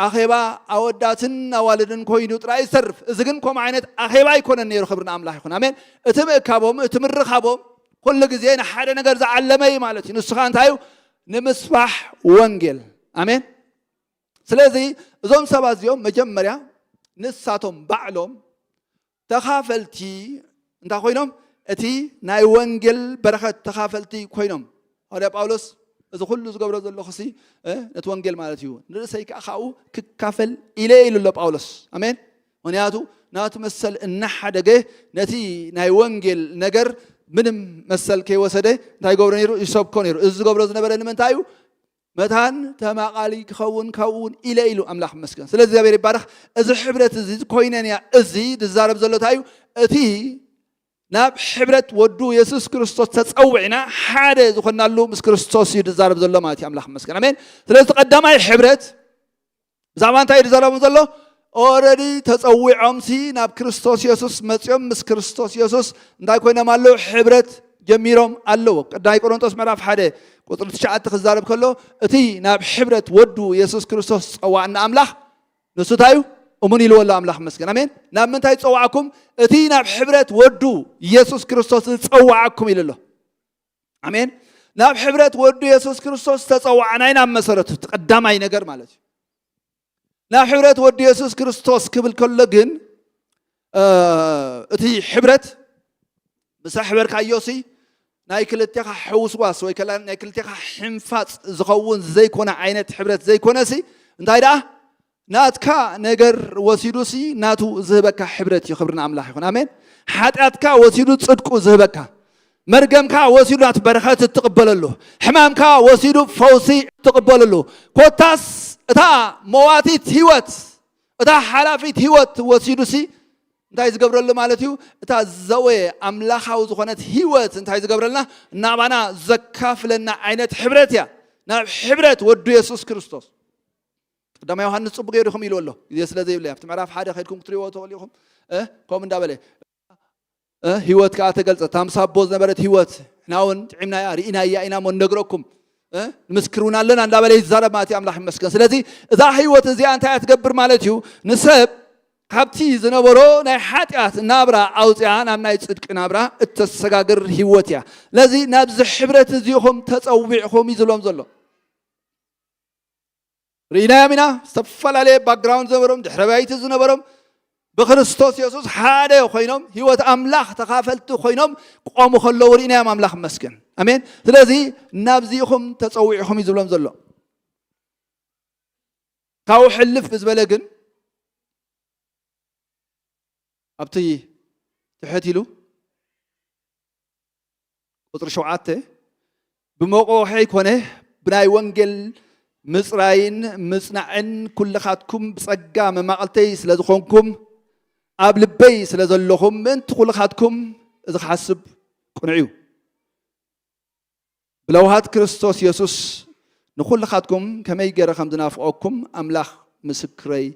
ኣኼባ ኣወዳትን ኣዋልድን ኮይኑ ጥራይ ይሰርፍ እዚ ግን ከምኡ ዓይነት ኣኼባ ኣይኮነን ነይሩ ክብርና ኣምላኽ ይኹን ኣሜን እቲ ምእካቦም እቲ ምርኻቦም ኩሉ ግዜ ንሓደ ነገር ዝዓለመ እዩ ማለት እዩ ንስኻ እንታይ እዩ ንምስፋሕ ወንጌል ኣሜን ስለዚ እዞም ሰባት እዚኦም መጀመርያ ንሳቶም ባዕሎም ተኻፈልቲ እንታይ ኮይኖም እቲ ናይ ወንጌል በረኸት ተኻፈልቲ ኮይኖም ሐዋርያ ጳውሎስ እዚ ኩሉ ዝገብሮ ዘለኹ ሲ ነቲ ወንጌል ማለት እዩ ንርእሰይ ከዓ ካብኡ ክካፈል ኢለ ኢሉ ኣሎ ጳውሎስ ኣሜን ምክንያቱ ናቱ መሰል እናሓደገ ነቲ ናይ ወንጌል ነገር ምንም መሰል ከይወሰደ እንታይ ገብሮ ነይሩ ይሰብኮ ነይሩ እዚ ዝገብሮ ዝነበረ ንምንታይ እዩ መታን ተማቃሊ ክኸውን ካብኡን ኢለ ኢሉ ኣምላኽ መስገን ስለዚ እግዚአብሔር ይባረኽ እዚ ሕብረት እዚ ኮይነንያ እዚ ዝዛረብ ዘሎ እንታይ እዩ እቲ ናብ ሕብረት ወዱ ኢየሱስ ክርስቶስ ተጸውዕና ሓደ ዝኾናሉ ምስ ክርስቶስ እዩ ዝዛረብ ዘሎ ማለት እዩ ኣምላኽ መስገን ኣሜን ስለዚ ቀዳማይ ሕብረት ብዛዕባ እንታይ ዝዛረቡ ዘሎ ኦልሬዲ ተጸዊዖም ናብ ክርስቶስ ኢየሱስ መጽኦም ምስ ክርስቶስ ኢየሱስ እንታይ ኮይኖም ኣለዉ ሕብረት ጀሚሮም ኣለዎ ቀዳማይ ቆሮንቶስ ምዕራፍ 1 ቁጥሪ 9 ክዛረብ ከሎ እቲ ናብ ሕብረት ወዱ ኢየሱስ ክርስቶስ ጸዋዕና ኣምላኽ ንሱ እንታይ እዩ እሙን ኢልዎ ኣሎ ኣምላኽ መስገን ኣሜን ናብ ምንታይ ጸዋዕኩም እቲ ናብ ሕብረት ወዱ ኢየሱስ ክርስቶስ ዝጸዋዓኩም ኢሉ ኣሎ ኣሜን ናብ ሕብረት ወዱ ኢየሱስ ክርስቶስ ተጸዋዕና ኢና መሰረቱ ቀዳማይ ነገር ማለት እዩ ናብ ሕብረት ወዱ ኢየሱስ ክርስቶስ ክብል ከሎ ግን እቲ ሕብረት ምስ ሕበርካዮሲ ናይ ክልቴኻ ሕውስዋስ ወይ ከላ ናይ ክልቴኻ ሕንፋጽ ዝኸውን ዘይኮነ ዓይነት ሕብረት ዘይኮነሲ እንታይ ደኣ ናትካ ነገር ወሲዱሲ ናቱ ዝህበካ ሕብረት እዩ ክብርና ኣምላኽ ይኹን ኣሜን ሓጢኣትካ ወሲዱ ጽድቁ ዝህበካ መርገምካ ወሲዱ ናት በረኸት እትቕበለሉ ሕማምካ ወሲዱ ፈውሲ እትቕበለሉ ኮታስ እታ መዋቲት ህይወት እታ ሓላፊት ህይወት ወሲዱሲ እንታይ ዝገብረሉ ማለት እዩ እታ ዘወየ ኣምላኻዊ ዝኾነት ህይወት እንታይ ዝገብረልና ናባና ዘካፍለና ዓይነት ሕብረት እያ ናብ ሕብረት ወዱ ኢየሱስ ክርስቶስ ቀዳማይ ዮሐንስ ጽቡቕ ገይሩ ኢሉ ኣሎ ግዜ ስለ ዘይብለ ኣብቲ ምዕራፍ 1 ከይድኩም ክትሪእዎ ትኽእሉ ኢኹም ከምኡ እንዳበለ ህይወት ከዓ ተገልጸ ታምሳቦ ዝነበረት ህይወት ናውን ጥዒምናያ ርኢናያ ኢና ሞ ነግረኩም ንምስክሩና ኣለና እንዳበለ ይዛረብ ማለት እዩ ኣምላኽ ይመስገን ስለዚ እዛ ህይወት እዚኣ እንታይ ትገብር ማለት እዩ ንሰብ ካብቲ ዝነበሮ ናይ ሓጢኣት ናብራ ኣውፅያ ናብ ናይ ጽድቂ ናብራ እተሰጋግር ህይወት እያ ለዚ ናብዚ ሕብረት እዚኹም ተጸዊዕኹም እዩ ዝብሎም ዘሎ ርኢናዮም ኢና ዝተፈላለየ ባክግራውንድ ዝነበሮም ድሕረ ባይቲ ዝነበሮም ብክርስቶስ ኢየሱስ ሓደ ኮይኖም ህይወት ኣምላኽ ተኻፈልቲ ኮይኖም ክቆሙ ከለዉ ርኢናዮም ኣምላኽ መስገን ኣሜን ስለዚ ናብዚኢኹም ተጸዊዕኹም እዩ ዝብሎም ዘሎ ካብኡ ሕልፍ ብዝበለ ግን ኣብቲ ትሕት ኢሉ ቁጥሪ 7 ብመቆውሒ ኮነ ብናይ ወንጌል ምጽራይን ምጽናዕን ኩልኻትኩም ብጸጋ መማቕልተይ ስለ ዝኾንኩም ኣብ ልበይ ስለ ዘለኹም ምእንቲ ኩልኻትኩም እዚ ክሓስብ ቁንዕ እዩ ብለውሃት ክርስቶስ ኢየሱስ ንኩልኻትኩም ከመይ ገይረ ከም ዝናፍቐኩም ኣምላኽ ምስክረይ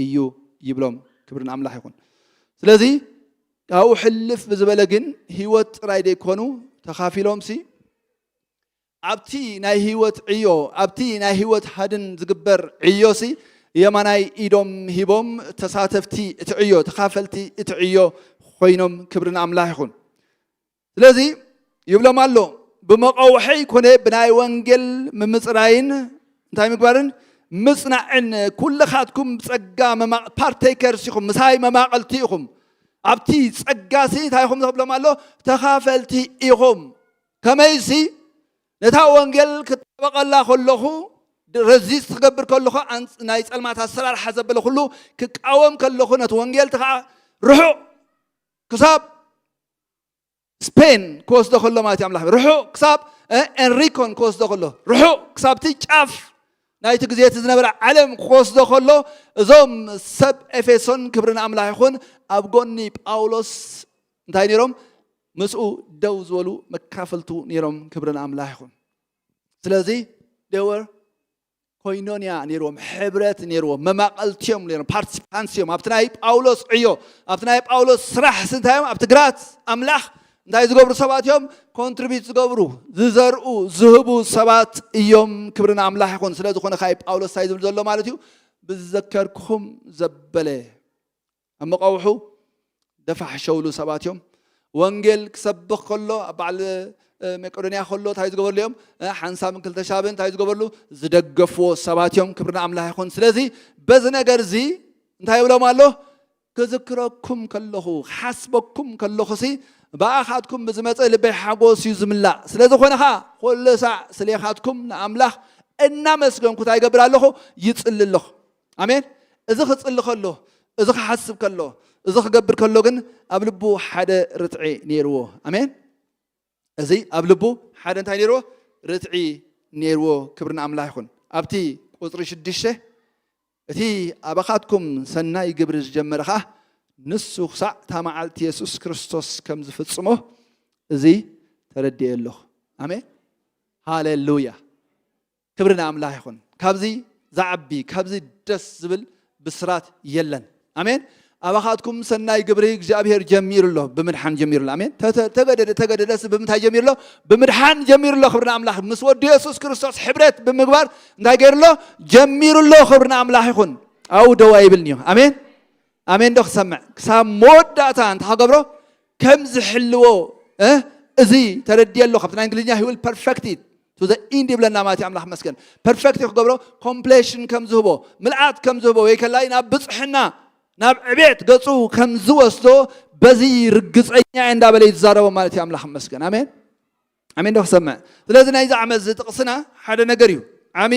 እዩ ይብሎም ክብርን ኣምላኽ ይኹን ስለዚ ካብኡ ሕልፍ ብዝበለ ግን ህይወት ጥራይ ደይኮኑ ተኻፊሎምሲ ኣብቲ ናይ ህይወት ዕዮ ኣብቲ ናይ ህይወት ሃድን ዝግበር ዕዮሲ የማናይ ኢዶም ሂቦም ተሳተፍቲ እቲ ዕዮ ተኻፈልቲ እቲ ዕዮ ኮይኖም ክብርን ኣምላኽ ይኹን ስለዚ ይብሎም ኣሎ ብመቆውሒ ኮነ ብናይ ወንጌል ምምጽራይን እንታይ ምግባርን مصنعن كل خاتكم صقا بارتيكرز يخم مساي مماقلتي يخم ابتي صقا سي تايخم تبلو مالو تخافلتي يخم كما يسي نتا وانجل كتبقلا كلخو رزيس تقبر كلخو ناي صلمات السرار حزبل كله كقاوم كلخو نت وانجل تخا روحو كساب سبين كوس دخل ما تي املاح روحو كساب انريكون كوس دخل روحو كساب تي چاف ناي تغزيت زنبر عالم كوس دخل زوم سب افيسون كبرنا املاح يكون ابغوني باولوس انتي نيروم مسو دوز ولو مكافلتو نيروم كبرنا املاح يكون سلازي دور كوينونيا نيروم حبرت نيروم مماقلتيوم نيروم بارتيسيبانسيوم ابتناي باولوس عيو ابتناي باولوس سراح سنتايم ابتغرات املاح እንዳይ ዝገብሩ ሰባት እዮም ኮንትሪቢዩት ዝገብሩ ዝዘርኡ ዝህቡ ሰባት እዮም ክብርና አምላኽ ይኹን ስለ ዝኾነ ካይ ጳውሎስ ሳይ ዝብል ዘሎ ማለት እዩ ብዘከርኩም ዘበለ አመቃውሑ ደፋሕሸውሉ ሰባት እዮም ወንጌል ክሰብኽ ከሎ በዓል መቄዶንያ ከሎ እንታይ ዝገበርሉ እዮም ሓንሳብን ክልተ ሻብን እንታይ ዝገበርሉ ዝደገፍዎ ሰባት እዮም ክብርና አምላኽ ይኹን ስለዚ በዚ ነገር እዚ እንታይ ይብሎም ኣሎ ክዝክረኩም ከለኹ ሓስበኩም ከለኹ ሲ باخاتكم بزمص لبي حغوس يزملا سلازي خونخا كل ساعه سليخاتكم لاملاح እና መስገንኩ ታይገብራለሁ ይጽልልህ አሜን እዚ ክጽልኸሎ እዚ ክሐስብ ከሎ እዚ ክገብር ከሎ ግን ኣብ ልቡ ሓደ ርትዒ ነይርዎ አሜን እዚ ኣብ ልቡ ሓደ እንታይ ነይርዎ ርትዒ ነይርዎ ክብርና አምላኽ ይኹን ኣብቲ ቁጥሪ 6 እቲ ኣባኻትኩም ሰናይ ግብር ዝጀመረኻ ንሱ ክሳዕ ታማዓልቲ ኢየሱስ ክርስቶስ ከም ዝፍጽሞ እዚ ተረድየለሁ አሜን ሃሌሉያ ክብርና አምላኽ ይኹን ካብዚ ዛዕቢ ካብዚ ደስ ዝብል ብስራት የለን አሜን ኣባኻትኩም ሰናይ ግብሪ እግዚአብሔር ጀሚሩሎ ብምድሓን ጀሚሩሎ አሜን ተገደደስ ብምንታይ ጀሚሩሎ ብምድሓን ጀሚሩሎ ክብርና አምላኽ ምስ ወዲ ኢየሱስ ክርስቶስ ሕብረት ብምግባር እንታይ ገይሩሎ ጀሚሩሎ ክብርና አምላኽ ይኹን ኣው ደዋ ይብልኒ አሜን አሜን ዶ ክሰምዕ ክሳብ መወዳእታ እንተኸገብሮ ከም ዝሕልዎ እዚ ተረድየሎ ካብቲ ናይ እንግሊዝኛ he will perfect it to the end ይብለና ማለት አምላኽ መስገን ፐርፌክት ይኽገብሮ ኮምፕሌሽን ከም ዝህቦ ምልዓት ከም ዝህቦ ወይ ከላይ ናብ ብፅሕና ናብ ዕቤት ገፁ ከም ዝወስዶ በዚ ርግፀኛ እንዳበለ ይዛረቦ ማለት አምላኽ መስገን አሜን አሜን ዶ ክሰምዕ ስለዚ ናይ ዛዕመት ዝጥቕስና ሓደ ነገር እዩ ዓሚ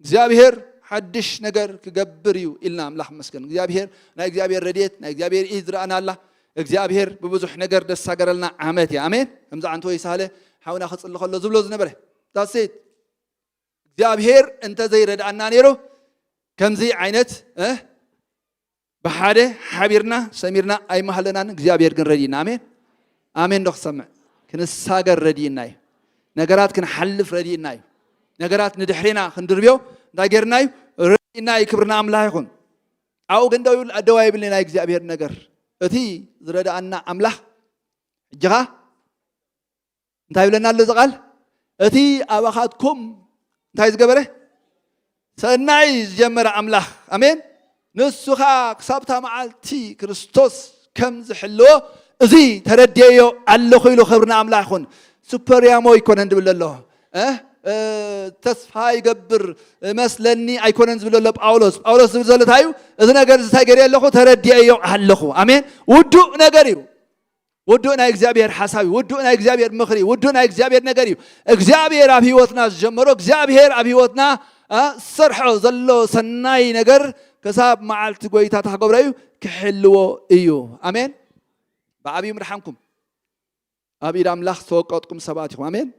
እግዚአብሔር حدش نجار كجبر يو إلنا أملاح مسكن እግዚአብሔር رديت እግዚአብሔር إدرانا الله እግዚአብሔር ببزح نجار دس سجر لنا عمات يا أمين هم زعن توي سهلة حاولنا خص الله خلص زبلوز نبره تاسيت እግዚአብሔር أنت زي رد أننا نيرو كم زي عينت بحاله حبيرنا سميرنا أي محلنا እግዚአብሔር كن ردينا أمين أمين دخ سمع كن الساجر ردينا نجارات كن حلف ردينا نجارات ندحرنا خندربيو دايرناي ريناي كبرنا املاح يكون او غندو ادواي بلنا እግዚአብሔር ነገር እቲ ዝረዳአና አምላኽ ጅኻ እንታይ ብለናል ዝቃል እቲ ኣባኻትኩም እንታይ ዝገበረ ሰናይ ዝጀመረ አምላኽ አሜን ንሱኻ ክሳብታ መዓልቲ ክርስቶስ ከም ዝሕልዎ እዚ ተረድየዮ ኣለኹ ኢሉ ክብርና አምላኽ ይኹን ሱፐርያሞ ይኮነ እንድብል ኣሎ ተስፋ ይገብር መስለኒ አይኮነን ዝብለሎ ጳውሎስ ዝብል ዘሎ ታዩ እዚ ነገር ዝታገር ያለኹ ተረድየዮ ኣለኹ አሜን ውዱእ ነገር እዩ ውዱእ ናይ እግዚአብሔር ሓሳብ ውዱእ ናይ እግዚአብሔር ምኽሪ ውዱእ ናይ እግዚአብሔር ነገር እዩ እግዚአብሔር ኣብ ህይወትና ዝጀመሮ እግዚአብሔር ኣብ ህይወትና ሰርሖ ዘሎ ሰናይ ነገር ክሳብ መዓልቲ ጎይታ ተኸገብሮ እዩ ክሕልዎ እዩ አሜን ብዓብዪ ምድሓንኩም ኣብ ኢድ ኣምላኽ ተወቀጥኩም ሰባት ኢኹም አሜን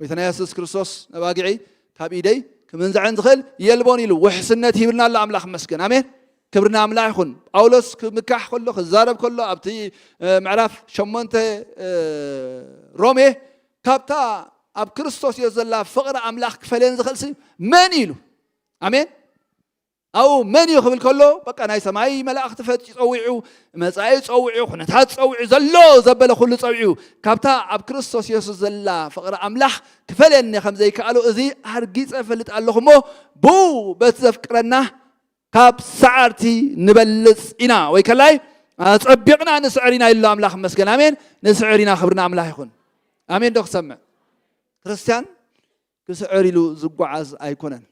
ويتنا يسوع كريستوس نباقعي كابيدي كمن زعن دخل يلبوني له وحسنة يبرنا الله أملاخ مسكن آمين كبرنا أملاخ يخون أولس مكح كله خزارب كله أبتي معرف شمنت رومي كابتا أب كريستوس يزلا فقر أملاخ فلين دخل سي من يلو آمين أو من يخبل كله بقى ناي سماي ملاك تفت يصوعوا مساعي يصوعوا خنتات يصوعوا زلو زبل كله يصوعوا كابتا أب كريستوس يسوع زلا فقر أملاح كفلن خمسة قالوا إذي هرجيس فلت اللهم بو بتذكرنا كاب سعرتي نبلس إنا ويكلاي أتبقنا نسعرنا إلا أملاح مسكن آمين نسعرنا خبرنا أملاح يكون آمين دوك سمع كريستيان كسعري له زقعز أيكونن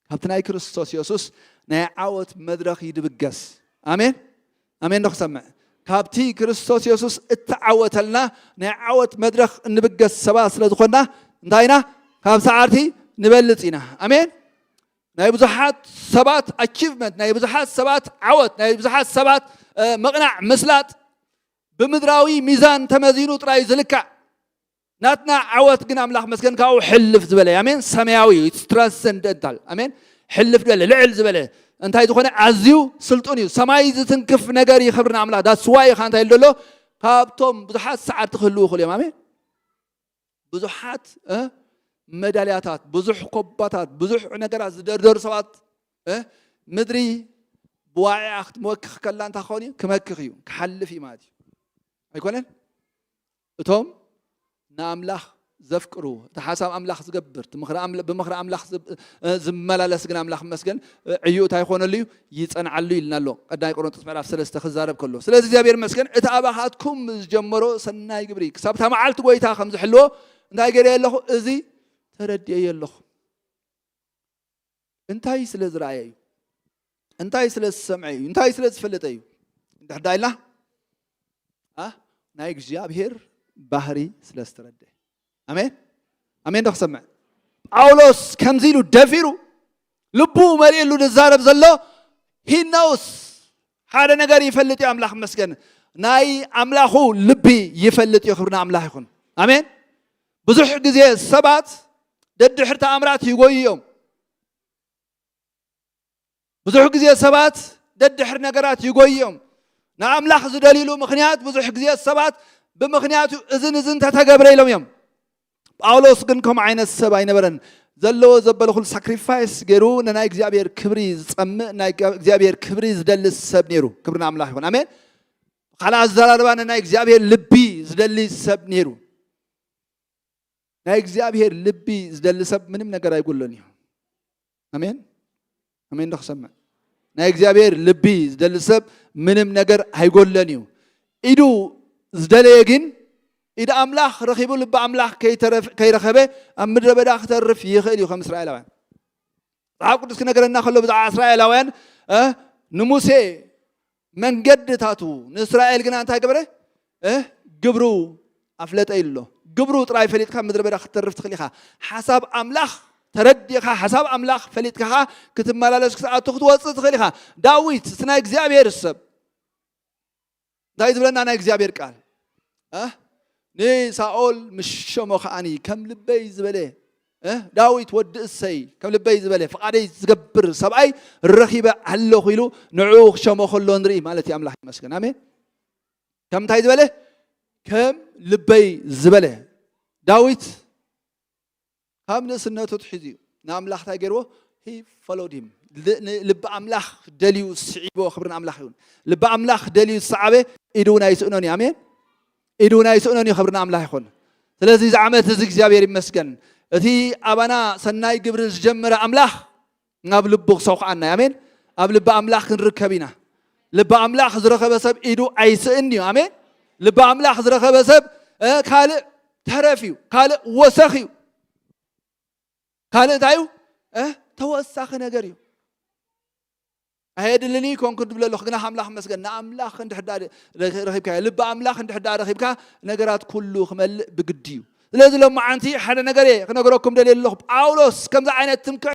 ካብትናይ ክርስቶስ ኢየሱስ ናይ ዓወት መድረኽ ይድብገስ ኣሜን ኣሜን ንኽሰምዕ ካብቲ ክርስቶስ ኢየሱስ እትዓወተልና ናይ ዓወት መድረኽ እንብገስ ሰባት ስለ ዝኾንና እንታይና ካብ ሰዓርቲ ንበልፅ ኢና ኣሜን ናይ ብዙሓት ሰባት ኣቺቭመንት ናይ ብዙሓት ሰባት ዓወት ናይ ብዙሓት ሰባት መቕናዕ ምስላጥ ብምድራዊ ሚዛን ተመዚኑ ጥራይ ዝልካዕ ናትና ዓወት ግን ኣምላኽ መስገን ካብኡ ሕልፍ ዝበለ ኣሜን ሰማያዊ ትራንሰንደንታል ኣሜን ሕልፍ ዝበለ ልዕል ዝበለ እንታይ ዝኾነ ኣዝዩ ስልጡን እዩ ሰማይ ዝትንክፍ ነገር ይኽብርና ኣምላኽ ዳስዋይ ኢኻ እንታይ ኢሉ ዘሎ ካብቶም ብዙሓት ሰዓት ክህልው ይኽእሉ እዮም ኣሜን ብዙሓት መዳልያታት ብዙሕ ኮባታት ብዙሕ ነገራት ዝደርደሩ ሰባት ምድሪ ብዋዕያ ክትመክኽ ከላ እንታይ ክኸውን እዩ ክመክኽ እዩ ክሓልፍ እዩ ማለት እዩ ኣይኮነን እቶም ንኣምላኽ ዘፍቅሩ እቲ ሓሳብ ኣምላኽ ዝገብር ብምኽሪ ኣምላኽ ዝመላለስ ግን ኣምላኽ መስገን ዕዩኡ እንታይ ይኾነሉ እዩ ይፀንዓሉ ኢልና ኣሎ ቀዳማይ ቆሮንጦስ ምዕራፍ 3 ክዛረብ ከሎ ስለዚ እግዚኣብሔር መስገን እቲ ኣባኻትኩም ዝጀመሮ ሰናይ ግብሪ ክሳብ እታ መዓልቲ ጎይታ ከም ዝሕልዎ እንታይ ገይረ ኣለኹ እዚ ተረድየ ኣለኹ እንታይ ስለ ዝረኣየ እዩ እንታይ ስለ ዝሰምዐ እዩ እንታይ ስለ ዝፈለጠ እዩ እንድሕር ዳ ኢልና ናይ እግዚኣብሔር ባህሪ ስለ ዝተረድአ ኣሜን ኣሜን ንኽሰምዕ ጳውሎስ ከምዚ ኢሉ ደፊሩ ልቡ መሪእሉ ንዛረብ ዘሎ ሂኖውስ ሓደ ነገር ይፈልጥ እዩ ኣምላኽ መስገን ናይ ኣምላኹ ልቢ ይፈልጥ እዩ ክብርና ኣምላኽ ይኹን ኣሜን ብዙሕ ግዜ ሰባት ደድሕር ተኣምራት ይጎዩ እዮም ብዙሕ ግዜ ሰባት ደድሕር ነገራት ይጎዩ እዮም ንኣምላኽ ዝደሊሉ ምኽንያት ብዙሕ ግዜ ሰባት ብምኽንያቱ እዝን ተተገብረ ኢሎም እዮም ጳውሎስ ግን ከምኡ ዓይነት ሰብ ኣይነበረን ዘለዎ ዘበለ ኩሉ ሳክሪፋይስ ገይሩ ንናይ እግዚኣብሔር ክብሪ ዝፀምእ ናይ እግዚኣብሔር ክብሪ ዝደልስ ሰብ ነይሩ ክብርና ኣምላኽ ይኹን ኣሜን ካልእ ኣዘራርባ ንናይ እግዚኣብሔር ልቢ ዝደሊ ሰብ ነይሩ ናይ እግዚኣብሔር ልቢ ዝደሊ ሰብ ምንም ነገር ኣይጎሎን እዩ ኣሜን ኣሜን ንኽሰምዕ ናይ እግዚአብሔር ልቢ ዝደሊ ሰብ ምንም ነገር ኣይጎሎን እዩ ኢዱ ዝደለየ ግን ኢድ ኣምላኽ ረኺቡ ልቢ ኣምላኽ ከይረኸበ ኣብ ምድረ በዳ ክተርፍ ይኽእል እዩ ከም እስራኤላውያን መጽሓፍ ቅዱስ ክነገረና ከሎ ብዛዕባ እስራኤላውያን ንሙሴ መንገድታቱ ንእስራኤል ግና እንታይ ገበረ ግብሩ ኣፍለጠ ኢሉ ግብሩ ጥራይ ፈሊጥካ ምድረ በዳ ክትተርፍ ትኽእል ኢኻ ሓሳብ ኣምላኽ ተረዲኻ ሓሳብ ኣምላኽ ፈሊጥካ ክትመላለስ ክሰዓቱ ክትወፅእ ትኽእል ኢኻ ዳዊት እቲ ናይ እግዚኣብሔር ሰብ እንታይ ዝብለና ናይ እግዚኣብሔር ቃል ንሳኦል ምስ ሸሞ ከዓኒ ከም ልበይ ዝበለ ዳዊት ወዲ እሰይ ከም ልበይ ዝበለ ፍቓደይ ዝገብር ሰብኣይ ረኺበ ኣለኹ ኢሉ ንዕኡ ክሸሞ ከሎ ንርኢ ማለት እዩ ኣምላኽ ይመስገን ኣሜን ከም እንታይ ዝበለ ከም ልበይ ዝበለ ዳዊት ካብ ንእስነቱ ትሒዙ እዩ ንኣምላኽ እንታይ ገይርዎ ሂ ፎሎድ ሂም ልቢ ኣምላኽ ደልዩ ስዒቦ ክብርን ኣምላኽ ይሁን ልቢ ኣምላኽ ደልዩ ዝሰዓበ ኢዱ እውን ኣይስእኖን እዩ ኣሜን ኢዱ እውን ኣይስእኖን እዩ ክብርና ኣምላኽ ይኹን ስለዚ እዚ ዓመት እዚ እግዚኣብሔር ይመስገን እቲ ኣባና ሰናይ ግብሪ ዝጀመረ ኣምላኽ ናብ ልቡ ክሰውኽዓና ኣሜን ኣብ ልቢ ኣምላኽ ክንርከብ ኢና ልቢ ኣምላኽ ዝረኸበ ሰብ ኢዱ ኣይስእን እዩ ኣሜን ልቢ ኣምላኽ ዝረኸበ ሰብ ካልእ ተረፍ እዩ ካልእ ወሰኽ እዩ ካልእ እንታይ እዩ ተወሳኺ ነገር እዩ ኣይድልኒ ኮንኩ ድብለ ኣለኹ ግና ኣምላኽ መስገን ንኣምላኽ እንድሕር ረኺብካ ልቢ ኣምላኽ እንድሕር ረኺብካ ነገራት ኩሉ ክመልእ ብግዲ እዩ ስለዚ ሎማዓንቲ ሓደ ነገር ክነገረኩም ደልየ ኣለኹ ጳውሎስ ከምዚ ዓይነት ትምክዕ